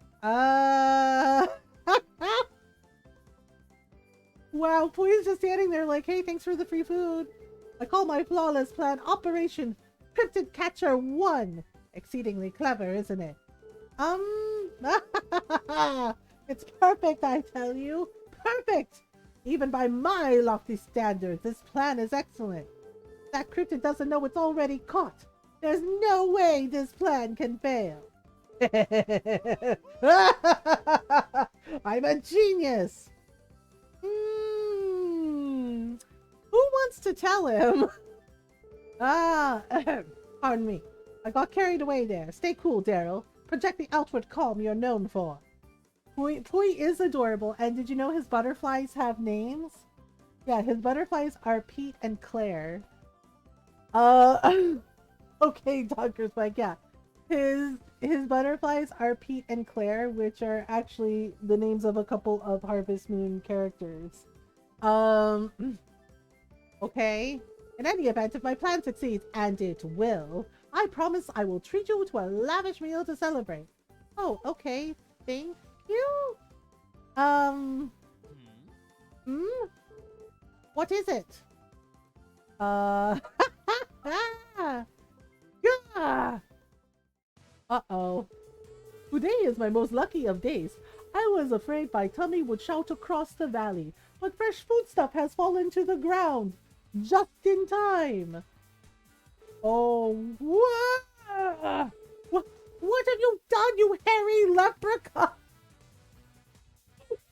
Wow, Pui's just standing there like, hey, thanks for the free food. I call my flawless plan Operation Cryptid Catcher 1. Exceedingly clever, isn't it? It's perfect, I tell you. Perfect! Even by my lofty standards, this plan is excellent. That cryptid doesn't know it's already caught. There's no way this plan can fail. I'm a genius. Who wants to tell him? Pardon me. I got carried away there. Stay cool, Daryl. Project the outward calm you're known for. Pui is adorable, and did you know his butterflies have names? Yeah, his butterflies are Pete and Claire. Okay, Dr. Spike, yeah. His butterflies are Pete and Claire, which are actually the names of a couple of Harvest Moon characters. Okay. In any event, if my plan succeeds, and it will, I promise I will treat you to a lavish meal to celebrate. Oh, okay. Thank you. What is it? Yeah. Uh-oh. Today is my most lucky of days. I was afraid my tummy would shout across the valley, but fresh foodstuff has fallen to the ground. Just in time. Oh, what? What have you done, you hairy leprechaun?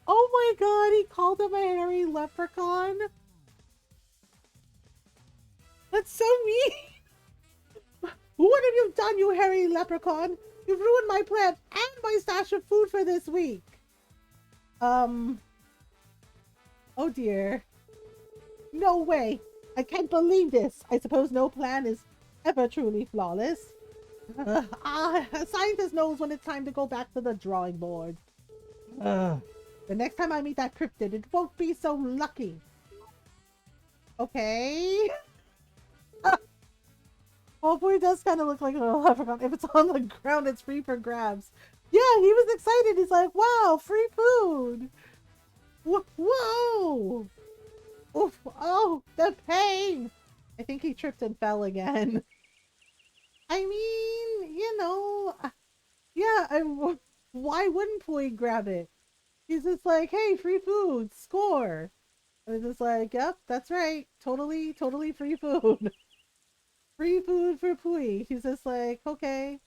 Oh my god, he called him a hairy leprechaun? That's so mean. What have you done, you hairy leprechaun? You've ruined my plan and my stash of food for this week. Oh dear. No way. I can't believe this. I suppose no plan is ever truly flawless. A scientist knows when it's time to go back to the drawing board. The next time I meet that cryptid, it won't be so lucky. Okay. Hopefully it does kind of look like a leprechaun. If it's on the ground, it's free for grabs. Yeah, he was excited. He's like, wow, free food. Whoa. Oof. Oh, the pain. I think he tripped and fell again. I mean, you know, yeah, why wouldn't Pui grab it? He's just like, hey, free food, score. And it's just like, yep, that's right. Totally free food. Free food for Pui. He's just like, okay.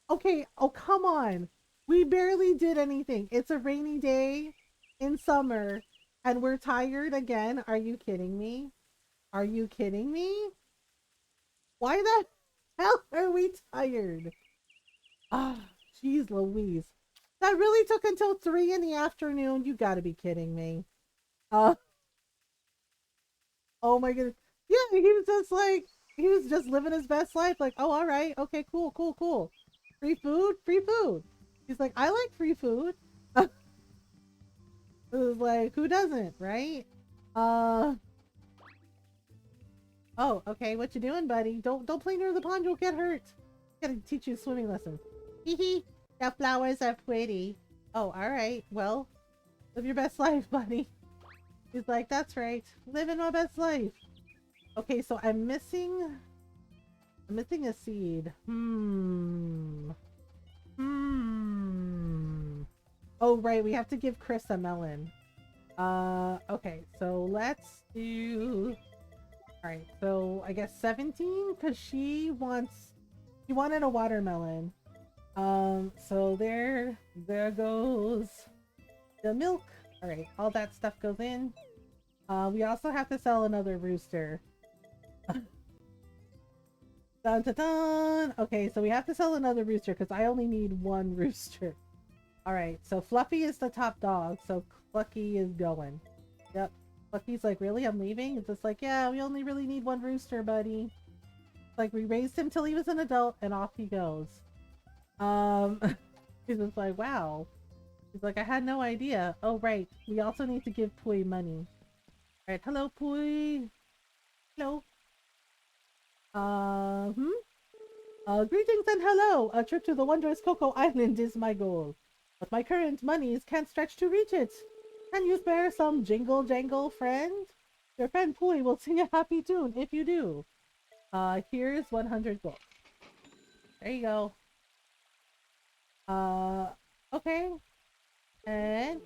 Okay, oh, come on. We barely did anything. It's a rainy day in summer, and we're tired again. Are you kidding me? Are you kidding me? Why the hell are we tired? Ah, jeez Louise. That really took until 3 in the afternoon. You gotta be kidding me. Oh my goodness. Yeah, he was just like, he was just living his best life. Like, oh, all right. Okay, cool. Free food, free food. He's like, I like free food. It was like, who doesn't, right? Oh, okay. What you doing, buddy? Don't play near the pond. You'll get hurt. Gotta teach you a swimming lesson. Hee hee. The flowers are pretty. Oh, all right. Well, live your best life, buddy. He's like, that's right. Living my best life. Okay, so I'm missing a seed. Oh, right. We have to give Chris a melon. Okay. So let's do... Alright, so I guess 17? Because she wanted a watermelon. So there goes the milk. Alright, all that stuff goes in. We also have to sell another rooster. Dun dun dun! Okay, so we have to sell another rooster because I only need one rooster. Alright, so Fluffy is the top dog, so Clucky is going. Yep. Clucky's like, really? I'm leaving? It's just like, yeah, we only really need one rooster, buddy. It's like, we raised him till he was an adult, and off he goes. He's just like, wow. He's like, I had no idea. Oh, right. We also need to give Pui money. Alright, hello, Pui. Hello. Greetings and hello. A trip to the wondrous Cocoa Island is my goal. But my current monies can't stretch to reach it. Can you spare some jingle jangle, friend? Your friend Pui will sing a happy tune if you do. Here's 100 gold. There you go. Okay. And,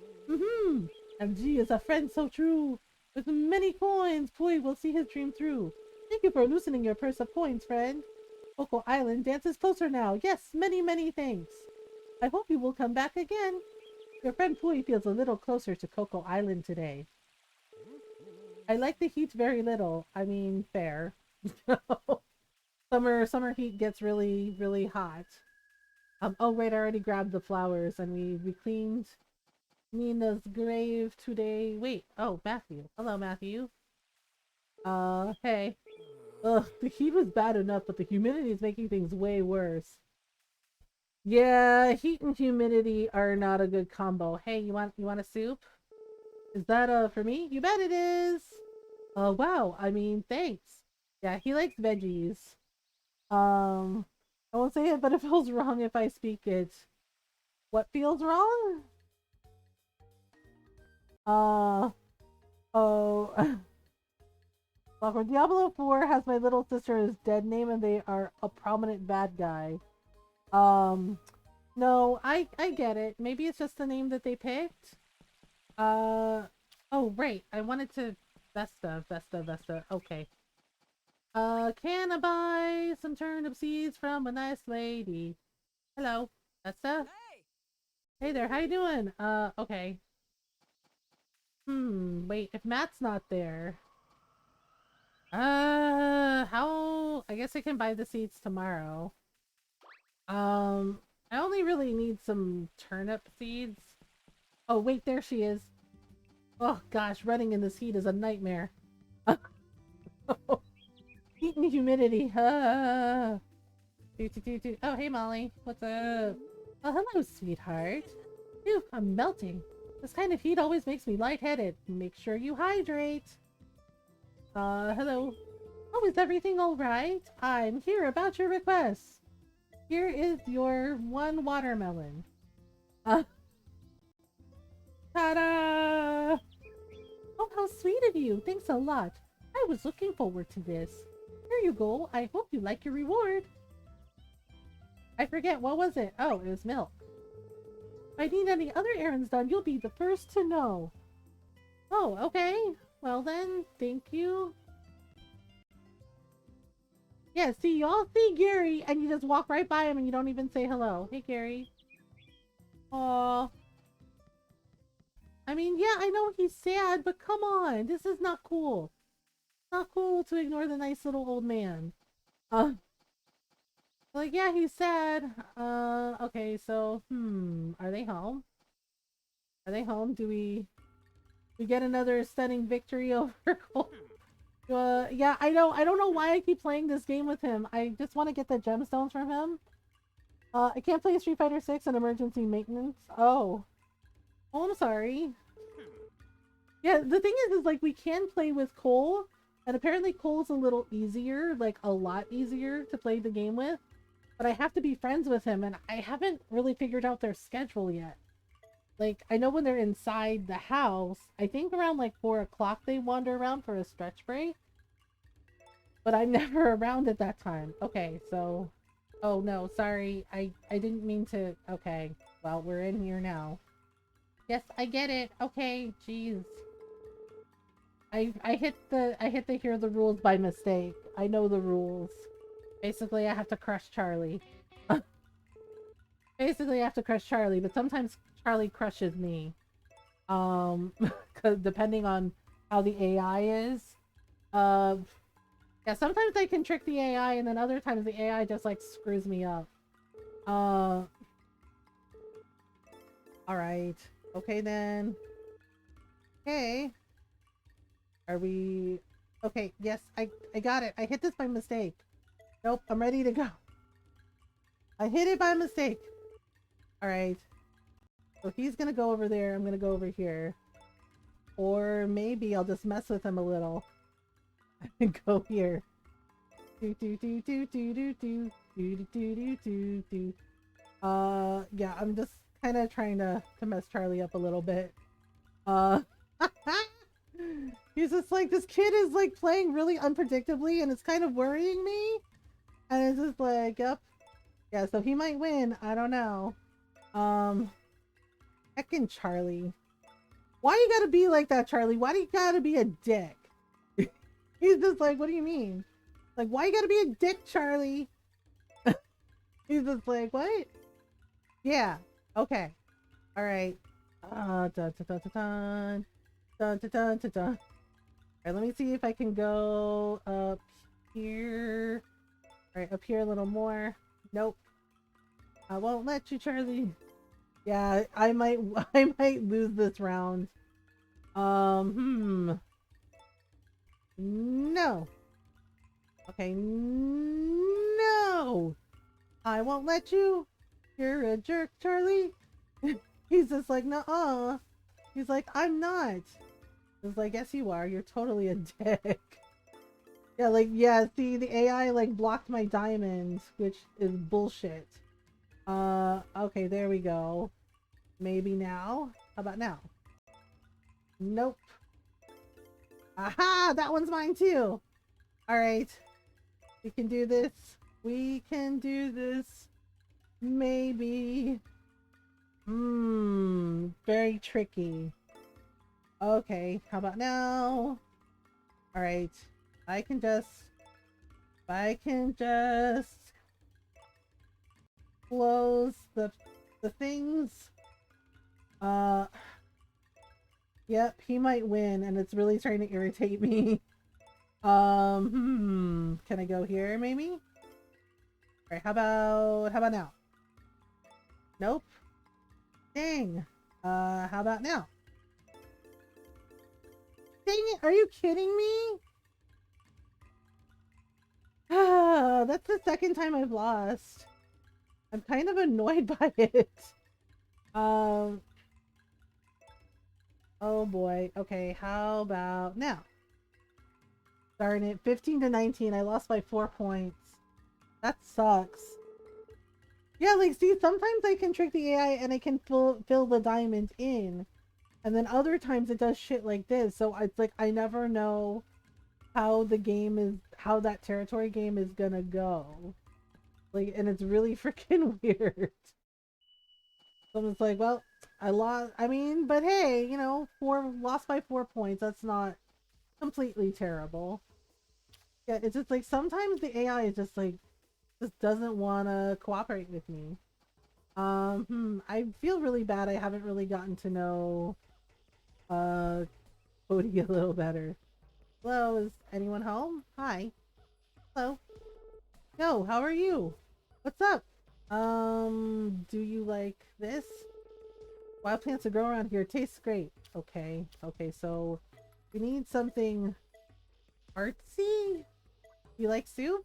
MG is a friend so true. With many coins, Pui will see his dream through. Thank you for loosening your purse of coins, friend. Coco Island dances closer now. Yes, many, many thanks. I hope you will come back again. Your friend Pui feels a little closer to Coco Island today. I like the heat very little. I mean, fair. Summer heat gets really, really hot. Oh wait, I already grabbed the flowers and we cleaned Nina's grave today. Wait, oh, Matthew. Hello, Matthew. Hey. Ugh, the heat was bad enough, but the humidity is making things way worse. Yeah, heat and humidity are not a good combo. Hey, you want a soup? Is that for me? You bet it is. Wow. I mean, thanks. Yeah, he likes veggies. I won't say it, but it feels wrong if I speak it. What feels wrong? Oh. Awkward. Diablo 4 has my little sister's dead name and they are a prominent bad guy. No, I get it. Maybe it's just the name that they picked. Oh, right. I wanted to Vesta. Okay. Can I buy some turnip seeds from a nice lady? Hello, Vesta? Hey there, how you doing? Okay. Wait, if Matt's not there. How? I guess I can buy the seeds tomorrow. I only really need some turnip seeds. Oh, wait, there she is. Oh, gosh, running in this heat is a nightmare. Heat and humidity. Oh, hey, Molly. What's up? Oh, hello, sweetheart. Phew, I'm melting. This kind of heat always makes me lightheaded. Make sure you hydrate. Hello. Oh, is everything alright? I'm here about your request. Here is your one watermelon. Ta-da! Oh, how sweet of you. Thanks a lot. I was looking forward to this. Here you go. I hope you like your reward. I forget, what was it? Oh, it was milk. If I need any other errands done, you'll be the first to know. Oh, okay. Well then, thank you. Yeah, see, y'all see Gary, and you just walk right by him and you don't even say hello. Hey, Gary. Aw. I mean, yeah, I know he's sad, but come on. This is not cool. It's not cool to ignore the nice little old man. Like, yeah, he's sad. Okay, so, are they home? Are they home? Do we get another stunning victory over Cole? Yeah, I know. I don't know why I keep playing this game with him. I just want to get the gemstones from him. I can't play Street Fighter 6 on emergency maintenance. Oh. Oh, I'm sorry. Yeah, the thing is like, we can play with Cole, and apparently Cole's a little easier, like, a lot easier to play the game with. But I have to be friends with him, and I haven't really figured out their schedule yet. Like, I know when they're inside the house, I think around like 4 o'clock they wander around for a stretch break. But I'm never around at that time. Okay, so... Oh no, sorry. I didn't mean to... Okay, well, we're in here now. Yes, I get it. Okay, jeez. I hit the hear the rules by mistake. I know the rules. Basically, I have to crush Charlie. Basically, I have to crush Charlie, but sometimes Charlie crushes me. Cause depending on how the AI is. Yeah, sometimes I can trick the AI, and then other times the AI just, like, screws me up. Alright. Okay, then. Okay. Are we... Okay, yes, I got it. I hit this by mistake. Nope, I'm ready to go. I hit it by mistake. Alright. So he's gonna go over there, I'm gonna go over here. Or maybe I'll just mess with him a little. And go here. Yeah, I'm just kind of trying to mess Charlie up a little bit. He's He's just like, this kid is like playing really unpredictably and it's kind of worrying me. And it's just like, yep. Yeah, so he might win. I don't know. Heckin' Charlie. Why you gotta be like that, Charlie? Why do you gotta be a dick? He's just like, what do you mean? Like, why you gotta be a dick, Charlie? He's just like, what? Yeah. Okay. All right. Dun dun dun dun dun dun dun dun dun dun. All right, let me see if I can go up here. All right, up here a little more. Nope. I won't let you, Charlie. Yeah, I might lose this round. No. Okay, no. I won't let you. You're a jerk, Charlie. He's just like, nuh-uh. He's like, I'm not. He's like, yes, you are. You're totally a dick. Yeah, like, yeah, see, the AI, like, blocked my diamonds, which is bullshit. Okay, there we go. Maybe now? How about now? Nope. Aha! That one's mine, too! Alright. We can do this. We can do this. Maybe. Very tricky. Okay, how about now? Alright. I can just close the things. Yep, he might win and it's really trying to irritate me. Can I go here maybe? Alright, how about now? Nope. Dang. How about now? Dang it, are you kidding me? That's the second time I've lost. I'm kind of annoyed by it. Oh boy. Okay, how about now? Darn it, 15 to 19. I lost by 4 points. That sucks. Yeah, like, see, sometimes I can trick the AI and I can fill the diamond in. And then other times it does shit like this. So it's like, I never know how that territory game is gonna go. Like, and it's really freaking weird. So I'm just like, well, I lost. I mean, but hey, you know, lost by 4 points. That's not completely terrible. Yeah, it's just like sometimes the AI is just like, just doesn't want to cooperate with me. I feel really bad. I haven't really gotten to know Cody a little better. Hello, is anyone home? Hi. Hello. Yo, how are you? What's up? Do you like this? Wild plants that grow around here. Tastes great. Okay. Okay, so we need something artsy? You like soup?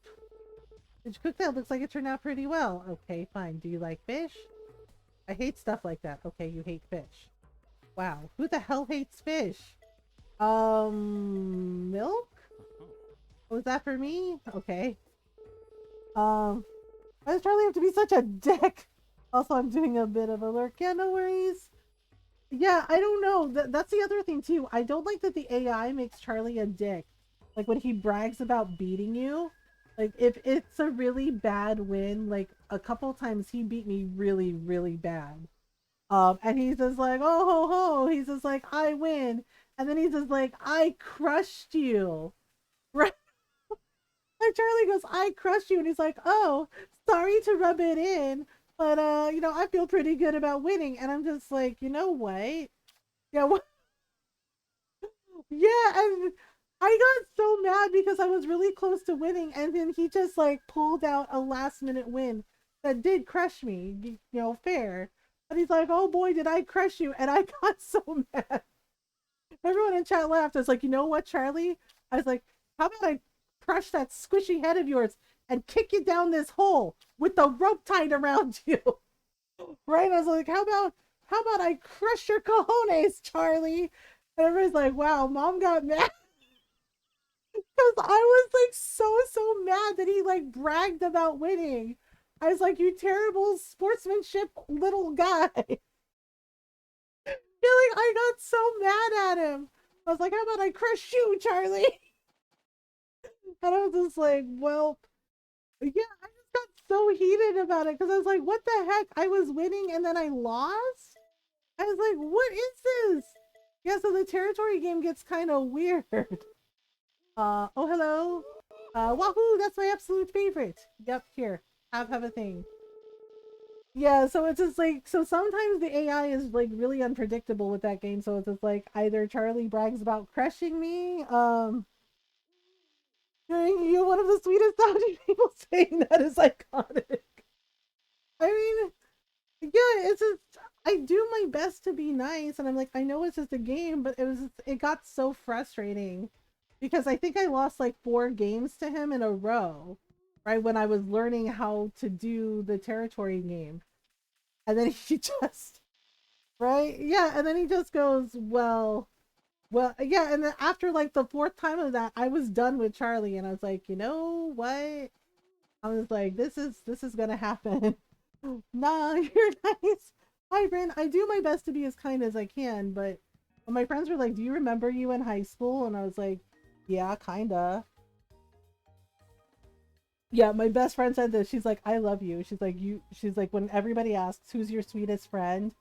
Did you cook that? Looks like it turned out pretty well. Okay, fine. Do you like fish? I hate stuff like that. Okay, you hate fish. Wow. Who the hell hates fish? Milk? Was that for me? Okay. Why does Charlie have to be such a dick? Also, I'm doing a bit of a lurk. Yeah, no worries. Yeah, I don't know. That's the other thing, too. I don't like that the AI makes Charlie a dick. Like, when he brags about beating you. Like, if it's a really bad win, like, a couple times he beat me really, really bad. And he's just like, oh, ho, ho. He's just like, I win. And then he's just like, I crushed you. Right? Like, Charlie goes, I crushed you. And he's like, oh, sorry to rub it in. But, you know, I feel pretty good about winning. And I'm just like, you know what? Yeah, what? Yeah, and I got so mad because I was really close to winning. And then he just, like, pulled out a last-minute win that did crush me. You know, fair. And he's like, oh, boy, did I crush you. And I got so mad. Everyone in chat laughed. I was like, you know what, Charlie? I was like, how about I crush that squishy head of yours and kick you down this hole with the rope tied around you? Right? I was like, how about I crush your cojones, Charlie? And everybody's like, wow, mom got mad. Because I was like so mad that he like bragged about winning. I was like, you terrible sportsmanship little guy. Yeah, like I got so mad at him. I was like, how about I crush you, Charlie? And I was just like, well, yeah, I just got so heated about it because I was like, what the heck? I was winning and then I lost? I was like, what is this? Yeah, so the territory game gets kind of weird. Oh, hello. Wahoo, that's my absolute favorite. Yep, here. Have a thing. Yeah, so it's just like, so sometimes the AI is like really unpredictable with that game. So it's just like either Charlie brags about crushing me, you're one of the sweetest sounding people saying that is iconic. I mean, yeah, it's just I do my best to be nice, and I'm like, I know it's just a game, but it got so frustrating because I think I lost like 4 games to him in a row, right when I was learning how to do the territory game, and then he just right, yeah, and then he just goes, well, yeah, and then after like the 4th time of that, I was done with Charlie, and I was like, you know what? I was like, this is gonna happen. Nah, you're nice. Hi, Bryn. I do my best to be as kind as I can, but when my friends were like, "Do you remember you in high school?" and I was like, "Yeah, kinda." Yeah, my best friend said this. She's like, "I love you." She's like, "You." She's like, when everybody asks who's your sweetest friend,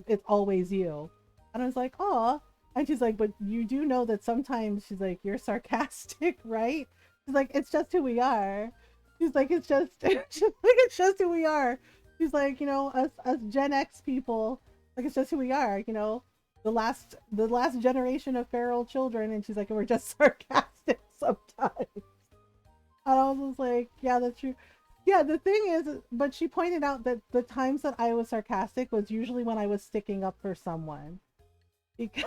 it's always you. And I was like, "Oh." And she's like, "But you do know that sometimes," she's like, "you're sarcastic, right?" She's like, "It's just who we are." She's like, "It's just," she's like, "It's just who we are." She's like, "You know, us Gen X people, like it's just who we are. You know, the last generation of feral children." And she's like, "We're just sarcastic sometimes." And I was just like, yeah, that's true. Yeah, the thing is, but she pointed out that the times that I was sarcastic was usually when I was sticking up for someone. Because,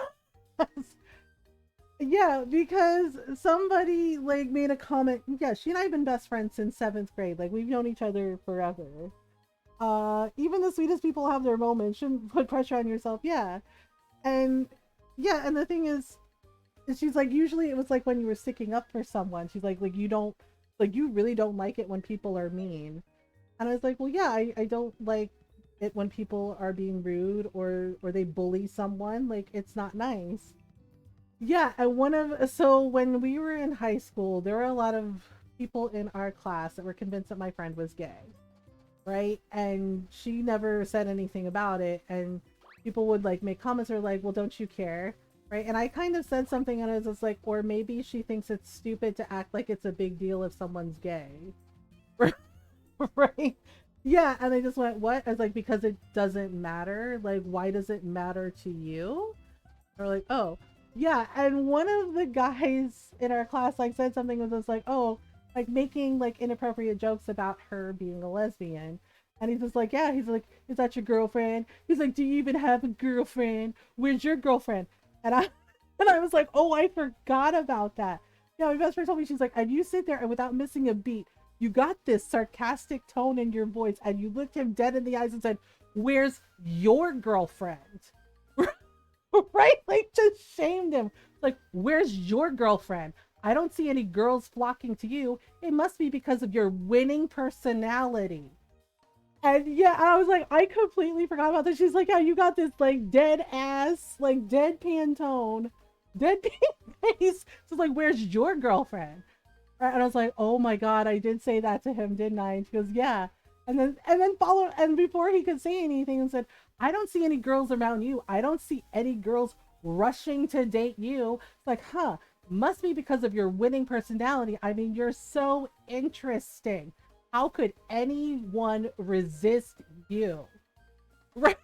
yeah, because somebody like made a comment. Yeah, she and I have been best friends since 7th grade. Like, we've known each other forever. Even the sweetest people have their moments. Shouldn't put pressure on yourself. Yeah. And, yeah, and the thing is, she's like, usually it was like when you were sticking up for someone. She's like you don't, like, you really don't like it when people are mean. And I was like, well, yeah, I don't like it when people are being rude or they bully someone. Like, it's not nice. Yeah, and so when we were in high school, there were a lot of people in our class that were convinced that my friend was gay, right? And she never said anything about it. And people would like make comments or like, well, don't you care? Right. And I kind of said something and I was just like, or maybe she thinks it's stupid to act like it's a big deal if someone's gay. Right. Yeah. And they just went, what? I was like, because it doesn't matter. Like, why does it matter to you? Or like, oh, yeah. And one of the guys in our class like said something was just like, oh, like making like inappropriate jokes about her being a lesbian. And he's just like, yeah. He's like, is that your girlfriend? He's like, do you even have a girlfriend? Where's your girlfriend? And I and I was like, oh, I forgot about that. Yeah, my best friend told me, she's like, and you sit there and without missing a beat, you got this sarcastic tone in your voice, and you looked him dead in the eyes and said, where's your girlfriend? Right? Like, just shamed him. Like, where's your girlfriend? I don't see any girls flocking to you. It must be because of your winning personality. And yeah, I was like, I completely forgot about this. She's like, yeah, you got this like dead ass, like deadpan tone, deadpan face. So it's like, where's your girlfriend? Right? And I was like, oh my god, I did say that to him, didn't I? And she goes, yeah. And before he could say anything, and said, I don't see any girls around you. I don't see any girls rushing to date you. It's like, huh? Must be because of your winning personality. I mean, you're so interesting. How could anyone resist you? Right?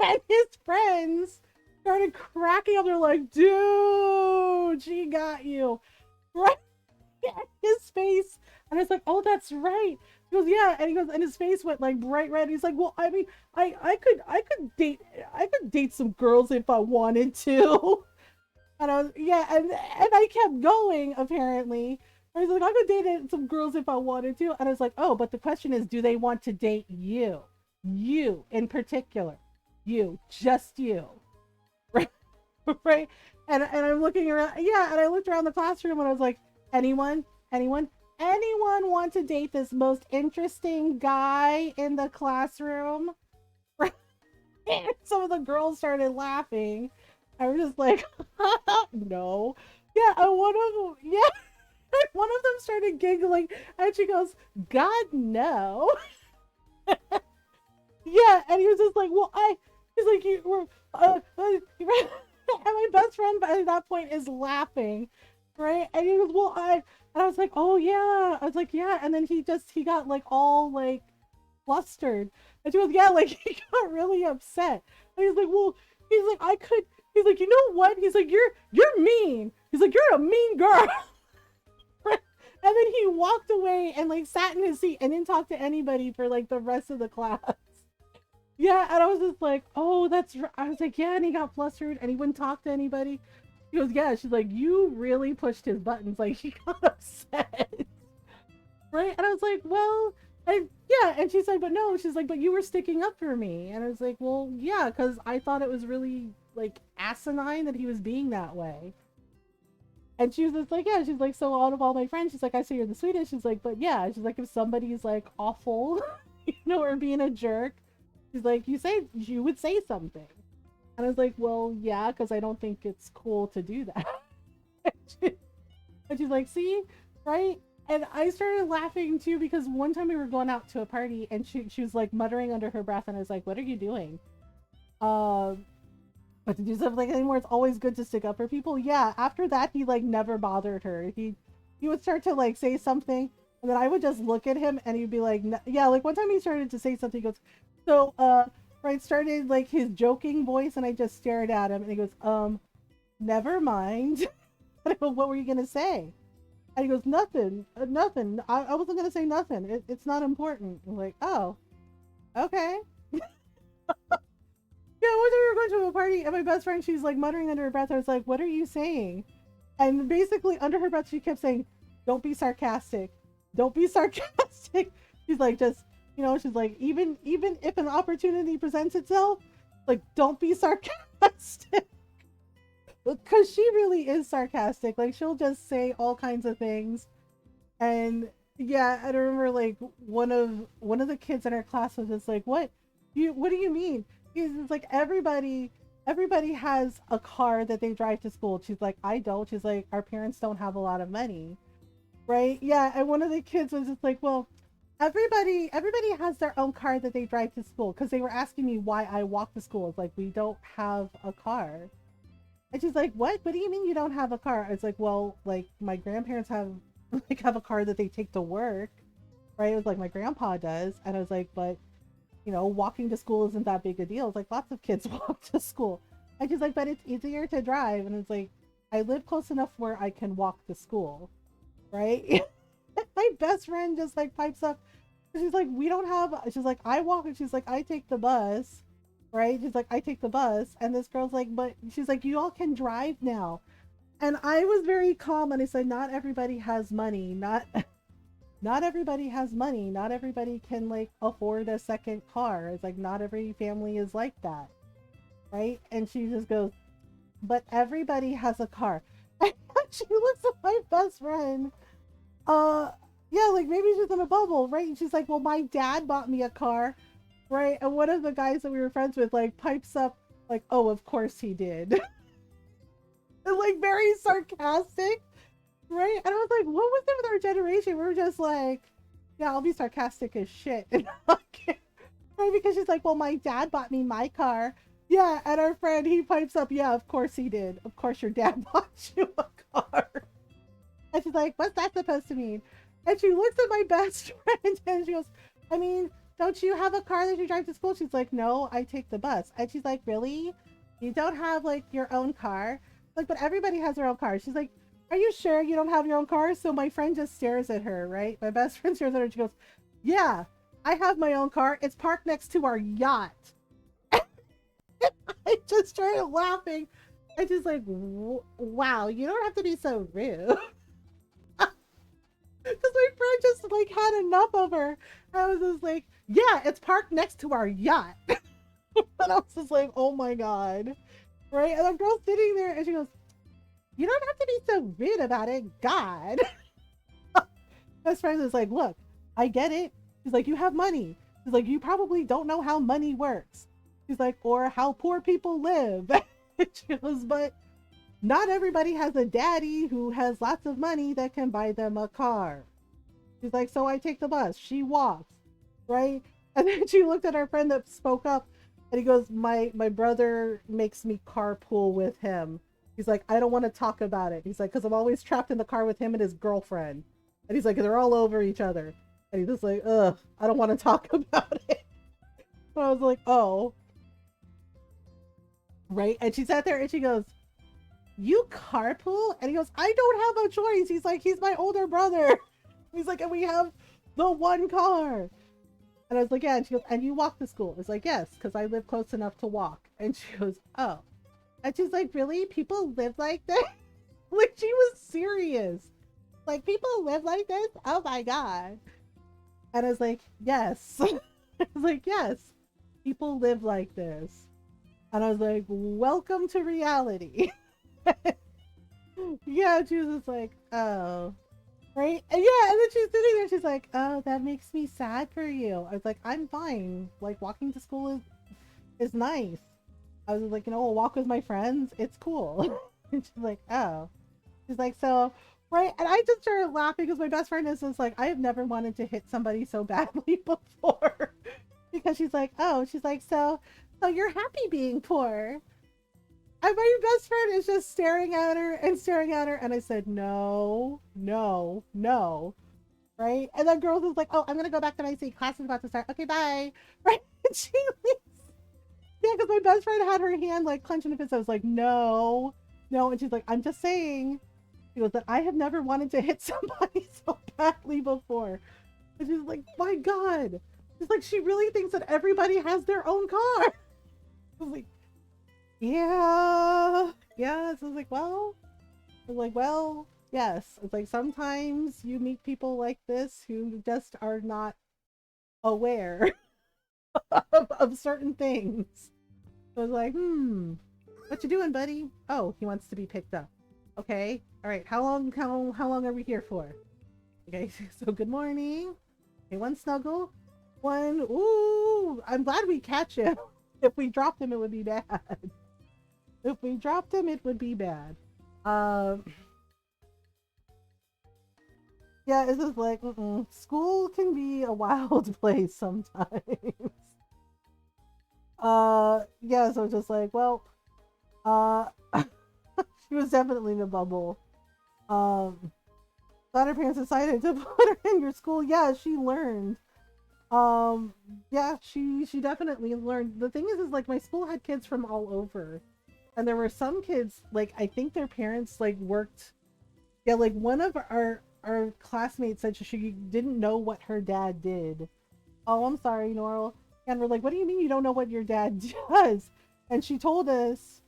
And his friends started cracking up. They're like, dude, she got you. Right? His face. And I was like, oh, that's right. He goes, yeah. And he goes, and his face went like bright red. He's like, well, I mean, I could date some girls if I wanted to. And I was, yeah, and I kept going, apparently. I was like, I could date some girls if I wanted to. And I was like, oh, but the question is, do they want to date you? You in particular. You. Just you. Right? Right? And I'm looking around, yeah, and I looked around the classroom and I was like, anyone? Anyone? Anyone want to date this most interesting guy in the classroom? Right? And some of the girls started laughing. I was just like, no. Yeah, and one of them, yeah, one of them started giggling, and she goes, God, no. Yeah, and he was just like, well, he's like, you were, and my best friend at that point is laughing, right? And he goes, well, and I was like, oh yeah, I was like, yeah, and then he got like all like flustered, and she goes, yeah, like he got really upset, and he's like, well, he's like, he's like, you know what? He's like, you're mean. He's like, you're a mean girl. And then he walked away and like sat in his seat and didn't talk to anybody for like the rest of the class. Yeah, and I was just like, oh, I was like, yeah, and he got flustered and he wouldn't talk to anybody. He goes, yeah. She's like, you really pushed his buttons. Like, he got upset. Right? And I was like, well, yeah. And she's like, but no. She's like, but you were sticking up for me. And I was like, well, yeah, because I thought it was really, like, asinine that he was being that way. And she was just like, yeah. She's like, so out of all my friends, she's like, I say you're the sweetest. She's like, but yeah. She's like, if somebody's, like, awful, or being a jerk, she's like, you would say something. And I was like, well, yeah, because I don't think it's cool to do that. And she's like, see, right? And I started laughing too because one time we were going out to a party and she was like muttering under her breath, and I was like, what are you doing? But to do something like anymore, it's always good to stick up for people. Yeah, after that he like never bothered her. He would start to like say something, and then I would just look at him and he'd be like, yeah, like one time he started to say something, he goes, so right, started like his joking voice, and I just stared at him and he goes, never mind. And I go, what were you gonna say? And he goes, nothing, nothing. I wasn't gonna say nothing. It's not important. I'm like, oh, okay. Yeah, one time we were going to a party and my best friend, she's like muttering under her breath. I was like, what are you saying? And basically under her breath, she kept saying, don't be sarcastic. Don't be sarcastic. She's like, just, she's like, even if an opportunity presents itself, like, don't be sarcastic. Because she really is sarcastic. Like, she'll just say all kinds of things. And yeah, I remember like one of the kids in our class was just like, what do you mean? He's like, everybody has a car that they drive to school. She's like, I don't. She's like, our parents don't have a lot of money, right? Yeah. And one of the kids was just like, well, everybody has their own car that they drive to school, because they were asking me why I walk to school. It's like, we don't have a car. And she's like, what do you mean you don't have a car? I was like, well, like my grandparents have a car that they take to work, right? It was like my grandpa does. And I was like, but walking to school isn't that big a deal. It's like lots of kids walk to school. And she's like, but it's easier to drive. And it's like, I live close enough where I can walk to school, right? My best friend just like pipes up. She's like, we don't have, she's like, I walk, and she's like, I take the bus, right? She's like, I take the bus. And this girl's like, but she's like, you all can drive now. And I was very calm and I said, not everybody has money. Not everybody has money. Not everybody can like afford a second car. It's like, not every family is like that, right? And she just goes, but everybody has a car. And she looks at my best friend. Yeah, like maybe she's in a bubble, right? And she's like, well, my dad bought me a car, right? And one of the guys that we were friends with like pipes up like, oh, of course he did. And like very sarcastic. Right? And I was like, what was it with our generation? We were just like, yeah, I'll be sarcastic as shit. And right? Because she's like, well, my dad bought me my car. Yeah, and our friend, he pipes up, yeah, of course he did. Of course your dad bought you a car. And she's like, what's that supposed to mean? And she looks at my best friend and she goes, I mean, don't you have a car that you drive to school? She's like, no, I take the bus. And she's like, really? You don't have like your own car? Like, but everybody has their own car. She's like, are you sure you don't have your own car? So my friend just stares at her, right? My best friend stares at her and she goes, yeah, I have my own car. It's parked next to our yacht. I just started laughing. I just like, wow, you don't have to be so rude. Because my friend just like had enough of her. I was just like, yeah, it's parked next to our yacht. And I was just like, oh my God. Right? And the girl's sitting there and she goes, you don't have to be so rude about it, God. Best friend is like, look, I get it. She's like, you have money. She's like, you probably don't know how money works. She's like, or how poor people live. She goes, but not everybody has a daddy who has lots of money that can buy them a car. She's like, so I take the bus. She walks, right? And then she looked at our friend that spoke up, and he goes, my brother makes me carpool with him. He's like, I don't want to talk about it. He's like, because I'm always trapped in the car with him and his girlfriend. And he's like, they're all over each other. And he's just like, ugh, I don't want to talk about it. So I was like, oh. Right? And she sat there and she goes, you carpool? And he goes, I don't have a choice. He's like, he's my older brother. He's like, and we have the one car. And I was like, yeah. And she goes, and you walk to school? I was like, yes, because I live close enough to walk. And she goes, oh. And she's like, really? People live like this? Like, she was serious. Like, people live like this? Oh my God. And I was like, yes. I was like, yes, people live like this. And I was like, welcome to reality. Yeah, she was just like, oh. Right? And yeah, and then she's sitting there, she's like, oh, that makes me sad for you. I was like, I'm fine. Like, walking to school is nice. I was like, I'll walk with my friends. It's cool. And she's like, oh. She's like, so, right? And I just started laughing because my best friend is just like, I have never wanted to hit somebody so badly before. Because she's like, oh, she's like, so you're happy being poor. And my best friend is just staring at her and staring at her. And I said, no, no, no. Right? And that girl was like, oh, I'm going to go back to my seat. Class is about to start. Okay, bye. Right? And she leaves. Yeah, because my best friend had her hand like clenching the fist. I was like, no, no. And she's like, I'm just saying. She goes, that I have never wanted to hit somebody so badly before. And she's like, my God. She's like, she really thinks that everybody has their own car. I was like, yeah. Yeah. So I was like, well, yes. It's like sometimes you meet people like this who just are not aware of certain things. So I was like, what you doing, buddy? Oh, he wants to be picked up. Okay. All right. How long are we here for? Okay. So good morning. Okay, one snuggle. One. Ooh, I'm glad we catch him. If we dropped him, it would be bad. If we dropped him, it would be bad. Yeah, it's just like, school can be a wild place sometimes. Yeah, so just like, well, she was definitely in a bubble. Glad her parents decided to put her in your school. Yeah, she learned. Yeah, she definitely learned. The thing is like my school had kids from all over. And there were some kids, like, I think their parents, like, worked. Yeah, like, one of our classmates said she didn't know what her dad did. Oh, I'm sorry, Norl. And we're like, what do you mean you don't know what your dad does? And she told us,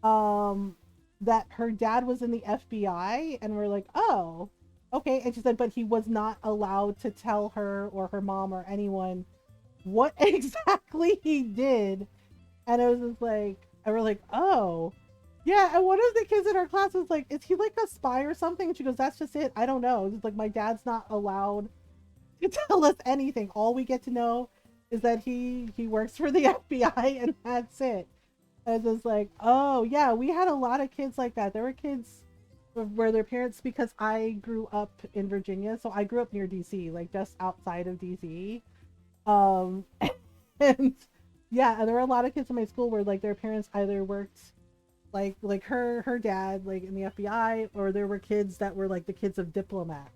that her dad was in the FBI. And we're like, oh, okay. And she said, but he was not allowed to tell her or her mom or anyone what exactly he did. And it was just like, and we're like, oh, yeah. And one of the kids in our class was like, is he like a spy or something? And she goes, that's just it. I don't know. It's like, my dad's not allowed to tell us anything. All we get to know is that he works for the FBI and that's it. And it's just like, oh, yeah, we had a lot of kids like that. There were kids where their parents, because I grew up in Virginia, so I grew up near DC, like just outside of DC. And yeah, and there were a lot of kids in my school where like their parents either worked like her dad like in the FBI, or there were kids that were like the kids of diplomats.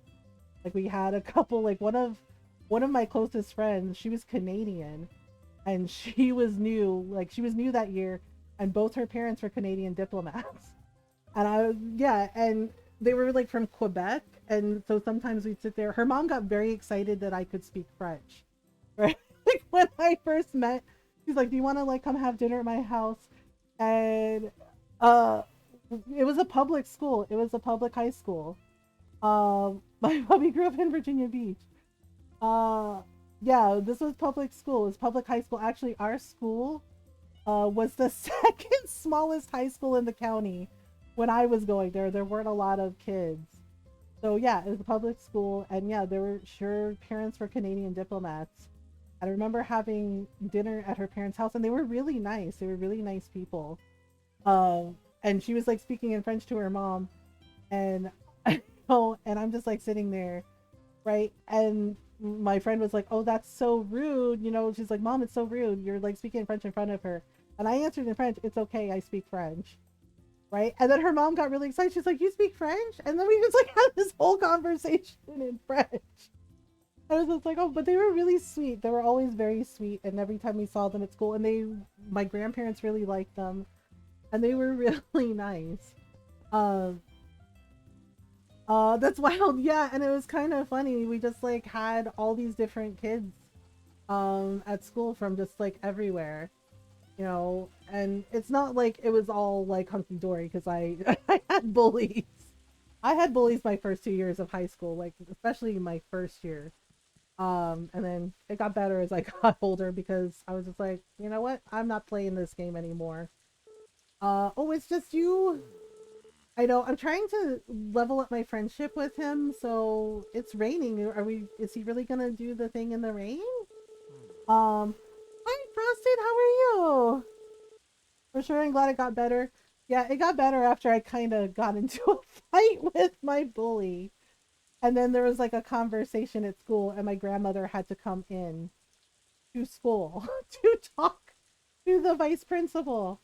Like we had a couple, like one of my closest friends, she was Canadian and she was new that year, and both her parents were Canadian diplomats. And and they were like from Quebec, and so sometimes we'd sit there. Her mom got very excited that I could speak French, right? Like when I first met, she's like, do you want to like come have dinner at my house? And it was a public school. It was a public high school. My puppy grew up in Virginia Beach. Yeah, this was public school. It was public high school. Actually, our school was the second smallest high school in the county when I was going there. There weren't a lot of kids. So yeah, it was a public school, and yeah, there were parents were Canadian diplomats. I remember having dinner at her parents' house, and they were really nice. They were really nice people. And she was like speaking in French to her mom, and and I'm just like sitting there, right? And my friend was like, "Oh, that's so rude," She's like, "Mom, it's so rude. You're like speaking in French in front of her." And I answered in French, "It's okay, I speak French." Right? And then her mom got really excited. She's like, "You speak French?" And then we just like had this whole conversation in French. I was just like, "Oh," but they were really sweet. They were always very sweet, and every time we saw them at school, and my grandparents really liked them, and they were really nice. Um, that's wild, yeah. And it was kind of funny. We just like had all these different kids, at school from just like everywhere, And it's not like it was all like hunky dory because I I had bullies. I had bullies my first 2 years of high school, like especially my first year. And then it got better as I got older because I was just like, you know what? I'm not playing this game anymore. Oh, it's just you. I know. I'm trying to level up my friendship with him. So it's raining. Is he really gonna do the thing in the rain? Hi Frosted. How are you? For sure. I'm glad it got better. Yeah, it got better after I kind of got into a fight with my bully. And then there was like a conversation at school, and my grandmother had to come in to school to talk to the vice principal.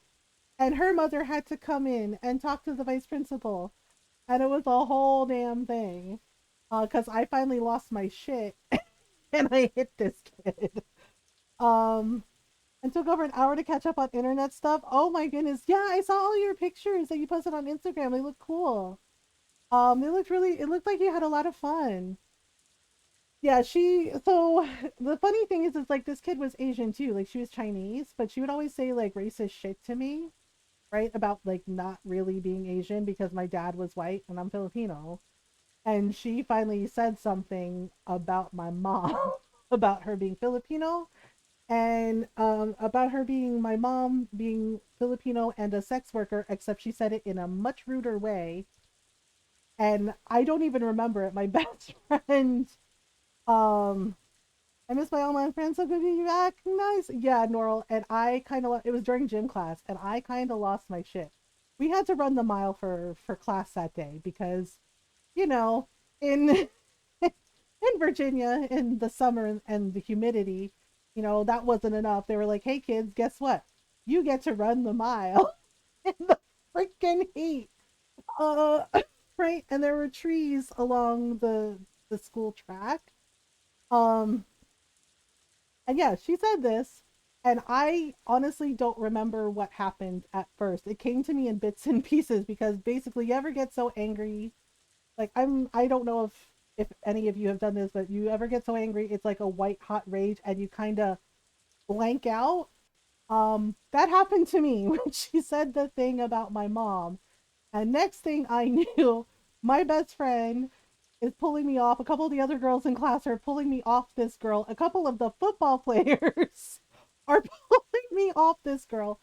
And her mother had to come in and talk to the vice principal. And it was a whole damn thing. Because I finally lost my shit and I hit this kid. Um, and took over an hour to catch up on internet stuff. Oh my goodness. Yeah, I saw all your pictures that you posted on Instagram. They look cool. It looked like you had a lot of fun. Yeah, so the funny thing is like this kid was Asian too. Like she was Chinese, but she would always say like racist shit to me, right? About like not really being Asian because my dad was white and I'm Filipino. And she finally said something about my mom, about her being Filipino, and about her being my mom being Filipino and a sex worker, except she said it in a much ruder way. And I don't even remember it. My best friend, um, I miss my online friends. So good to be back. Nice. Yeah, Norl. And I kind of, it was during gym class, and I kind of lost my shit. We had to run the mile for class that day because, you know, in in Virginia in the summer and the humidity, that wasn't enough. They were like, "Hey kids, guess what? You get to run the mile in the freaking heat." Uh, right? And there were trees along the school track. Um, and yeah, she said this, and I honestly don't remember what happened at first. It came to me in bits and pieces because basically, you ever get so angry, like I don't know if any of you have done this, but you ever get so angry it's like a white hot rage and you kind of blank out. That happened to me when she said the thing about my mom. And next thing I knew, my best friend is pulling me off. A couple of the other girls in class are pulling me off this girl. A couple of the football players are pulling me off this girl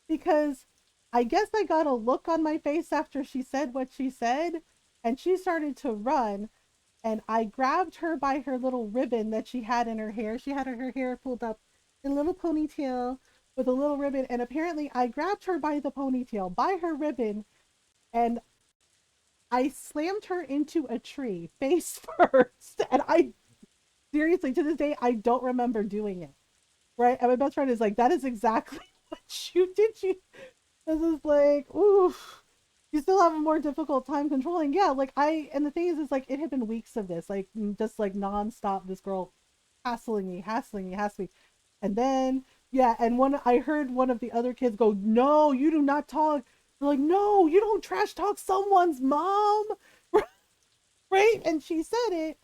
because I guess I got a look on my face after she said what she said, and she started to run. And I grabbed her by her little ribbon that she had in her hair. She had her hair pulled up in a little ponytail with a little ribbon. And apparently, I grabbed her by the ponytail, by her ribbon, and I slammed her into a tree face first. And I seriously, to this day, I don't remember doing it. Right? And my best friend is like, "That is exactly what you did. This is like, oof. You still have a more difficult time controlling." Yeah, like and the thing is like, it had been weeks of this, like, just like nonstop, this girl hassling me, hassling me, hassling me. And then, yeah, and I heard one of the other kids go, "No, you do not talk." They're like, "No, you don't trash talk someone's mom." Right? And she said it.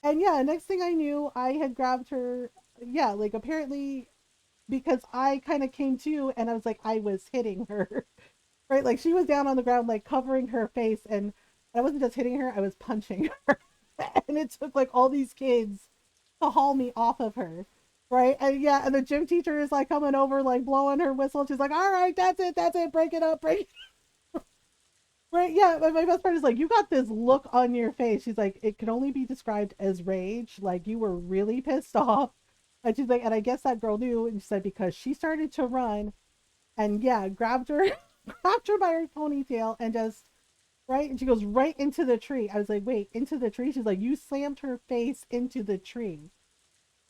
And yeah, next thing I knew, I had grabbed her. Yeah, like apparently because I kind of came to and I was like, I was hitting her. Right? Like she was down on the ground, like covering her face, and I wasn't just hitting her, I was punching her. And it took like all these kids to haul me off of her. Right? And yeah, and the gym teacher is like coming over, like blowing her whistle. She's like, "All right, that's it, break it up, break it." Right? Yeah, my best friend is like, "You got this look on your face." She's like, "It can only be described as rage. Like you were really pissed off." And she's like, "And I guess that girl knew." And she said, "Because she started to run and yeah, grabbed her." grabbed her by her ponytail and just right, and she goes right into the tree. I was like, wait, into the tree? She's like, you slammed her face into the tree.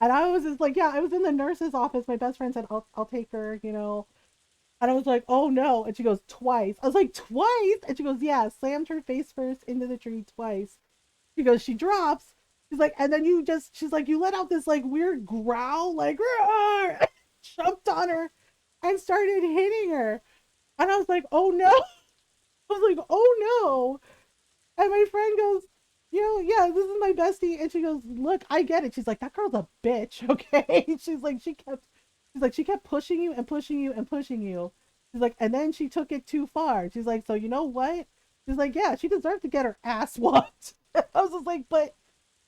And I was just like, yeah, I was in the nurse's office. My best friend said, I'll take her, you know. And I was like, oh no. And she goes, twice. I was like, twice? And she goes, yeah, slammed her face first into the tree twice. She goes, she drops. She's like, and then she's like, you let out this like weird growl, like, roar, jumped on her and started hitting her. And I was like, oh no. I was like, oh no. And my friend goes, you know, yeah, this is my bestie. And she goes, look, I get it. She's like, that girl's a bitch, okay? She's like, she kept pushing you and pushing you and pushing you. She's like, and then she took it too far. She's like, so you know what? She's like, yeah, she deserved to get her ass whooped. I was just like, but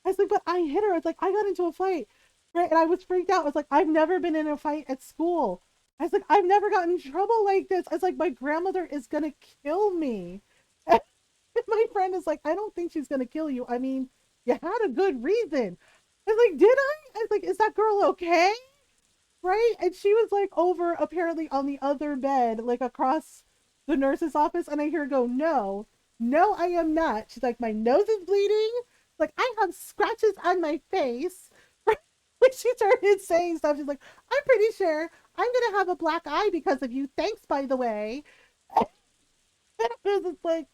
I was like, but I hit her. I was like, I got into a fight. Right. And I was freaked out. I was like, I've never been in a fight at school. I was like, I've never gotten in trouble like this. I was like, my grandmother is gonna kill me. My friend is like, I don't think she's gonna kill you. I mean, you had a good reason. I was like, did I? I was like, is that girl okay? Right? And she was like over apparently on the other bed, like across the nurse's office, and I hear her go, no, no, I am not. She's like, my nose is bleeding. Like, I have scratches on my face. Like she started saying stuff. She's like, I'm pretty sure I'm gonna have a black eye because of you. Thanks, by the way. And I was just like,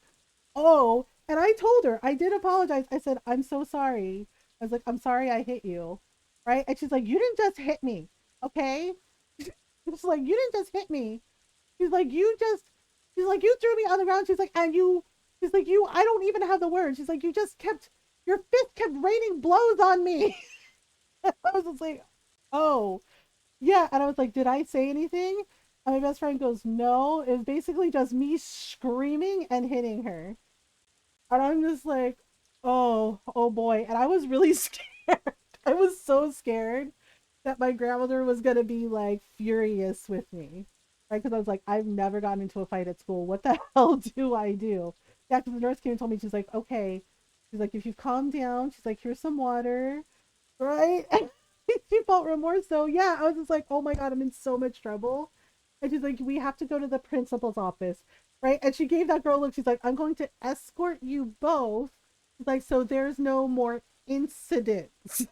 oh, and I told her, I did apologize. I said, I'm so sorry. I was like, I'm sorry I hit you. Right? And she's like, you didn't just hit me. Okay? She's like, you didn't just hit me. She's like, she's like, you threw me on the ground. She's like, I don't even have the words. She's like, your fist kept raining blows on me. I was just like, oh, yeah. And I was like, did I say anything? And my best friend goes, no. It was basically just me screaming and hitting her. And I'm just like, oh boy. And I was really scared. I was so scared that my grandmother was gonna be like furious with me. Right? Because I was like, I've never gotten into a fight at school. What the hell do I do? Yeah, because the nurse came and told me, she's like, okay. She's like, if you calm down, she's like, here's some water. Right? And she felt remorse. So yeah, I was just like, oh my god, I'm in so much trouble. And she's like, we have to go to the principal's office. Right? And she gave that girl a look. She's like, I'm going to escort you both. She's like, so there's no more incidents.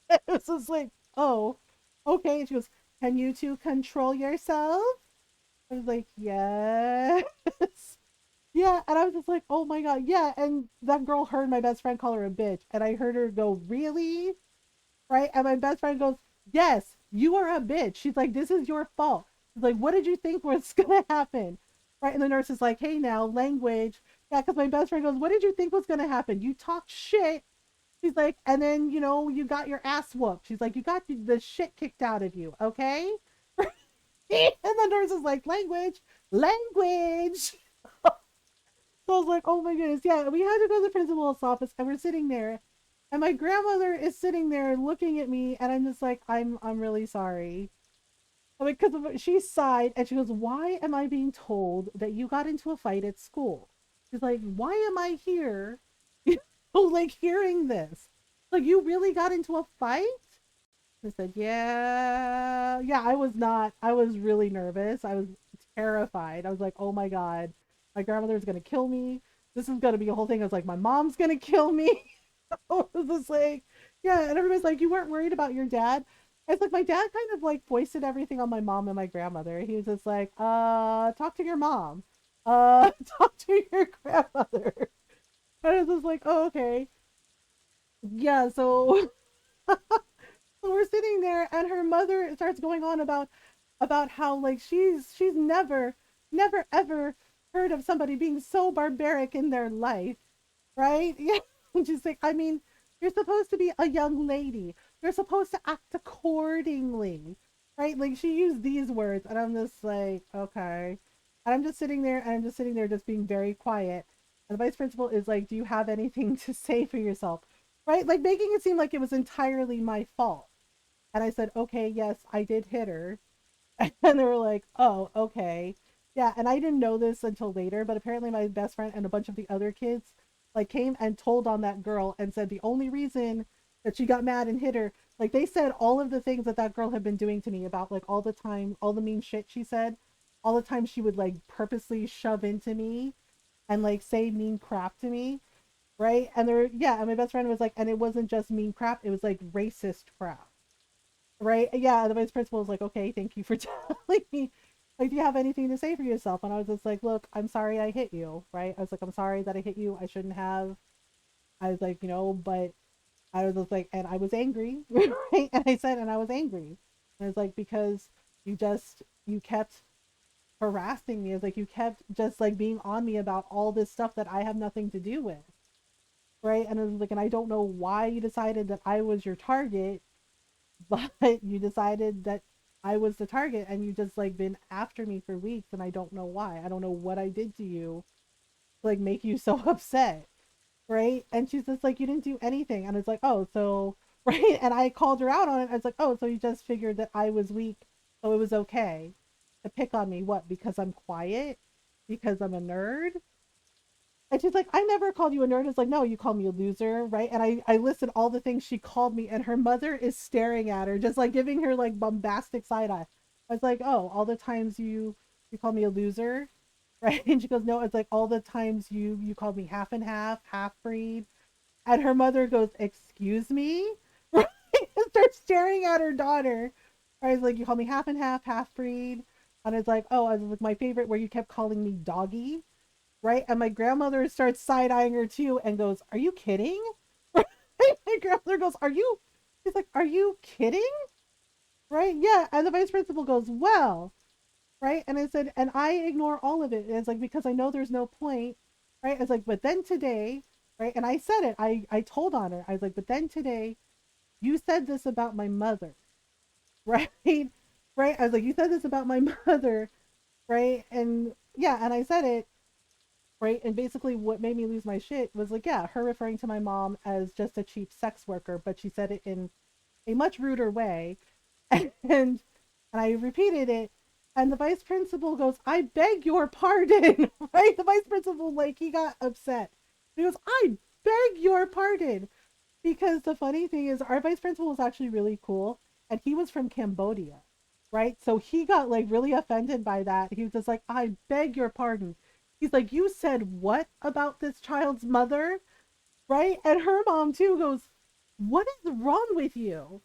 It was just like, oh, okay. And she goes, can you two control yourself? I was like, yes. Yeah. And I was just like, oh my God. Yeah. And that girl heard my best friend call her a bitch. And I heard her go, really? Right? And my best friend goes, yes, you are a bitch. She's like, this is your fault. She's like, what did you think was going to happen? Right? And the nurse is like, hey, now, language. Yeah. Because my best friend goes, what did you think was going to happen? You talked shit. She's like, and then, you know, you got your ass whooped. She's like, you got the shit kicked out of you. Okay. And the nurse is like, language, language. So I was like, oh my goodness. Yeah, we had to go to the principal's office and we're sitting there. And my grandmother is sitting there looking at me, and I'm just like, I'm really sorry. I mean, because she sighed and she goes, why am I being told that you got into a fight at school? She's like, why am I here? Like hearing this. Like, you really got into a fight? I said, yeah. Yeah, I was not. I was really nervous. I was terrified. I was like, oh my God, my grandmother's going to kill me. This is going to be a whole thing. I was like, my mom's going to kill me. I was just like, yeah. And everybody's like, you weren't worried about your dad? It's like my dad kind of like foisted everything on my mom and my grandmother. He was just like, talk to your mom. Talk to your grandmother. And I was just like, oh, okay. Yeah, so so we're sitting there and her mother starts going on about how like she's never ever heard of somebody being so barbaric in their life, right? Yeah. And she's like, I mean, you're supposed to be a young lady. You're supposed to act accordingly. Right? Like she used these words and I'm just like, okay. And I'm just sitting there and I'm just sitting there just being very quiet. And the vice principal is like, do you have anything to say for yourself? Right? Like making it seem like it was entirely my fault. And I said, okay, yes, I did hit her. And they were like, oh, okay. Yeah, and I didn't know this until later, but apparently my best friend and a bunch of the other kids like came and told on that girl and said the only reason that she got mad and hit her, like they said all of the things that that girl had been doing to me about like all the time, all the mean shit she said. all the time she would like purposely shove into me and like say mean crap to me, right? And there, yeah, and my best friend was like, and it wasn't just mean crap, it was like racist crap, right? Yeah, the vice principal was like, okay, thank you for telling me. Like, do you have anything to say for yourself? And I was just like, look, I'm sorry I hit you, right? I was like, I'm sorry that I hit you. I shouldn't have. I was like, but I was just like, and I was angry, right? And I said, and I was angry. And it's like, because you kept harassing me. It's like, you kept just like being on me about all this stuff that I have nothing to do with, right? And it was like, and I don't know why you decided that I was your target, but you decided that I was the target and you just like been after me for weeks and I don't know why. I don't know what I did to you to like make you so upset, right? And she's just like, you didn't do anything. And it's like, oh, so right. And I called her out on it. I was like, oh, so you just figured that I was weak, so it was okay to pick on me. What? Because I'm quiet? Because I'm a nerd? And she's like, I never called you a nerd. It's like, no, you called me a loser, right? And I listed all the things she called me, and her mother is staring at her, just like giving her like bombastic side eye. I was like, oh, all the times you called me a loser, right? And she goes, no, it's like all the times you called me half and half breed. And her mother goes, excuse me, right? And starts staring at her daughter. I was like, you called me half and half breed. And it's like, oh, I was like, my favorite where you kept calling me doggy, right? And my grandmother starts side eyeing her too and goes, are you kidding? My grandmother goes, are you? She's like, are you kidding? Right? Yeah. And the vice principal goes, well, right? And I said, and I ignore all of it. And it's like, because I know there's no point, right? It's like, but then today, right? And I said it, I told on her, I was like, but then today, you said this about my mother, right? Right? I was like, you said this about my mother, right? And yeah, and I said it, right? And basically, what made me lose my shit was like, yeah, her referring to my mom as just a cheap sex worker, but she said it in a much ruder way, and I repeated it, and the vice principal goes, "I beg your pardon." Right? The vice principal, like, he got upset. He goes, "I beg your pardon," because the funny thing is, our vice principal was actually really cool, and he was from Cambodia, right? So he got like really offended by that. He was just like, "I beg your pardon." He's like, "You said what about this child's mother?" Right? And her mom too goes, "What is wrong with you?"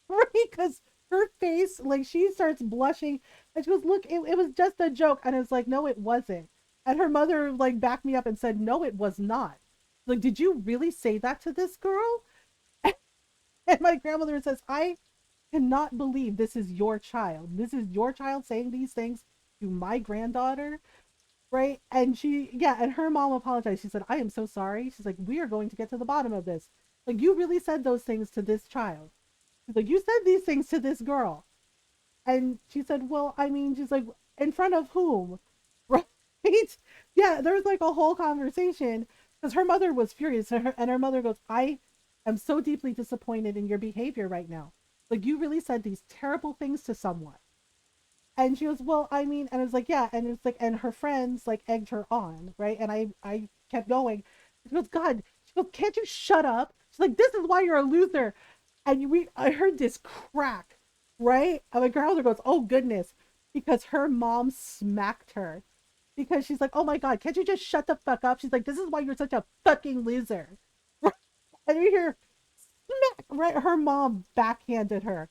Right? Because her face, like, she starts blushing and she goes, look, it was just a joke. And it's like, no, it wasn't. And her mother like backed me up and said, no, it was not. Like, did you really say that to this girl? And my grandmother says, I cannot believe this is your child. This is your child saying these things to my granddaughter, right? And she, yeah, and her mom apologized. She said, I am so sorry. She's like, we are going to get to the bottom of this. Like, you really said those things to this child. She's like, you said these things to this girl. And she said, well, I mean, she's like, in front of whom? Right? Yeah, there was like a whole conversation because her mother was furious. And her mother goes, I am so deeply disappointed in your behavior right now. Like, you really said these terrible things to someone. And she goes, well, I mean, and it was like, yeah. And it's like, and her friends like egged her on, right? And I kept going. She goes, God, she goes, can't you shut up? She's like, this is why you're a loser. And I heard this crack, right? And my grandmother goes, oh goodness, because her mom smacked her because she's like, oh my God, can't you just shut the fuck up? She's like, this is why you're such a fucking loser. And you hear smack, right? Her mom backhanded her.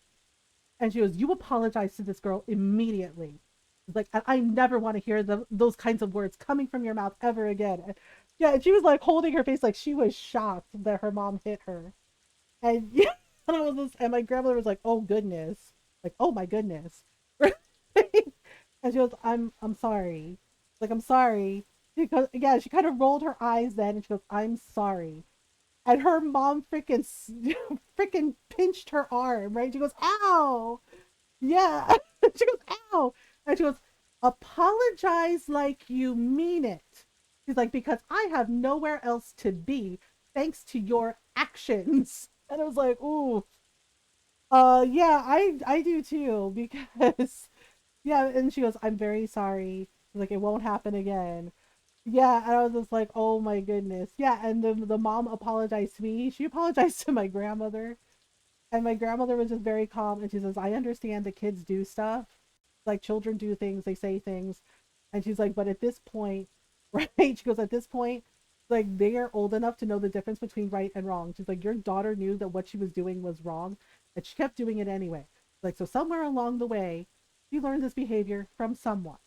And she goes, you apologize to this girl immediately. It's like, I never want to hear those kinds of words coming from your mouth ever again. And yeah, and she was like holding her face like she was shocked that her mom hit her. And yeah, and, and my grandmother was like, oh goodness. Like, oh my goodness. And she goes, I'm sorry. Like, I'm sorry. Because yeah, she kind of rolled her eyes then and she goes, I'm sorry. And her mom freaking freaking pinched her arm, right? She goes, ow. Yeah. She goes, ow. And she goes, apologize like you mean it. She's like, because I have nowhere else to be thanks to your actions. And I was like, ooh, yeah, I do too, because yeah, and she goes, I'm very sorry. Like, it won't happen again. Yeah, and I was just like, oh my goodness. Yeah, and the mom apologized to me. She apologized to my grandmother. And my grandmother was just very calm and she says, I understand the kids do stuff, like children do things, they say things. And she's like, but at this point, right? She goes, at this point, like they are old enough to know the difference between right and wrong. She's like, your daughter knew that what she was doing was wrong, and she kept doing it anyway. Like, so somewhere along the way, she learned this behavior from someone,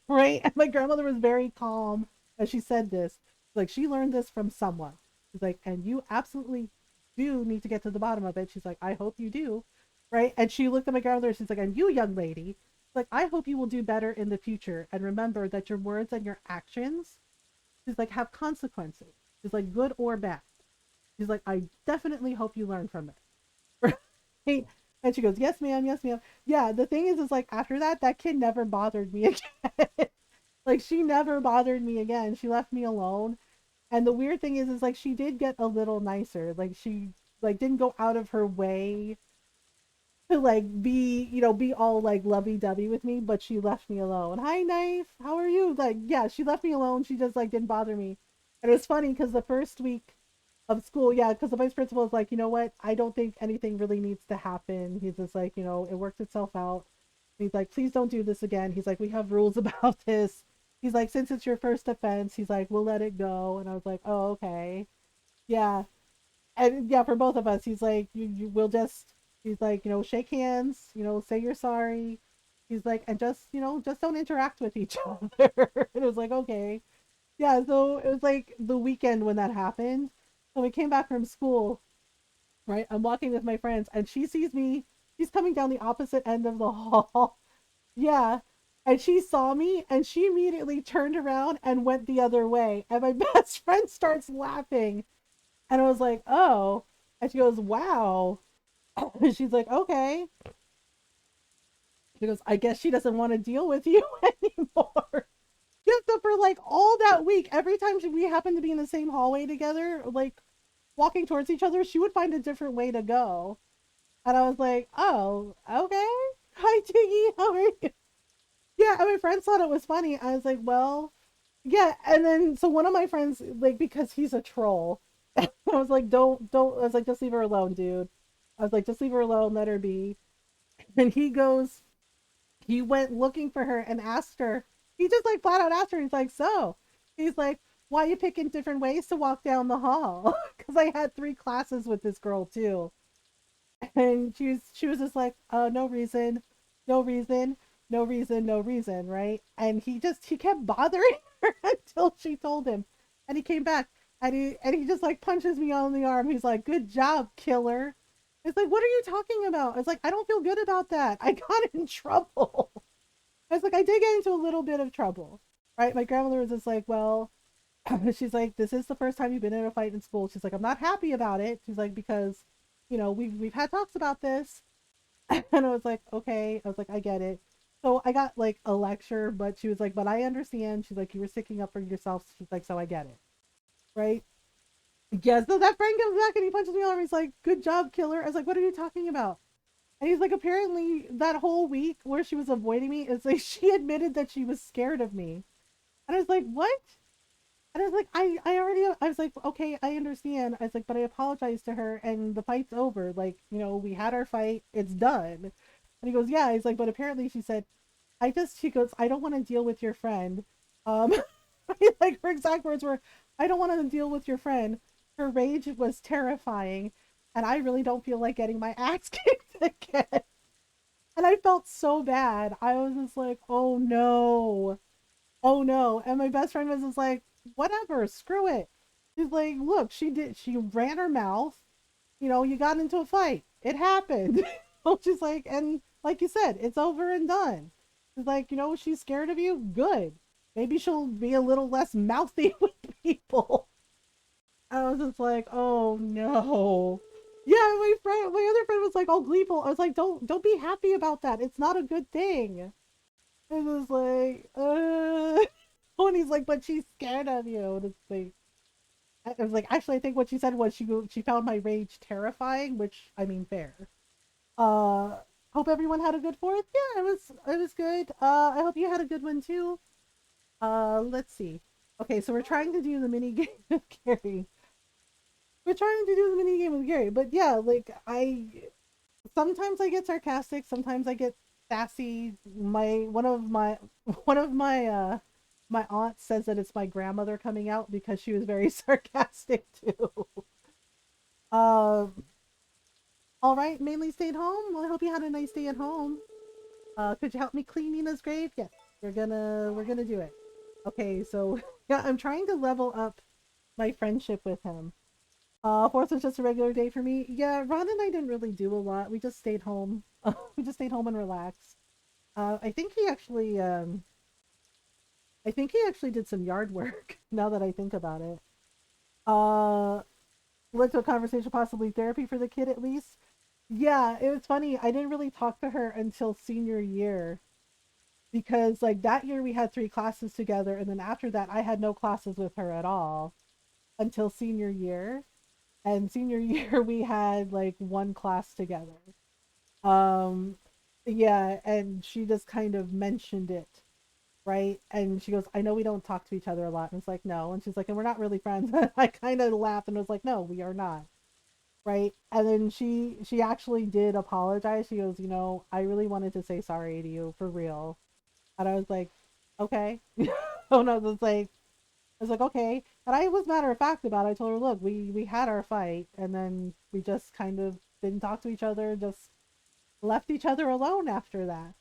right? And my grandmother was very calm as she said this. Like, she learned this from someone. She's like, and you absolutely do need to get to the bottom of it. She's like, I hope you do, right? And she looked at my grandmother. She's like, and you, young lady, like, I hope you will do better in the future and remember that your words and your actions, she's like, have consequences. She's like, good or bad. She's like, I definitely hope you learn from it. Right? And she goes, yes, ma'am, yes, ma'am. Yeah, the thing is like after that, that kid never bothered me again. Like she never bothered me again. She left me alone. And the weird thing is like she did get a little nicer. Like she like didn't go out of her way to like be, be all like lovey-dovey with me, but she left me alone. Hi, Knife, how are you? Like, yeah, she left me alone. She just like didn't bother me. And it was funny because the first week of school, yeah, because the vice principal was like, you know what, I don't think anything really needs to happen. He's just like, it worked itself out. He's like, please don't do this again. He's like, we have rules about this. He's like, since it's your first offense, he's like, we'll let it go. And I was like, oh, okay. Yeah. And yeah, for both of us, he's like, you will just, he's like, shake hands, say you're sorry. He's like, and just, just don't interact with each other. And it was like, okay. Yeah, so it was like the weekend when that happened. So we came back from school, right? I'm walking with my friends, and she sees me. She's coming down the opposite end of the hall. Yeah. And she saw me, and she immediately turned around and went the other way. And my best friend starts laughing. And I was like, oh. And she goes, wow. And she's like, okay. She goes, I guess she doesn't want to deal with you anymore. Yeah, so for like all that week, every time we happened to be in the same hallway together, like walking towards each other, she would find a different way to go. And I was like, oh, okay. Hi, Tiggy. How are you? Yeah, and my friends thought it was funny. I was like, well, yeah. And then, so one of my friends, like, because he's a troll, I was like, don't. I was like, just leave her alone, dude. I was like, just leave her alone, let her be. And he went looking for her and asked her. He just like flat out asked her. He's like, so. He's like, why are you picking different ways to walk down the hall? Because I had 3 classes with this girl too, and she was just like, no reason, no reason, no reason, no reason, right? And he kept bothering her until she told him, and he came back, and he just like punches me on the arm. He's like, good job, killer. It's like, what are you talking about? It's like, I don't feel good about that. I got in trouble. I was like, I did get into a little bit of trouble, right? My grandmother was just like, well, she's like, this is the first time you've been in a fight in school. She's like, I'm not happy about it. She's like, because, we've had talks about this. And I was like, okay. I was like, I get it. So I got like a lecture, but she was like, but I understand. She's like, you were sticking up for yourself. She's like, so I get it. Right? Yeah. So that friend comes back and he punches me on. He's like, good job, killer. I was like, what are you talking about? And he's like, apparently that whole week where she was avoiding me is like she admitted that she was scared of me. And I was like, what? And I was like, I was like, okay, I understand. I was like, but I apologized to her and the fight's over. Like, we had our fight, it's done. And he goes, yeah. He's like, but apparently she said, she goes, I don't want to deal with your friend. Um, like her exact words were, I don't want to deal with your friend. Her rage was terrifying. And I really don't feel like getting my ass kicked again. And I felt so bad. I was just like, oh no. Oh no. And my best friend was just like, whatever, screw it. She's like, look, she ran her mouth. You got into a fight. It happened. She's like, and like you said, it's over and done. She's like, she's scared of you. Good. Maybe she'll be a little less mouthy with people. I was just like, oh no. Yeah, my other friend was like all gleeful. I was like, don't be happy about that. It's not a good thing. It was like, and he's like, but she's scared of you. And it's like, I was like, actually, I think what she said was she found my rage terrifying, which I mean, fair. Uh, hope everyone had a good fourth. Yeah, it was good. I hope you had a good one too. Let's see. Okay, so we're trying to do the mini game with Gary. We're trying to do the mini game with Gary, but yeah, like sometimes I get sarcastic, sometimes I get sassy. My one of my aunts says that it's my grandmother coming out because she was very sarcastic too. Um, all right, mainly stayed home. Well, I hope you had a nice day at home. Could you help me clean Nina's grave? Yes, we're gonna do it. Okay, so yeah, I'm trying to level up my friendship with him. Fourth was just a regular day for me. Yeah, Ron and I didn't really do a lot. We just stayed home. We just stayed home and relaxed. I think he actually did some yard work. Now that I think about it, uh, led to a conversation, possibly therapy for the kid at least. Yeah, it was funny. I didn't really talk to her until senior year because like that year we had three classes together, and then after that I had no classes with her at all until senior year. And senior year we had like one class together. Um, yeah, and she just kind of mentioned it, right? And she goes, I know we don't talk to each other a lot. And it's like, no. And she's like, and we're not really friends. I kind of laughed and was like, no, we are not. Right. And then she actually did apologize. She goes, I really wanted to say sorry to you for real. And I was like, okay. Oh no, I was like, okay. And I was matter of fact about it. I told her, look, we had our fight and then we just kind of didn't talk to each other, just left each other alone after that.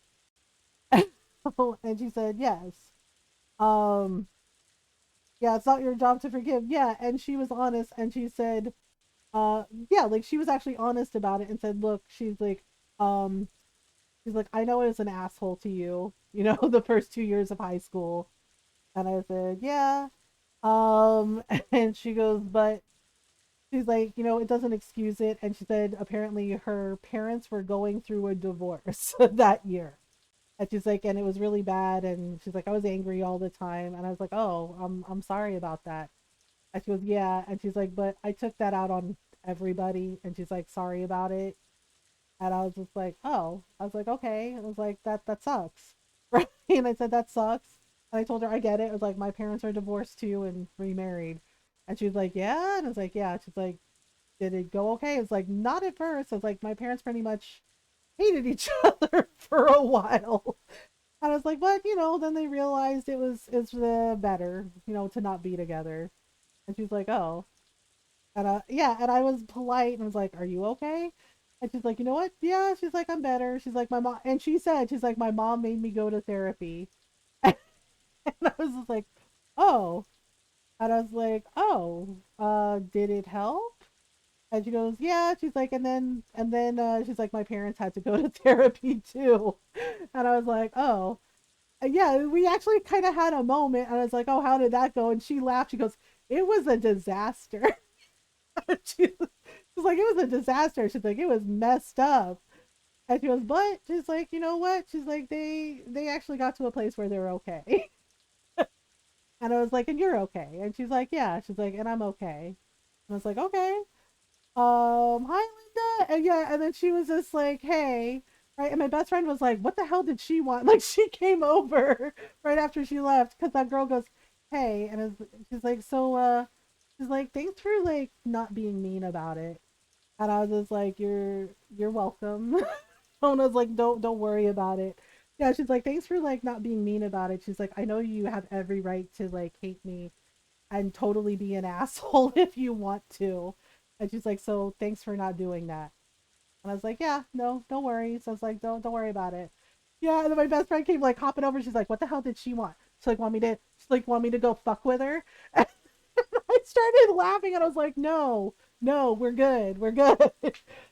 And she said, yes. Um, yeah, it's not your job to forgive. Yeah, and she was honest and she said, yeah, like she was actually honest about it and said, look, um, she's like, I know I was an asshole to you, the first 2 years of high school. And I said, yeah. And she goes, but she's like, it doesn't excuse it. And she said apparently her parents were going through a divorce that year. And she's like, and it was really bad. And she's like, I was angry all the time. And I was like, oh, I'm sorry about that. And she goes, yeah. And she's like, but I took that out on everybody. And she's like, sorry about it. And I was just like, oh, I was like, okay. I was like, that sucks. Right. And I said, that sucks. And I told her, I get it. I was like, my parents are divorced too and remarried. And she was like, yeah. And I was like, yeah. She's like, did it go okay? It's like, not at first. I was like, my parents pretty much hated each other for a while. And I was like, but then they realized it's better, to not be together. And she's like, oh. And yeah, and I was polite and was like, are you okay? And she's like, you know what? Yeah, she's like, I'm better. She's like, my mom, and she said, she's like, my mom made me go to therapy. And I was just like, oh. And I was like, oh, did it help? And she goes, yeah. She's like, and then she's like, my parents had to go to therapy too. And I was like, oh. Yeah, we actually kind of had a moment, and I was like, oh, how did that go? And she laughed. She goes, it was a disaster. She's like, it was a disaster. She's like, it was messed up. And she goes, but she's like, you know what? She's like, they actually got to a place where they're okay. And I was like, and you're okay. And she's like, yeah. She's like, and I'm okay. And I was like, okay. Hi Linda. And yeah, and then she was just like, hey. Right. And my best friend was like, what the hell did she want? Like she came over right after she left because that girl goes, hey. And she's like, so she's like, thanks for like not being mean about it. And I was just like, you're welcome. And I was like, don't worry about it. Yeah, she's like, thanks for like not being mean about it. She's like, I know you have every right to like hate me and totally be an asshole if you want to. And she's like, so thanks for not doing that. And I was like, yeah, no, don't worry. So I was like, don't worry about it. Yeah, and then my best friend came like hopping over. She's like, what the hell did she want? She's like, want me to go fuck with her? And I started laughing and I was like, no, no, we're good. We're good.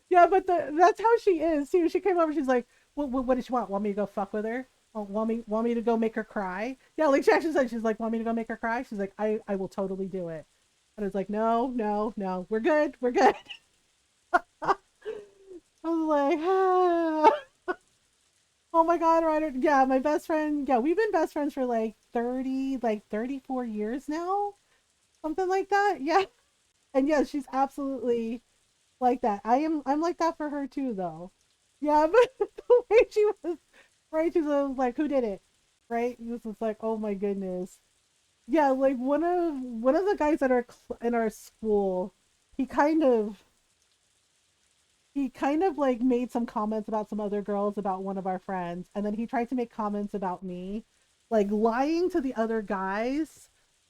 Yeah, but that's how she is too. She came over, she's like, what did she want? Want me to go fuck with her? Oh, want me to go make her cry? Yeah, like she actually said, she's like, want me to go make her cry? She's like, I will totally do it. And I was like, no, no, no, we're good. We're good. I was like, ah. Oh my god, Ryder. Yeah, my best friend. Yeah, we've been best friends for like 34 years now. Something like that. Yeah. And yeah, she's absolutely like that. I'm like that for her too though. Yeah, but the way she was right, she was like, who did it? Right? It was just like, oh my goodness. Yeah, like one of the guys at our in our school, he kind of he kind of like made some comments about some other girls about one of our friends, and then he tried to make comments about me, like lying to the other guys.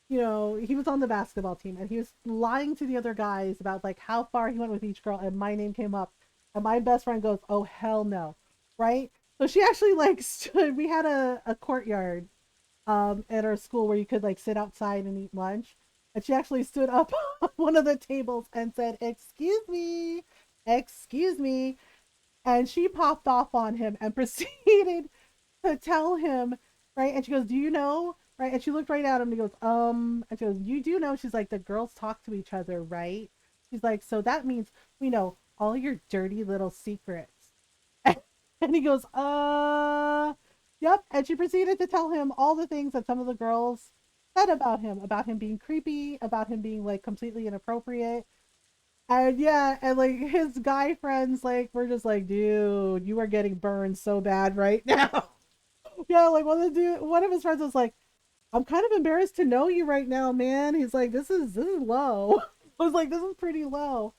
You know, he was on the basketball team and he was lying to the other guys about like how far he went with each girl, and my name came up, and my best friend goes, "Oh hell no," right? So she actually like stood. We had a courtyard at our school where you could like sit outside and eat lunch. And she actually stood up on one of the tables and said, "Excuse me, excuse me." And she popped off on him and proceeded to tell him, right? And she goes, "Do you know?" Right? And she looked right at him and he goes, and she goes, "You do know?" She's like, "The girls talk to each other, right?" She's like, "So that means we know all your dirty little secrets." And he goes, yep. And she proceeded to tell him all the things that some of the girls said about him being creepy, about him being like completely inappropriate. And yeah, and like his guy friends like were just like, "Dude, you are getting burned so bad right now." Yeah, like one of his friends was like, "I'm kind of embarrassed to know you right now, man." He's like, "This is low." I was like, "This is pretty low."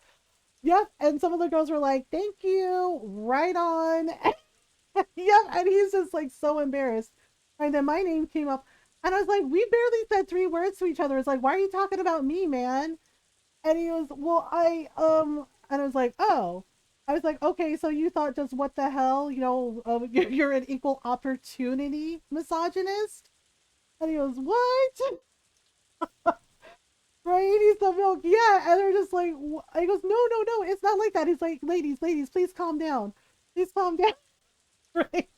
Yep. And some of the girls were like, "Thank you, right on." Yep. And he's just like so embarrassed. And then my name came up, and I was like, "We barely said three words to each other." It's like, "Why are you talking about me, man?" And he was, "Well, and I was like, "Oh." I was like, "Okay, so you thought just what the hell, you're an equal opportunity misogynist?" And he goes, "What?" Right? He's the milk. Yeah. And they're just like, he goes, "No, no, no, it's not like that." He's like, ladies, please calm down. Please calm down." Right?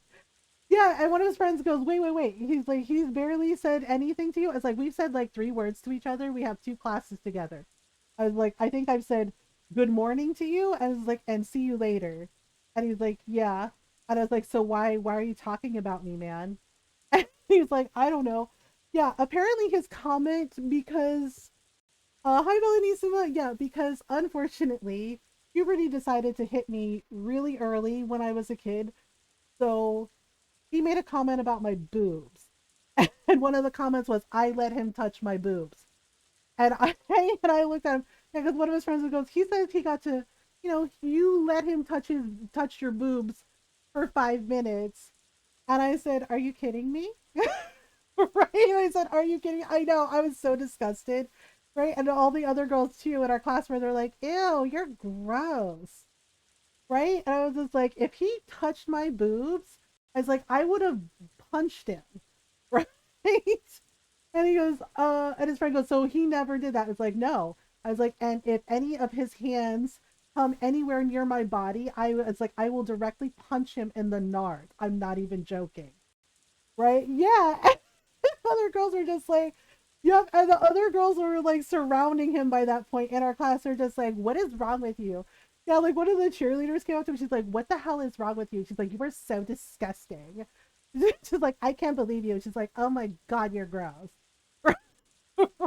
Yeah. And one of his friends goes, "Wait, wait, wait." He's like, "He's barely said anything to you." It's like, "We've said like three words to each other. We have two classes together." I was like, "I think I've said good morning to you." And I was like, "And see you later." And he's like, "Yeah." And I was like, "So why are you talking about me, man?" And he's like, "I don't know." Yeah. Apparently his comment, because hi, Melanissima. Yeah, because unfortunately, puberty decided to hit me really early when I was a kid. So he made a comment about my boobs. And one of the comments was, "I let him touch my boobs." And I and I looked at him because one of his friends goes, "He says he got to, you let him touch your boobs for 5 minutes." And I said, "Are you kidding me?" Right? And I said, "Are you kidding?" I know. I was so disgusted. Right? And all the other girls too in our class where they're like, "Ew, you're gross." Right? And I was just like, if he touched my boobs, I was like, I would have punched him. Right? And he goes, and his friend goes, "So he never did that." It's like, "No." I was like, "And if any of his hands come anywhere near my body, it's like I will directly punch him in the nard. I'm not even joking." Right? Yeah. Other girls are just like, yep. And the other girls were like surrounding him by that point in our class. They're just like, "What is wrong with you?" Yeah, like one of the cheerleaders came up to me. She's like, "What the hell is wrong with you?" She's like, "You are so disgusting." She's like, "I can't believe you." She's like, "Oh my God, you're gross."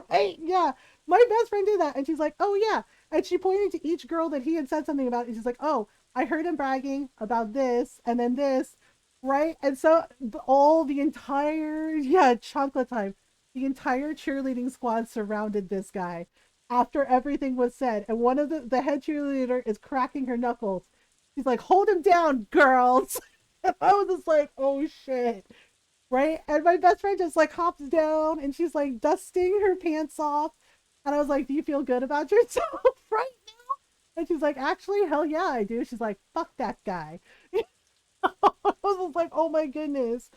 Right? Yeah. My best friend did that. And she's like, "Oh, yeah." And she pointed to each girl that he had said something about. And she's like, "Oh, I heard him bragging about this and then this." Right? And so the entire, yeah, chocolate time, the entire cheerleading squad surrounded this guy after everything was said. And one of the head cheerleader is cracking her knuckles. She's like, "Hold him down, girls." And I was just like, "Oh shit." Right? And my best friend just like hops down and she's like dusting her pants off. And I was like, "Do you feel good about yourself right now?" And she's like, "Actually, hell yeah, I do." She's like, "Fuck that guy." I was like, "Oh my goodness."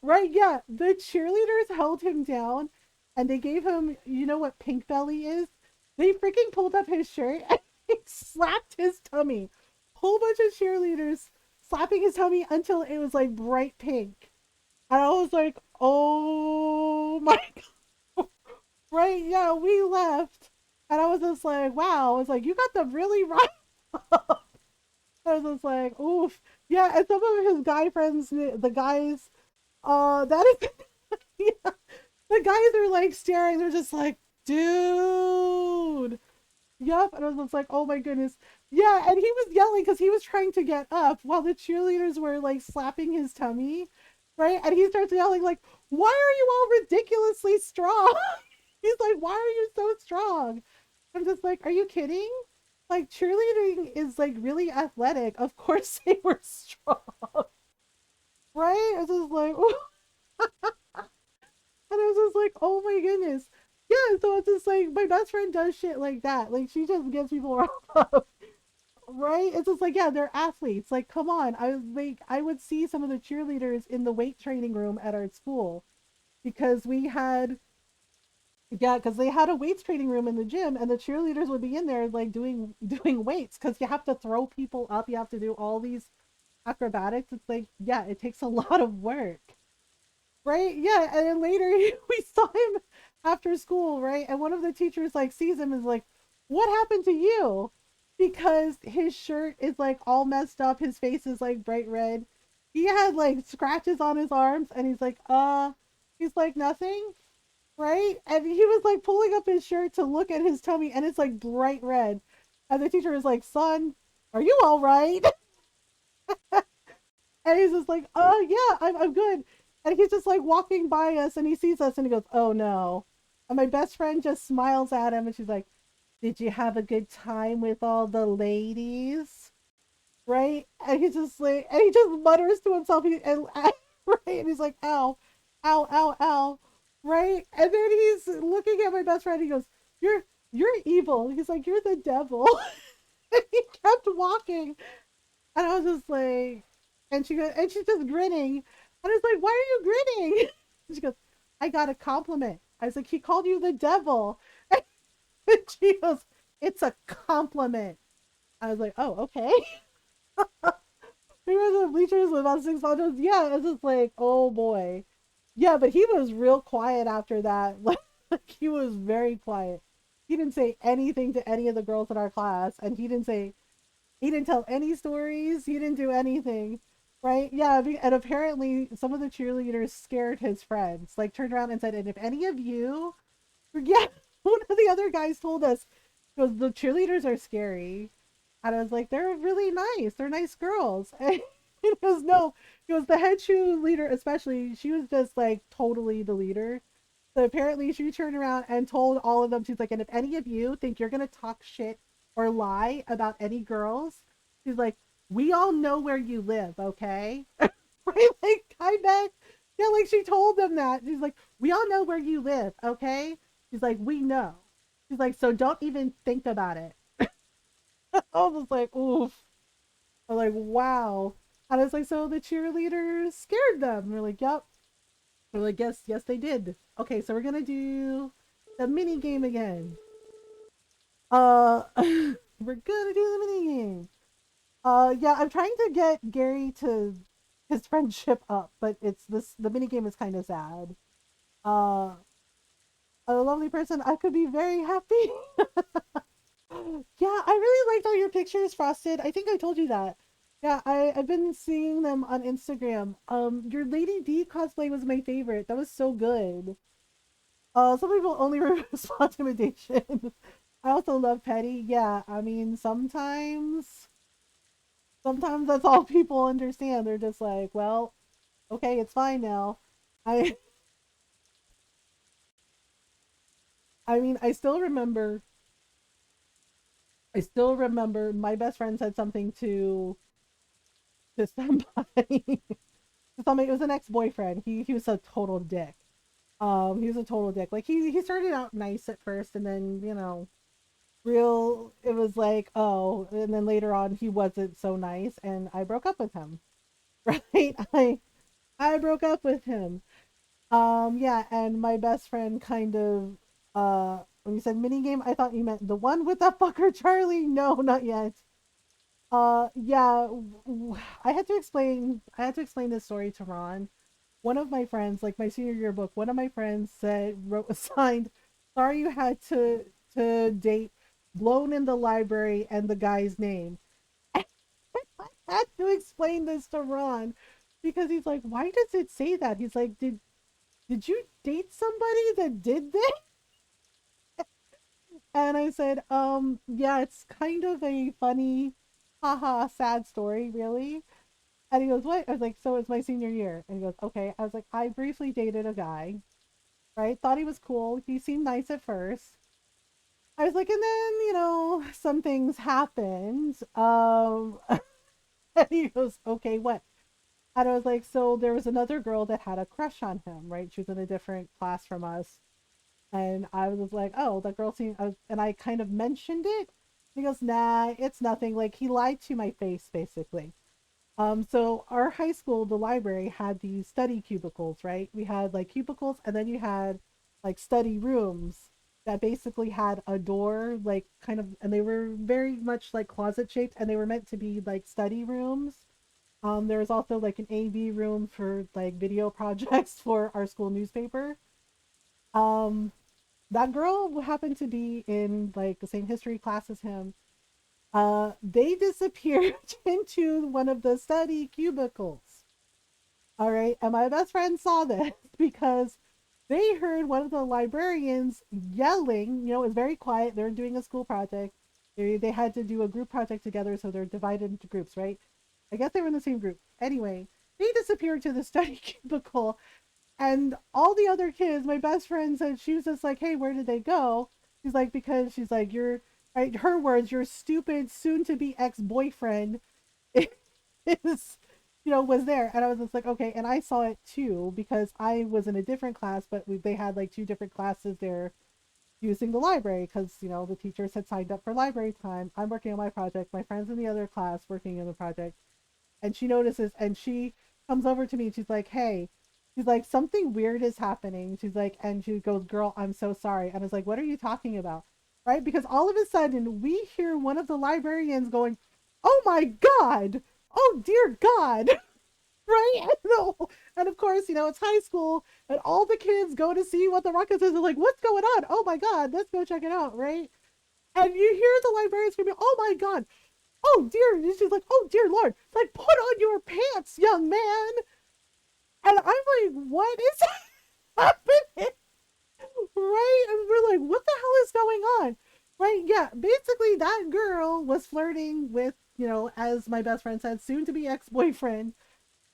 Right? Yeah. The cheerleaders held him down and they gave him, you know what pink belly is? They freaking pulled up his shirt and slapped his tummy. Whole bunch of cheerleaders slapping his tummy until it was like bright pink. And I was like, "Oh my God." Right? Yeah, we left. And I was just like, "Wow." I was like, "You got them really right." I was just like, "Oof." Yeah, and some of his guy friends, the guys, that is, yeah, the guys are like staring. They're just like, "Dude." Yep. And I was just like, "Oh my goodness." Yeah. And he was yelling because he was trying to get up while the cheerleaders were like slapping his tummy. Right. And he starts yelling, like, "Why are you all ridiculously strong?" He's like, "Why are you so strong?" I'm just like, "Are you kidding?" like cheerleading is like really athletic. Of course they were strong, right? It's just like, and I was just like, oh my goodness. Yeah, so it's just like my best friend does shit like that. Like she just gives people riled up. Right? It's just like, yeah, they're athletes. Like, come on. I would see some of the cheerleaders in the weight training room at our school because we had yeah, because they had a weights training room in the gym and the cheerleaders would be in there like doing weights because you have to throw people up, you have to do all these acrobatics. It's like, yeah, it takes a lot of work. Right? Yeah, and then later we saw him after school, right? And one of the teachers like sees him and is like, "What happened to you?" Because his shirt is like all messed up, his face is like bright red. He had like scratches on his arms and he's like nothing, right? And he was like pulling up his shirt to look at his tummy and it's like bright red. And the teacher was like, "Son, are you all right?" And he's just like, "Oh yeah, I'm good." And he's just like walking by us, and he sees us, and he goes, "Oh no!" And my best friend just smiles at him, and she's like, "Did you have a good time with all the ladies?" Right? And he's just like, and he just mutters to himself, and right, and he's like, "Ow, ow, ow, ow," right? And then he's looking at my best friend. He goes, "You're evil." He's like, "You're the devil." And he kept walking, and I was just like, and she's just grinning. And I was like, "Why are you grinning?" And she goes, "I got a compliment." I was like, "He called you the devil." And she goes, "It's a compliment." I was like, "Oh, okay." We were in the bleachers with about 6 months. Yeah, it's just like, oh boy. Yeah, but he was real quiet after that. Like he was very quiet. He didn't say anything to any of the girls in our class, and he didn't tell any stories. He didn't do anything. Right? Yeah. And apparently, some of the cheerleaders scared his friends. Like, turned around and said, "And if any of you," yeah, one of the other guys told us, goes, "The cheerleaders are scary." And I was like, "They're really nice. They're nice girls." And he goes, "No." He goes, "The head cheerleader, especially, she was just like totally the leader." So apparently she turned around and told all of them, she's like, "And if any of you think you're going to talk shit or lie about any girls," she's like, "we all know where you live, okay?" Right? Like, kind of. Yeah, like she told them that. She's like, "We all know where you live, okay?" She's like, "We know." She's like, "So don't even think about it." I was like, oof. I'm like, wow. And I was like, so the cheerleaders scared them. We're like, yep. We're like, yes, they did. Okay, so we're gonna do the mini game again. We're gonna do the mini game. Yeah, I'm trying to get Gary to his friendship up, but it's this the mini game is kind of sad. Uh, a lovely person, I could be very happy. Yeah, I really liked all your pictures, Frosted. I think I told you that. Yeah, I've been seeing them on Instagram. Your Lady D cosplay was my favorite. That was so good. Some people only respond to imitation. I also love Petty. Yeah, I mean sometimes that's all people understand. They're just like, well, okay, it's fine now. I I mean, I still remember my best friend said something to somebody. To somebody, it was an ex-boyfriend. He was a total dick. He was a total dick. Like he started out nice at first, and then real. It was like, oh, and then later on he wasn't so nice, and I broke up with him. Right? I broke up with him. Yeah, and my best friend kind of when you said mini game, I thought you meant the one with that fucker Charlie. No, not yet. Yeah, I had to explain this story to Ron. One of my friends, like my senior yearbook, one of my friends wrote signed, "Sorry you had to date blown in the library," and the guy's name. I had to explain this to Ron because he's like, "Why does it say that?" He's like, "Did you date somebody that did this?" And I said, yeah, it's kind of a funny, haha, sad story, really." And he goes, "What?" I was like, "So it's my senior year." And he goes, "Okay." I was like, "I briefly dated a guy, right? Thought he was cool. He seemed nice at first. I was like, and then, some things happened. And he goes, okay, what? And I was like, so there was another girl that had a crush on him, right? She was in a different class from us. And I was like, oh, that girl seemed, and I kind of mentioned it. He goes, nah, it's nothing. Like, he lied to my face, basically. So our high school, the library had these study cubicles, right? We had like cubicles, and then you had like study rooms that basically had a door, like kind of, and they were very much like closet shaped, and they were meant to be like study rooms. There was also like an AV room for like video projects for our school newspaper. Um, that girl happened to be in like the same history class as him. They disappeared into one of the study cubicles. All right. And my best friend saw this because they heard one of the librarians yelling. It was very quiet. They're doing a school project. They had to do a group project together, so they're divided into groups, right? I guess they were in the same group. Anyway, they disappeared to the study cubicle, and all the other kids, my best friend said, she was just like, hey, where did they go? She's like, because she's like, you're, right, her words, your stupid soon to be ex boyfriend is, was there. And I was just like, okay. And I saw it too because I was in a different class, but they had like two different classes there using the library because, the teachers had signed up for library time. I'm working on my project. My friend's in the other class working on the project. And she notices and she comes over to me and she's like, hey, she's like, something weird is happening. She's like, and she goes, girl, I'm so sorry. And I was like, what are you talking about? Right? Because all of a sudden we hear one of the librarians going, oh my God. Oh dear God. Right? And of course, it's high school and all the kids go to see what the ruckus is. They're like, what's going on? Oh my God, let's go check it out. Right? And you hear the librarian screaming, oh my God, oh dear. And she's like, oh dear Lord, like, put on your pants, young man. And I'm like, what is happening? Right? And we're like, what the hell is going on? Right? Yeah, basically that girl was flirting with, as my best friend said, soon to be ex-boyfriend.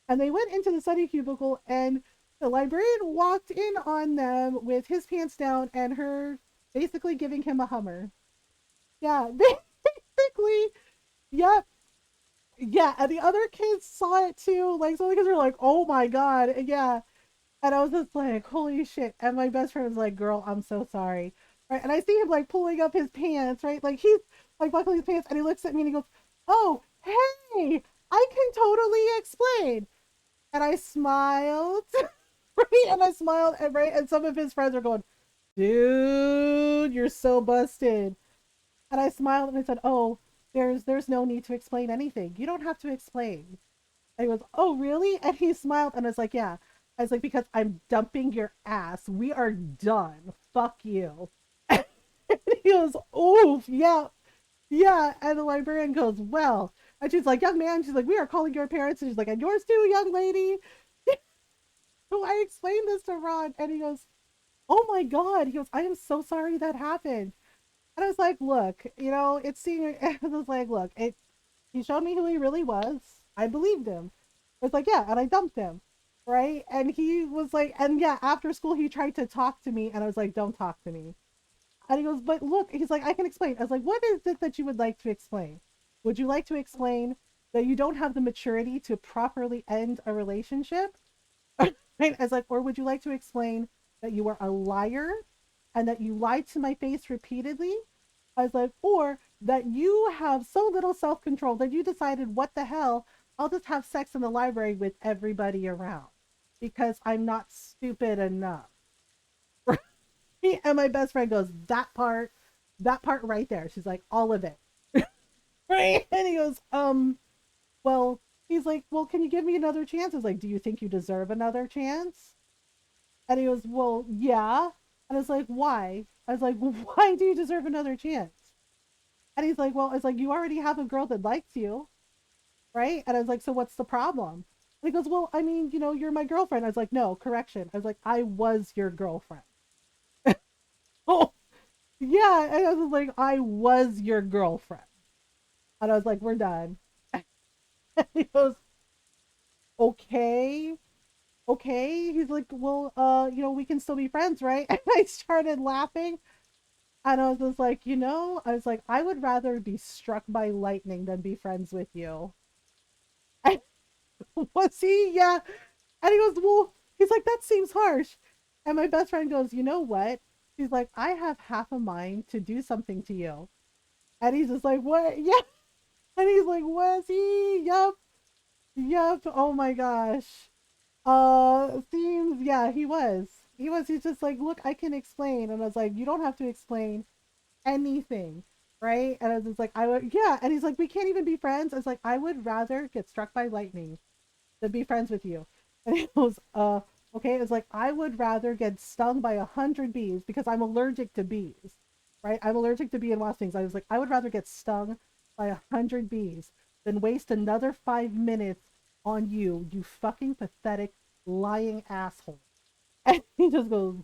And they went into the study cubicle and the librarian walked in on them with his pants down and her basically giving him a Hummer. Yeah, basically. Yep. Yeah, and the other kids saw it too. Like, some of the kids were like, "Oh my God!" And yeah, and I was just like, "Holy shit!" And my best friend was like, "Girl, I'm so sorry." Right, and I see him like pulling up his pants, right? Like he's like buckling his pants, and he looks at me and he goes, "Oh, hey, I can totally explain." And I smiled, right? And I smiled, and right, and some of his friends are going, "Dude, you're so busted." And I smiled and I said, "Oh, there's no need to explain anything. You don't have to explain." And he goes, "Oh, really?" And he smiled and I was like, "Yeah." I was like, "Because I'm dumping your ass. We are done. Fuck you." And he goes, "Oof, yeah, yeah." And the librarian goes, "Well," and she's like, "Young man," she's like, "We are calling your parents." And she's like, "And yours too, young lady." So I explained this to Ron and he goes, "Oh my God." He goes, "I am so sorry that happened." And I was like, look, it's senior. I was like, look, he showed me who he really was. I believed him. I was like, yeah, and I dumped him. Right. And he was like, and yeah, after school, he tried to talk to me. And I was like, don't talk to me. And he goes, but look, he's like, I can explain. I was like, what is it that you would like to explain? Would you like to explain that you don't have the maturity to properly end a relationship? Right? As like, or would you like to explain that you were a liar and that you lied to my face repeatedly? I was like, or that you have so little self control that you decided, what the hell, I'll just have sex in the library with everybody around because I'm not stupid enough. And my best friend goes, that part right there. She's like, all of it. Right? And he goes, well, he's like, well, can you give me another chance? I was like, do you think you deserve another chance? And he goes, well, yeah. And I was like, why? I was like, why do you deserve another chance? And he's like, well, it's like, you already have a girl that likes you, right? And I was like, so what's the problem? And he goes, well, I mean, you're my girlfriend. I was like, no, correction. I was like, I was your girlfriend. Oh, yeah. And I was like, I was your girlfriend. And I was like, we're done. And he goes, okay. Okay. He's like, well, we can still be friends, right? And I started laughing. And I was just like, I was like, I would rather be struck by lightning than be friends with you. And was he? Yeah. And he goes, well, he's like, that seems harsh. And my best friend goes, you know what? He's like, I have half a mind to do something to you. And he's just like, what? Yeah. And he's like, was he? Yup. Yup. Oh my gosh. Themes. Yeah, he was. He was. He's just like, look, I can explain. And I was like, you don't have to explain anything, right? And I was just like, I would, yeah. And he's like, we can't even be friends. I was like, I would rather get struck by lightning than be friends with you. And he goes, okay. It was like, I would rather get stung by 100 bees because I'm allergic to bees, right? I'm allergic to bee and wasp stings. I was like, I would rather get stung by 100 bees than waste another 5 minutes on you, you fucking pathetic lying asshole. And he just goes,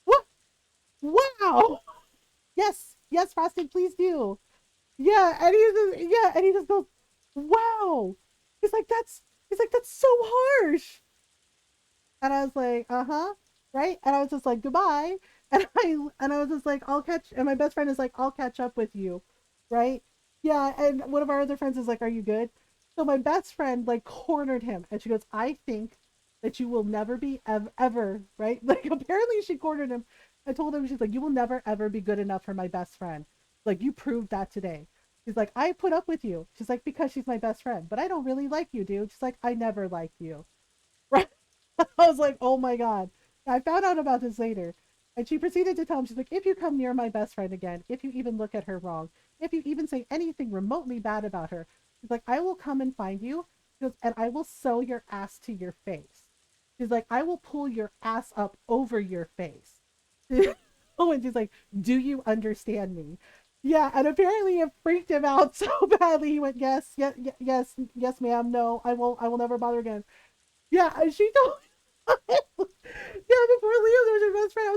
what? Wow. Yes, yes, Frosted, please do. Yeah, and he just goes, wow. He's like, that's so harsh. And I was like, uh-huh, right? And I was just like, goodbye. And I was just like, I'll catch and my best friend is like, I'll catch up with you, right? Yeah, and one of our other friends is like, are you good? So my best friend like cornered him and she goes, I think that you will never be ever, right? Like apparently she cornered him. I told him, she's like, you will never ever be good enough for my best friend. Like you proved that today. She's like, I put up with you. She's like, because she's my best friend, but I don't really like you, dude. She's like, I never liked you. Right? I was like, oh my God. I found out about this later. And she proceeded to tell him, she's like, if you come near my best friend again, if you even look at her wrong, if you even say anything remotely bad about her, she's like, I will come and find you. She goes, and I will sew your ass to your face. She's like, I will pull your ass up over your face. Oh, and she's like, do you understand me? Yeah, and apparently it freaked him out so badly. He went, yes, yes, yes, yes, ma'am. No, I will never bother again. Yeah, and she told yeah, before Leo was your best friend, I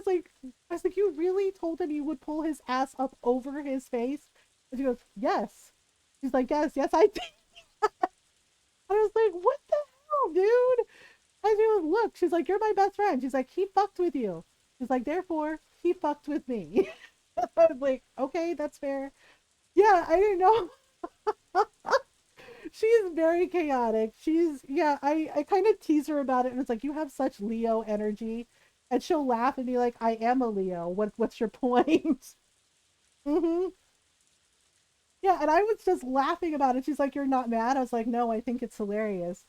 was like, you really told him you would pull his ass up over his face? And she goes, yes. She's like, yes, yes, I did. I was like, what the hell, dude? And she goes, look, she's like, you're my best friend. She's like, he fucked with you. She's like, therefore, he fucked with me. I was like, okay, that's fair. Yeah, I didn't know. She's very chaotic. She's yeah, I kind of tease her about it and it's like you have such Leo energy. And she'll laugh and be like, I am a Leo. What's your point? Mm-hmm. Yeah, and I was just laughing about it. She's like, you're not mad? I was like, no, I think it's hilarious.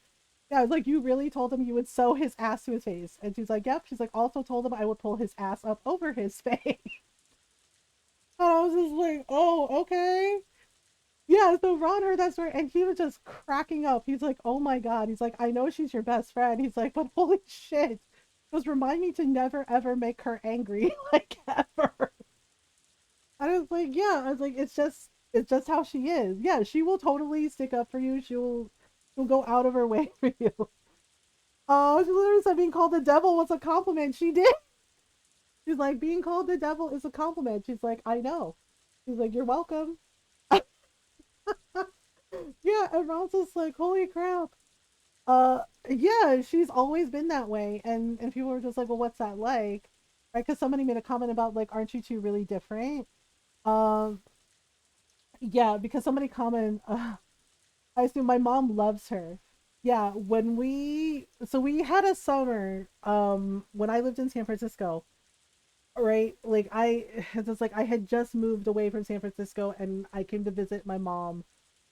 Yeah, I was like, you really told him you would sew his ass to his face. And she's like, yep. She's like, also told him I would pull his ass up over his face. And I was just like, oh, okay. Yeah, so Ron heard that story and he was just cracking up. He's like, oh my God. He's like, I know she's your best friend. He's like, but holy shit. Just remind me to never ever make her angry, like ever. I was like, yeah. I was like, it's just how she is. Yeah, she will totally stick up for you. She'll go out of her way for you. Oh, she literally said being called the devil was a compliment. She did. She's like, being called the devil is a compliment. She's like, I know. She's like, you're welcome. Yeah, and Ron's just like, holy crap. Yeah, she's always been that way, and people were just like, well, what's that like? Right? Because somebody made a comment about like, aren't you two really different? Um, yeah, because somebody commented, I assume my mom loves her. Yeah, we had a summer, when I lived in San Francisco, right? Like it's just like I had just moved away from San Francisco, and I came to visit my mom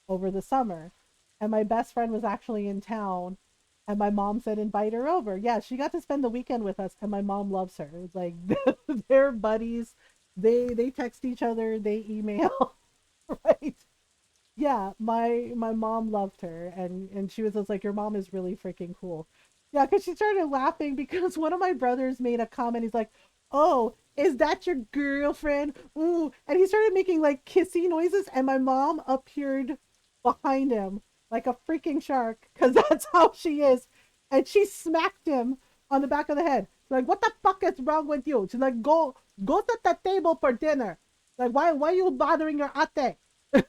over the summer. And my best friend was actually in town. And my mom said, invite her over. Yeah, she got to spend the weekend with us. And my mom loves her. It's like they're buddies. They text each other, they email, right? Yeah, my mom loved her and she was just like, your mom is really freaking cool. Yeah, because she started laughing because one of my brothers made a comment. He's like, oh, is that your girlfriend? Ooh. And he started making like kissy noises and my mom appeared behind him like a freaking shark because that's how she is. And she smacked him on the back of the head. She's like, what the fuck is wrong with you? She's like, go to the table for dinner. Like, why are you bothering your ate? Right?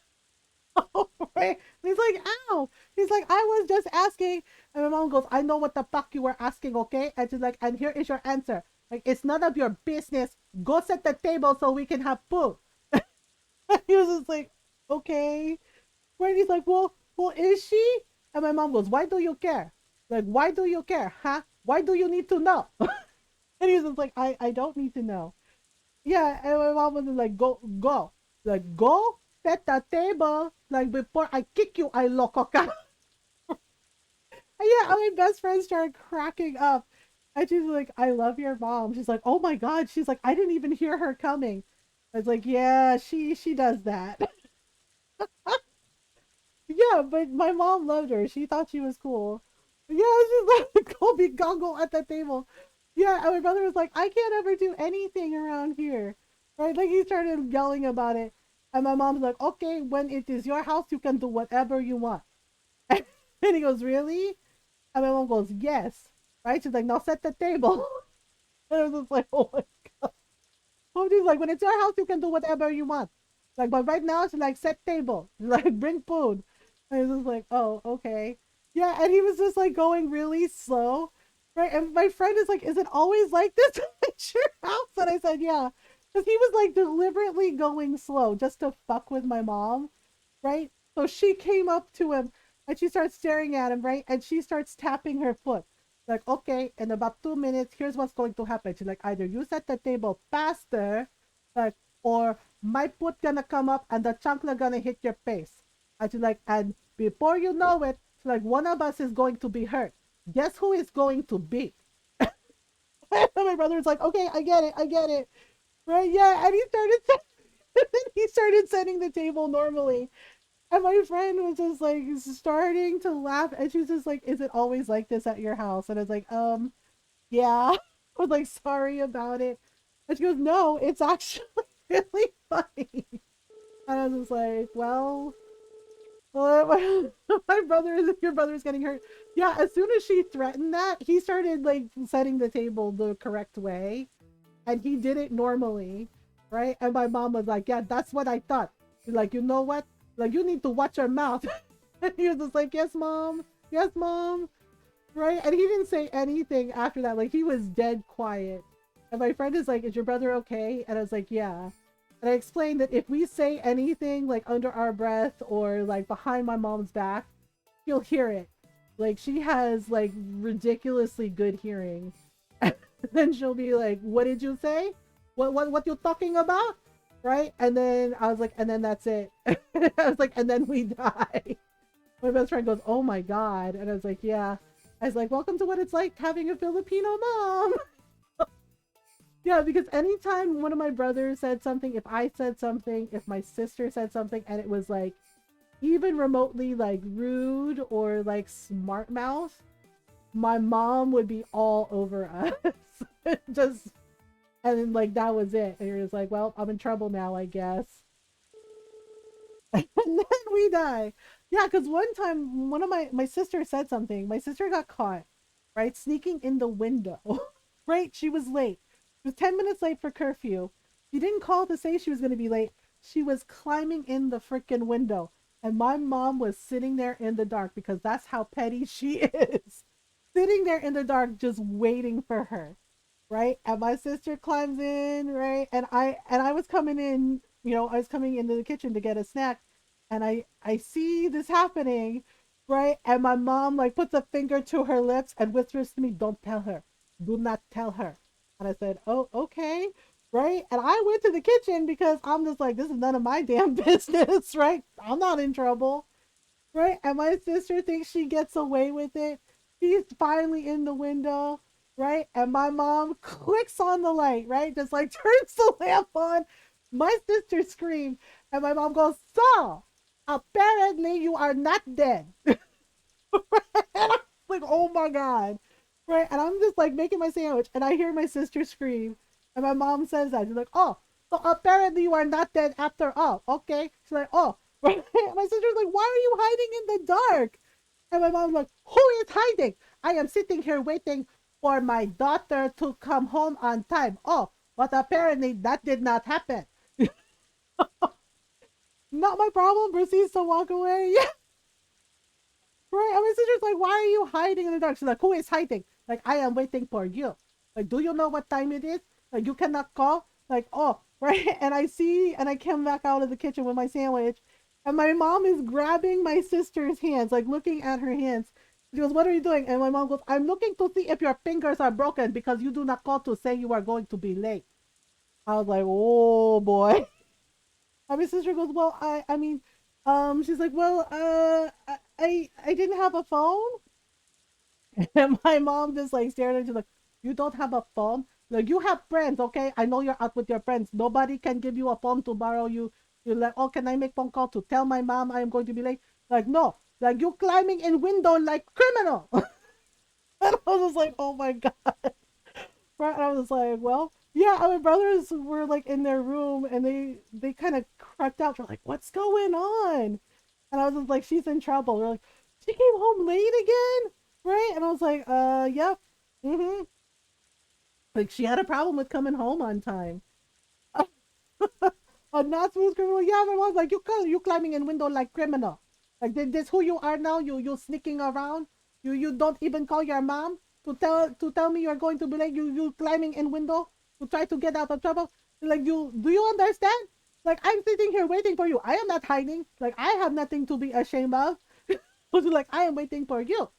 And he's like, ow. He's like, I was just asking. And my mom goes, I know what the fuck you were asking, okay? And she's like, and here is your answer. Like, it's none of your business. go set the table so we can have food. He was just like, okay. Right? He's like, well, is she? And my mom goes, why do you care? Like, why do you care? Huh? Why do you need to know? And he's just like, I don't need to know. Yeah, and my mom was like, go. Like, go set the table. Like, before I kick you, I loco ka. Yeah, my best friend started cracking up. And she's like, I love your mom. She's like, oh my God. She's like, I didn't even hear her coming. I was like, yeah, she does that. Yeah, but my mom loved her. She thought she was cool. Yeah, she's like, go be goggle at the table. Yeah, and my brother was like, I can't ever do anything around here. Right? Like he started yelling about it. And my mom's like, okay, when it is your house, you can do whatever you want. And he goes, really? And my mom goes, yes. Right? She's like, now set the table. And I was just like, oh my God. Oh, she's like, when it's your house, you can do whatever you want. Like, but right now, she's like, set table. Like, bring food. And I was just like, oh, okay. Yeah, and he was just like going really slow. Right? And my friend is like, is it always like this at your house? And I said, yeah. Because he was like deliberately going slow just to fuck with my mom. Right? So she came up to him and she starts staring at him, right? And she starts tapping her foot. Like, okay, in about 2 minutes, here's what's going to happen. She's like, either you set the table faster, like, or my foot gonna come up and the chancla gonna hit your face. And she's like, and before you know it, she's like, one of us is going to be hurt. Guess who is going to be? And my brother's like, okay, I get it. Right? Yeah, and he started setting the table normally. And my friend was just like starting to laugh, and she's just like, "Is it always like this at your house?" And I was like, yeah." I was like, "Sorry about it." And she goes, "No, it's actually really funny." And I was just like, well, my brother is your brother's getting hurt. Yeah, as soon as she threatened that, he started like setting the table the correct way, and he did it normally, right? And my mom was like, "Yeah, that's what I thought." She's like, "You know what? Like, you need to watch your mouth." And he was just like, "Yes, mom. Yes, mom." Right? And he didn't say anything after that. Like, he was dead quiet. And my friend is like, "Is your brother okay?" And I was like, "Yeah." And I explained that if we say anything like under our breath or like behind my mom's back, she'll hear it. Like, she has like ridiculously good hearing. And then she'll be like, "What did you say? What you talking about?" Right? And then I was like, and then that's it. I was like, and then we die. My best friend goes, "Oh my God." And I was like, yeah. I was like, welcome to what it's like having a Filipino mom. Yeah, because anytime one of my brothers said something, if I said something, if my sister said something, and it was like even remotely like rude or like smart mouth, my mom would be all over us. Just, and then like that was it. And you're just like, well, I'm in trouble now, I guess. And then we die. Yeah, because one time one of my sister said something. My sister got caught, right, sneaking in the window. Right, she was late. She was 10 minutes late for curfew. She didn't call to say she was going to be late. She was climbing in the freaking window, and my mom was sitting there in the dark because that's how petty she is. Sitting there in the dark, just waiting for her, right? And my sister climbs in, right? And I was coming in, I was coming into the kitchen to get a snack, and I see this happening, right? And my mom like puts a finger to her lips and whispers to me, "Don't tell her. Do not tell her." And I said, "Oh, okay." Right? And I went to the kitchen because I'm just like, this is none of my damn business, right? I'm not in trouble, right? And my sister thinks she gets away with it. She's finally in the window, right? And my mom clicks on the light, right? Just like turns the lamp on. My sister screamed, and my mom goes, "So, apparently you are not dead." And I'm like, oh my God. Right? And I'm just like making my sandwich, and I hear my sister scream. And my mom says that. She's like, "Oh, so apparently you are not dead after all." Okay. She's like, "Oh." Right? And my sister's like, "Why are you hiding in the dark?" And my mom's like, "Who is hiding? I am sitting here waiting for my daughter to come home on time." "Oh, but apparently that did not happen." "Not my problem." Proceeds to walk away. Yeah. Right? And my sister's like, "Why are you hiding in the dark?" She's like, "Who is hiding? Like, I am waiting for you. Like, do you know what time it is? Like, you cannot call. Like, oh, right. And I came back out of the kitchen with my sandwich, and my mom is grabbing my sister's hands, like looking at her hands. She goes, "What are you doing?" And my mom goes, "I'm looking to see if your fingers are broken because you do not call to say you are going to be late." I was like, "Oh boy." And my sister goes, "Well, I mean, she's like, well, I didn't have a phone." And my mom just like stared at her, she's like, "You don't have a phone? Like you have friends, okay? I know you're out with your friends. Nobody can give you a phone to borrow you. You're like, oh, can I make phone call to tell my mom I am going to be late? Like, no. Like you climbing in window like criminal." And I was just like, oh my god. Right? And I was like, well, yeah. And my brothers were like in their room, and they kind of crept out. They're like, what's going on? And I was just like, she's in trouble. They're like, she came home late again, right? And I was like, yep, mm-hmm. Like she had a problem with coming home on time. A not smooth criminal. Yeah, my mom's like, you climbing in window like criminal. Like this who you are now. You sneaking around. You don't even call your mom to tell me you're going to be late. You climbing in window to try to get out of trouble. Like you do you understand? Like I'm sitting here waiting for you. I am not hiding. Like I have nothing to be ashamed of. Like I am waiting for you.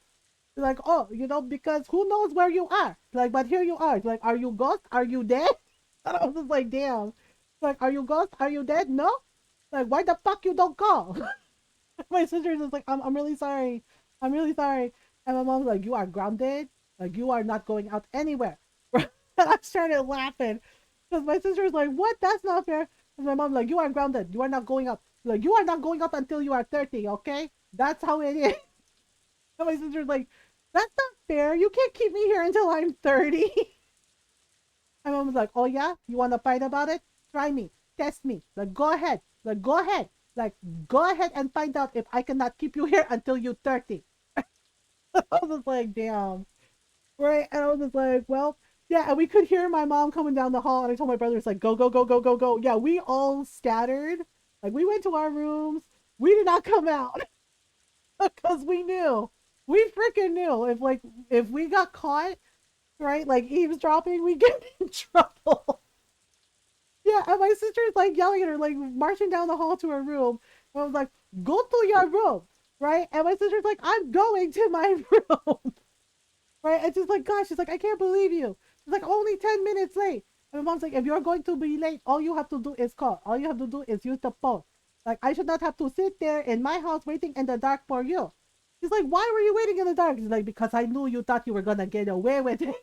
Like, oh, because who knows where you are? Like, but here you are. Like, are you ghost? Are you dead? And I was just like, damn. Like, are you ghost? Are you dead? No. Like, why the fuck you don't call? My sister is just like, I'm really sorry. I'm really sorry. And my mom's like, you are grounded. Like, you are not going out anywhere. And I started laughing because my sister was like, what? That's not fair. And my mom's like, you are grounded. You are not going up. Like, you are not going up until you are 30, okay? That's how it is. And my sister's like, that's not fair. You can't keep me here until I'm 30. My mom was like, oh yeah? You want to fight about it? Try me. Test me. Like, go ahead. Like, go ahead. Like, go ahead and find out if I cannot keep you here until you're 30. I was just like, damn. Right? And I was just like, well, yeah. And we could hear my mom coming down the hall. And I told my brothers, like, go, go, go, go, go, go. Yeah, we all scattered. Like, we went to our rooms. We did not come out because we knew. We freaking knew if we got caught, right, like eavesdropping, we get in trouble. Yeah, and my sister's like yelling at her, like marching down the hall to her room. And I was like, go to your room, right? And my sister's like, I'm going to my room, right? And she's like, gosh, she's like, I can't believe you. She's like, only 10 minutes late. And my mom's like, if you're going to be late, all you have to do is call. All you have to do is use the phone. Like, I should not have to sit there in my house waiting in the dark for you. She's like, why were you waiting in the dark? She's like, because I knew you thought you were gonna get away with it.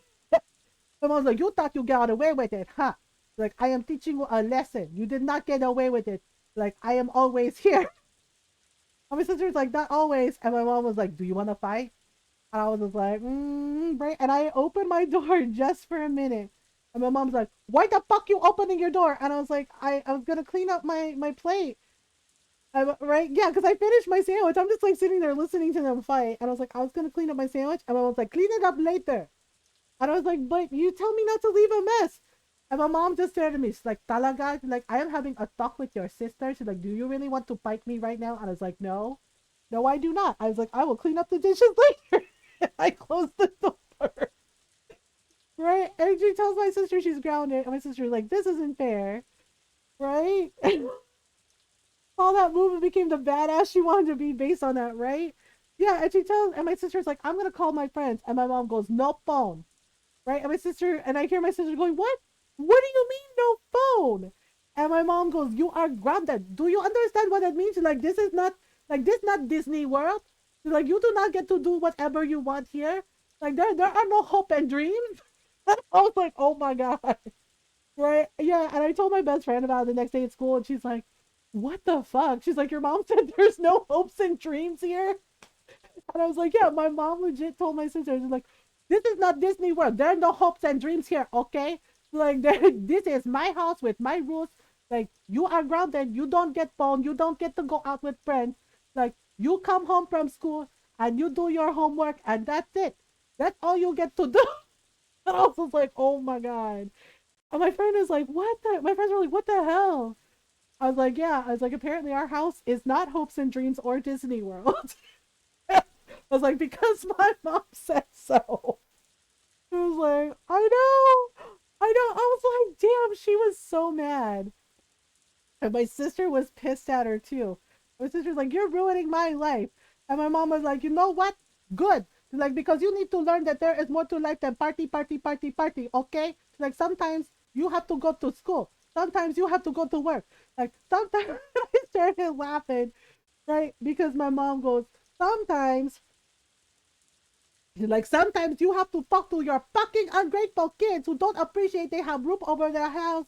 My mom's like, you thought you got away with it, huh? Like, I am teaching you a lesson. You did not get away with it. Like, I am always here. And my sister's like, not always. And my mom was like, do you want to fight? And I was just like, right. And I opened my door just for a minute. And my mom's like, why the fuck you opening your door? And I was like, I was going to clean up my plate. Right? Yeah, because I finished my sandwich. I'm just like sitting there listening to them fight. And I was like, I was going to clean up my sandwich. And my mom's like, clean it up later. And I was like, but you tell me not to leave a mess. And my mom just stared at me. She's like, talaga? Like, I am having a talk with your sister. She's like, do you really want to fight me right now? And I was like, no. No, I do not. I was like, I will clean up the dishes later. I closed the door. Right? And she tells my sister she's grounded. And my sister's like, this isn't fair. Right? All that movement became the badass she wanted to be based on that, right? Yeah, and and my sister's like, I'm gonna call my friends. And my mom goes, no phone. Right? And my sister, and I hear my sister going, what? What do you mean no phone? And my mom goes, you are grounded. Do you understand what that means? Like, this is not, like, this not Disney World. Like, you do not get to do whatever you want here. Like, there are no hope and dreams. I was like, oh my God. Right? Yeah. And I told my best friend about it the next day at school, and she's like, what the fuck? She's like, your mom said there's no hopes and dreams here? And I was like, yeah, my mom legit told my sister, she's like, this is not Disney World. There are no hopes and dreams here, okay? Like, this is my house with my rules. Like, you are grounded. You don't get phone. You don't get to go out with friends. Like, you come home from school and you do your homework, and that's it. That's all you get to do. And I was like, oh my God. And my friend is like, what the? My friends were like, what the hell? I was like, yeah. I was like, apparently our house is not hopes and dreams or Disney World. I was like, because my mom said so. I was like, I know. I know. I was like, damn, she was so mad. And my sister was pissed at her too. My sister's like, you're ruining my life. And my mom was like, you know what? Good. She's like, because you need to learn that there is more to life than party, party, party, party. Okay? She's like, sometimes you have to go to school. Sometimes you have to go to work. Like, sometimes I started laughing, right? Because my mom goes, sometimes like sometimes you have to talk to your fucking ungrateful kids who don't appreciate they have roof over their house,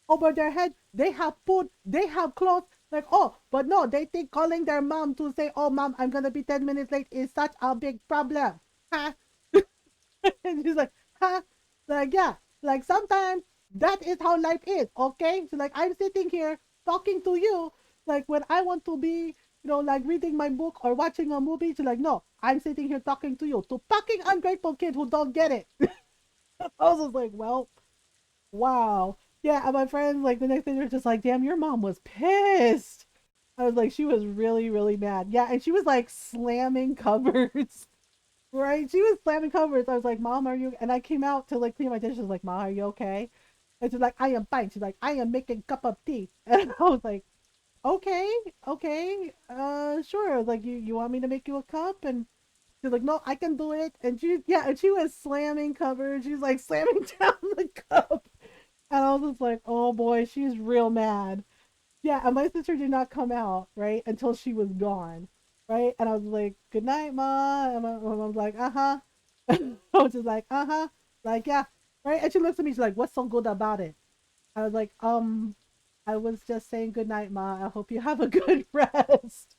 over their head, they have food, they have clothes. Like, oh, but no, they think calling their mom to say, oh, mom, I'm gonna be 10 minutes late is such a big problem. Huh? And she's like, huh? Like, yeah, like sometimes that is how life is, okay? So, like, I'm sitting here talking to you, like, when I want to be, like reading my book or watching a movie, she's like, no, I'm sitting here talking to you, to fucking ungrateful kids who don't get it. I was just like, well, wow. Yeah, and my friends, like, the next day, they're just like, damn, your mom was pissed. I was like, she was really, really mad. Yeah, and she was like slamming cupboards. Right? She was slamming covers. I was like, Mom, are you? And I came out to like clean my dishes. Like, Mom, are you okay? And she's like, I am fine. She's like, I am making cup of tea. And I was like, okay, okay, sure. I was like, you want me to make you a cup? And she's like, no, I can do it. And yeah, and she was slamming covers. She's like slamming down the cup. And I was just like, oh boy, she's real mad. Yeah, and my sister did not come out, right, until she was gone, right? And I was like, good night, Ma. And my mom was like, uh-huh. I was just like, uh-huh. Like, yeah, right? And she looks at me, she's like, what's so good about it? I was like, I was just saying good night, Ma. I hope you have a good rest.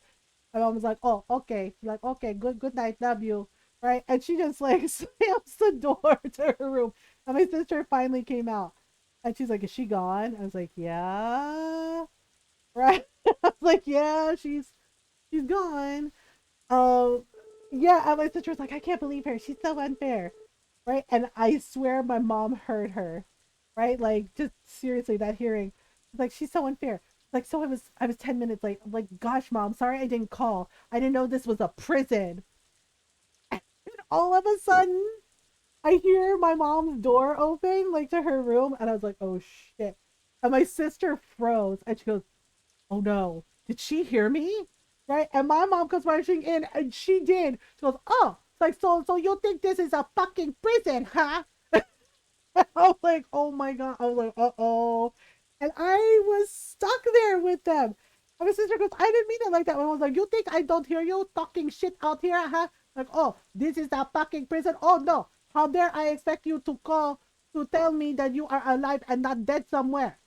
My mom was like, oh, okay. She's like, okay, good night, love you. Right? And she just like slams the door to her room. And my sister finally came out. And she's like, is she gone? I was like, yeah. Right? I was like, yeah, she's gone. Um, yeah, and my sister was like, I can't believe her. She's so unfair, right? And I swear my mom heard her, right? Like, just seriously, that hearing, like, she's so unfair. Like, so I was 10 minutes late. I'm like, gosh, mom, sorry I didn't call. I didn't know this was a prison. And all of a sudden, I hear my mom's door open, like to her room, and I was like, oh shit. And my sister froze, and she goes, oh no, did she hear me? Right? And my mom comes rushing in and she did. She goes, oh, it's like, so you think this is a fucking prison, huh? I was like, oh my God. I was like, uh-oh. And I was stuck there with them. And my sister goes, I didn't mean it like that. And I was like, you think I don't hear you talking shit out here, huh? Like, oh, this is a fucking prison. Oh no. How dare I expect you to call to tell me that you are alive and not dead somewhere?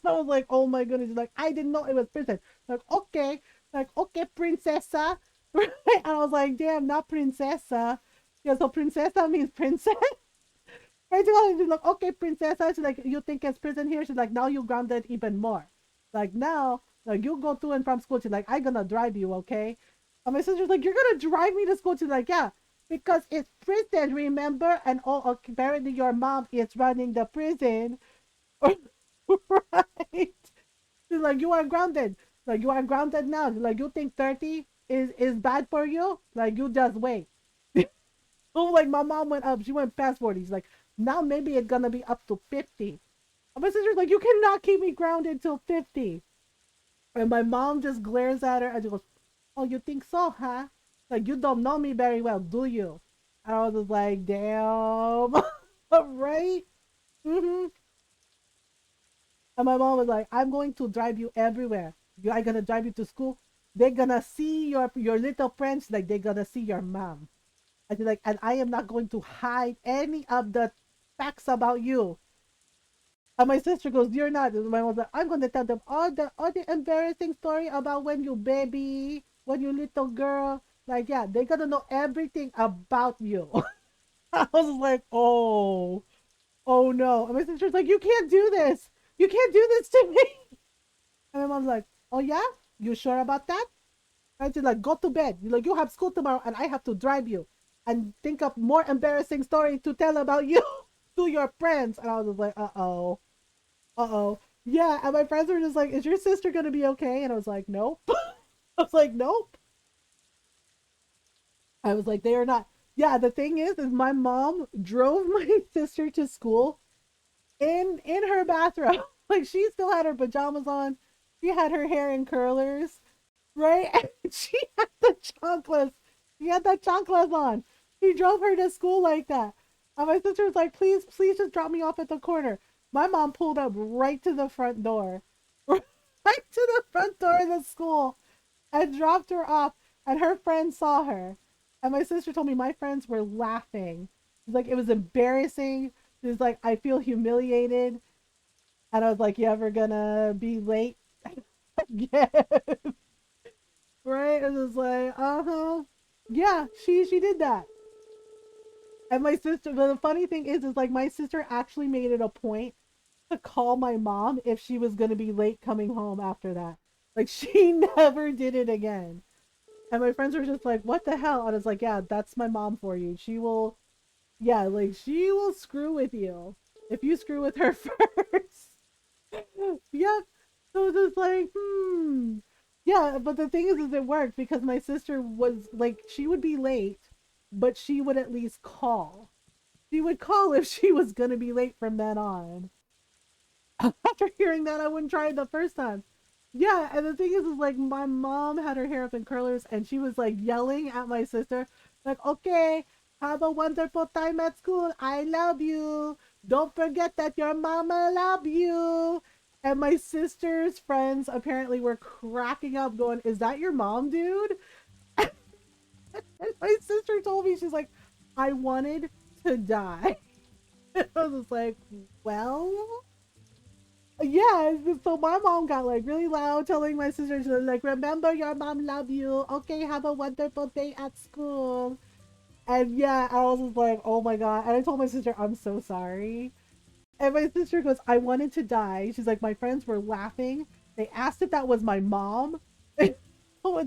I was like, oh my goodness. Like, I didn't know it was princess. Like, okay, princessa. Right? And I was like, damn, not princessa. Yeah, so princessa means princess. Right? So she's like, okay, princessa. She's like, you think it's prison here? She's like, now you grounded even more. Like, now, like, you go to and from school. She's like, I'm gonna drive you, okay? And my sister's like, you're gonna drive me to school? She's like, yeah, because it's prison, remember? And oh, apparently your mom is running the prison. Right? She's like, you are grounded. Like, you are grounded now. Like, you think 30 is bad for you? Like, you just wait. So, like, my mom went up. She went past 40. She's like, now maybe it's gonna be up to 50. And my sister's like, you cannot keep me grounded till 50. And my mom just glares at her and she goes, oh, you think so, huh? Like, you don't know me very well, do you? And I was just like, damn. Right? Mm-hmm. And my mom was like, I'm going to drive you everywhere. I'm gonna drive you to school. They're gonna see your little friends like they're gonna see your mom. And she's like, and I am not going to hide any of the facts about you. And my sister goes, you're not. And my mom's like, I'm gonna tell them all the embarrassing story about when you baby, when you little girl. Like, yeah, they're gonna know everything about you. I was like, oh no. And my sister's like, you can't do this. You can't do this to me. And my mom's like, oh yeah? You sure about that? And she's like, go to bed. You're like, you have school tomorrow and I have to drive you and think of more embarrassing stories to tell about you to your friends. And I was just like, uh-oh. Uh-oh. Yeah. And my friends were just like, is your sister gonna be okay? And I was like, nope. I was like, nope. I was like, they are not. Yeah, the thing is my mom drove my sister to school in her bathrobe. Like she still had her pajamas on. She had her hair in curlers, right? And she had the chanclas. She had that chanclas on. He drove her to school like that. And my sister was like, please, please just drop me off at the corner. My mom pulled up right to the front door. Right to the front door of the school and dropped her off. And her friends saw her. And my sister told me my friends were laughing. Like it was embarrassing. She was like, I feel humiliated. And I was like, you ever gonna be late? Yeah. Right? And it was like, uh-huh. Yeah, she did that. And my sister, but the funny thing is like my sister actually made it a point to call my mom if she was gonna be late coming home after that. Like she never did it again. And my friends were just like, what the hell? And I was like, yeah, that's my mom for you. She will, yeah, like she will screw with you if you screw with her first. Yep. So it was like, hmm. Yeah, but the thing is it worked because my sister was like, she would be late, but she would at least call. She would call if she was gonna be late from then on. After hearing that, I wouldn't try it the first time. Yeah, and the thing is like my mom had her hair up in curlers and she was like yelling at my sister, like, okay, have a wonderful time at school. I love you. Don't forget that your mama love you. And my sister's friends apparently were cracking up, going, is that your mom, dude? And my sister told me, she's like, I wanted to die. I was just like, well, yeah, so my mom got like really loud telling my sister, she was like, remember your mom love you. Okay, have a wonderful day at school. And yeah, I was just like, oh my God. And I told my sister, I'm so sorry. And my sister goes, I wanted to die. She's like, my friends were laughing. They asked if that was my mom. And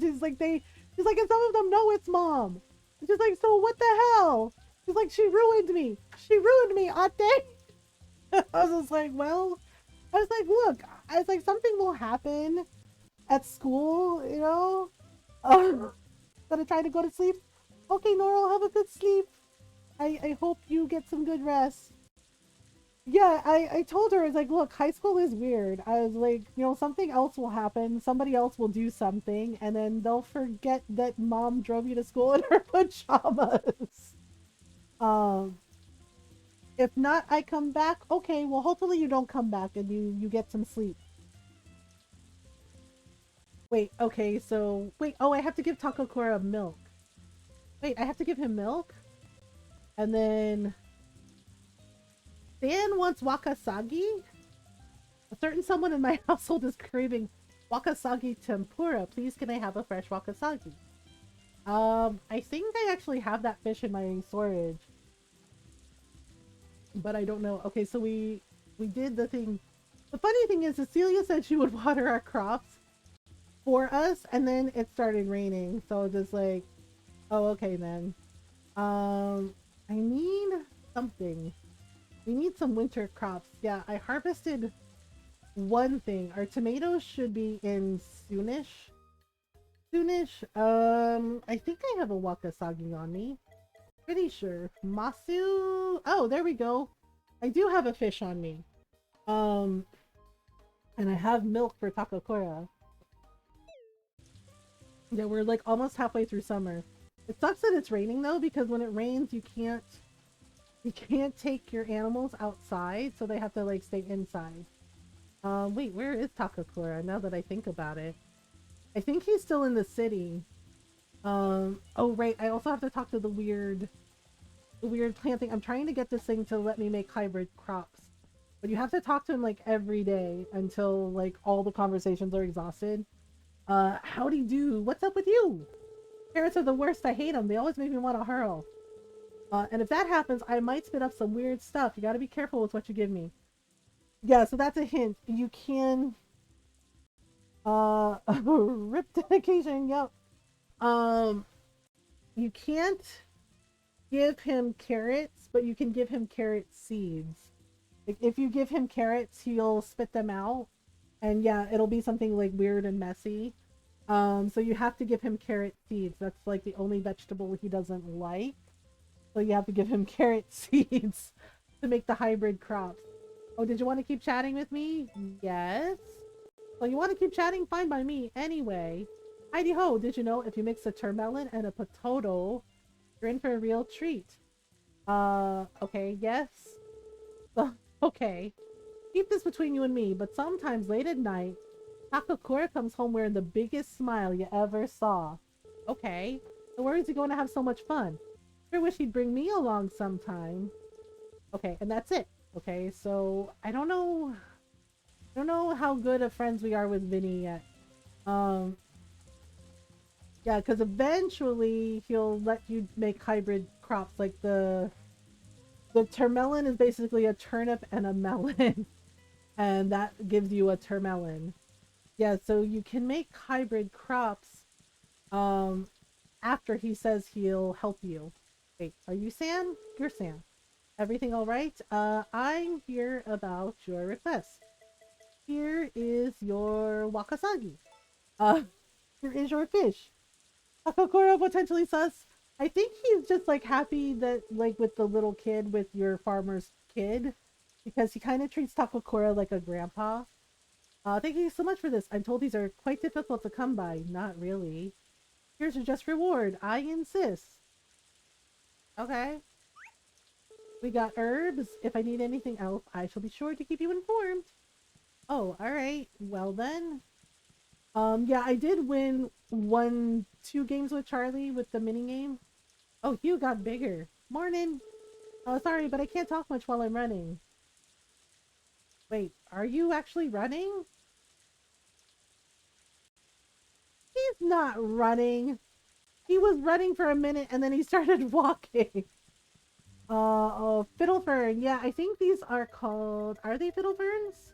she's like, she's like, and some of them know it's mom. And she's like, so what the hell? She's like, she ruined me. She ruined me, Ate. I was just like, well, I was like, look, I was like, something will happen at school, you know? Gonna try to go to sleep. Okay, Norel, have a good sleep. I hope you get some good rest. Yeah, I told her, I was like, look, high school is weird. I was like, something else will happen. Somebody else will do something, and then they'll forget that mom drove you to school in her pajamas. Um, if not, I come back. Okay, well, hopefully you don't come back and you get some sleep. Wait, okay, so wait. Oh, I have to give Takakura milk. Wait, I have to give him milk, and then Dan wants wakasagi. A certain someone in my household is craving wakasagi tempura. Please, can I have a fresh wakasagi? I think I actually have that fish in my storage, but I don't know. Okay, so we did the thing. The funny thing is, Cecilia said she would water our crops for us, and then it started raining. So just like, oh, okay then. I need something. We need some winter crops. Yeah, I harvested one thing. Our tomatoes should be in soonish. Soonish. I think I have a wakasagi on me. Pretty sure. Masu. Oh, there we go. I do have a fish on me. Um, and I have milk for Takakura. Yeah, we're like almost halfway through summer. It sucks that it's raining though, because when it rains, you can't take your animals outside, so they have to like stay inside. Wait, where is Takakura? Now that I think about it, I think he's still in the city. Oh right, I also have to talk to the weird plant thing. I'm trying to get this thing to let me make hybrid crops, but you have to talk to him like every day until like all the conversations are exhausted. Howdy do? What's up with you? Parents are the worst. I hate them. They always make me want to hurl. And if that happens, I might spit up some weird stuff. You got to be careful with what you give me. Yeah, so that's a hint. You can rip dedication. Yep. Um, you can't give him carrots, but you can give him carrot seeds. Like if you give him carrots, he'll spit them out, and yeah, it'll be something like weird and messy. So you have to give him carrot seeds. That's like the only vegetable he doesn't like. So you have to give him carrot seeds to make the hybrid crops. Oh, did you want to keep chatting with me? Yes. So you want to keep chatting? Fine by me. Anyway, Heidi ho, did you know if you mix a termelon and a potato, you're in for a real treat? Okay, yes. Okay. Keep this between you and me, but sometimes late at night, Takakura comes home wearing the biggest smile you ever saw. Okay. So where is he going to have so much fun? Sure wish he'd bring me along sometime. Okay, and that's it. Okay, so I don't know how good of friends we are with Vinny yet. Um yeah, because eventually he'll let you make hybrid crops like the termelon is basically a turnip and a melon, and that gives you a termelon. Yeah, so you can make hybrid crops um after he says he'll help you. Wait, are you Sam? You're Sam. Everything all right? I'm here about your request. Here is your wakasagi. Uh, here is your fish. Takakura potentially sus. I think he's just like happy that like with the little kid with your farmer's kid because he kind of treats Takakura like a grandpa. Thank you so much for this. I'm told these are quite difficult to come by. Not really. Here's your just reward. I insist. Okay. We got herbs. If I need anything else, I shall be sure to keep you informed. Oh, all right. Well then. Yeah, I did win two games with Charlie with the mini game. Oh, Hugh got bigger. Morning. Oh, sorry, but I can't talk much while I'm running. Wait, are you actually running? He's not running. He was running for a minute and then he started walking. Oh, fiddle fern. Yeah, I think these are called. Are they fiddle ferns?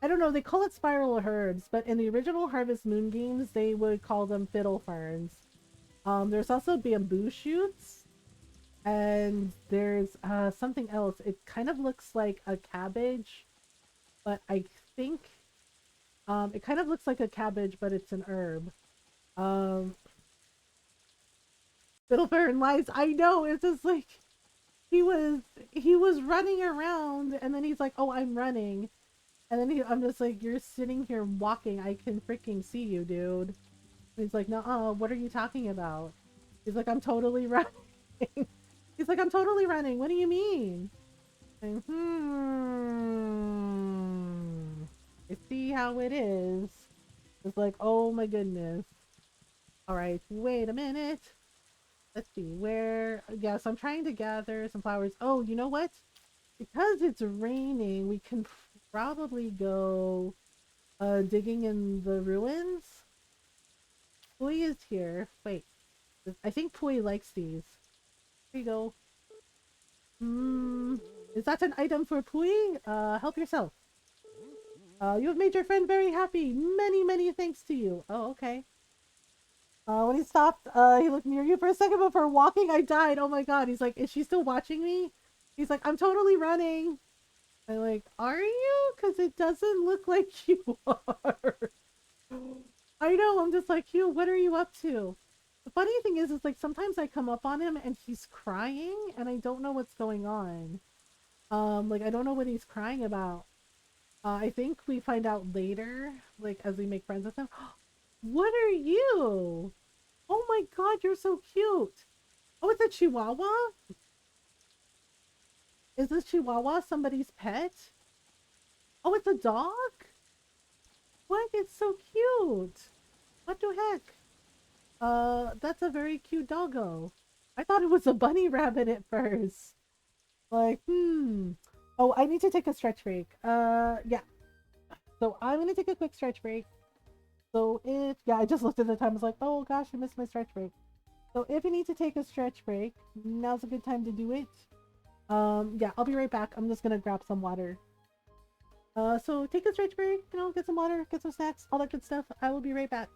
I don't know. They call it spiral herbs, but in the original Harvest Moon games, they would call them fiddle ferns. There's also bamboo shoots, and there's something else. It kind of looks like a cabbage, but I think it kind of looks like a cabbage, but it's an herb. Um, fiddle fern lies. I know. It's just like he was he was running around, and then he's like, "Oh, I'm running." And then I'm just like, you're sitting here walking. I can freaking see you, dude. And he's like, no, what are you talking about? He's like, I'm totally running. He's like, I'm totally running. What do you mean? And, I see how it is. It's like, oh my goodness. All right, wait a minute. Let's see where. Yeah, so I'm trying to gather some flowers. Oh, you know what? Because it's raining, we can probably go digging in the ruins. Pui is here. Wait, I think Pui likes these. Here you go. Is that an item for Pui? Help yourself. You have made your friend very happy. Many, many thanks to you. Oh, okay. When he stopped, he looked near you for a second before walking. I died. Oh my god. He's like, is she still watching me? He's like, I'm totally running. I'm like, are you? Because it doesn't look like you are. I know. I'm just like, Hugh, what are you up to? The funny thing is like sometimes I come up on him and he's crying and I don't know what's going on. Like I don't know what he's crying about. I think we find out later, like as we make friends with him. What are you? Oh my god, you're so cute. Oh, it's a Chihuahua? Is this Chihuahua somebody's pet? Oh, it's a dog? What? It's so cute. What the heck? That's a very cute doggo. I thought it was a bunny rabbit at first. Like, Oh, I need to take a stretch break. Yeah. So I'm gonna take a quick stretch break. So yeah, I just looked at the time. I was like, oh gosh, I missed my stretch break. So if you need to take a stretch break, now's a good time to do it. Yeah, I'll be right back. I'm just gonna grab some water. So take a stretch break, get some water, get some snacks, all that good stuff. I will be right back.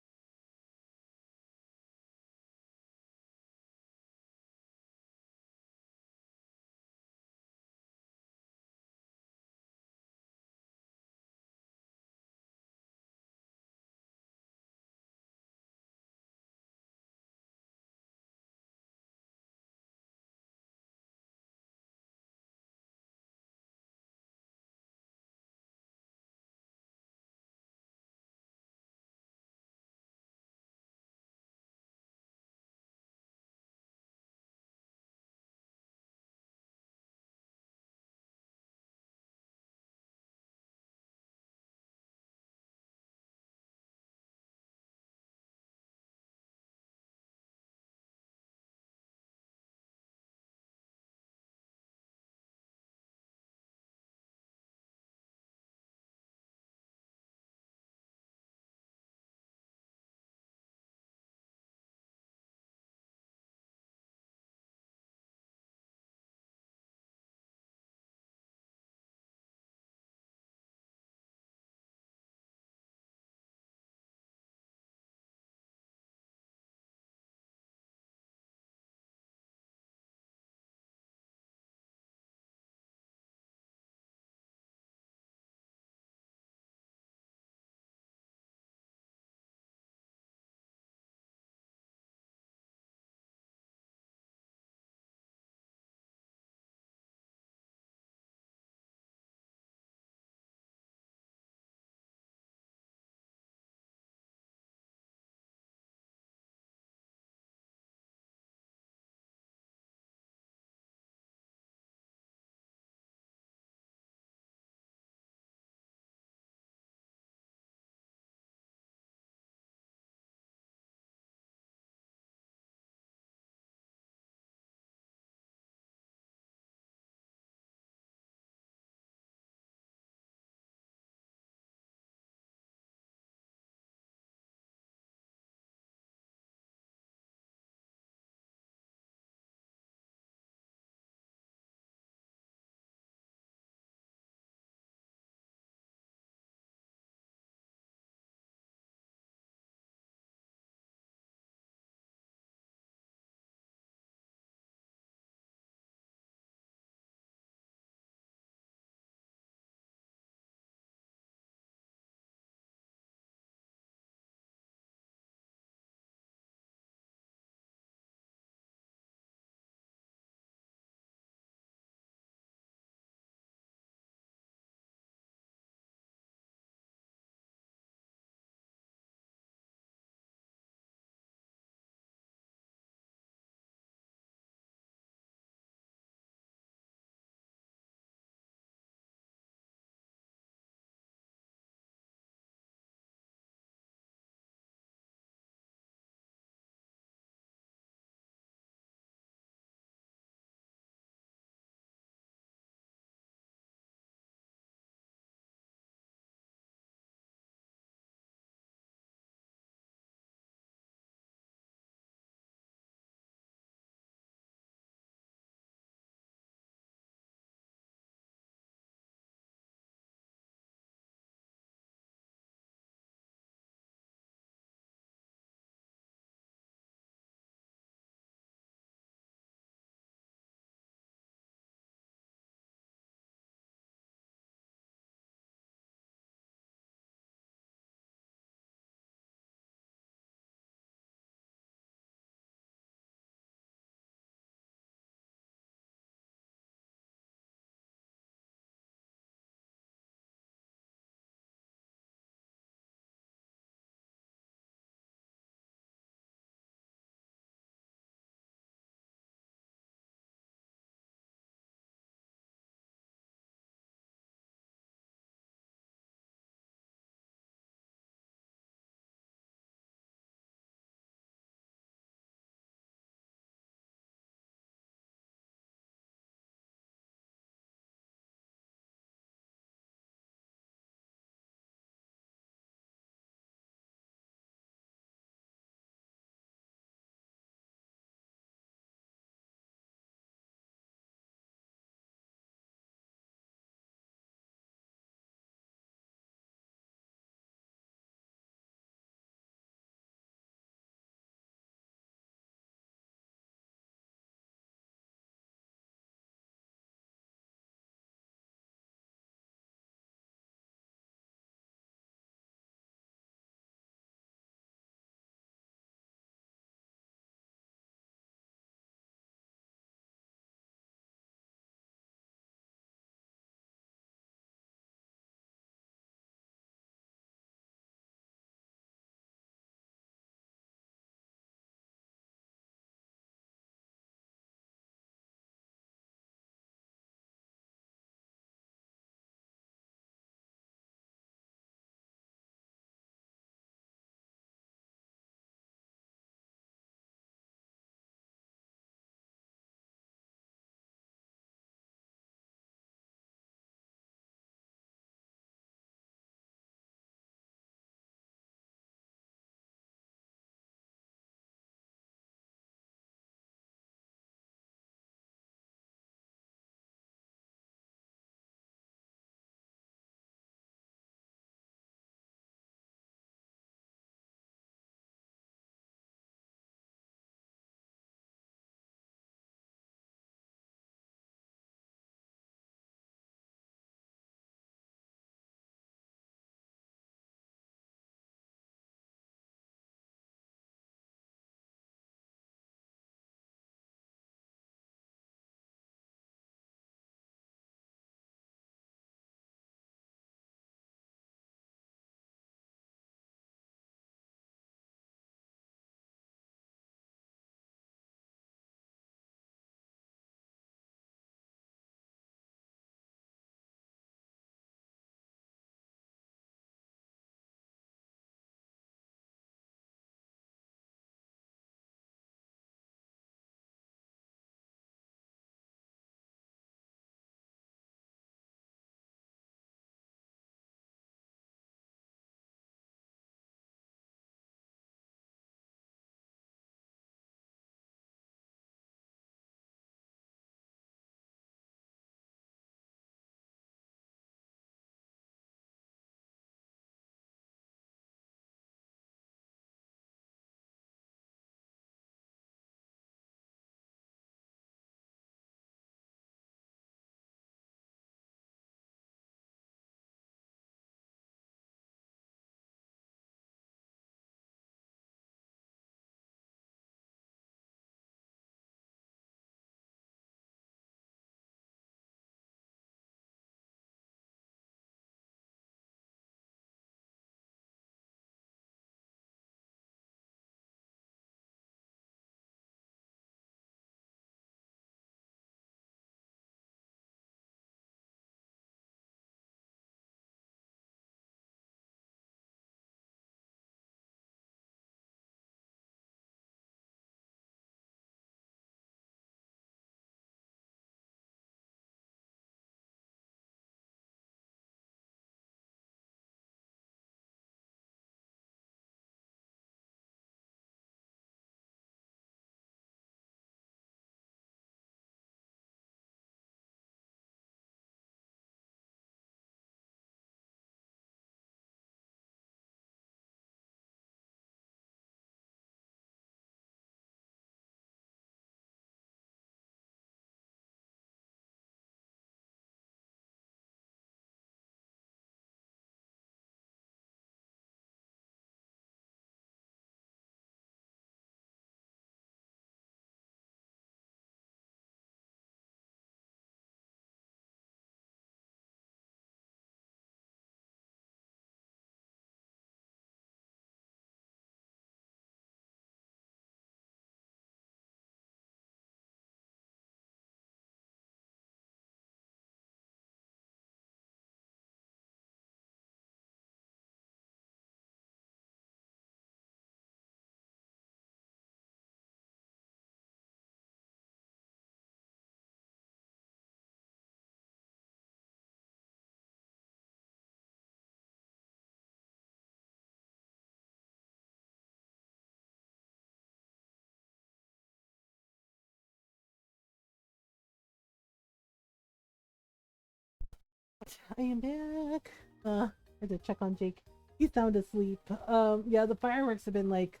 I am back. I had to check on Jake. He's sound asleep. Yeah, the fireworks have been like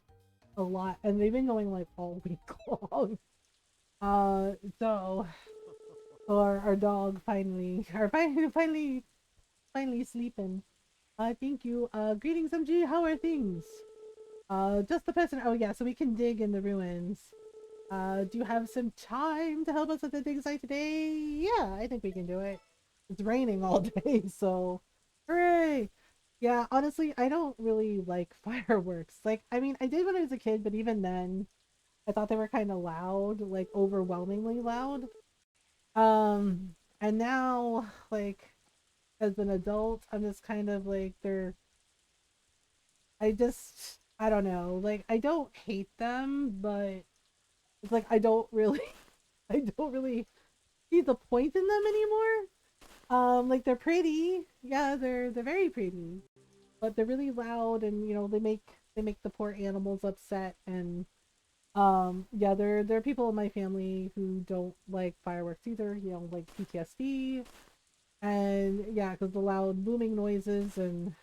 a lot, and they've been going like all week long. So our dog finally sleeping. Thank you. Greetings, MG. How are things? Just the person. Oh yeah, so we can dig in the ruins. Do you have some time to help us with the dig site today? Yeah, I think we can do it. It's raining all day, so hooray! Yeah, honestly, I don't really like fireworks. Like, I mean, I did when I was a kid, but even then, I thought they were kind of loud, like overwhelmingly loud. And now, like, as an adult, I'm just kind of like I don't know. Like, I don't hate them, but it's like I don't really, I don't really see the point in them anymore. Like they're pretty, yeah, they're very pretty, but they're really loud, and they make the poor animals upset, and yeah, there are people in my family who don't like fireworks either, like PTSD, and yeah, because the loud booming noises, and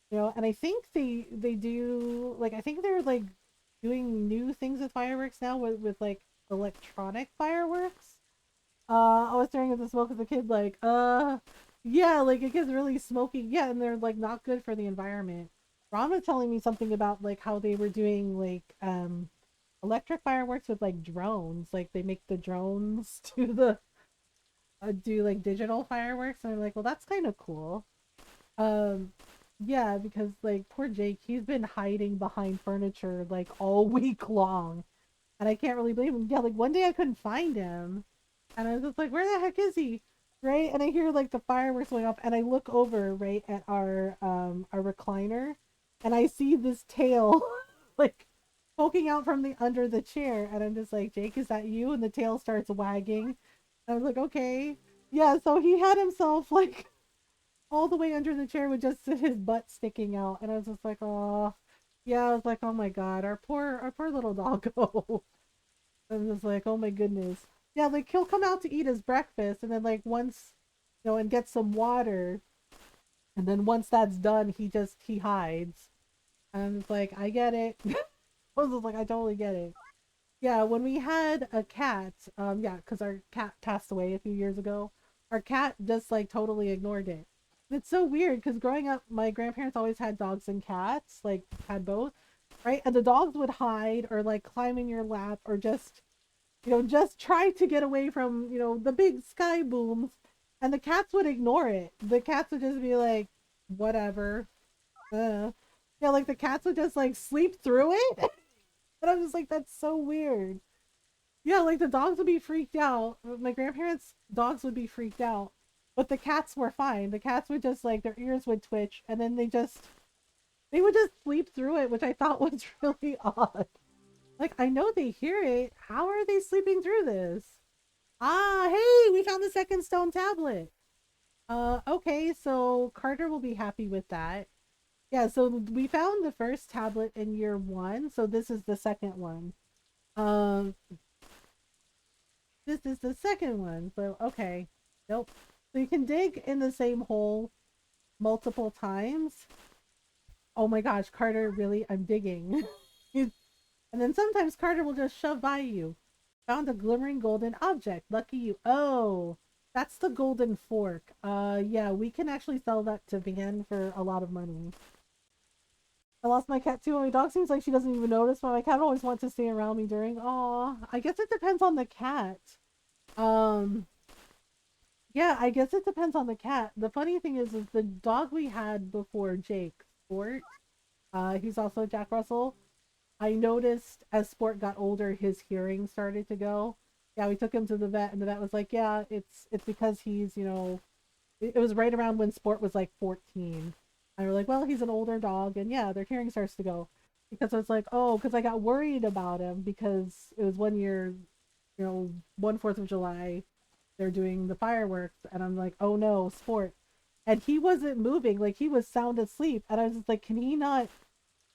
and I think they do, like, I think they're like doing new things with fireworks now with like electronic fireworks. I was staring at the smoke as a kid, like, yeah, like it gets really smoky. Yeah, and they're like not good for the environment. Ron was telling me something about like how they were doing like electric fireworks with like drones. Like they make the drones do like digital fireworks, and I'm like, well, that's kind of cool. Um, yeah, because like poor Jake, he's been hiding behind furniture like all week long, and I can't really blame him. Yeah, like one day I couldn't find him, and I was just like, where the heck is he? Right? And I hear like the fireworks going off, and I look over right at our recliner, and I see this tail like poking out from the under the chair, and I'm just like, Jake, is that you? And the tail starts wagging. I was like, okay. Yeah, so he had himself like all the way under the chair with just his butt sticking out, and I was just like, oh yeah, I was like, oh my god, our poor little doggo. I'm just like, oh my goodness. Yeah, like he'll come out to eat his breakfast, and then like once, and get some water, and then once that's done, he hides. And I'm just like, I get it. I was just like, I totally get it. Yeah, when we had a cat, yeah, because our cat passed away a few years ago, our cat just like totally ignored it. It's so weird because growing up, my grandparents always had dogs and cats, like had both, right? And the dogs would hide or like climb in your lap or just try to get away from, the big sky booms, and the cats would ignore it. The cats would just be like, whatever. Yeah, like the cats would just like sleep through it. And I'm just like, that's so weird. Yeah, like the dogs would be freaked out. My grandparents' dogs would be freaked out. But the cats were fine. The cats would just like their ears would twitch, and then they would just sleep through it, which I thought was really odd. Like, I know they hear it. How are they sleeping through this? Ah, hey, we found the second stone tablet. Okay, so Carter will be happy with that. Yeah, so we found the first tablet in year one, so this is the second one. Um, this is the second one, so okay. Nope. So you can dig in the same hole multiple times. Oh my gosh, Carter, really? I'm digging. And then sometimes Carter will just shove by you. Found a glimmering golden object. Lucky you. Oh, that's the golden fork. Yeah, we can actually sell that to Van for a lot of money. I lost my cat too, and my dog seems like she doesn't even notice, but my cat always wants to stay around me during. Aw, I guess it depends on the cat. Um, yeah, I guess it depends on the cat. The funny thing is the dog we had before Jake, Sport, he's also a Jack Russell. I noticed as Sport got older, his hearing started to go. Yeah, we took him to the vet, and the vet was like, "Yeah, it's because he's, it was right around when Sport was like 14." And we're like, "Well, he's an older dog, and yeah, their hearing starts to go." Because I was like, "Oh," because I got worried about him because it was one year, 1/4 of July, they're doing the fireworks, and I'm like, "Oh no, Sport," and he wasn't moving, like he was sound asleep, and I was just like, "Can he not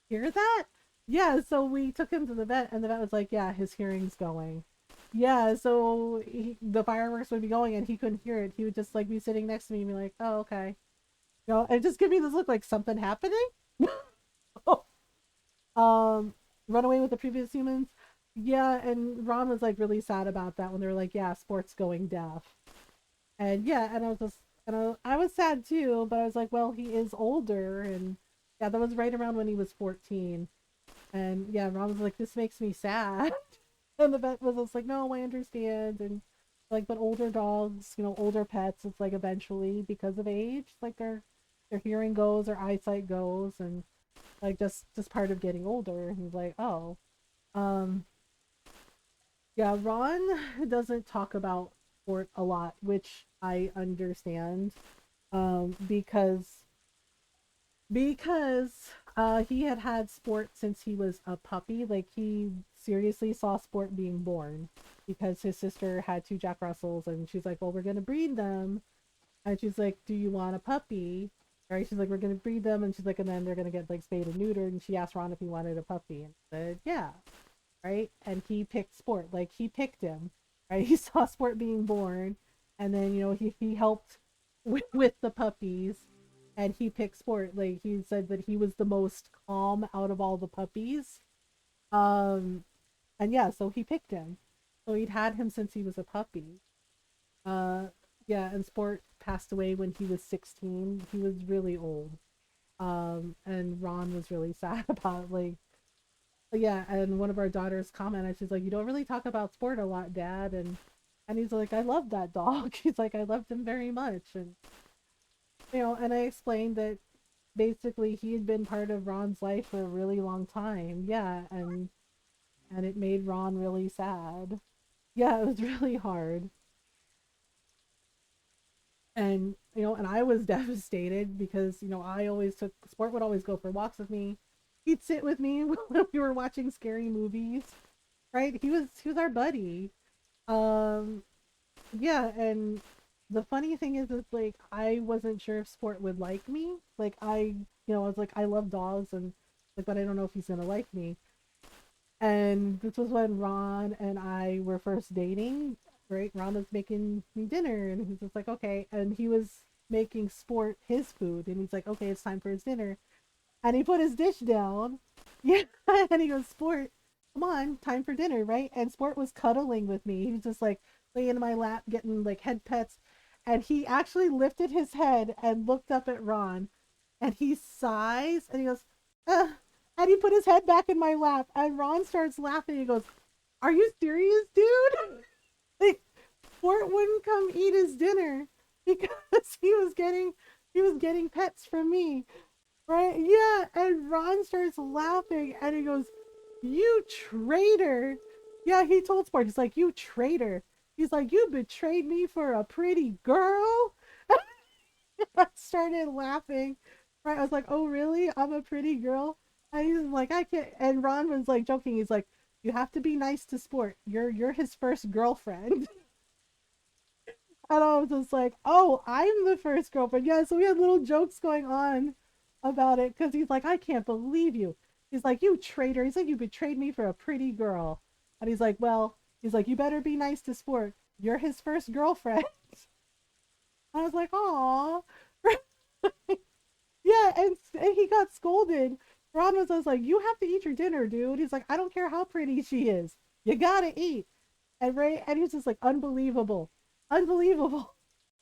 hear that?" Yeah, so we took him to the vet, and the vet was like, yeah, his hearing's going. Yeah, so the fireworks would be going and he couldn't hear it. He would just like be sitting next to me and be like, "Oh, okay," and just give me this look like something happening. um, Run away with the previous humans. Yeah, and Ron was like really sad about that when they were like, "Yeah, sports going deaf," and yeah, and I was just and I was sad too, but I was like, "Well, he is older," and yeah, that was right around when he was 14, and yeah, Ron was like, "This makes me sad." And the vet was just like, no, I understand. And like, but older dogs, older pets, it's like eventually because of age, like their hearing goes, their eyesight goes, and like just part of getting older. And he's like, oh, um, yeah, Ron doesn't talk about sport a lot, which I understand, because because he had sport since he was a puppy. Like he seriously saw sport being born because his sister had two Jack Russells, and she's like, "Well, we're gonna breed them," and she's like, "Do you want a puppy?" Right? She's like, "We're gonna breed them," and she's like, "And then they're gonna get like spayed and neutered." And she asked Ron if he wanted a puppy, and he said, "Yeah." Right? And he picked sport. Like he picked him. Right? He saw sport being born, and then he helped with the puppies, and he picked sport. Like he said that he was the most calm out of all the puppies. Um, and yeah, so he picked him. So he'd had him since he was a puppy. Uh, yeah, and Sport passed away when he was 16. He was really old. And Ron was really sad about yeah, and one of our daughters commented, she's like, "You don't really talk about Sport a lot, Dad." And he's like, "I love that dog." He's like, "I loved him very much." And and I explained that basically he had been part of Ron's life for a really long time. Yeah, and it made Ron really sad. Yeah, it was really hard. And and I was devastated because I always took Sport would always go for walks with me. He'd sit with me when we were watching scary movies, right? He was our buddy. Um, yeah, and the funny thing is like I wasn't sure if Sport would like me. Like I was like I love dogs and like, but I don't know if he's gonna like me. And this was when Ron and I were first dating. Right, Ron was making me dinner, and he's just like, okay, and he was making Sport his food, and he's like, okay, it's time for his dinner, and he put his dish down. Yeah, and he goes, Sport, come on, time for dinner, right? And Sport was cuddling with me. He was just like laying in my lap, getting like head pets. And he actually lifted his head and looked up at Ron, and he sighs and he goes, Ugh. And he put his head back in my lap. And Ron starts laughing. He goes, "Are you serious, dude?" Like, Sport wouldn't come eat his dinner because he was getting pets from me. Right? Yeah. And Ron starts laughing and he goes, "You traitor." Yeah, he told Sport, he's like, "You traitor." He's like, "You betrayed me for a pretty girl." I started laughing. Right? I was like, "Oh, really? I'm a pretty girl?" And he's like, "I can't." And Ron was like joking. He's like, "You have to be nice to Sport. You're his first girlfriend." And I was just like, "Oh, I'm the first girlfriend." Yeah, so we had little jokes going on about it because he's like, "I can't believe you." He's like, "You traitor." He's like, "You betrayed me for a pretty girl." And he's like, "Well," he's like, "You better be nice to Sport. You're his first girlfriend." I was like, "Aw." Yeah, and he got scolded. Ron was just like, "You have to eat your dinner, dude." He's like, "I don't care how pretty she is. You gotta eat." And Ray, and he's just like, "Unbelievable. Unbelievable."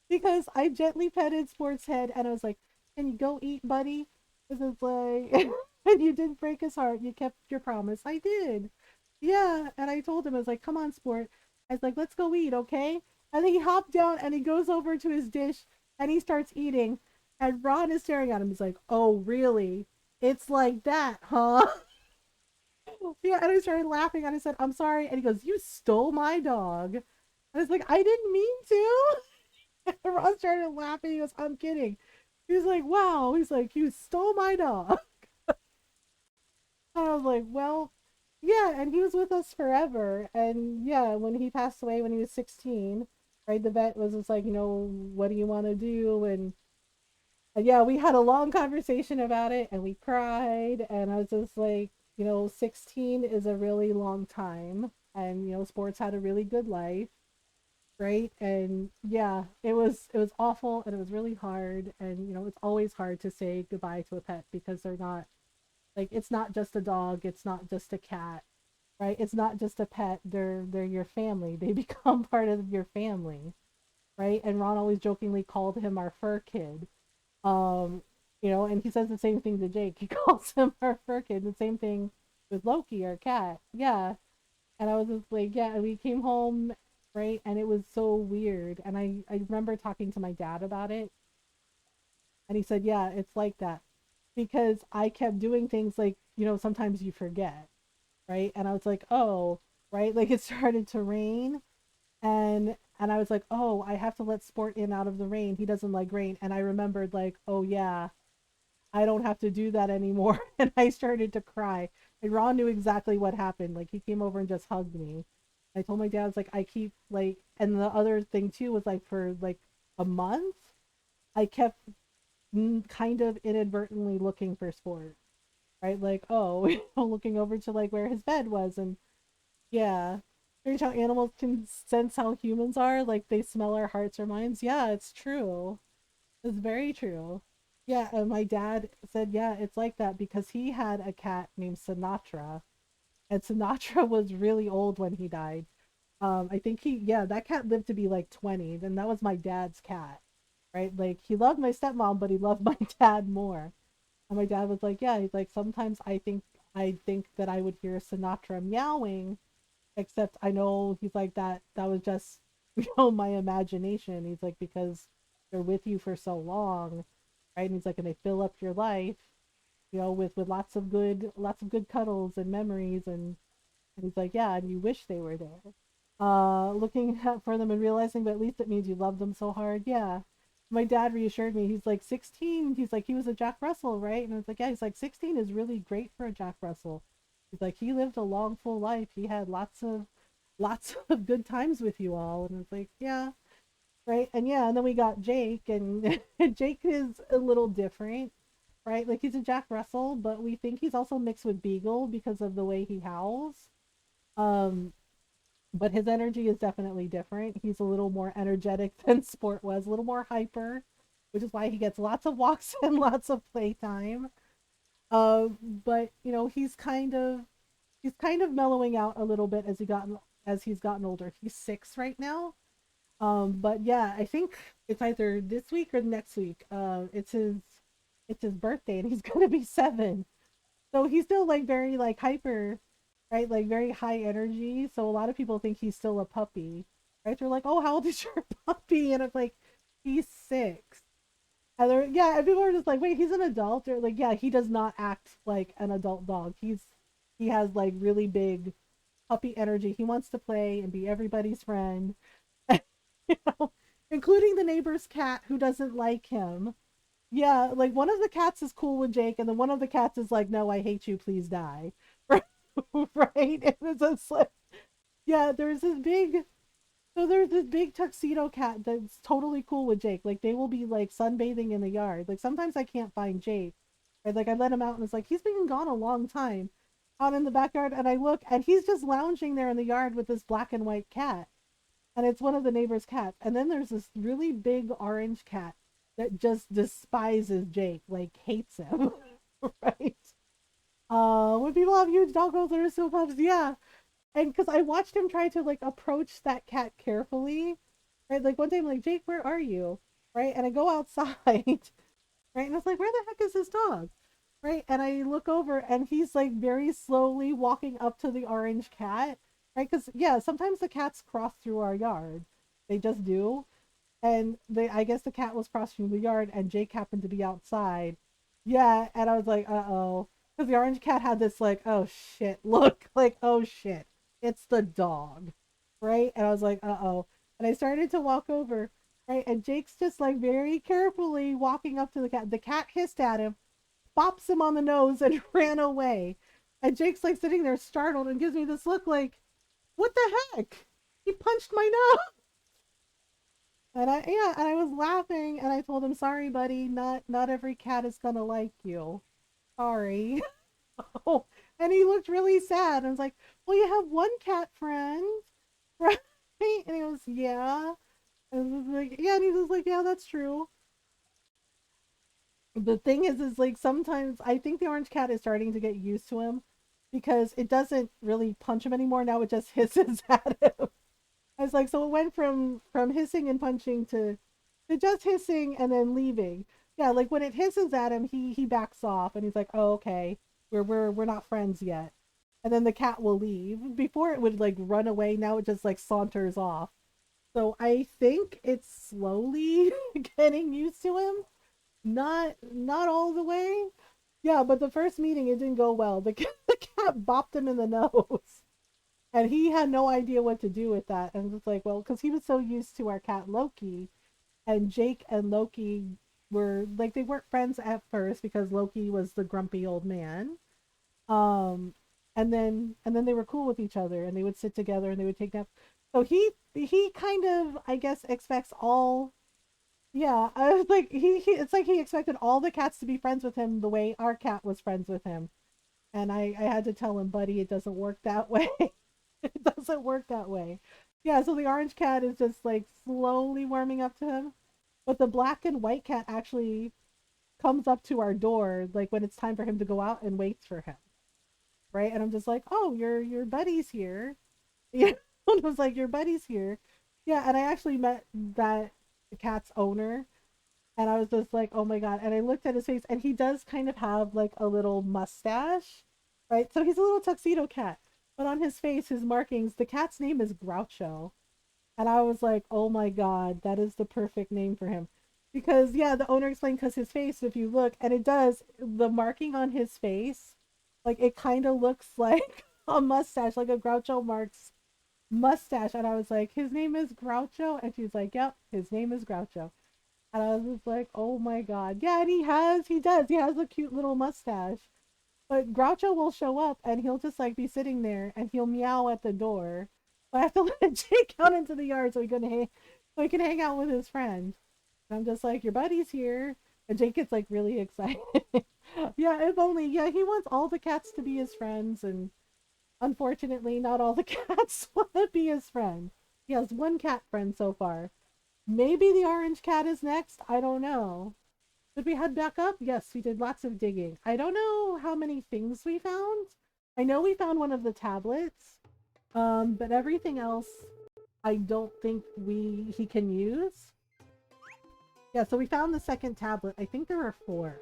Because I gently petted Sport's head and I was like, "Can you go eat, buddy?" Because it's like, and you didn't break his heart. You kept your promise. I did. Yeah. And I told him, I was like, "Come on, Sport." I was like, "Let's go eat, okay?" And he hopped down and he goes over to his dish and he starts eating. And Ron is staring at him. He's like, "Oh, really? It's like that, huh?" Yeah. And I started laughing and I said, "I'm sorry." And he goes, "You stole my dog." And I was like, "I didn't mean to." And Ron started laughing. He goes, "I'm kidding." He's like, "Wow." He's like, "You stole my dog." And I was like, "Well, yeah." And he was with us forever. And yeah, when he passed away when he was 16, right, the vet was just like, "What do you want to do?" And yeah, we had a long conversation about it and we cried. And I was just like, 16 is a really long time. and sports had a really good life, right? And yeah, it was awful and it was really hard, and it's always hard to say goodbye to a pet because they're not like it's not just a dog, it's not just a cat, right? It's not just a pet. They're your family. They become part of your family, right? And Ron always jokingly called him our fur kid. Um, and he says the same thing to Jake. He calls him our fur kid. The same thing with Loki, our cat. Yeah. And I was just like, yeah, we came home, right? And it was so weird. And I remember talking to my dad about it. And he said, yeah, it's like that. Because I kept doing things like, sometimes you forget, right? And I was like, oh, right? Like it started to rain and I was like, oh, I have to let Sport in out of the rain. He doesn't like rain. And I remembered like, oh yeah, I don't have to do that anymore. And I started to cry. And Ron knew exactly what happened. Like he came over and just hugged me. I told my dad, I was like, I keep like, and the other thing too was like for like a month, I kept kind of inadvertently looking for Sport, right? Like, oh, looking over to like where his bed was. And yeah. Strange how animals can sense how humans are, like they smell our hearts or minds. Yeah, it's true. It's very true. Yeah, and my dad said, yeah, it's like that because he had a cat named Sinatra, and Sinatra was really old when he died. I think yeah, that cat lived to be like 20, and that was my dad's cat, right? Like he loved my stepmom, but he loved my dad more. And my dad was like, yeah, he's like, sometimes I think that I would hear Sinatra meowing, except I know he's like that was just my imagination. He's like because they're with you for so long, right? And he's like and they fill up your life, with lots of good cuddles and memories, and he's like, yeah, and you wish they were there. Looking for them and realizing, but at least it means you love them so hard. Yeah. My dad reassured me. He's like 16. He's like he was a Jack Russell, right? And I was like, yeah. He's like 16 is really great for a Jack Russell. He's like he lived a long, full life. He had lots of good times with you all. And it's like, yeah, right. And yeah, and then we got Jake, and Jake is a little different, right? Like he's a Jack Russell, but we think he's also mixed with Beagle because of the way he howls. Um, but his energy is definitely different. He's a little more energetic than Sport was, a little more hyper, which is why he gets lots of walks and lots of playtime. But he's kind of mellowing out a little bit as he's gotten older. He's 6 right now. But yeah, I think it's either this week or next week. It's his birthday and he's gonna be 7. So he's still like very like hyper, right? Like very high energy. So a lot of people think he's still a puppy, right? They're like, "Oh, how old is your puppy?" And it's like, "He's 6." And people are just like, "Wait, he's an adult?" Or like, "Yeah, he does not act like an adult dog. He has like really big puppy energy. He wants to play and be everybody's friend, you know, including the neighbor's cat who doesn't like him." Yeah, like one of the cats is cool with Jake, and then one of the cats is like, "No, I hate you. Please die." Right? And it's just like, yeah, there's this big tuxedo cat that's totally cool with Jake. Like they will be like sunbathing in the yard. Like sometimes I can't find Jake. Right? Like I let him out and it's like he's been gone a long time out in the backyard, and I look and he's just lounging there in the yard with this black and white cat. And it's one of the neighbor's cats. And then there's this really big orange cat that just despises Jake, like hates him. Right? When people have huge doggos that are still pups, yeah. And because I watched him try to like approach that cat carefully, right? Like one day I'm like, Jake, where are you? Right? And I go outside, right? And I was like, where the heck is this dog? Right? And I look over and he's like very slowly walking up to the orange cat, right? Because yeah, sometimes the cats cross through our yard. They just do. And I guess the cat was crossing the yard and Jake happened to be outside. Yeah, and I was like, uh-oh. Because the orange cat had this like, oh shit, look, like, oh shit, it's the dog. Right? And I was like, uh-oh. And I started to walk over, right? And Jake's just like very carefully walking up to the cat. The cat hissed at him, bops him on the nose, and ran away. And Jake's like sitting there startled and gives me this look like, what the heck? He punched my nose. And I was laughing and I told him, sorry, buddy, not every cat is gonna like you. Sorry. Oh, And he looked really sad. I was like, well, you have one cat friend, right? And he goes, yeah. And I was like, yeah. And he was like, yeah, that's true. The thing is like sometimes I think the orange cat is starting to get used to him because it doesn't really punch him anymore. Now it just hisses at him. I was like, so it went from hissing and punching to just hissing and then leaving. Yeah, like when it hisses at him, he backs off and he's like, oh okay, we're not friends yet. And then the cat will leave. Before it would like run away. Now it just like saunters off. So I think it's slowly getting used to him. Not all the way. Yeah, but the first meeting it didn't go well. The cat bopped him in the nose. And he had no idea what to do with that. And it's like, well, because he was so used to our cat Loki, and Jake and Loki were like they weren't friends at first because Loki was the grumpy old man. Um, and then they were cool with each other, and they would sit together and they would take naps. So he kind of I guess expects all. Yeah, I was like he it's like he expected all the cats to be friends with him the way our cat was friends with him. And I had to tell him, buddy, it doesn't work that way. It doesn't work that way. Yeah, so the orange cat is just like slowly warming up to him. But the black and white cat actually comes up to our door like when it's time for him to go out and waits for him. Right? And I'm just like, oh, your buddy's here. Yeah. I was like, your buddy's here. Yeah, and I actually met that cat's owner and I was just like, oh my God. And I looked at his face and he does kind of have like a little mustache, right? So he's a little tuxedo cat. But on his face, his markings, the cat's name is Groucho. And I was like, oh my God, that is the perfect name for him. Because, yeah, the owner explained because his face, if you look, and it does, the marking on his face, like it kind of looks like a mustache, like a Groucho Marx mustache. And I was like, his name is Groucho? And she's like, yep, his name is Groucho. And I was just like, oh my God. Yeah, and he has a cute little mustache. But Groucho will show up and he'll just like be sitting there and he'll meow at the door. But I have to let Jake out into the yard so he can hang out with his friend. And I'm just like, your buddy's here. And Jake gets like really excited. Yeah, if only. Yeah, he wants all the cats to be his friends. And unfortunately, not all the cats want to be his friend. He has one cat friend so far. Maybe the orange cat is next. I don't know. Did we head back up? Yes, we did lots of digging. I don't know how many things we found. I know we found one of the tablets. But everything else I don't think he can use. Yeah, so we found the second tablet. I think there are 4.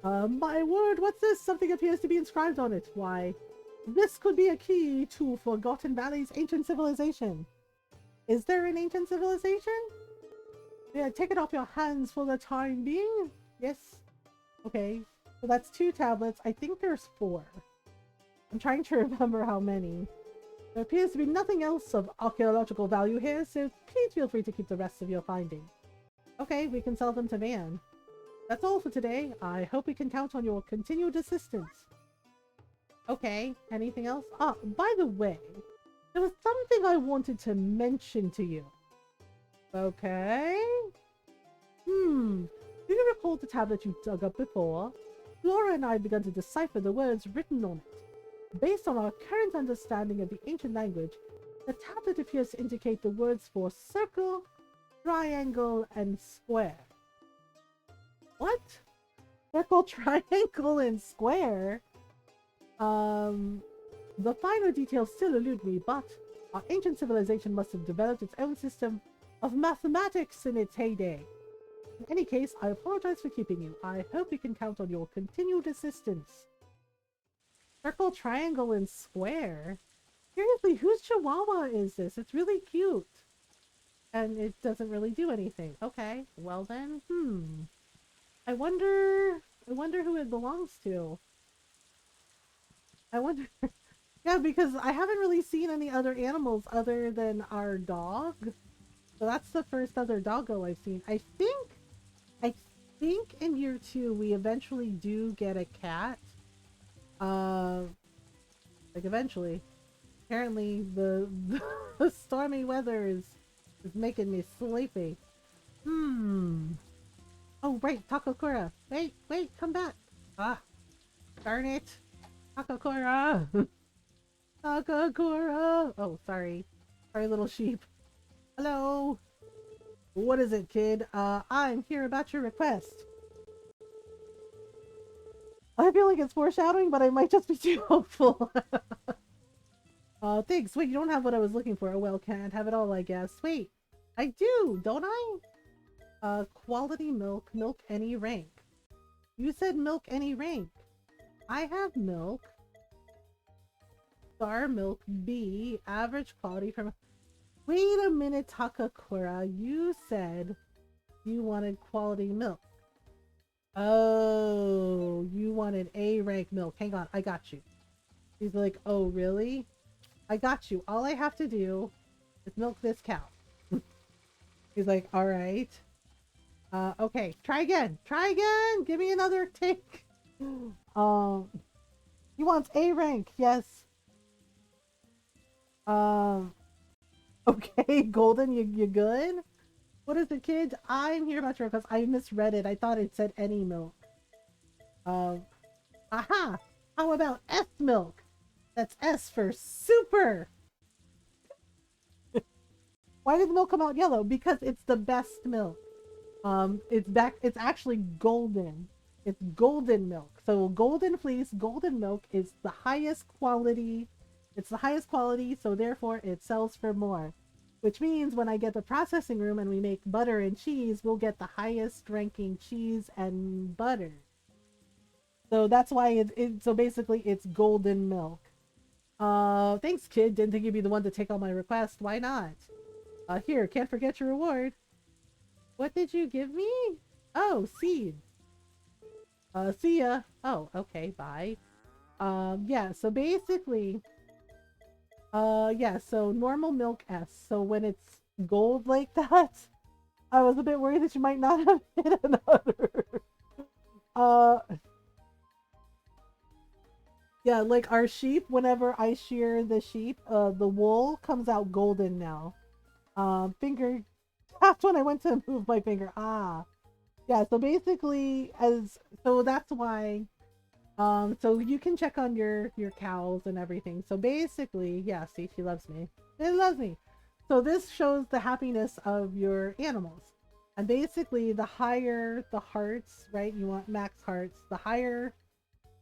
My word, what's this? Something appears to be inscribed on it. Why? This could be a key to Forgotten Valley's ancient civilization. Is there an ancient civilization? Yeah, take it off your hands for the time being. Yes. Okay. So that's 2 tablets. I think there's 4. I'm trying to remember how many. There appears to be nothing else of archaeological value here, so please feel free to keep the rest of your findings. Okay, we can sell them to Van. That's all for today. I hope we can count on your continued assistance. Okay, anything else? Ah, by the way, there was something I wanted to mention to you. Okay. Do you recall the tablet you dug up before? Flora and I had begun to decipher the words written on it. Based on our current understanding of the ancient language, the tablet appears to indicate the words for circle, triangle, and square. What? Circle, triangle, and square? The finer details still elude me, but our ancient civilization must have developed its own system of mathematics in its heyday. In any case, I apologize for keeping you. I hope we can count on your continued assistance. Circle, triangle, and square? Seriously, whose chihuahua is this? It's really cute. And it doesn't really do anything. Okay, well then, I wonder who it belongs to. I wonder... Yeah, because I haven't really seen any other animals other than our dog. So that's the first other doggo I've seen. I think in year 2 we eventually do get a cat. Like eventually. Apparently the stormy weather is making me sleepy. Oh right, Takakura. Wait, come back. Ah, darn it. Takakura! Takakura! Oh, sorry. Sorry, little sheep. Hello! What is it, kid? I'm here about your request. I feel like it's foreshadowing, but I might just be too hopeful. Thanks. Wait, you don't have what I was looking for. Oh, well, can't have it all, I guess. Wait, I do, don't I? Quality milk. Milk any rank. You said milk any rank. I have milk. Star milk B. Average quality from... Wait a minute, Takakura. You said you wanted quality milk. Oh, you wanted A rank milk. Hang on, I got you. He's like, oh, really? I got you. All I have to do is milk this cow. He's like, all right. Okay, try again. Try again. Give me another take. He wants A rank. Yes. Okay, Golden, you good? What is it, kids? I'm here about your request. I misread it. I thought it said any milk. Aha! How about S milk? That's S for super. Why did the milk come out yellow? Because it's the best milk. It's actually golden. It's golden milk. So golden fleece, golden milk is the highest quality. It's the highest quality, so therefore it sells for more. Which means when I get the processing room and we make butter and cheese, we'll get the highest ranking cheese and butter. So that's why so basically it's golden milk. Thanks, kid. Didn't think you'd be the one to take on my request. Why not? Here, can't forget your reward. What did you give me? Oh, seed. See ya. Oh, okay, bye. Yeah, so basically, yeah, so normal milk S. So when it's gold like that, I was a bit worried that you might not have hit another. Yeah, like our sheep, whenever I shear the sheep, the wool comes out golden now. Finger tapped when I went to move my finger. Ah. Yeah, so basically, so that's why, so you can check on your cows and everything. So basically, yeah, see, she loves me. It loves me. So this shows the happiness of your animals. And basically, the higher the hearts, right? You want max hearts. The higher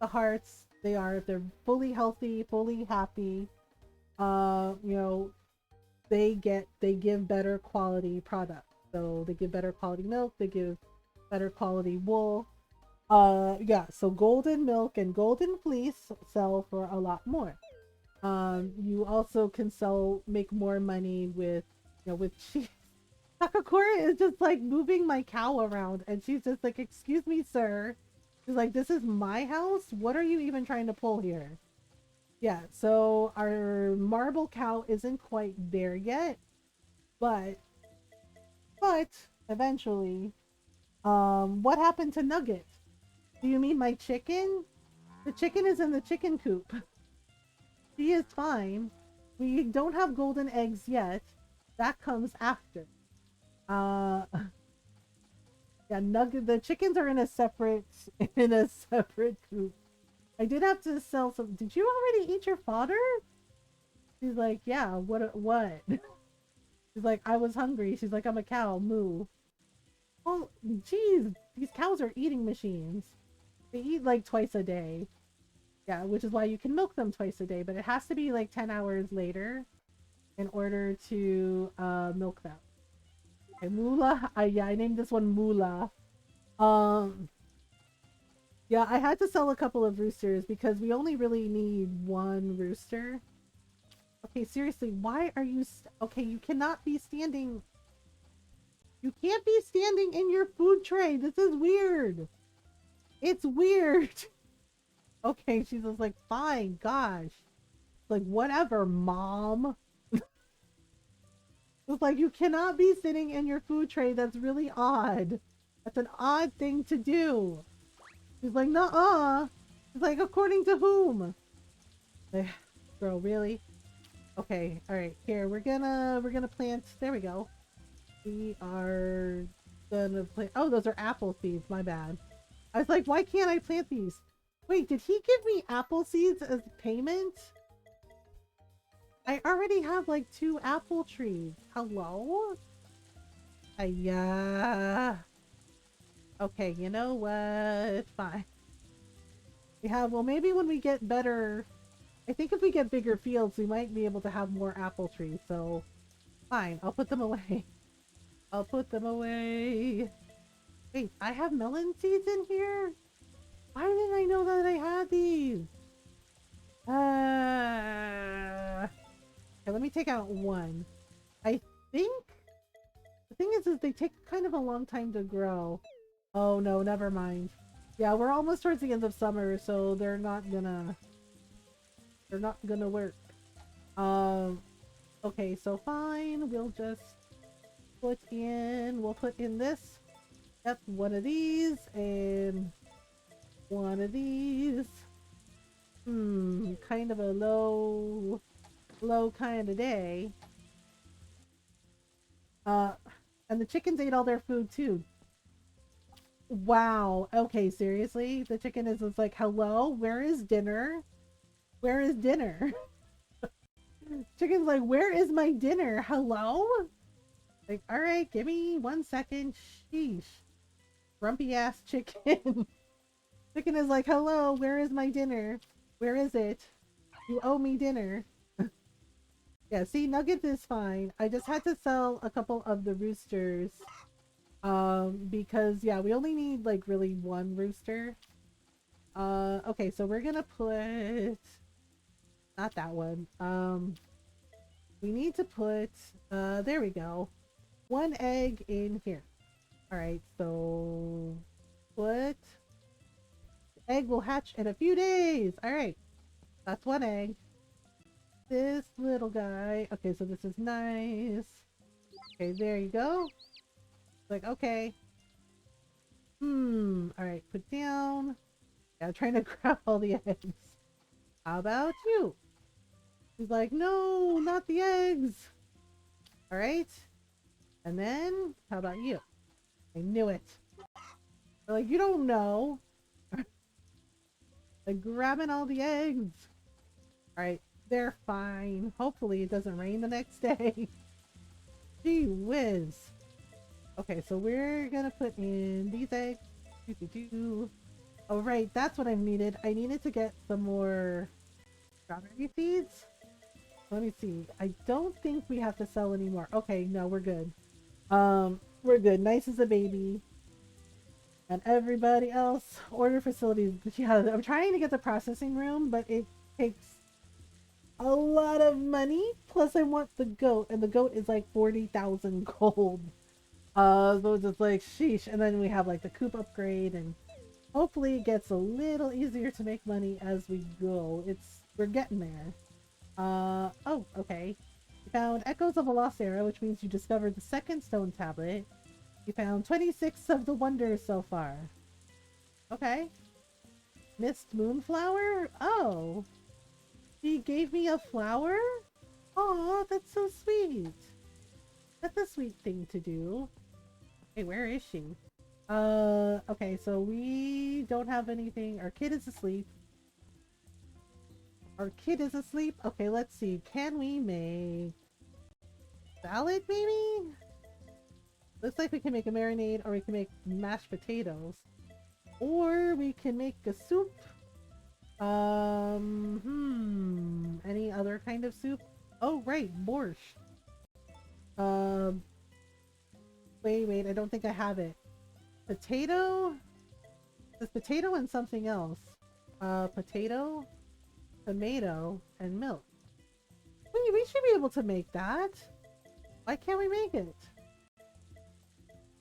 the hearts they are, if they're fully healthy, fully happy, you know, they give better quality products. So they give better quality milk, they give better quality wool. Yeah, so golden milk and golden fleece sell for a lot more. You also can make more money with, you know, with cheese. Takakura is just like moving my cow around and she's just like, excuse me, sir. She's like, this is my house? What are you even trying to pull here? Yeah, so our marble cow isn't quite there yet, but eventually, what happened to Nugget? Do you mean my chicken? The chicken is in the chicken coop. She is fine. We don't have golden eggs yet. That comes after. Yeah, Nugget. The chickens are in a separate coop. I did have to sell some. Did you already eat your fodder? She's like, yeah. What? She's like, I was hungry. She's like, I'm a cow. Moo. Oh, geez. These cows are eating machines. They eat like twice a day. Yeah, which is why you can milk them twice a day, but it has to be like 10 hours later in order to milk them. Okay, Moolah. Yeah, I named this one Moolah. Yeah, I had to sell a couple of roosters because we only really need one rooster. Okay, seriously, why are you... Okay, you cannot be standing... You can't be standing in your food tray. This is weird. It's weird. Okay, she's just like, fine, gosh. Like, whatever, mom. It's like, you cannot be sitting in your food tray. That's really odd. That's an odd thing to do. She's like, nuh-uh. It's like, according to whom? Like, girl, really? Okay, alright, here, we're gonna plant, there we go. We are gonna plant, oh, those are apple seeds, my bad. I was like, why can't I plant these? Wait, did he give me apple seeds as payment? I already have like 2 apple trees. Hello? Yeah. Okay, you know what? Fine. We have, well, maybe when we get better, I think if we get bigger fields, we might be able to have more apple trees. So, fine, I'll put them away. I'll put them away. Wait, I have melon seeds in here? Why didn't I know that I had these? Okay, let me take out one. I think the thing is they take kind of a long time to grow. Oh no, never mind. Yeah, we're almost towards the end of summer, so they're not gonna work. Um, okay, so fine, we'll just we'll put in this. Yep, one of these and one of these. Kind of a low kind of day. And the chickens ate all their food too. Wow. Okay, seriously? The chicken is like, hello, where is dinner? Where is dinner? Chicken's like, where is my dinner? Hello? Like, alright, give me 1 second. Sheesh. Grumpy ass chicken. Chicken is like, hello, where is my dinner? Where is it? You owe me dinner. Yeah, see, Nugget is fine. I just had to sell a couple of the roosters. Because, yeah, we only need, like, really 1 rooster. Okay, so we're gonna put... Not that one. We need to put... there we go. 1 egg in here. Alright, so... What? Egg will hatch in a few days! Alright. That's 1 egg. This little guy. Okay, so this is nice. Okay, there you go. Like, okay. Alright, put down. Yeah, trying to grab all the eggs. How about you? He's like, no, not the eggs. Alright. And then, how about you? I knew it. They're like, you don't know. Like, grabbing all the eggs. Alright, they're fine. Hopefully it doesn't rain the next day. Gee whiz. Okay, so we're gonna put in these eggs. Oh, right, that's what I needed. I needed to get some more strawberry seeds. Let me see. I don't think we have to sell anymore. Okay, no, we're good. We're good. Nice as a baby. And everybody else, order facilities. Yeah, I'm trying to get the processing room, but it takes a lot of money. Plus, I want the goat, and the goat is like 40,000 gold. So it's like, sheesh. And then we have like the coop upgrade, and hopefully it gets a little easier to make money as we go. We're getting there. Oh, okay. You found Echoes of a Lost Era, which means you discovered the 2nd stone tablet. You found 26 of the wonders so far. Okay. Missed Moonflower? Oh. She gave me a flower? Oh, that's so sweet. That's a sweet thing to do. Hey, where is she? Okay, so we don't have anything. Our kid is asleep. Our kid is asleep. Okay, let's see. Can we make salad, maybe? Looks like we can make a marinade, or we can make mashed potatoes. Or we can make a soup. Any other kind of soup? Oh, right, borscht. Wait, I don't think I have it. Potato? There's potato and something else. Potato, tomato, and milk. We should be able to make that. Why can't we make it?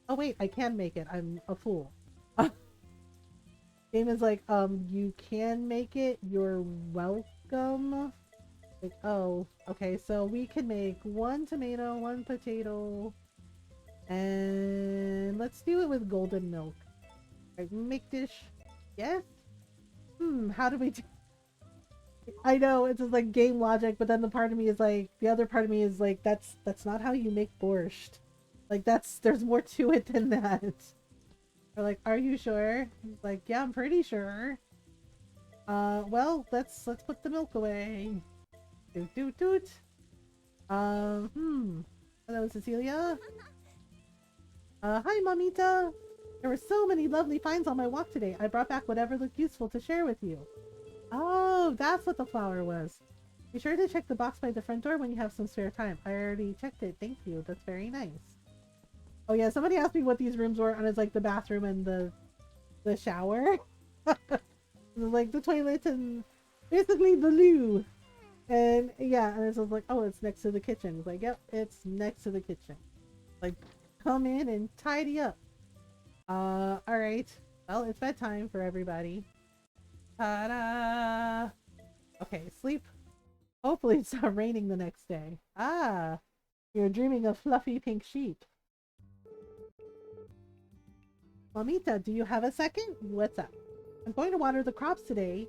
Oh wait, I can make it. I'm a fool. Game is like, you can make it. You're welcome. Like, oh, okay, so we can make 1 tomato, 1 potato, and let's do it with golden milk. Right, make dish. Yes? How do we do? I know, it's just like game logic, but then the part of me is like, the other part of me is like, that's not how you make borscht. Like, there's more to it than that. They're like, are you sure? Like, yeah, I'm pretty sure. Well, let's put the milk away. Doot doot doot. Hello, Cecilia. Hi, Mamita. There were so many lovely finds on my walk today. I brought back whatever looked useful to share with you. Oh, that's what the flower was. Be sure to check the box by the front door when you have some spare time. I already checked it. Thank you. That's very nice. Oh yeah, somebody asked me what these rooms were, and it's like the bathroom and the shower. Like the toilet and basically the loo. And yeah, and it's like, oh, it's next to the kitchen. It's like, yep, it's next to the kitchen. Like, come in and tidy up. Alright. Well, it's bedtime for everybody. Ta-da! Okay, sleep. Hopefully it's not raining the next day. Ah! You're dreaming of fluffy pink sheep. Mamita, do you have a second? What's up? I'm going to water the crops today,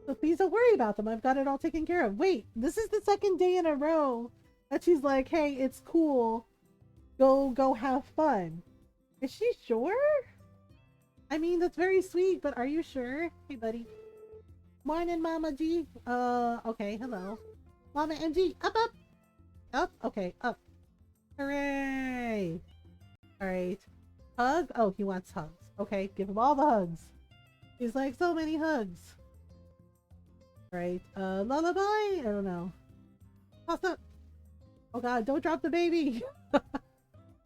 so please don't worry about them. I've got it all taken care of. Wait, this is the second day in a row that she's like, hey, it's cool. Go have fun. Is she sure? I mean, that's very sweet, but are you sure? Hey, buddy. Morning, Mama G. Okay, hello. Mama MG, up, up. Up, okay, up. Hooray. Alright. Hug? Oh, he wants hugs. Okay, give him all the hugs. He's like, so many hugs. Right. Lullaby? I don't know. Toss up. Oh god, don't drop the baby.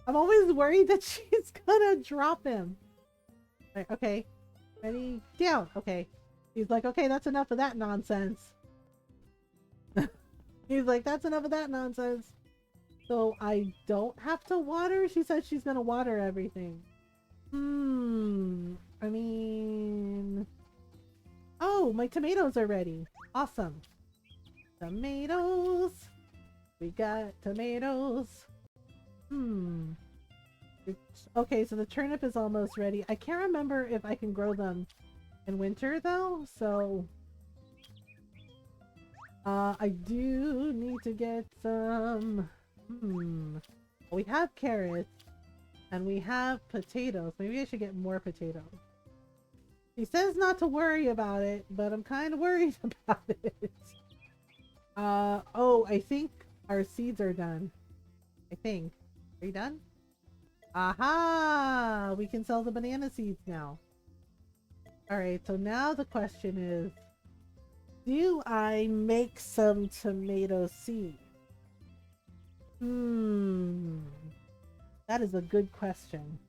I'm always worried that she's gonna drop him. Right, okay. Ready? Down. Okay. He's like, okay, that's enough of that nonsense. He's like, that's enough of that nonsense. So I don't have to water? She said she's gonna water everything. I mean... Oh, my tomatoes are ready. Awesome. Tomatoes. We got tomatoes. Okay, so the turnip is almost ready. I can't remember if I can grow them in winter though, so... I do need to get some... We have carrots. And we have potatoes. Maybe I should get more potatoes. He says not to worry about it, but I'm kind of worried about it. Oh, I think our seeds are done. I think. Are you done? Aha! We can sell the banana seeds now. Alright, so now the question is, do I make some tomato seeds? That is a good question.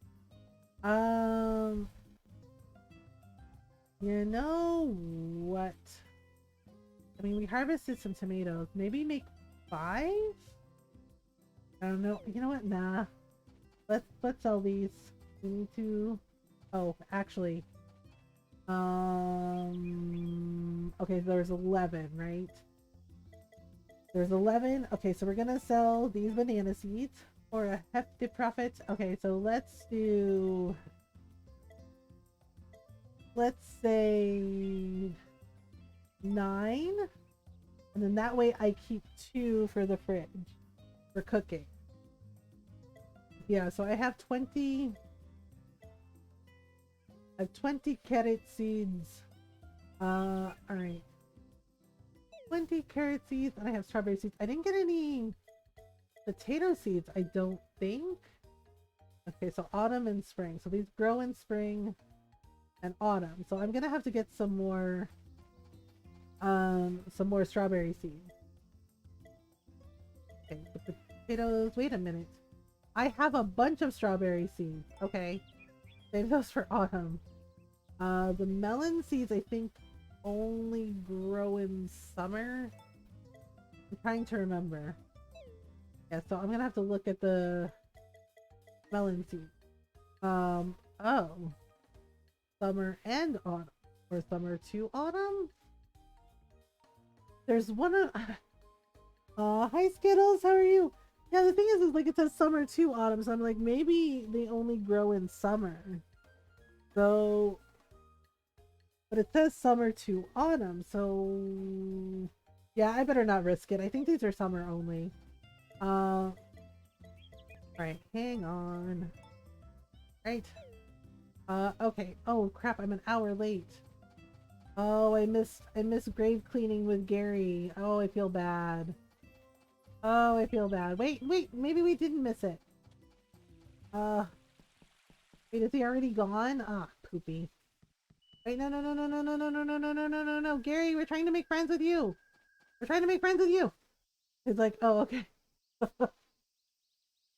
You know what? I mean, we harvested some tomatoes. Maybe make 5? I don't know. You know what? Nah. Let's sell these. We need to... Oh, actually. Okay, there's 11, right? There's 11. Okay, so we're gonna sell these banana seeds for a hefty profit. Okay, so let's do... Let's say 9. And then that way I keep 2 for the fridge. For cooking. Yeah, so I have 20... I have 20 carrot seeds. Alright. 20 carrot seeds, and I have strawberry seeds. I didn't get any potato seeds, I don't think. Okay, so autumn and spring. So these grow in spring and autumn. So I'm gonna have to get some more strawberry seeds. Okay, the potatoes. Wait a minute. I have a bunch of strawberry seeds. Okay. Save those for autumn. The melon seeds I think only grow in summer. I'm trying to remember. Yeah, so I'm gonna have to look at the melon seeds. Oh. Summer and autumn. Or summer to autumn? There's one of... hi Skittles, how are you? Yeah, the thing is like it says summer to autumn, so I'm like, maybe they only grow in summer. So... But it says summer to autumn, so... Yeah, I better not risk it. I think these are summer only. Alright, hang on. Right. Okay. Oh, crap, I'm an hour late. Oh, I missed grave cleaning with Gary. Oh, I feel bad. Oh, I feel bad. Wait, maybe we didn't miss it. Uh, wait, is he already gone? Ah, poopy. Wait, no, no, no, no, no, no, no, no, no, no, no, no, no, no, Gary, we're trying to make friends with you. We're trying to make friends with you. He's like, oh, okay. How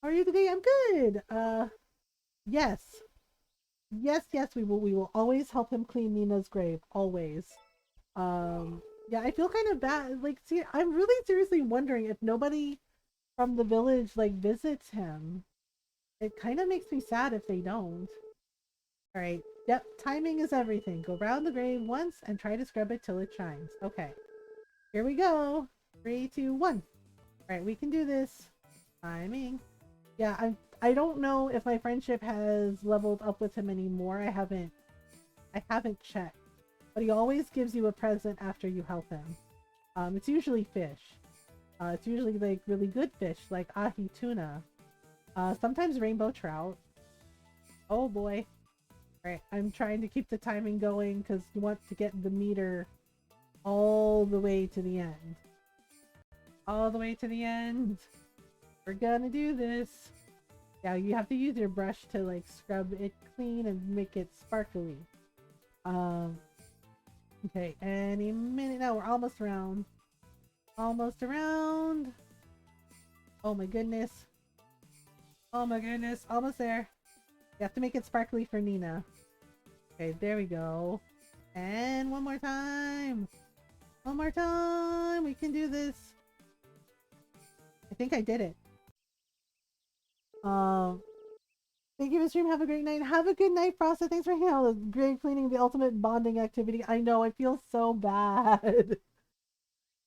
are you today? I'm good. Yes. Yes, we will always help him clean Nina's grave. Always. Yeah, I feel kind of bad. Like, see, I'm really seriously wondering if nobody from the village like visits him. It kind of makes me sad if they don't. All right. Yep, timing is everything. Go round the grave once and try to scrub it till it shines. Okay. Here we go. 3, 2, 1. All right, we can do this. Timing. Yeah, I don't know if my friendship has leveled up with him anymore. I haven't checked. But he always gives you a present after you help him. It's usually fish. It's usually like really good fish, like ahi tuna. Sometimes rainbow trout. Oh boy. Alright, I'm trying to keep the timing going because you want to get the meter all the way to the end. All the way to the end. We're gonna do this. Yeah, you have to use your brush to like scrub it clean and make it sparkly. Um, okay, any minute now. We're almost around. Almost around. Oh my goodness. Oh my goodness. Almost there. You have to make it sparkly for Nina. Okay, there we go. And one more time. One more time. We can do this. I think I did it. Um, Thank you for stream. Have a great night. Have a good night, Frosted. Thanks for hanging out. Grave cleaning, the ultimate bonding activity. I know. I feel so bad.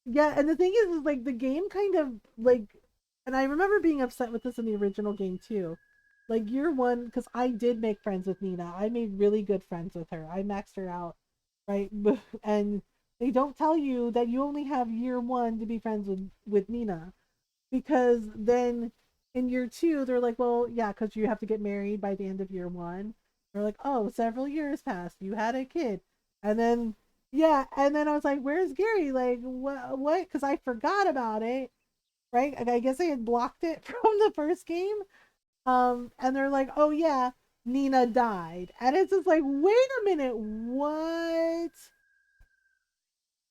Yeah, and the thing is like the game kind of like, and I remember being upset with this in the original game too. Like year one, because I did make friends with Nina. I made really good friends with her. I maxed her out, right? And they don't tell you that you only have year one to be friends with Nina, because then in year two they're like, well, yeah, because you have to get married by the end of year one. They're like, oh, several years passed, you had a kid, and then yeah, and then I was like, where's Gary? Like, what? Because I forgot about it, right? And I guess I had blocked it from the first game. And they're like, oh yeah, Nina died, and it's just like, wait a minute, what?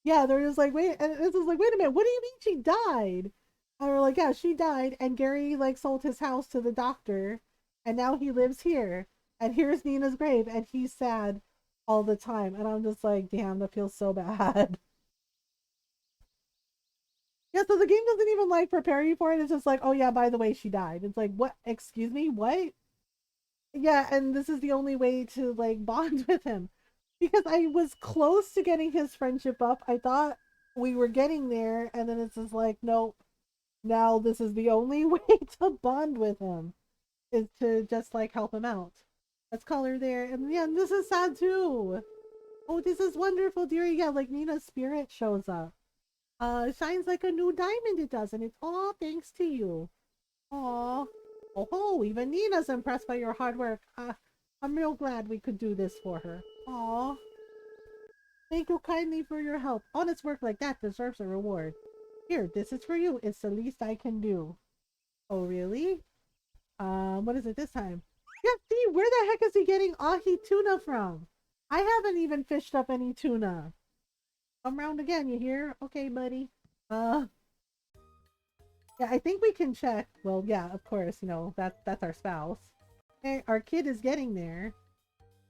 Yeah, they're just like, wait, and this is like, wait a minute, what do you mean she died? And we're like, yeah, she died, and Gary like sold his house to the doctor, and now he lives here, and here's Nina's grave, and he's sad all the time, and I'm just like, damn, that feels so bad. Yeah, so the game doesn't even like prepare you for it. It's just like, oh yeah, by the way, she died. It's like, what? Excuse me, what? Yeah, and this is the only way to like bond with him, because I was close to getting his friendship up. I thought we were getting there, and then it's just like, nope. Now this is the only way to bond with him, is to just like help him out. Let's call her there, and yeah, this is sad too. Oh, this is wonderful, dearie. Yeah, like Nina's spirit shows up. It shines like a new diamond. It does, and it's all thanks to you. Aw. Oh, even Nina's impressed by your hard work. I'm real glad we could do this for her. Aw. Thank you kindly for your help. Honest work like that deserves a reward. Here, this is for you. It's the least I can do. Oh, really? What is it this time? Yeah, see, where the heck is he getting ahi tuna from? I haven't even fished up any tuna. Come round again, you hear? Okay, buddy. Uh, yeah, I think we can check. Well, yeah, of course, that's our spouse. Okay, our kid is getting there.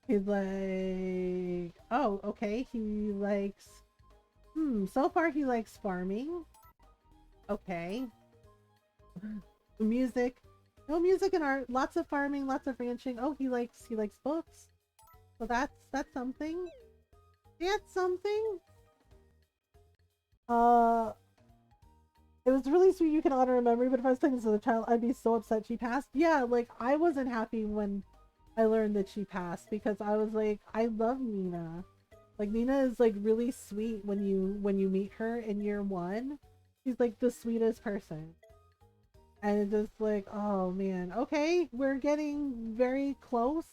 He's like, oh, okay, he likes, so far he likes farming. Okay. Music. No, music and art. Lots of farming, lots of ranching. Oh, he likes books. So that's something. That's something. Uh it was really sweet you can honor her memory, but if I was talking this as a child, I'd be so upset she passed. Yeah, like I wasn't happy when I learned that she passed, because I was like, I love Nina. Like Nina is like really sweet when you meet her in year one. She's like the sweetest person. And it's just like, oh man, okay, we're getting very close.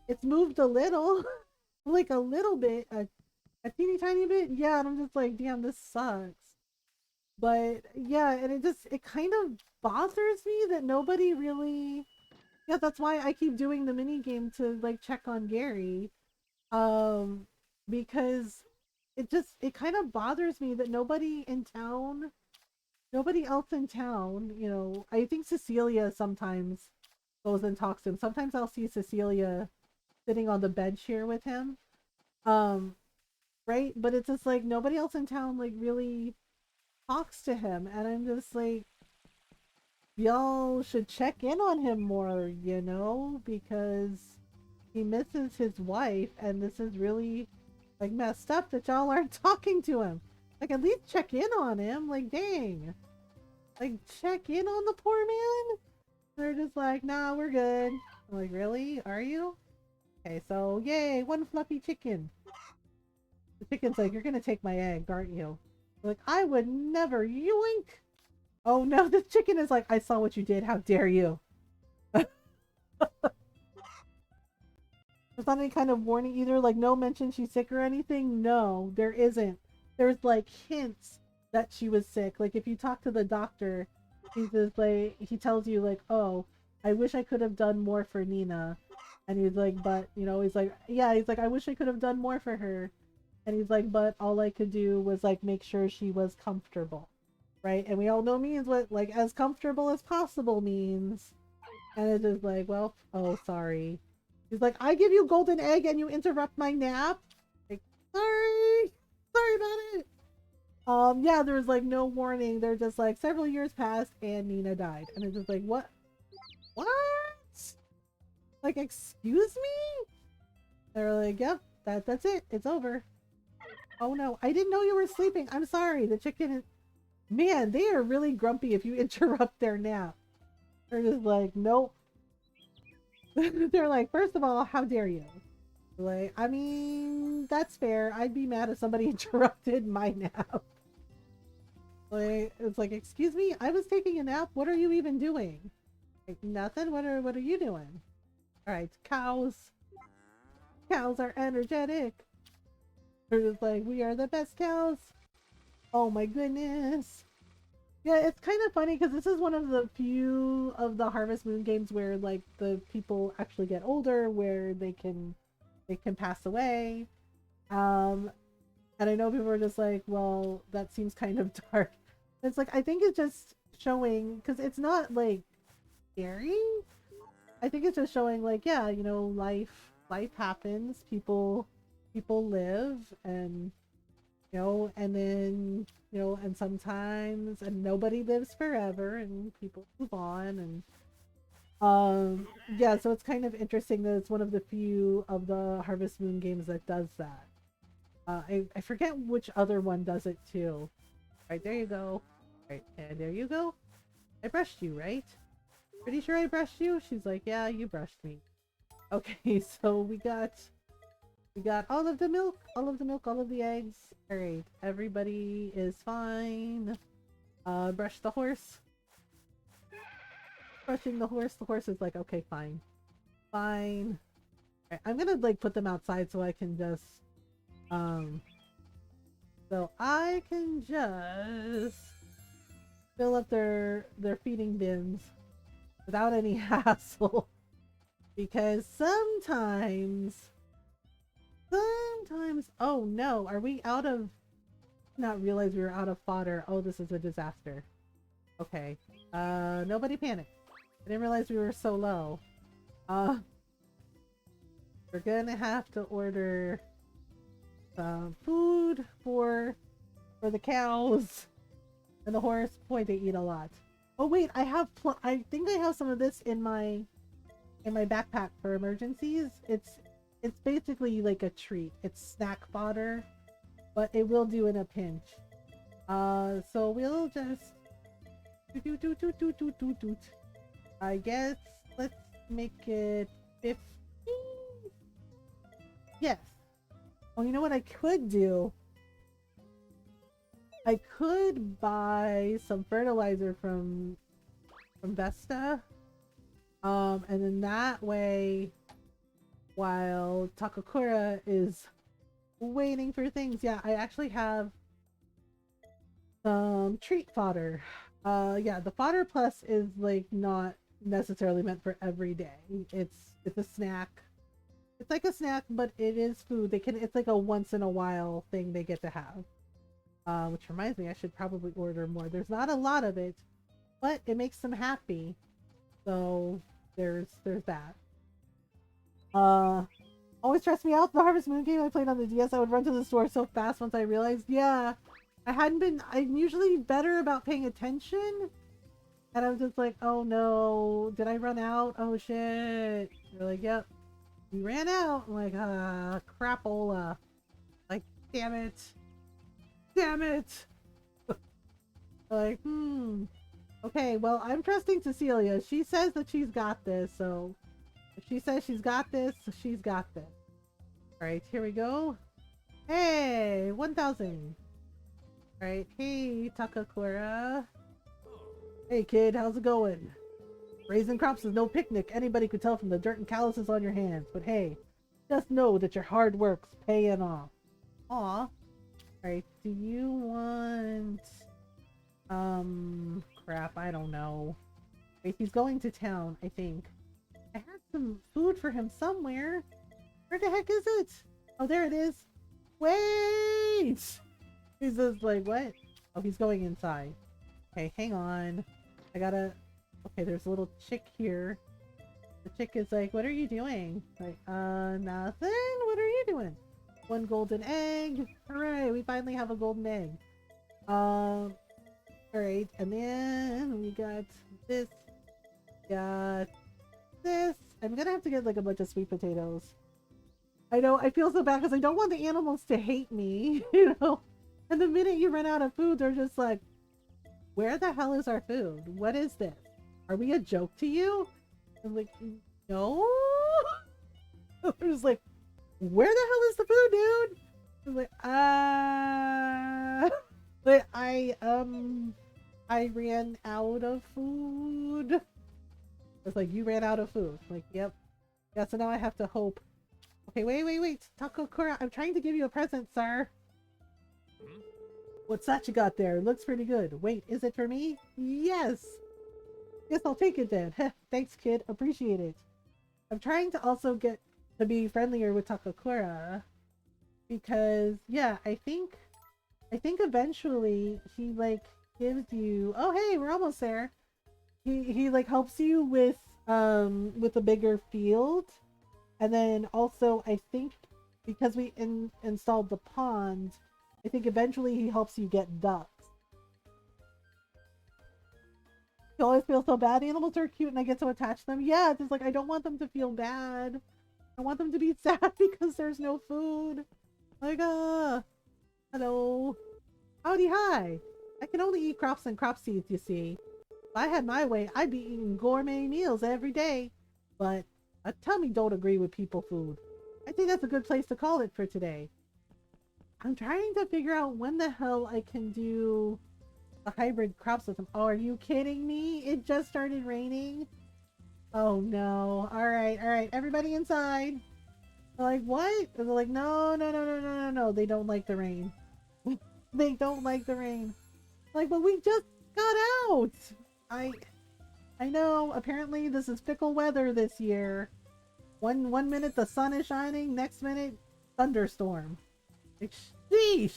It's moved a little, like a little bit, a a teeny tiny bit. Yeah, and I'm just like, damn, this sucks. But yeah, and it kind of bothers me that nobody really. Yeah, that's why I keep doing the mini game to like check on Gary. Um, because it kind of bothers me that nobody else in town, I think Cecilia sometimes goes and talks to him. Sometimes I'll see Cecilia sitting on the bench here with him. Um, right? But it's just like nobody else in town like really talks to him, and I'm just like, y'all should check in on him more, because he misses his wife, and this is really like messed up that y'all aren't talking to him. Like, at least check in on him. Like, dang. Like, check in on the poor man? They're just like, nah, we're good. I'm like, really? Are you? Okay, so yay, one fluffy chicken. The chicken's like, you're gonna take my egg, aren't you? I'm like, I would never, yoink. Oh no, the chicken is like, I saw what you did. How dare you? There's not any kind of warning either, like no mention she's sick or anything. No, there isn't. There's like hints that she was sick. Like if you talk to the doctor, he's just like he tells you like, oh, I wish I could have done more for Nina. And he's like, but he's like, yeah, he's like, I wish I could have done more for her. And he's like, but all I could do was like make sure she was comfortable. Right? And we all know means what like as comfortable as possible means. And it's just like, well, oh sorry. He's like, I give you golden egg and you interrupt my nap. Like, sorry about it. Yeah, there was like no warning. They're just like several years passed and Nina died, and it's just like, what? Like, excuse me? They're like, yep, that's it. It's over. Oh no, I didn't know you were sleeping. I'm sorry. The chicken. Man, they are really grumpy if you interrupt their nap. They're just like, nope. They're like, first of all, how dare you? Like, I mean, that's fair. I'd be mad if somebody interrupted my nap. Like, it's like, excuse me, I was taking a nap. What are you even doing? Like, nothing. What are you doing? All right, cows. Cows are energetic. They're just like, we are the best cows. Oh my goodness. Yeah, it's kind of funny because this is one of the few of the Harvest Moon games where like the people actually get older, where they can pass away. And I know people are just like, well, that seems kind of dark. It's like, I think it's just showing, because it's not like scary. I think it's just showing like, yeah, life happens. People live, and and then and sometimes, and nobody lives forever, and people move on, and yeah, so it's kind of interesting that it's one of the few of the Harvest Moon games that does that. I forget which other one does it too. Right, there you go. Right, and there you go. I brushed you, right? Pretty sure I brushed you? She's like, yeah, you brushed me. Okay, so we got all of the milk, all of the eggs. Alright, everybody is fine. Brush the horse. Brushing the horse. The horse is like, okay, fine. Fine. Right, I'm gonna like put them outside so I can just fill up their feeding bins without any hassle. Because sometimes, oh no, are we out of, not realize we were out of fodder. Oh, this is a disaster. Okay, nobody panic. I didn't realize we were so low. We're gonna have to order food for the cows and the horse. Boy, they eat a lot. Oh wait, I think I have some of this in my backpack for emergencies. It's basically like a treat. It's snack fodder, but it will do in a pinch. So we'll just I guess let's make it 50. Yes. Oh, you know what I could do? I could buy some fertilizer from Vesta. And then that way, while Takakura is waiting for things. Yeah, I actually have treat fodder. Yeah, the fodder plus is like not necessarily meant for every day. It's a snack. It's like a snack, but it is food. It's like a once in a while thing they get to have. Which reminds me, I should probably order more. There's not a lot of it, but it makes them happy. So there's that. Uh, always stressed me out. The Harvest Moon game I played on the DS, I would run to the store so fast once I realized, yeah, I'm usually better about paying attention. And I was just like, oh no, did I run out? Oh shit. They're like, yep, you ran out. I'm like, crapola. Like, damn it. Damn it. Like, okay, well, I'm trusting Cecilia. She says that she's got this, so if she says she's got this, she's got this. Alright, here we go. Hey, 1,000. Alright, hey, Takakura. Hey, kid, how's it going? Raising crops is no picnic. Anybody could tell from the dirt and calluses on your hands. But hey, just know that your hard work's paying off. Aw. Alright, do you want... crap, I don't know. Wait, he's going to town, I think. I had some food for him somewhere. Where the heck is it? Oh, there it is. Wait! He's just like, what? Oh, he's going inside. Okay, hang on. I gotta... Okay, there's a little chick here. The chick is like, what are you doing? Like, nothing? What are you doing? One golden egg. Hooray, we finally have a golden egg. Alright, and then we got this. Got this. I'm gonna have to get like a bunch of sweet potatoes. I know, I feel so bad because I don't want the animals to hate me, you know? And the minute you run out of food, they're just like, where the hell is our food? What is this? Are we a joke to you? I'm like, no? They're just like, where the hell is the food, dude? I'm like, but I ran out of food. It's like, you ran out of food. I'm like, yep. Yeah, so now I have to hope. Okay, wait. Takokura, I'm trying to give you a present, sir. What's that you got there? Looks pretty good. Wait, is it for me? Yes! Yes, I'll take it then. Thanks, kid. Appreciate it. I'm trying to also get to be friendlier with Takakura. Because, yeah, I think eventually he, like, gives you... Oh, hey, we're almost there. He like, helps you with a bigger field. And then also, I think, because we installed the pond, I think eventually he helps you get ducks. You always feel so bad. Animals are cute and I get so attached to them. Yeah, it's just like, I don't want them to feel bad. I want them to be sad because there's no food. Like, hello. Howdy, hi. I can only eat crops and crop seeds, you see. If I had my way, I'd be eating gourmet meals every day. But a tummy don't agree with people food. I think that's a good place to call it for today. I'm trying to figure out when the hell I can do a hybrid crop system. Oh, are you kidding me? It just started raining? Oh no. Alright. Everybody inside. They're like, what? They're like, no. They don't like the rain. They don't like the rain. Like, but we just got out. I know. Apparently this is fickle weather this year. One minute the sun is shining, next minute thunderstorm. Like, sheesh.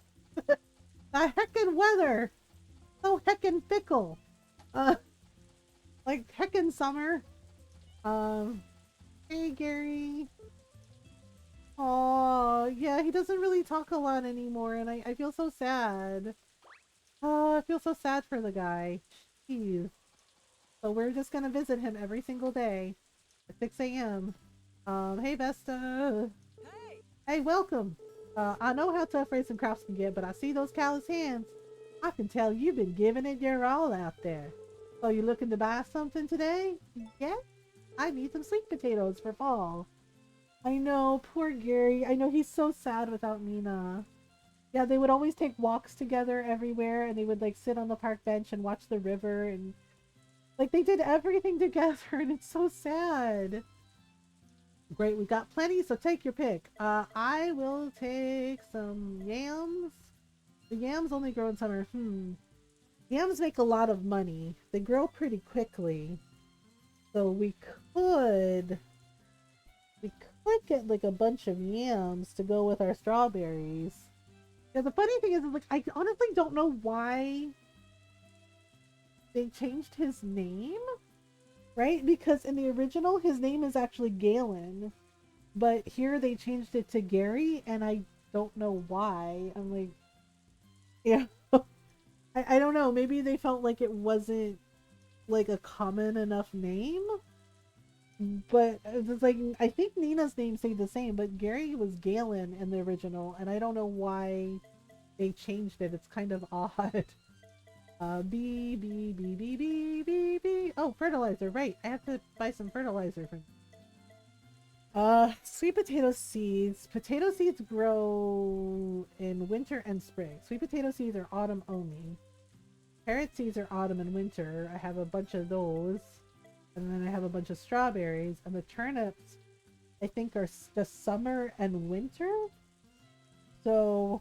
The heckin' weather. So heckin' fickle. Like heckin' summer. Hey Gary. Oh, yeah, he doesn't really talk a lot anymore, and I feel so sad. Oh, I feel so sad for the guy. Jeez. So we're just gonna visit him every single day at 6 a.m. Hey Vesta. Hey, welcome. I know how tough racing crops can get, but I see those callous hands. I can tell you've been giving it your all out there. So you looking to buy something today? Yeah? I need some sweet potatoes for fall. I know, poor Gary. I know he's so sad without Mina. Yeah, they would always take walks together everywhere, and they would like sit on the park bench and watch the river, and like they did everything together, and it's so sad. Great, we got plenty, so take your pick. I will take some yams. The yams only grow in summer. Yams make a lot of money. They grow pretty quickly. So could we could get like a bunch of yams to go with our strawberries. Yeah, the funny thing is like I honestly don't know why they changed his name, right? Because in the original his name is actually Galen. But here they changed it to Gary and I don't know why. I'm like, yeah. I don't know. Maybe they felt like it wasn't like a common enough name. But it's like I think Nina's name stayed the same, but Gary was Galen in the original, and I don't know why they changed it. It's kind of odd. B B B B B B B. Oh, fertilizer, right? I have to buy some fertilizer from. Sweet potato seeds. Potato seeds grow in winter and spring. Sweet potato seeds are autumn only. Carrot seeds are autumn and winter. I have a bunch of those. And then I have a bunch of strawberries. And the turnips, I think, are just summer and winter. So,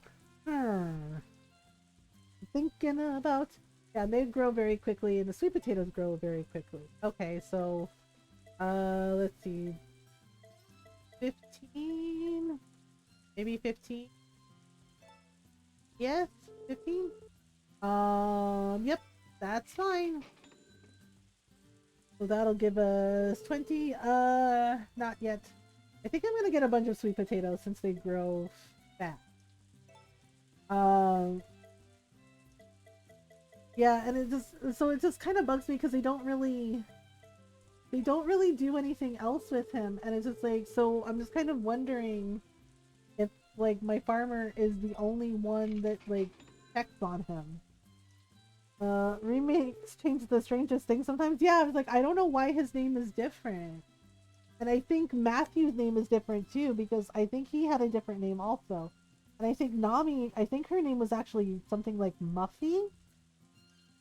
thinking about... Yeah, they grow very quickly, and the sweet potatoes grow very quickly. Okay, so, let's see. 15? Maybe 15? Yes, 15? Yep, that's fine. So that'll give us 20. Not yet. I think I'm gonna get a bunch of sweet potatoes since they grow fast. Yeah, and it just kind of bugs me because they don't really do anything else with him, and it's just like, so I'm just kind of wondering if like my farmer is the only one that like checks on him. Remakes change the strangest thing sometimes. Yeah, I was like, I don't know why his name is different. And I think Matthew's name is different too, because I think he had a different name also. And I think Nami, I think her name was actually something like Muffy.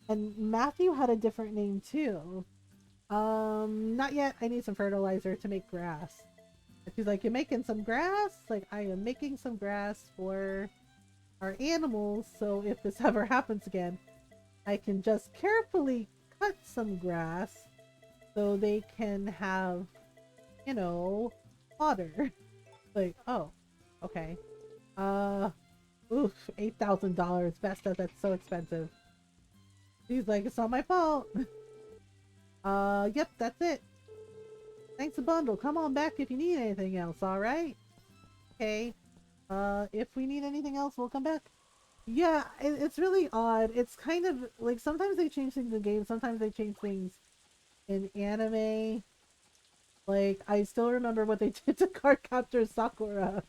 And Matthew had a different name too. Not yet. I need some fertilizer to make grass. And she's like, you're making some grass? Like, I am making some grass for our animals, so if this ever happens again, I can just carefully cut some grass so they can have, you know, water. Like, oh, okay. Oof, $8,000. Vesta, that's so expensive. He's like, it's not my fault. Yep, that's it. Thanks a bundle. Come on back if you need anything else, alright? Okay. If we need anything else, we'll come back. Yeah, it's really odd. It's kind of like sometimes they change things in games, sometimes they change things in anime. Like, I still remember what they did to Cardcaptor Sakura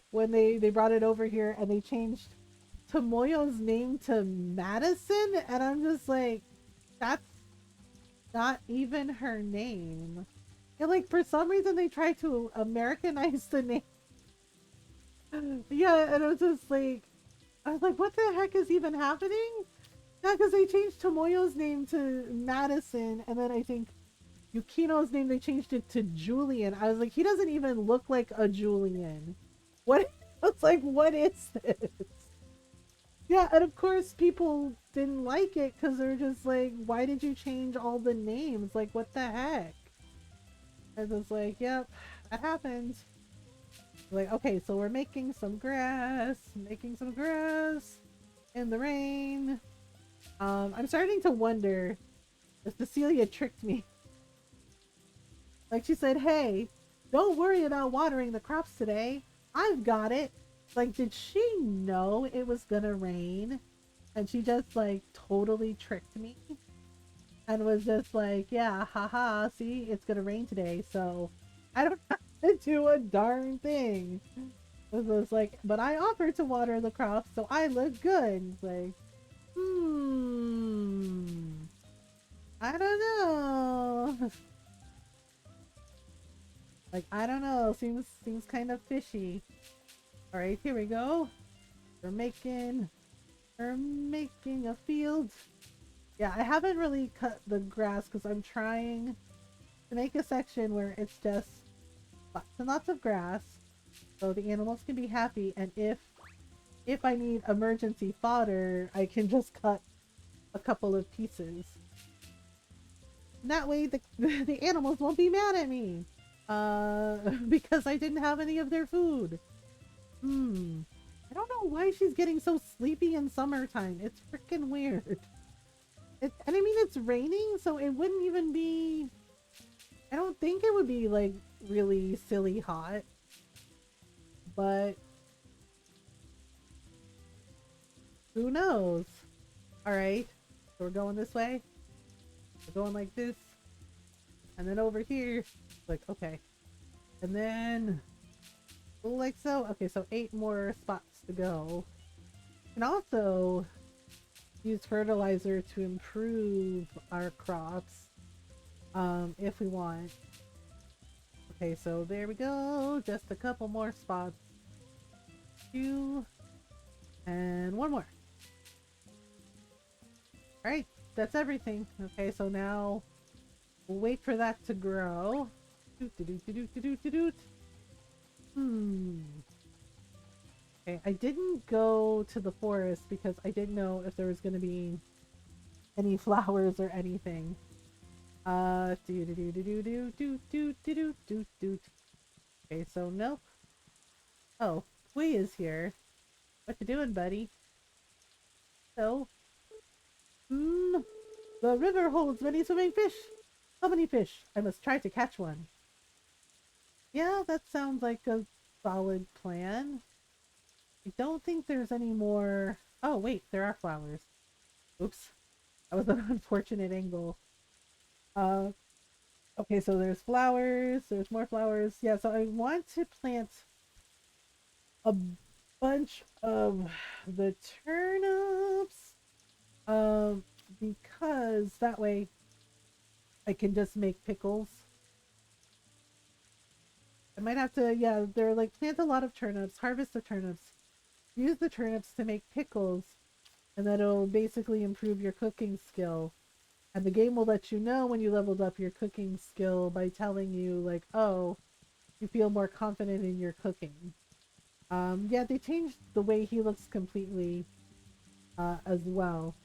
when they brought it over here and they changed Tomoyo's name to Madison, and I'm just like, that's not even her name. Yeah, like for some reason they tried to Americanize the name. Yeah, and it was just like, I was like, what the heck is even happening? Yeah, because they changed Tomoyo's name to Madison, and then I think Yukino's name, they changed it to Julian. I was like, he doesn't even look like a Julian. What? I was like, what is this? Yeah, and of course people didn't like it because they're just like, why did you change all the names? Like, what the heck? And it's like, yep, that happened. Like, okay, so we're making some grass in the rain. I'm starting to wonder if Cecilia tricked me. Like, she said, hey, don't worry about watering the crops today. I've got it. Like, did she know it was gonna rain? And she just, like, totally tricked me. And was just like, yeah, haha, see, it's gonna rain today, so I don't have to do a darn thing. It was like, but I offered to water the crops, so I look good. It's like, I don't know. Like, I don't know. Seems kind of fishy. All right, here we go. We're making a field. Yeah, I haven't really cut the grass because I'm trying to make a section where it's just lots and lots of grass so the animals can be happy, and if I need emergency fodder, I can just cut a couple of pieces. And that way the animals won't be mad at me. Because I didn't have any of their food. I don't know why she's getting so sleepy in summertime. It's freaking weird. And I mean, it's raining, so it wouldn't even be... I don't think it would be, like, really silly hot. But... who knows? Alright. So we're going this way. We're going like this. And then over here. Like, okay. And then... like so. Okay, so 8 more spots to go. And also... use fertilizer to improve our crops. If we want. Okay, so there we go. Just a couple more spots. 2. And 1 more. Alright, that's everything. Okay, so now we'll wait for that to grow. Okay, I didn't go to the forest because I didn't know if there was going to be any flowers or anything. Okay, so nope. Oh, Wee is here. What you doing, buddy? So, the river holds many swimming fish. How many fish? I must try to catch one. Yeah, that sounds like a solid plan. I don't think there's any more... oh, wait, there are flowers. Oops. That was an unfortunate angle. Okay, so there's flowers. There's more flowers. Yeah, so I want to plant a bunch of the turnips. Because that way I can just make pickles. I might have to, yeah, they're like, plant a lot of turnips, harvest the turnips, use the turnips to make pickles, and that'll basically improve your cooking skill. And the game will let you know when you leveled up your cooking skill by telling you, like, oh, you feel more confident in your cooking. Yeah, they changed the way he looks completely, as well.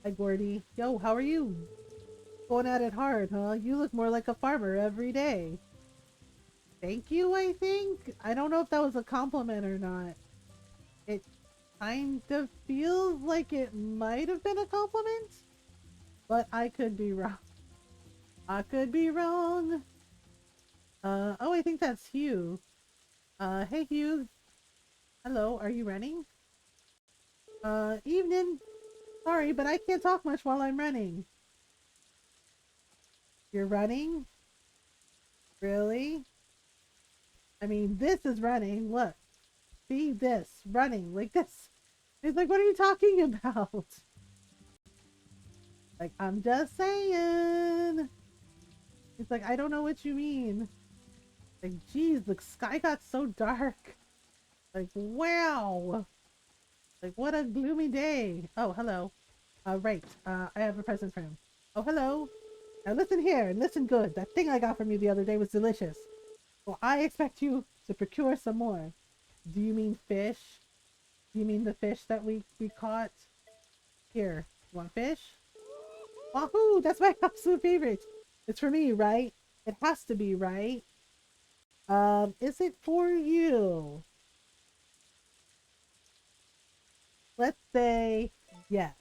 Hi, Gordy. Yo, how are you? Going at it hard, huh? You look more like a farmer every day. Thank you, I think? I don't know if that was a compliment or not. It kind of feels like it might have been a compliment, but I could be wrong. I could be wrong. Oh, I think that's Hugh. Hey Hugh. Hello, are you running? Evening. Sorry, but I can't talk much while I'm running. You're running? Really? I mean, this is running. Look. See this. Running. Like this. It's like, what are you talking about? Like, I'm just saying. It's like, I don't know what you mean. Like, geez, the sky got so dark. Like, wow. Like, what a gloomy day. Oh, hello. Right. I have a present for him. Oh, hello. Now listen here and listen good. That thing I got from you the other day was delicious. Well, I expect you to procure some more. Do you mean fish? Do you mean the fish that we caught? Here. You want fish? Wahoo! That's my absolute favorite. It's for me, right? It has to be, right? Is it for you? Let's say yes.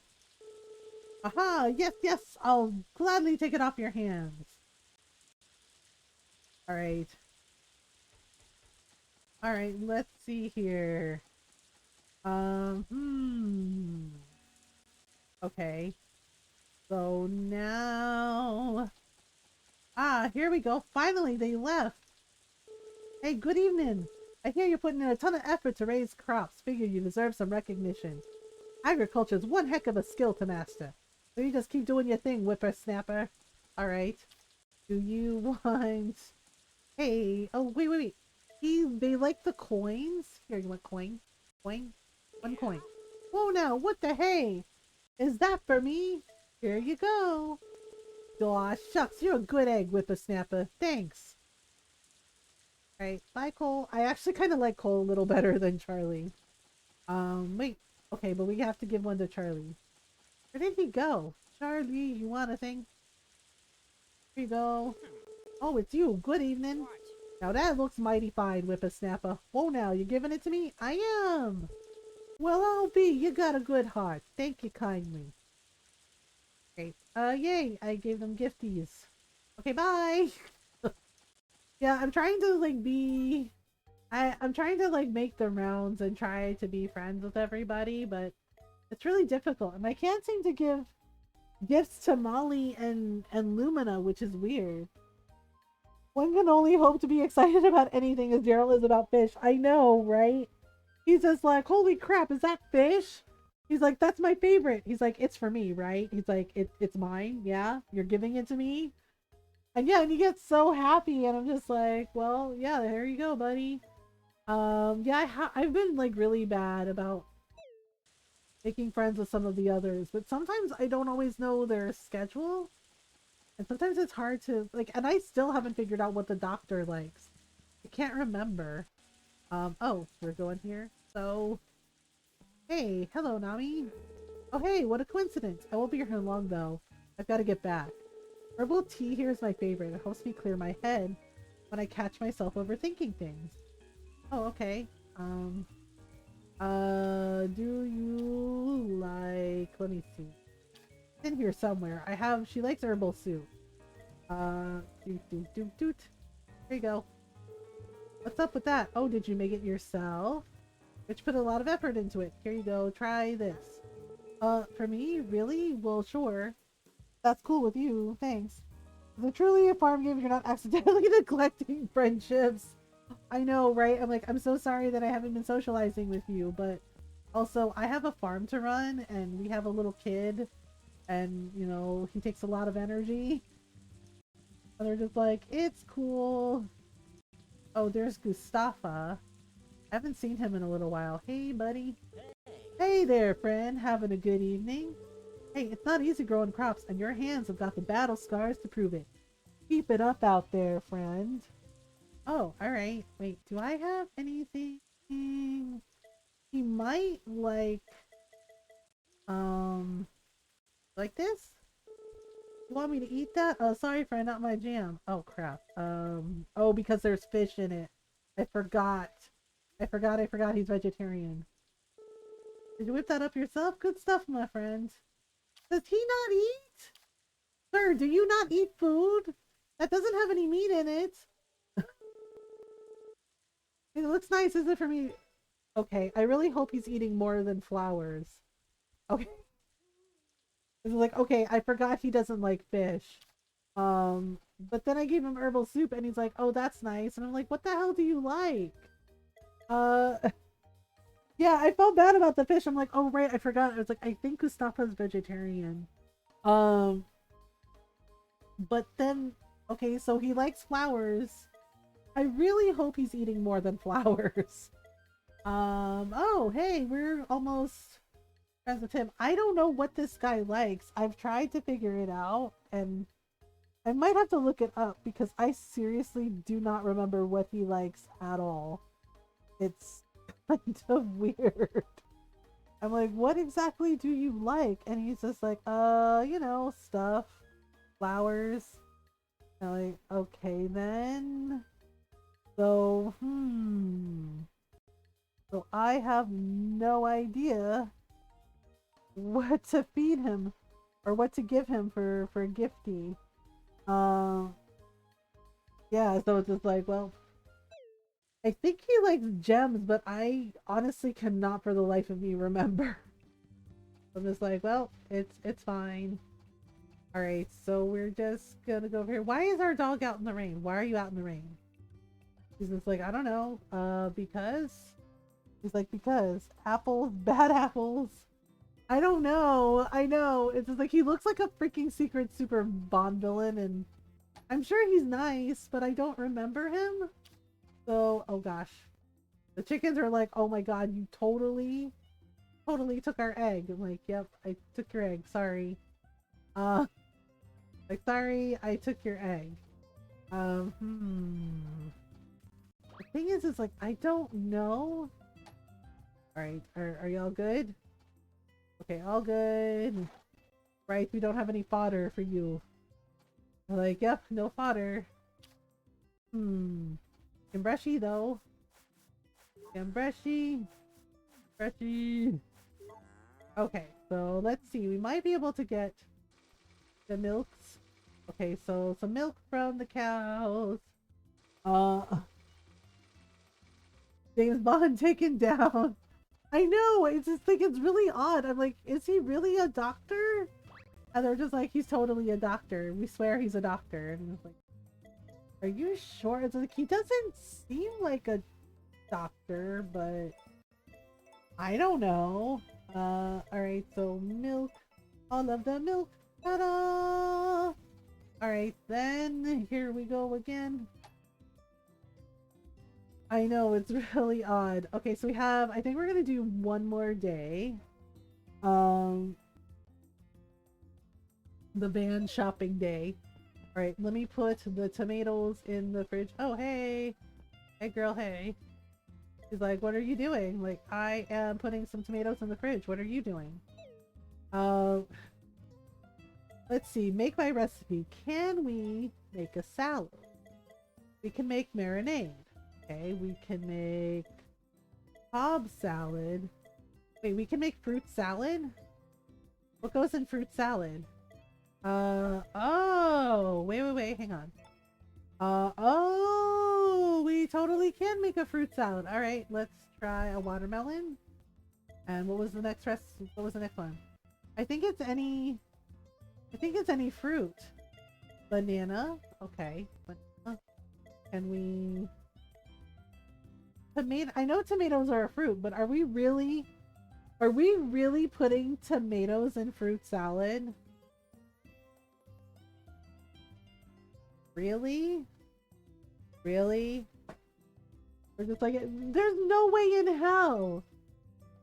Aha! Yes, yes! I'll gladly take it off your hands. Alright. Alright, let's see here. Okay. So now... ah, here we go. Finally, they left. Hey, good evening. I hear you're putting in a ton of effort to raise crops. Figure you deserve some recognition. Agriculture is one heck of a skill to master. So you just keep doing your thing, whippersnapper. Alright. Do you want... hey, oh, wait. They like the coins? Here, you want coin? Coin? 1 coin. Whoa now, what the hey? Is that for me? Here you go. Aw, shucks, you're a good egg, whippersnapper. Thanks. Right. Bye, Cole. I actually kind of like Cole a little better than Charlie. Wait. Okay, but we have to give one to Charlie. Where did he go? Charlie, you want a thing? Here you go. Oh, it's you. Good evening. Now that looks mighty fine, Whippersnapper. Whoa now, you giving it to me? I am. Well, I'll be. You got a good heart. Thank you kindly. Okay. Yay. I gave them gifties. Okay, bye. Yeah, I'm trying to, like, be... I'm trying to, like, make the rounds and try to be friends with everybody, but it's really difficult. And I can't seem to give gifts to Molly and Lumina, which is weird. One can only hope to be excited about anything as Daryl is about fish. I know, right? He's just like, holy crap, is that fish? He's like, that's my favorite. He's like, it's for me, right? He's like, it's mine. Yeah, you're giving it to me. And yeah, and he gets so happy, and I'm just like, well, yeah, there you go, buddy. Yeah, I've been like really bad about making friends with some of the others, but sometimes I don't always know their schedule, and sometimes it's hard to like. And I still haven't figured out what the doctor likes. I can't remember. Oh, we're going here. So, hey, hello, Nami. Oh, hey, what a coincidence. I won't be here long though. I've got to get back. Herbal tea here is my favorite. It helps me clear my head when I catch myself overthinking things. Oh, okay. Do you like, let me see. It's in here somewhere. She likes herbal soup. Doot. There you go. What's up with that? Oh, did you make it yourself? Which put a lot of effort into it. Here you go. Try this. For me? Really? Well, sure. That's cool with you. Thanks. Is it truly a farm game if you're not accidentally neglecting friendships? I know, right? I'm like, I'm so sorry that I haven't been socializing with you, but also I have a farm to run and we have a little kid and, you know, he takes a lot of energy. And they're just like, it's cool. Oh, there's Gustafa. I haven't seen him in a little while. Hey, buddy. Hey there, friend. Having a good evening? Hey, it's not easy growing crops, and your hands have got the battle scars to prove it. Keep it up out there, friend. Oh, alright. Wait, do I have anything? He might like this? You want me to eat that? Oh, sorry, friend, not my jam. Oh, crap. Oh, because there's fish in it. I forgot. I forgot he's vegetarian. Did you whip that up yourself? Good stuff, my friend. Does he not eat? Sir, do you not eat food? That doesn't have any meat in it. It looks nice, is it for me? Okay, I really hope he's eating more than flowers. Okay. It's like, okay, I forgot he doesn't like fish. But then I gave him herbal soup and he's like, oh, that's nice. And I'm like, what the hell do you like? Uh, yeah, I felt bad about the fish. I'm like, oh, right, I forgot. I was like, I think Gustafa's vegetarian. Um, but then, okay, so he likes flowers. I really hope he's eating more than flowers. Oh, hey, we're almost friends with him. I don't know what this guy likes. I've tried to figure it out, and I might have to look it up because I seriously do not remember what he likes at all. It's kind of weird. I'm like, what exactly do you like? And he's just like, you know, stuff, flowers. And I'm like, okay then. So, So I have no idea what to feed him or what to give him for gifty. Yeah, so it's just like, well, I think he likes gems, but I honestly cannot for the life of me remember. I'm just like, well, it's fine. All right, so we're just gonna go over here. Why is our dog out in the rain? Why are you out in the rain? He's just like, I don't know. Because he's like, because apples, bad apples. I don't know. I know. It's just like he looks like a freaking secret super Bond villain, and I'm sure he's nice, but I don't remember him. So, oh gosh. The chickens are like, oh my god, you totally took our egg. I'm like, yep, I took your egg. Sorry. Like, sorry, I took your egg. thing is like, I don't know. Alright, are y'all good? Okay, all good. Right, we don't have any fodder for you. I'm like, yep, no fodder. Brushy though. Brushy. Brushy. Okay, so let's see. We might be able to get the milks. Okay, so some milk from the cows. James Bond taken down. I know, it's just like, it's really odd. I'm like, is he really a doctor? And they're just like, he's totally a doctor. We swear he's a doctor. And it's like, are you sure? It's like, he doesn't seem like a doctor, but I don't know. Alright, so milk. All of the milk. Ta-da! Alright, then here we go again. I know, it's really odd. Okay, so we have, I think we're gonna do one more day. The van shopping day. Alright, let me put the tomatoes in the fridge. Oh, hey! Hey girl, hey. She's like, what are you doing? Like, I am putting some tomatoes in the fridge. What are you doing? Let's see. Make my recipe. Can we make a salad? We can make marinade. Okay, we can make Cobb salad. Wait, we can make fruit salad? What goes in fruit salad? Oh, wait, hang on. Oh, we totally can make a fruit salad. All right, let's try a watermelon. And what was the next what was the next one? I think it's any fruit. Banana. Okay. Banana. Can we... Tomato. I know tomatoes are a fruit, but are we really putting tomatoes in fruit salad? Really? Really? We're just like, there's no way in hell.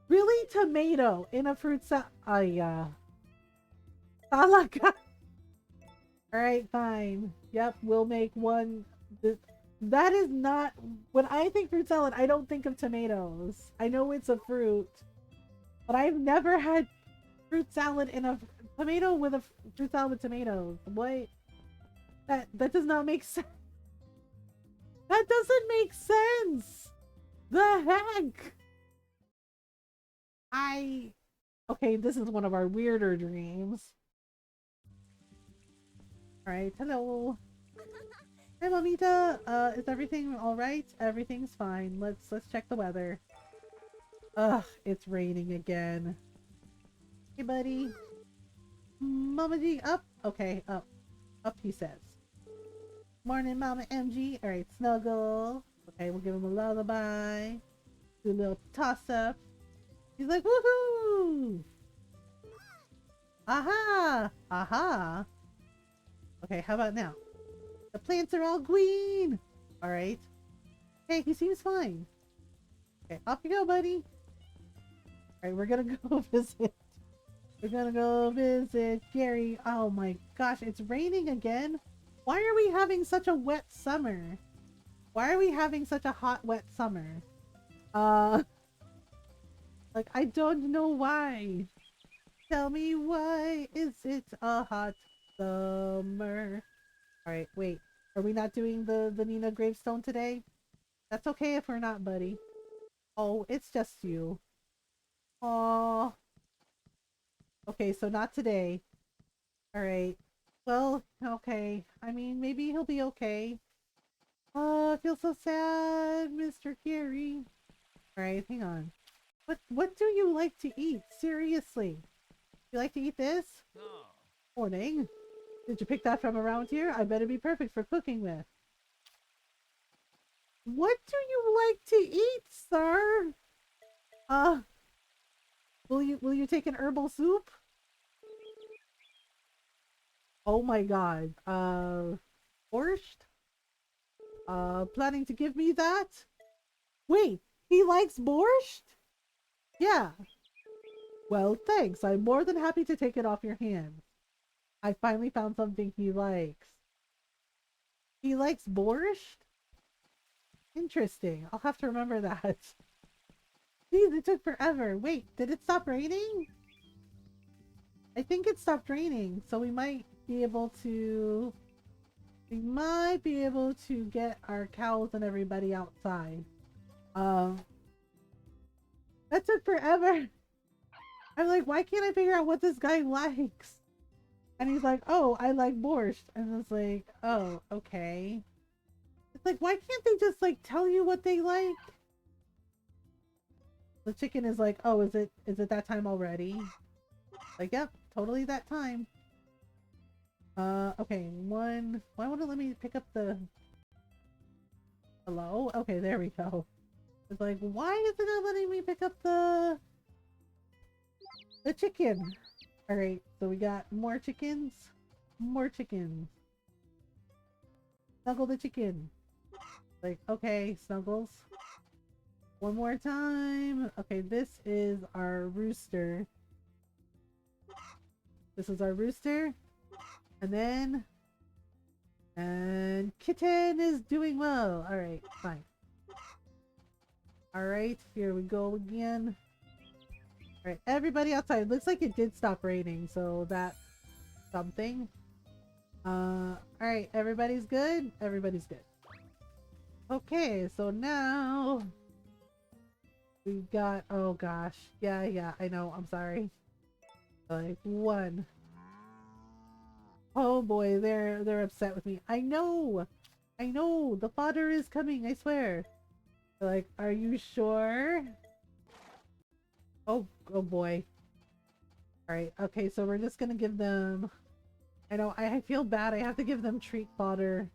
Really? Tomato in a fruit salad? Yeah. Salaga. Alright, fine. Yep, we'll make one. That is not... When I think fruit salad, I don't think of tomatoes. I know it's a fruit. But I've never had fruit salad in a... Tomato with a fruit salad with tomatoes. What? That does not make sense. That doesn't make sense. The heck? Okay, this is one of our weirder dreams. Alright, hello. Hi, Mamita. Is everything alright? Everything's fine. Let's check the weather. Ugh, it's raining again. Hey, buddy. Mama G, up? Okay, up. Up, he says. Morning, Mama MG. Alright, snuggle. Okay, we'll give him a lullaby. Do a little toss-up. He's like, woohoo! Aha! Aha! Okay, how about now? The plants are all green! Alright. Hey, he seems fine. Okay, off you go, buddy. Alright, we're gonna go visit. We're gonna go visit Gary. Oh my gosh, it's raining again? Why are we having such a wet summer? Why are we having such a hot, wet summer? Like, I don't know why. Tell me why is it a hot summer? Alright, wait. Are we not doing the Nina gravestone today? That's okay if we're not, buddy. Oh, it's just you. Aww. Okay, so not today. Alright. Well, okay. I mean, maybe he'll be okay. I feel so sad, Mr. Gary. Alright, hang on. What do you like to eat? Seriously. You like to eat this? No. Morning. Did you pick that from around here? I bet it'd be perfect for cooking with. What do you like to eat, sir? Will you take an herbal soup? Oh my god. Borscht? Planning to give me that? Wait, he likes borscht? Yeah. Well, thanks. I'm more than happy to take it off your hands. I finally found something he likes. He likes borscht? Interesting. I'll have to remember that. Jeez, it took forever. Wait, did it stop raining? I think it stopped raining, so we might be able to get our cows and everybody outside. Um that took forever. I'm like, why can't I figure out what this guy likes? And he's like, oh, I like borscht. And it's like, oh, okay. It's like, why can't they just like tell you what they like? The chicken is like, oh, is it that time already? Like, yep, totally that time. Okay, one. Why won't it let me pick up the... Hello? Okay, there we go. It's like, why is it not letting me pick up the chicken? Alright, so we got more chickens. More chickens. Snuggle the chicken. Like, okay, Snuggles. One more time. Okay, this is our rooster. This is our rooster. And then... And kitten is doing well. Alright, fine. Alright, here we go again. Alright, everybody outside. Looks like it did stop raining, so that's something. Alright, everybody's good? Everybody's good. Okay, so now... We've got... Oh gosh. Yeah, I know. I'm sorry. Like, one. Oh boy, they're upset with me. I know! The fodder is coming, I swear! They're like, are you sure? Oh boy. Alright, okay, so we're just gonna give them... I know, I feel bad, I have to give them treat fodder.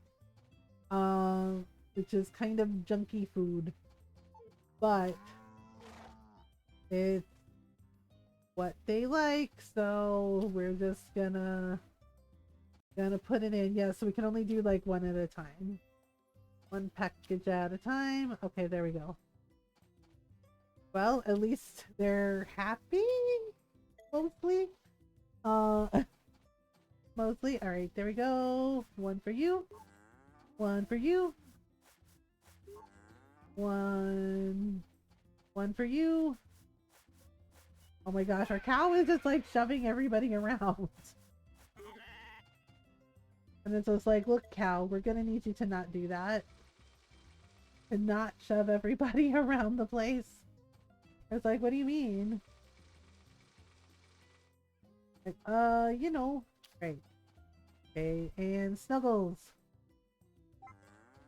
Which is kind of junky food. But... it's what they like, so we're just gonna put it in. Yeah, so we can only do like one at a time. One package at a time. Okay, there we go. Well, at least they're happy, mostly. Mostly. All right, there we go. One for you. One for you. One for you. Oh my gosh, our cow is just like shoving everybody around. And it's just like, look, cow, we're gonna need you to not do that. And not shove everybody around the place. It's like, what do you mean? Like, you know. Right. Okay, and Snuggles.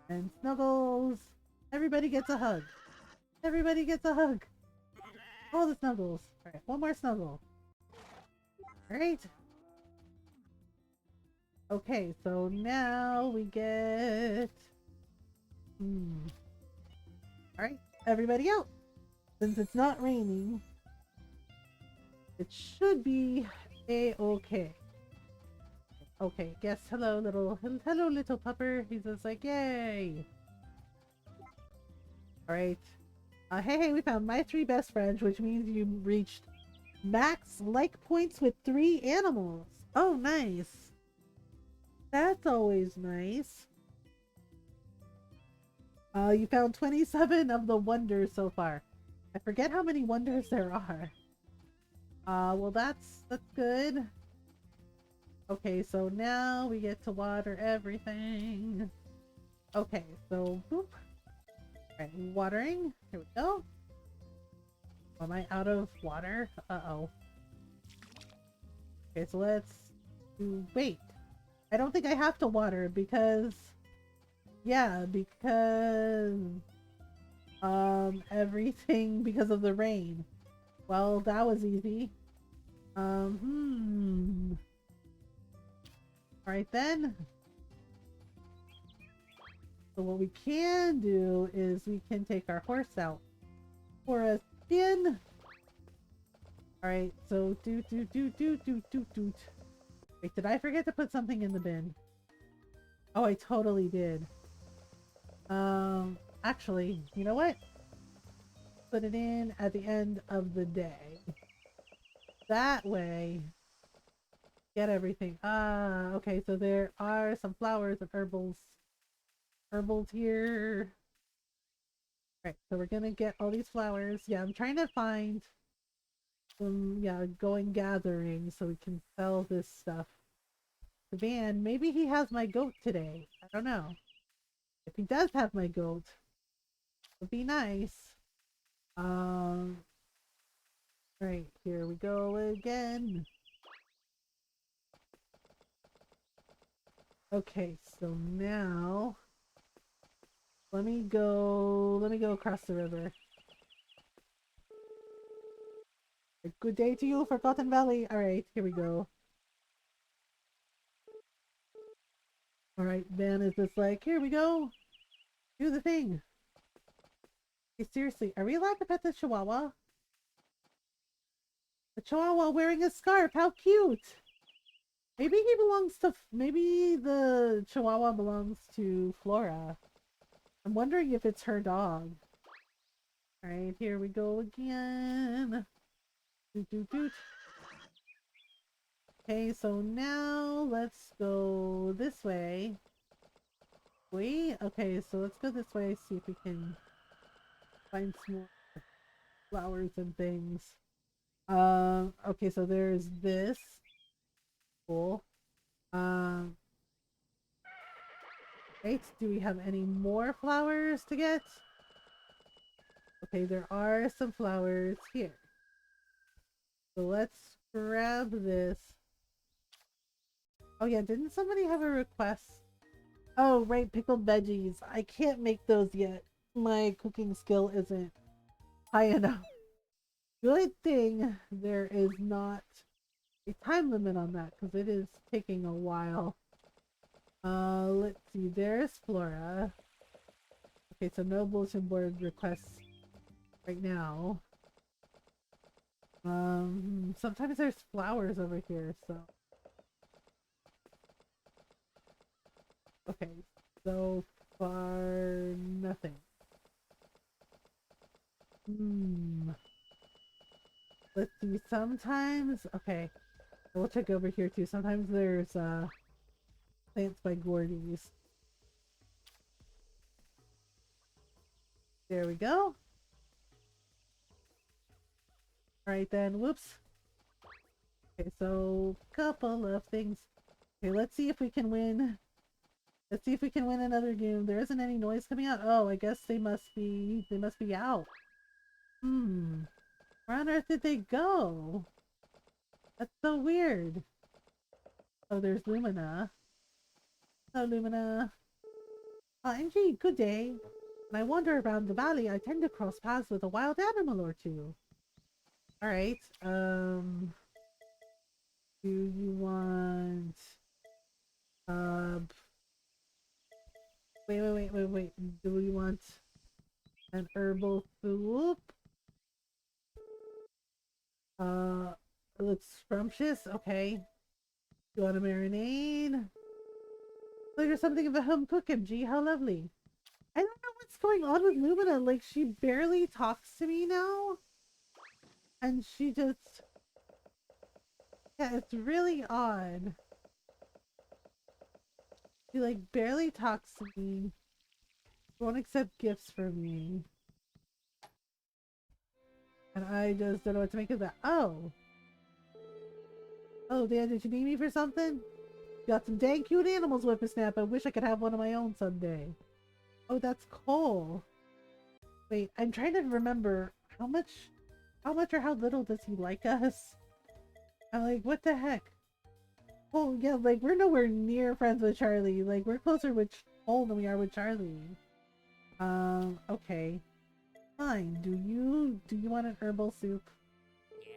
And Snuggles. Everybody gets a hug. Everybody gets a hug. All the Snuggles. Alright, one more Snuggle. Alright. Okay, so now we get... Alright, everybody out. Since it's not raining, it should be a-okay. Okay, guess hello little pupper. He's just like, yay! Alright. Hey, we found my 3 best friends, which means you reached max like points with 3 animals. Oh, nice. That's always nice. You found 27 of the wonders so far. I forget how many wonders there are. Well that's good. Okay, so now we get to water everything. Okay, so boop. Alright, watering. Here we go. Am I out of water? Uh-oh. Okay, so let's do... Wait. I don't think I have to water because... Yeah, because... everything because of the rain. Well, that was easy. Alright then. So what we can do is we can take our horse out for a spin. Alright, so doot. Wait, did I forget to put something in the bin? Oh, I totally did. Actually, you know what? Put it in at the end of the day. That way, get everything. Okay, so there are some flowers and herbals here. Right, so we're gonna get all these flowers. Yeah, I'm trying to find some, yeah, going gathering so we can sell this stuff. The van, maybe he has my goat today. I don't know. If he does have my goat, it would be nice. Um, right, here we go again. Okay, so now let me go across the river. A good day to you, Forgotten Valley. Alright, here we go. Alright, Van is just like, here we go. Do the thing. Hey, seriously, are we allowed to pet the Chihuahua? The Chihuahua wearing a scarf, how cute! Maybe the Chihuahua belongs to Flora. I'm wondering if it's her dog. Alright, here we go again. Doot doot doot. Okay, so now let's go this way. Wait, okay, so let's go this way, see if we can find some more flowers and things. Okay, so there's this. Cool. Um, right, do we have any more flowers to get? Okay, there are some flowers here. So let's grab this. Oh yeah, didn't somebody have a request? Oh, right, pickled veggies. I can't make those yet. My cooking skill isn't high enough. Good thing there is not a time limit on that because it is taking a while. Let's see. There's Flora. Okay, so no bulletin board requests right now. Sometimes there's flowers over here, so. Okay, so far nothing. Let's see. Sometimes, okay, we'll check over here too. Sometimes there's plants by Gordy's. There we go. Alright then, whoops. Okay, so couple of things. Okay, let's see if we can win. Let's see if we can win another game. There isn't any noise coming out. Oh, I guess they must be out. Where on earth did they go? That's so weird. Oh, there's Lumina. Hello, Lumina. Angie, good day. When I wander around the valley, I tend to cross paths with a wild animal or two. Alright, do you want... Uh, wait. Do we want an herbal soup? It looks scrumptious. Okay. Do you want a marinade? So you're something of a home cook, MG. How lovely. I don't know what's going on with Lumina. Like, she barely talks to me now. And she just... Yeah, it's really odd. She, like, barely talks to me. She won't accept gifts from me. And I just don't know what to make of that. Oh! Oh, Dan, did you need me for something? Got some dang cute animals, Whippersnap. I wish I could have one of my own someday. Oh, that's Cole. Wait, I'm trying to remember how much or how little does he like us? I'm like, what the heck? Oh, yeah, like, we're nowhere near friends with Charlie. Like, we're closer with Cole than we are with Charlie. Okay. Fine. Do you want an herbal soup? Yeah.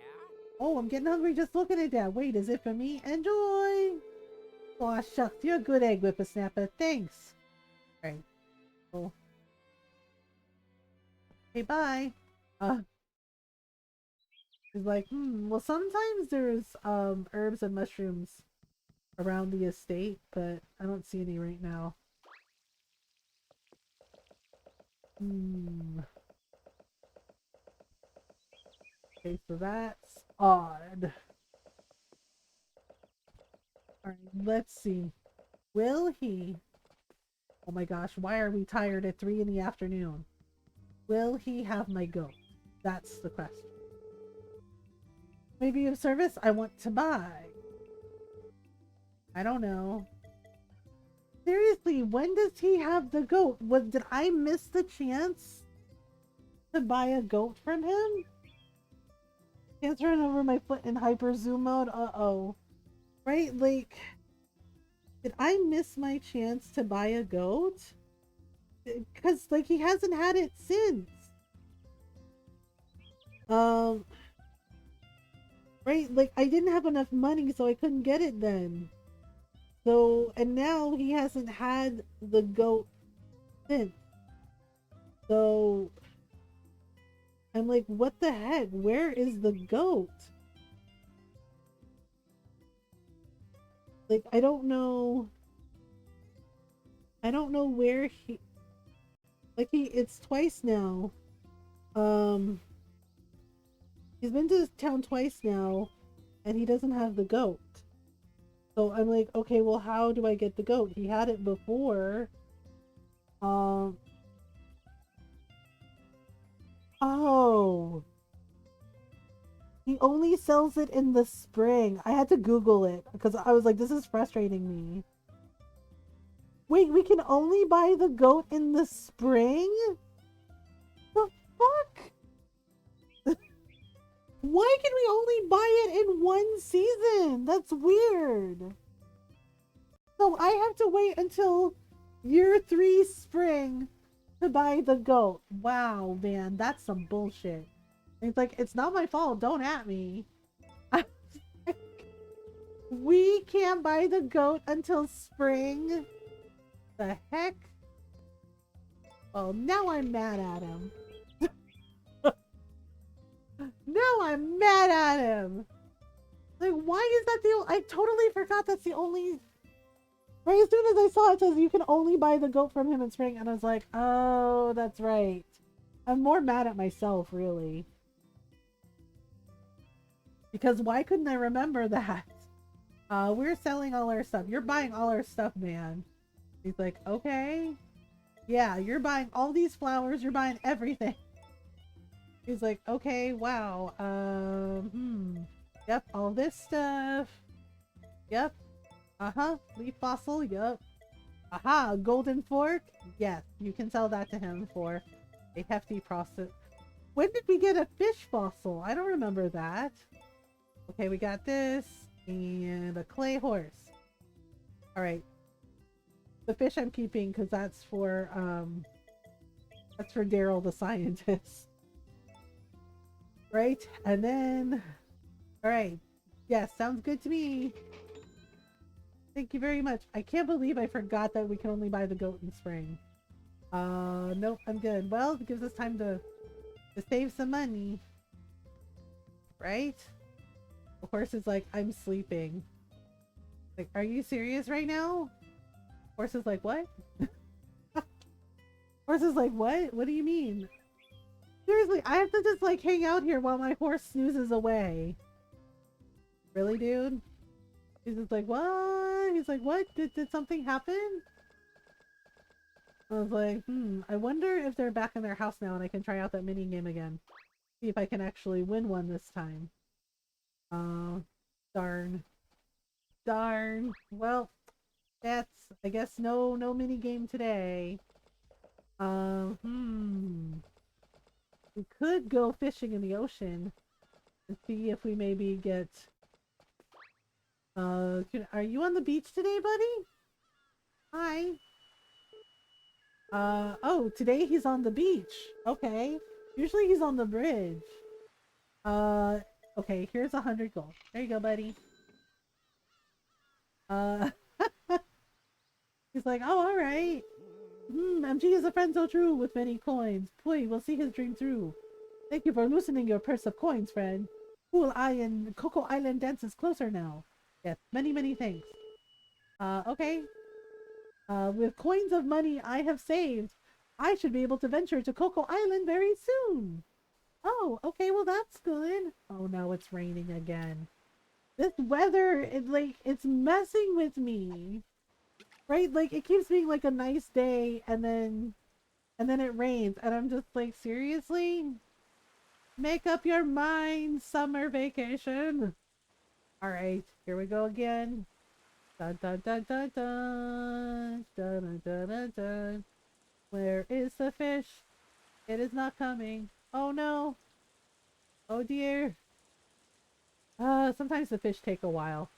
Oh, I'm getting hungry just looking at that. Wait, is it for me? Enjoy! Aw, shucks, you're a good egg, Whippersnapper. Thanks. Alright. Cool. Okay, bye. He's like, well, sometimes there's, herbs and mushrooms around the estate, but I don't see any right now. Okay, so that's odd. Alright, let's see. Will he... Oh my gosh, why are we tired at 3 in the afternoon? Will he have my goat? That's the question. Maybe a service I want to buy. I don't know. Seriously, when does he have the goat? Did I miss the chance to buy a goat from him? Can't turn over my foot in hyper zoom mode. Uh-oh. Right? Like, did I miss my chance to buy a goat? Because, like, he hasn't had it since. Right? Like, I didn't have enough money, so I couldn't get it then. So, and now he hasn't had the goat since. So, I'm like, what the heck? Where is the goat? Like, I don't know. I don't know where he. Like, it's twice now. He's been to this town twice now, and he doesn't have the goat. So I'm like, okay, well, how do I get the goat? He had it before. Oh. He only sells it in the spring. I had to Google it because I was like, this is frustrating me. Wait, we can only buy the goat in the spring? The fuck? Why can we only buy it in one season? That's weird. So I have to wait until year 3 spring to buy the goat. Wow, man, that's some bullshit. It's like, it's not my fault. Don't at me. We can't buy the goat until spring. The heck? Oh, now I'm mad at him. Now I'm mad at him. Like, why is that I totally forgot that's the only... Right as soon as I saw it says you can only buy the goat from him in spring, and I was like, oh, that's right. I'm more mad at myself, really. Because why couldn't I remember that? We're selling all our stuff. You're buying all our stuff, man. He's like, okay. Yeah, you're buying all these flowers. You're buying everything. He's like, okay, wow. Yep, all this stuff. Yep. Uh-huh. Leaf fossil, yep. Aha, golden fork. Yes, you can sell that to him for a hefty profit. When did we get a fish fossil? I don't remember that. Okay, we got this. And a clay horse. Alright. The fish I'm keeping because that's for Daryl the scientist. Right? And then alright. Yes, sounds good to me. Thank you very much. I can't believe I forgot that we can only buy the goat in spring. Nope, I'm good. Well, it gives us time to save some money. Right? The horse is like, I'm sleeping. Like, are you serious right now? Horse is like, what? Horse is like, what? What do you mean? Seriously, I have to just like hang out here while my horse snoozes away. Really, dude? He's just like, what? He's like, what? Did something happen? I was like, I wonder if they're back in their house now and I can try out that mini game again. See if I can actually win one this time. Darn. Darn. Well, that's, I guess, no mini game today. We could go fishing in the ocean and see if we maybe get... are you on the beach today, buddy? Hi. Oh, today he's on the beach. Okay. Usually he's on the bridge. Okay, here's 100 gold. There you go, buddy. He's like, oh, alright. MG is a friend so true with many coins. Boy, we'll see his dream through. Thank you for loosening your purse of coins, friend. Cool Eye and Coco Island dances closer now. Yes, many thanks. Okay. With coins of money I have saved, I should be able to venture to Coco Island very soon. Oh, okay, well that's good. Oh no, it's raining again. This weather, it's messing with me. Right? Like, it keeps being like a nice day, and then and then it rains, and I'm just like, seriously? Make up your mind, summer vacation. All right, here we go again. Dun dun dun dun dun dun dun dun dun dun. Where is the fish? It is not coming. Oh no. Oh dear. Sometimes the fish take a while.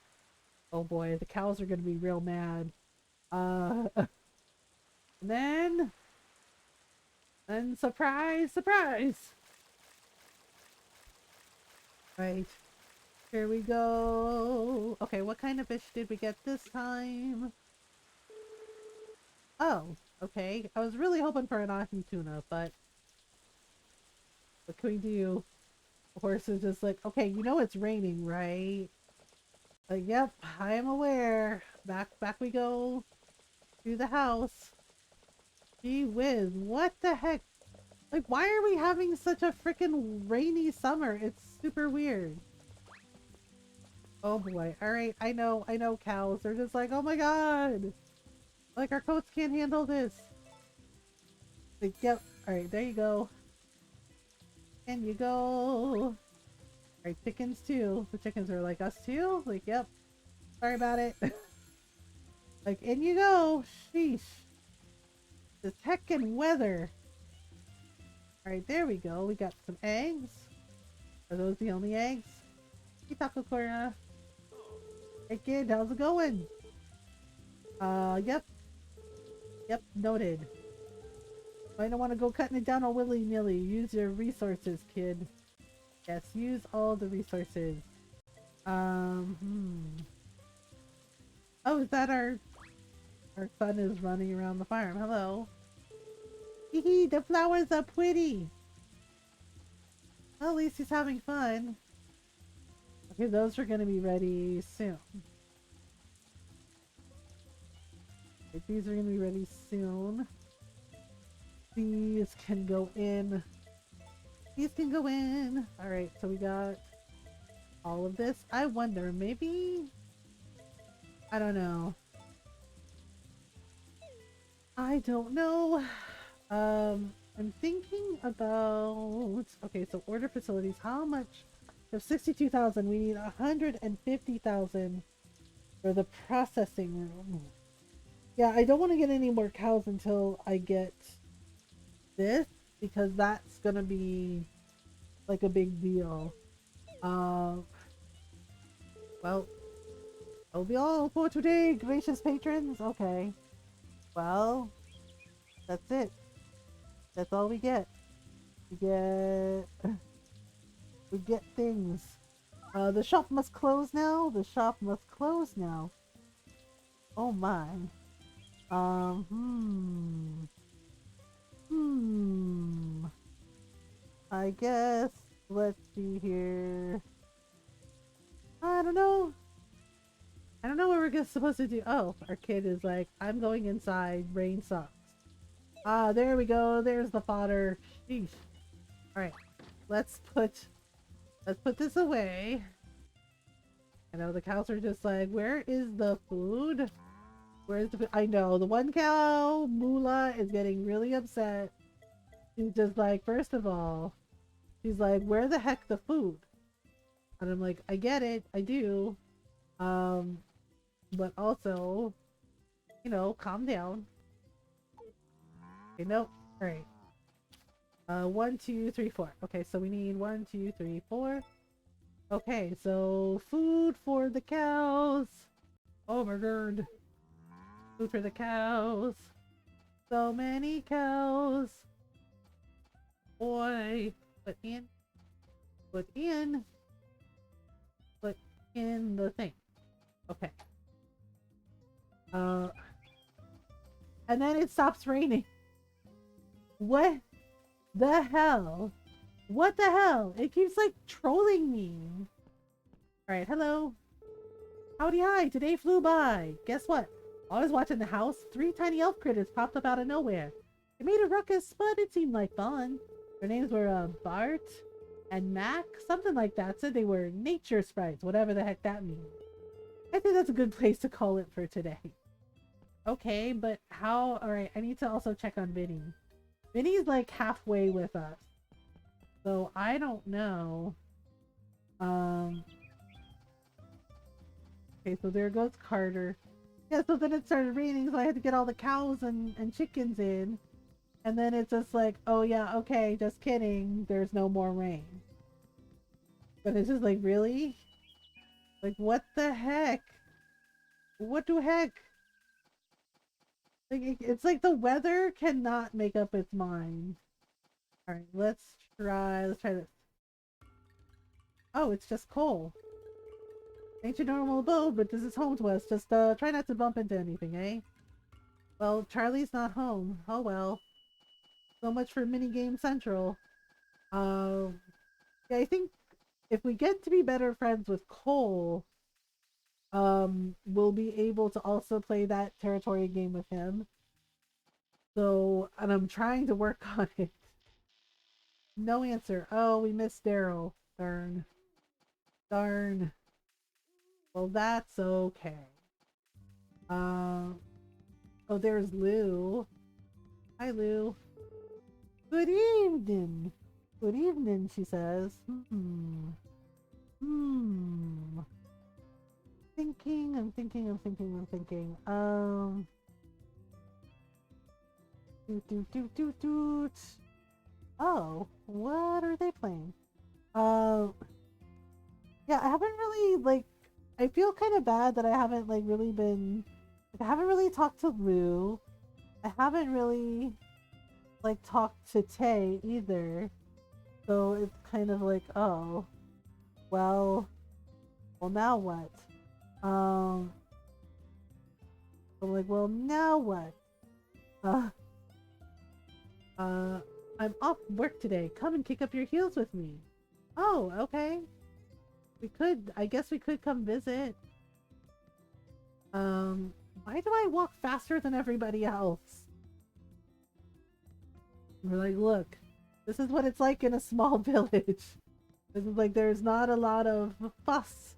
Oh boy, the cows are gonna be real mad. And then, and surprise, surprise. Right, here we go. Okay, what kind of fish did we get this time? Oh, okay. I was really hoping for an ahi tuna, but what can we do? The horse is just like, okay, you know it's raining, right? Like, yep, I am aware. Back we go to the house. Gee whiz, what the heck? Like, why are we having such a freaking rainy summer? It's super weird. Oh boy. Alright, I know, cows. They're just like, oh my god! Like, our coats can't handle this. Like, yep. Alright, there you go. And you go. Alright, chickens too. The chickens are like us too? Like, yep. Sorry about it. Like, in you go. Sheesh. This heckin' weather. Alright, there we go. We got some eggs. Are those the only eggs? Hey, Takakura. Hey, kid, how's it going? Yep. Yep, noted. I don't want to go cutting it down all willy-nilly. Use your resources, kid. Yes, use all the resources. Oh, is that our son is running around the farm. Hello. Hee hee, the flowers are pretty. Well, at least he's having fun. Okay, those are gonna be ready soon. Okay, these are gonna be ready soon. These can go in. These can go in. Alright, so we got all of this. I wonder, maybe... I don't know. I don't know. I'm thinking about... Okay, so order facilities. How much? We have 62,000. We need 150,000 for the processing room. Yeah, I don't want to get any more cows until I get this, because that's gonna be like a big deal. Well, that'll be all for today, gracious patrons. Okay. Well, that's it. That's all we get. We get things. The shop must close now. The shop must close now. Oh my. I guess, let's see here. I don't know. I don't know what we're supposed to do. Oh, our kid is like, I'm going inside. Rain sucks. Ah, there we go. There's the fodder. Sheesh. Alright. Let's put this away. I know the cows are just like, where is the food? Where's the food? I know, the one cow, Moolah, is getting really upset. She's just like, first of all, she's like, where the heck the food? And I'm like, I get it, I do. But also, you know, calm down. Okay, nope. Alright. 1, 2, 3, 4. Okay, so we need 1, 2, 3, 4. Okay, so food for the cows. Oh my god. Food for the cows. So many cows. Boy, put in the thing. Okay. And then it stops raining. What the hell? What the hell? It keeps like trolling me. Alright, hello. Howdy hi, today flew by. Guess what? While I was watching the house, 3 tiny elf critters popped up out of nowhere. They made a ruckus, but it seemed like fun. Their names were Bart and Mac, something like that. Said they were nature sprites, whatever the heck that means. I think that's a good place to call it for today. Okay, but how? Alright, I need to also check on Vinny. Minnie's like halfway with us. So I don't know. Um, okay, so there goes Carter. Yeah, so then it started raining, so I had to get all the cows and chickens in. And then it's just like, oh yeah, okay, just kidding. There's no more rain. But it's just like, really? Like, what the heck? What the heck? Like, it's like the weather cannot make up its mind. All right, let's try. Let's try this. Oh, it's just coal. Ain't your normal abode, but this is home to us. Just try not to bump into anything, eh? Well, Charlie's not home. Oh well. So much for minigame central. Yeah, I think if we get to be better friends with Cole, we'll be able to also play that territory game with him. So, and I'm trying to work on it. No answer. Oh, we missed Daryl. Darn. Darn. Well, that's okay. Oh, there's Lou. Hi, Lou. Good evening. Good evening, she says. Thinking, I'm thinking, I'm thinking, I'm thinking. Doot. Oh, what are they playing? Yeah, I haven't really, like, I feel kind of bad that I haven't, like, really been, like, I haven't really talked to Lou. I haven't really, like, talked to Tay either. So it's kind of like, oh, well, now what? I'm like, well, now what? Uh, I'm off work today. Come and kick up your heels with me. Oh, okay. I guess we could come visit. Why do I walk faster than everybody else? We're like, look, this is what it's like in a small village. This is like, there's not a lot of fuss.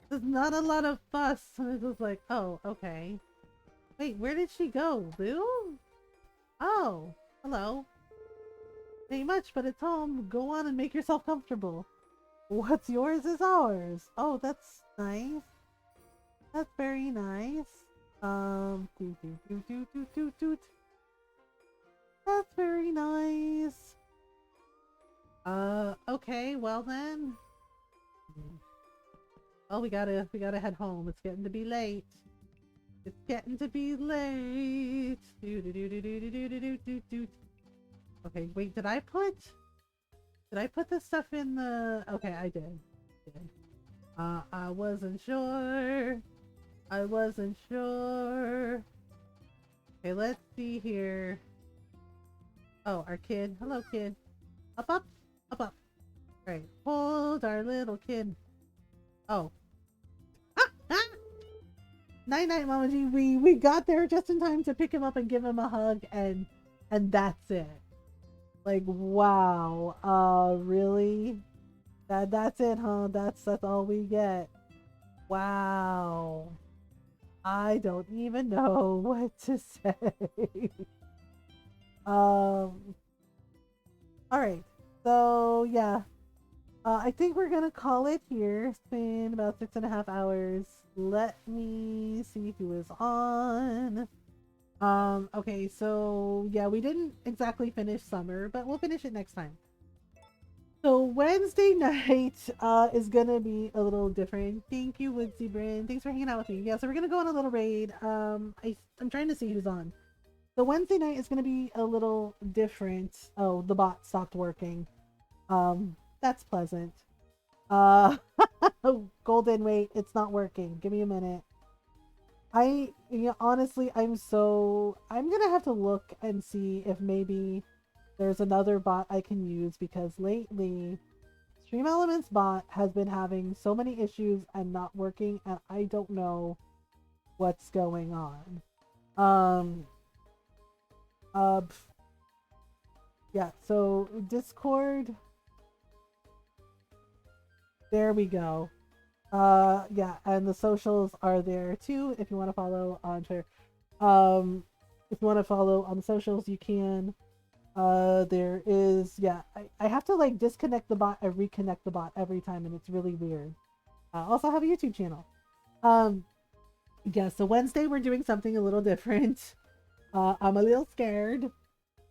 There's not a lot of fuss. And it's just like, oh, okay. Wait, where did she go? Lou? Oh, hello. Ain't much, but it's home. Go on and make yourself comfortable. What's yours is ours. Oh, that's nice. That's very nice. Doot. That's very nice. Okay, well then. Well, we gotta head home. It's getting to be late. It's getting to be late. Okay, wait, did I put this stuff in the... Okay, I did. I wasn't sure. I wasn't sure. Okay, let's see here. Oh, our kid. Hello, kid. Up. Alright, hold our little kid. Oh. Night, Mama G. We got there just in time to pick him up and give him a hug, and that's it. Like, wow. Really? That's it, huh? That's all we get. Wow. I don't even know what to say. All right. So yeah. I think we're gonna call it here. It's been about 6.5 hours. Let me see who is on. Okay, so yeah, we didn't exactly finish summer, but we'll finish it next time. So Wednesday night is gonna be a little different. Thank you, Woodsy Bryn. Thanks for hanging out with me. Yeah, so we're gonna go on a little raid. I'm trying to see who's on. So Wednesday night is gonna be a little different. Oh, the bot stopped working. That's pleasant. Golden, wait, it's not working. Give me a minute. Honestly, I'm gonna have to look and see if maybe there's another bot I can use, because lately Stream Elements bot has been having so many issues and not working, and I don't know what's going on. Yeah, so Discord, there we go. Yeah, and the socials are there too if you want to follow on Twitter. If you want to follow on the socials, you can. There is, yeah, I have to like disconnect the bot and reconnect the bot every time, and it's really weird. Also have a YouTube channel. Um, yeah, so Wednesday we're doing something a little different. I'm a little scared.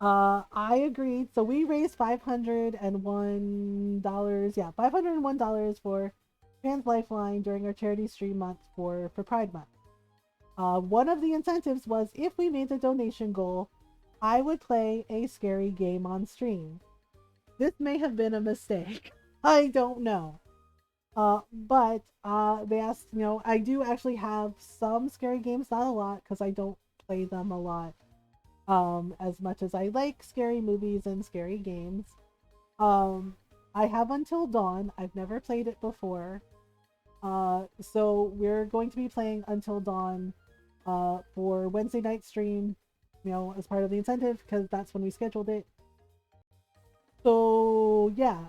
I agreed. So we raised $501. Yeah, $501 for Trans Lifeline during our charity stream month for Pride Month. One of the incentives was if we made the donation goal, I would play a scary game on stream. This may have been a mistake. I don't know. But they asked, I do actually have some scary games, not a lot, because I don't play them a lot. As much as I like scary movies and scary games. Um, I have Until Dawn. I've never played it before. So we're going to be playing Until Dawn for Wednesday night stream, as part of the incentive because that's when we scheduled it. So yeah.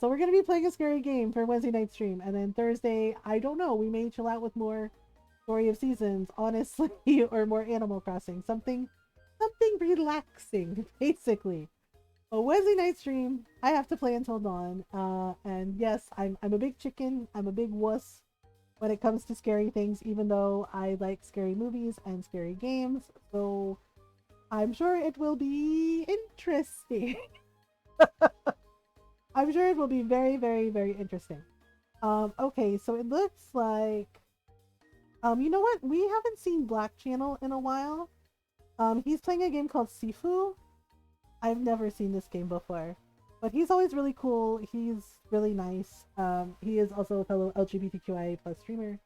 So we're gonna be playing a scary game for Wednesday night stream, and then Thursday, I don't know, we may chill out with more Story of Seasons, honestly, or more Animal Crossing, something relaxing, basically. A Wednesday night stream, I have to play Until Dawn. And yes, I'm a big chicken. I'm a big wuss when it comes to scary things, even though I like scary movies and scary games. So I'm sure it will be interesting. I'm sure it will be very, very, very interesting. Okay, so it looks like you know what? We haven't seen Black Channel in a while. He's playing a game called Sifu. I've never seen this game before, but he's always really cool. He's really nice. He is also a fellow LGBTQIA plus streamer.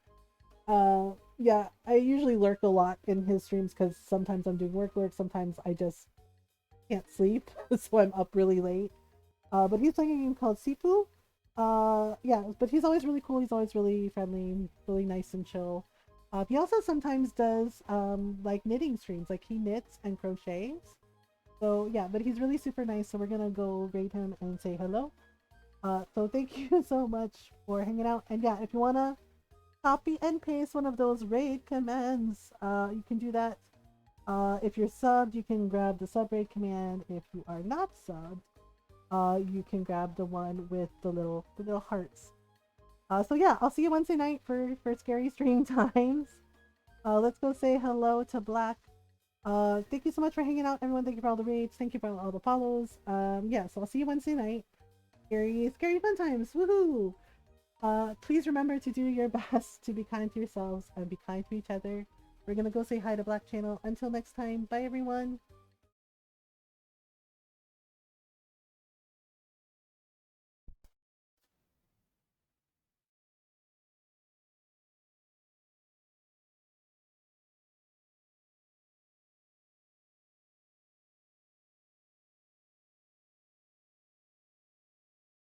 Yeah, I usually lurk a lot in his streams because sometimes I'm doing work, sometimes I just can't sleep, so I'm up really late. But he's playing a game called Sifu. Yeah, but he's always really cool. He's always really friendly, really nice and chill. He also sometimes does like knitting streams, like he knits and crochets. So yeah, but he's really super nice. So we're gonna go rate him and say hello. So thank you so much for hanging out. And yeah, if you wanna copy and paste one of those raid commands, you can do that. If you're subbed, you can grab the sub raid command. If you are not subbed, you can grab the one with the little hearts. So yeah, I'll see you Wednesday night for scary stream times. Let's go say hello to Black. Thank you so much for hanging out, everyone. Thank you for all the raids. Thank you for all the follows. Yeah, so I'll see you Wednesday night. Scary fun times. Woohoo! Please remember to do your best to be kind to yourselves and be kind to each other. We're gonna go say hi to Black Channel. Until next time, bye everyone.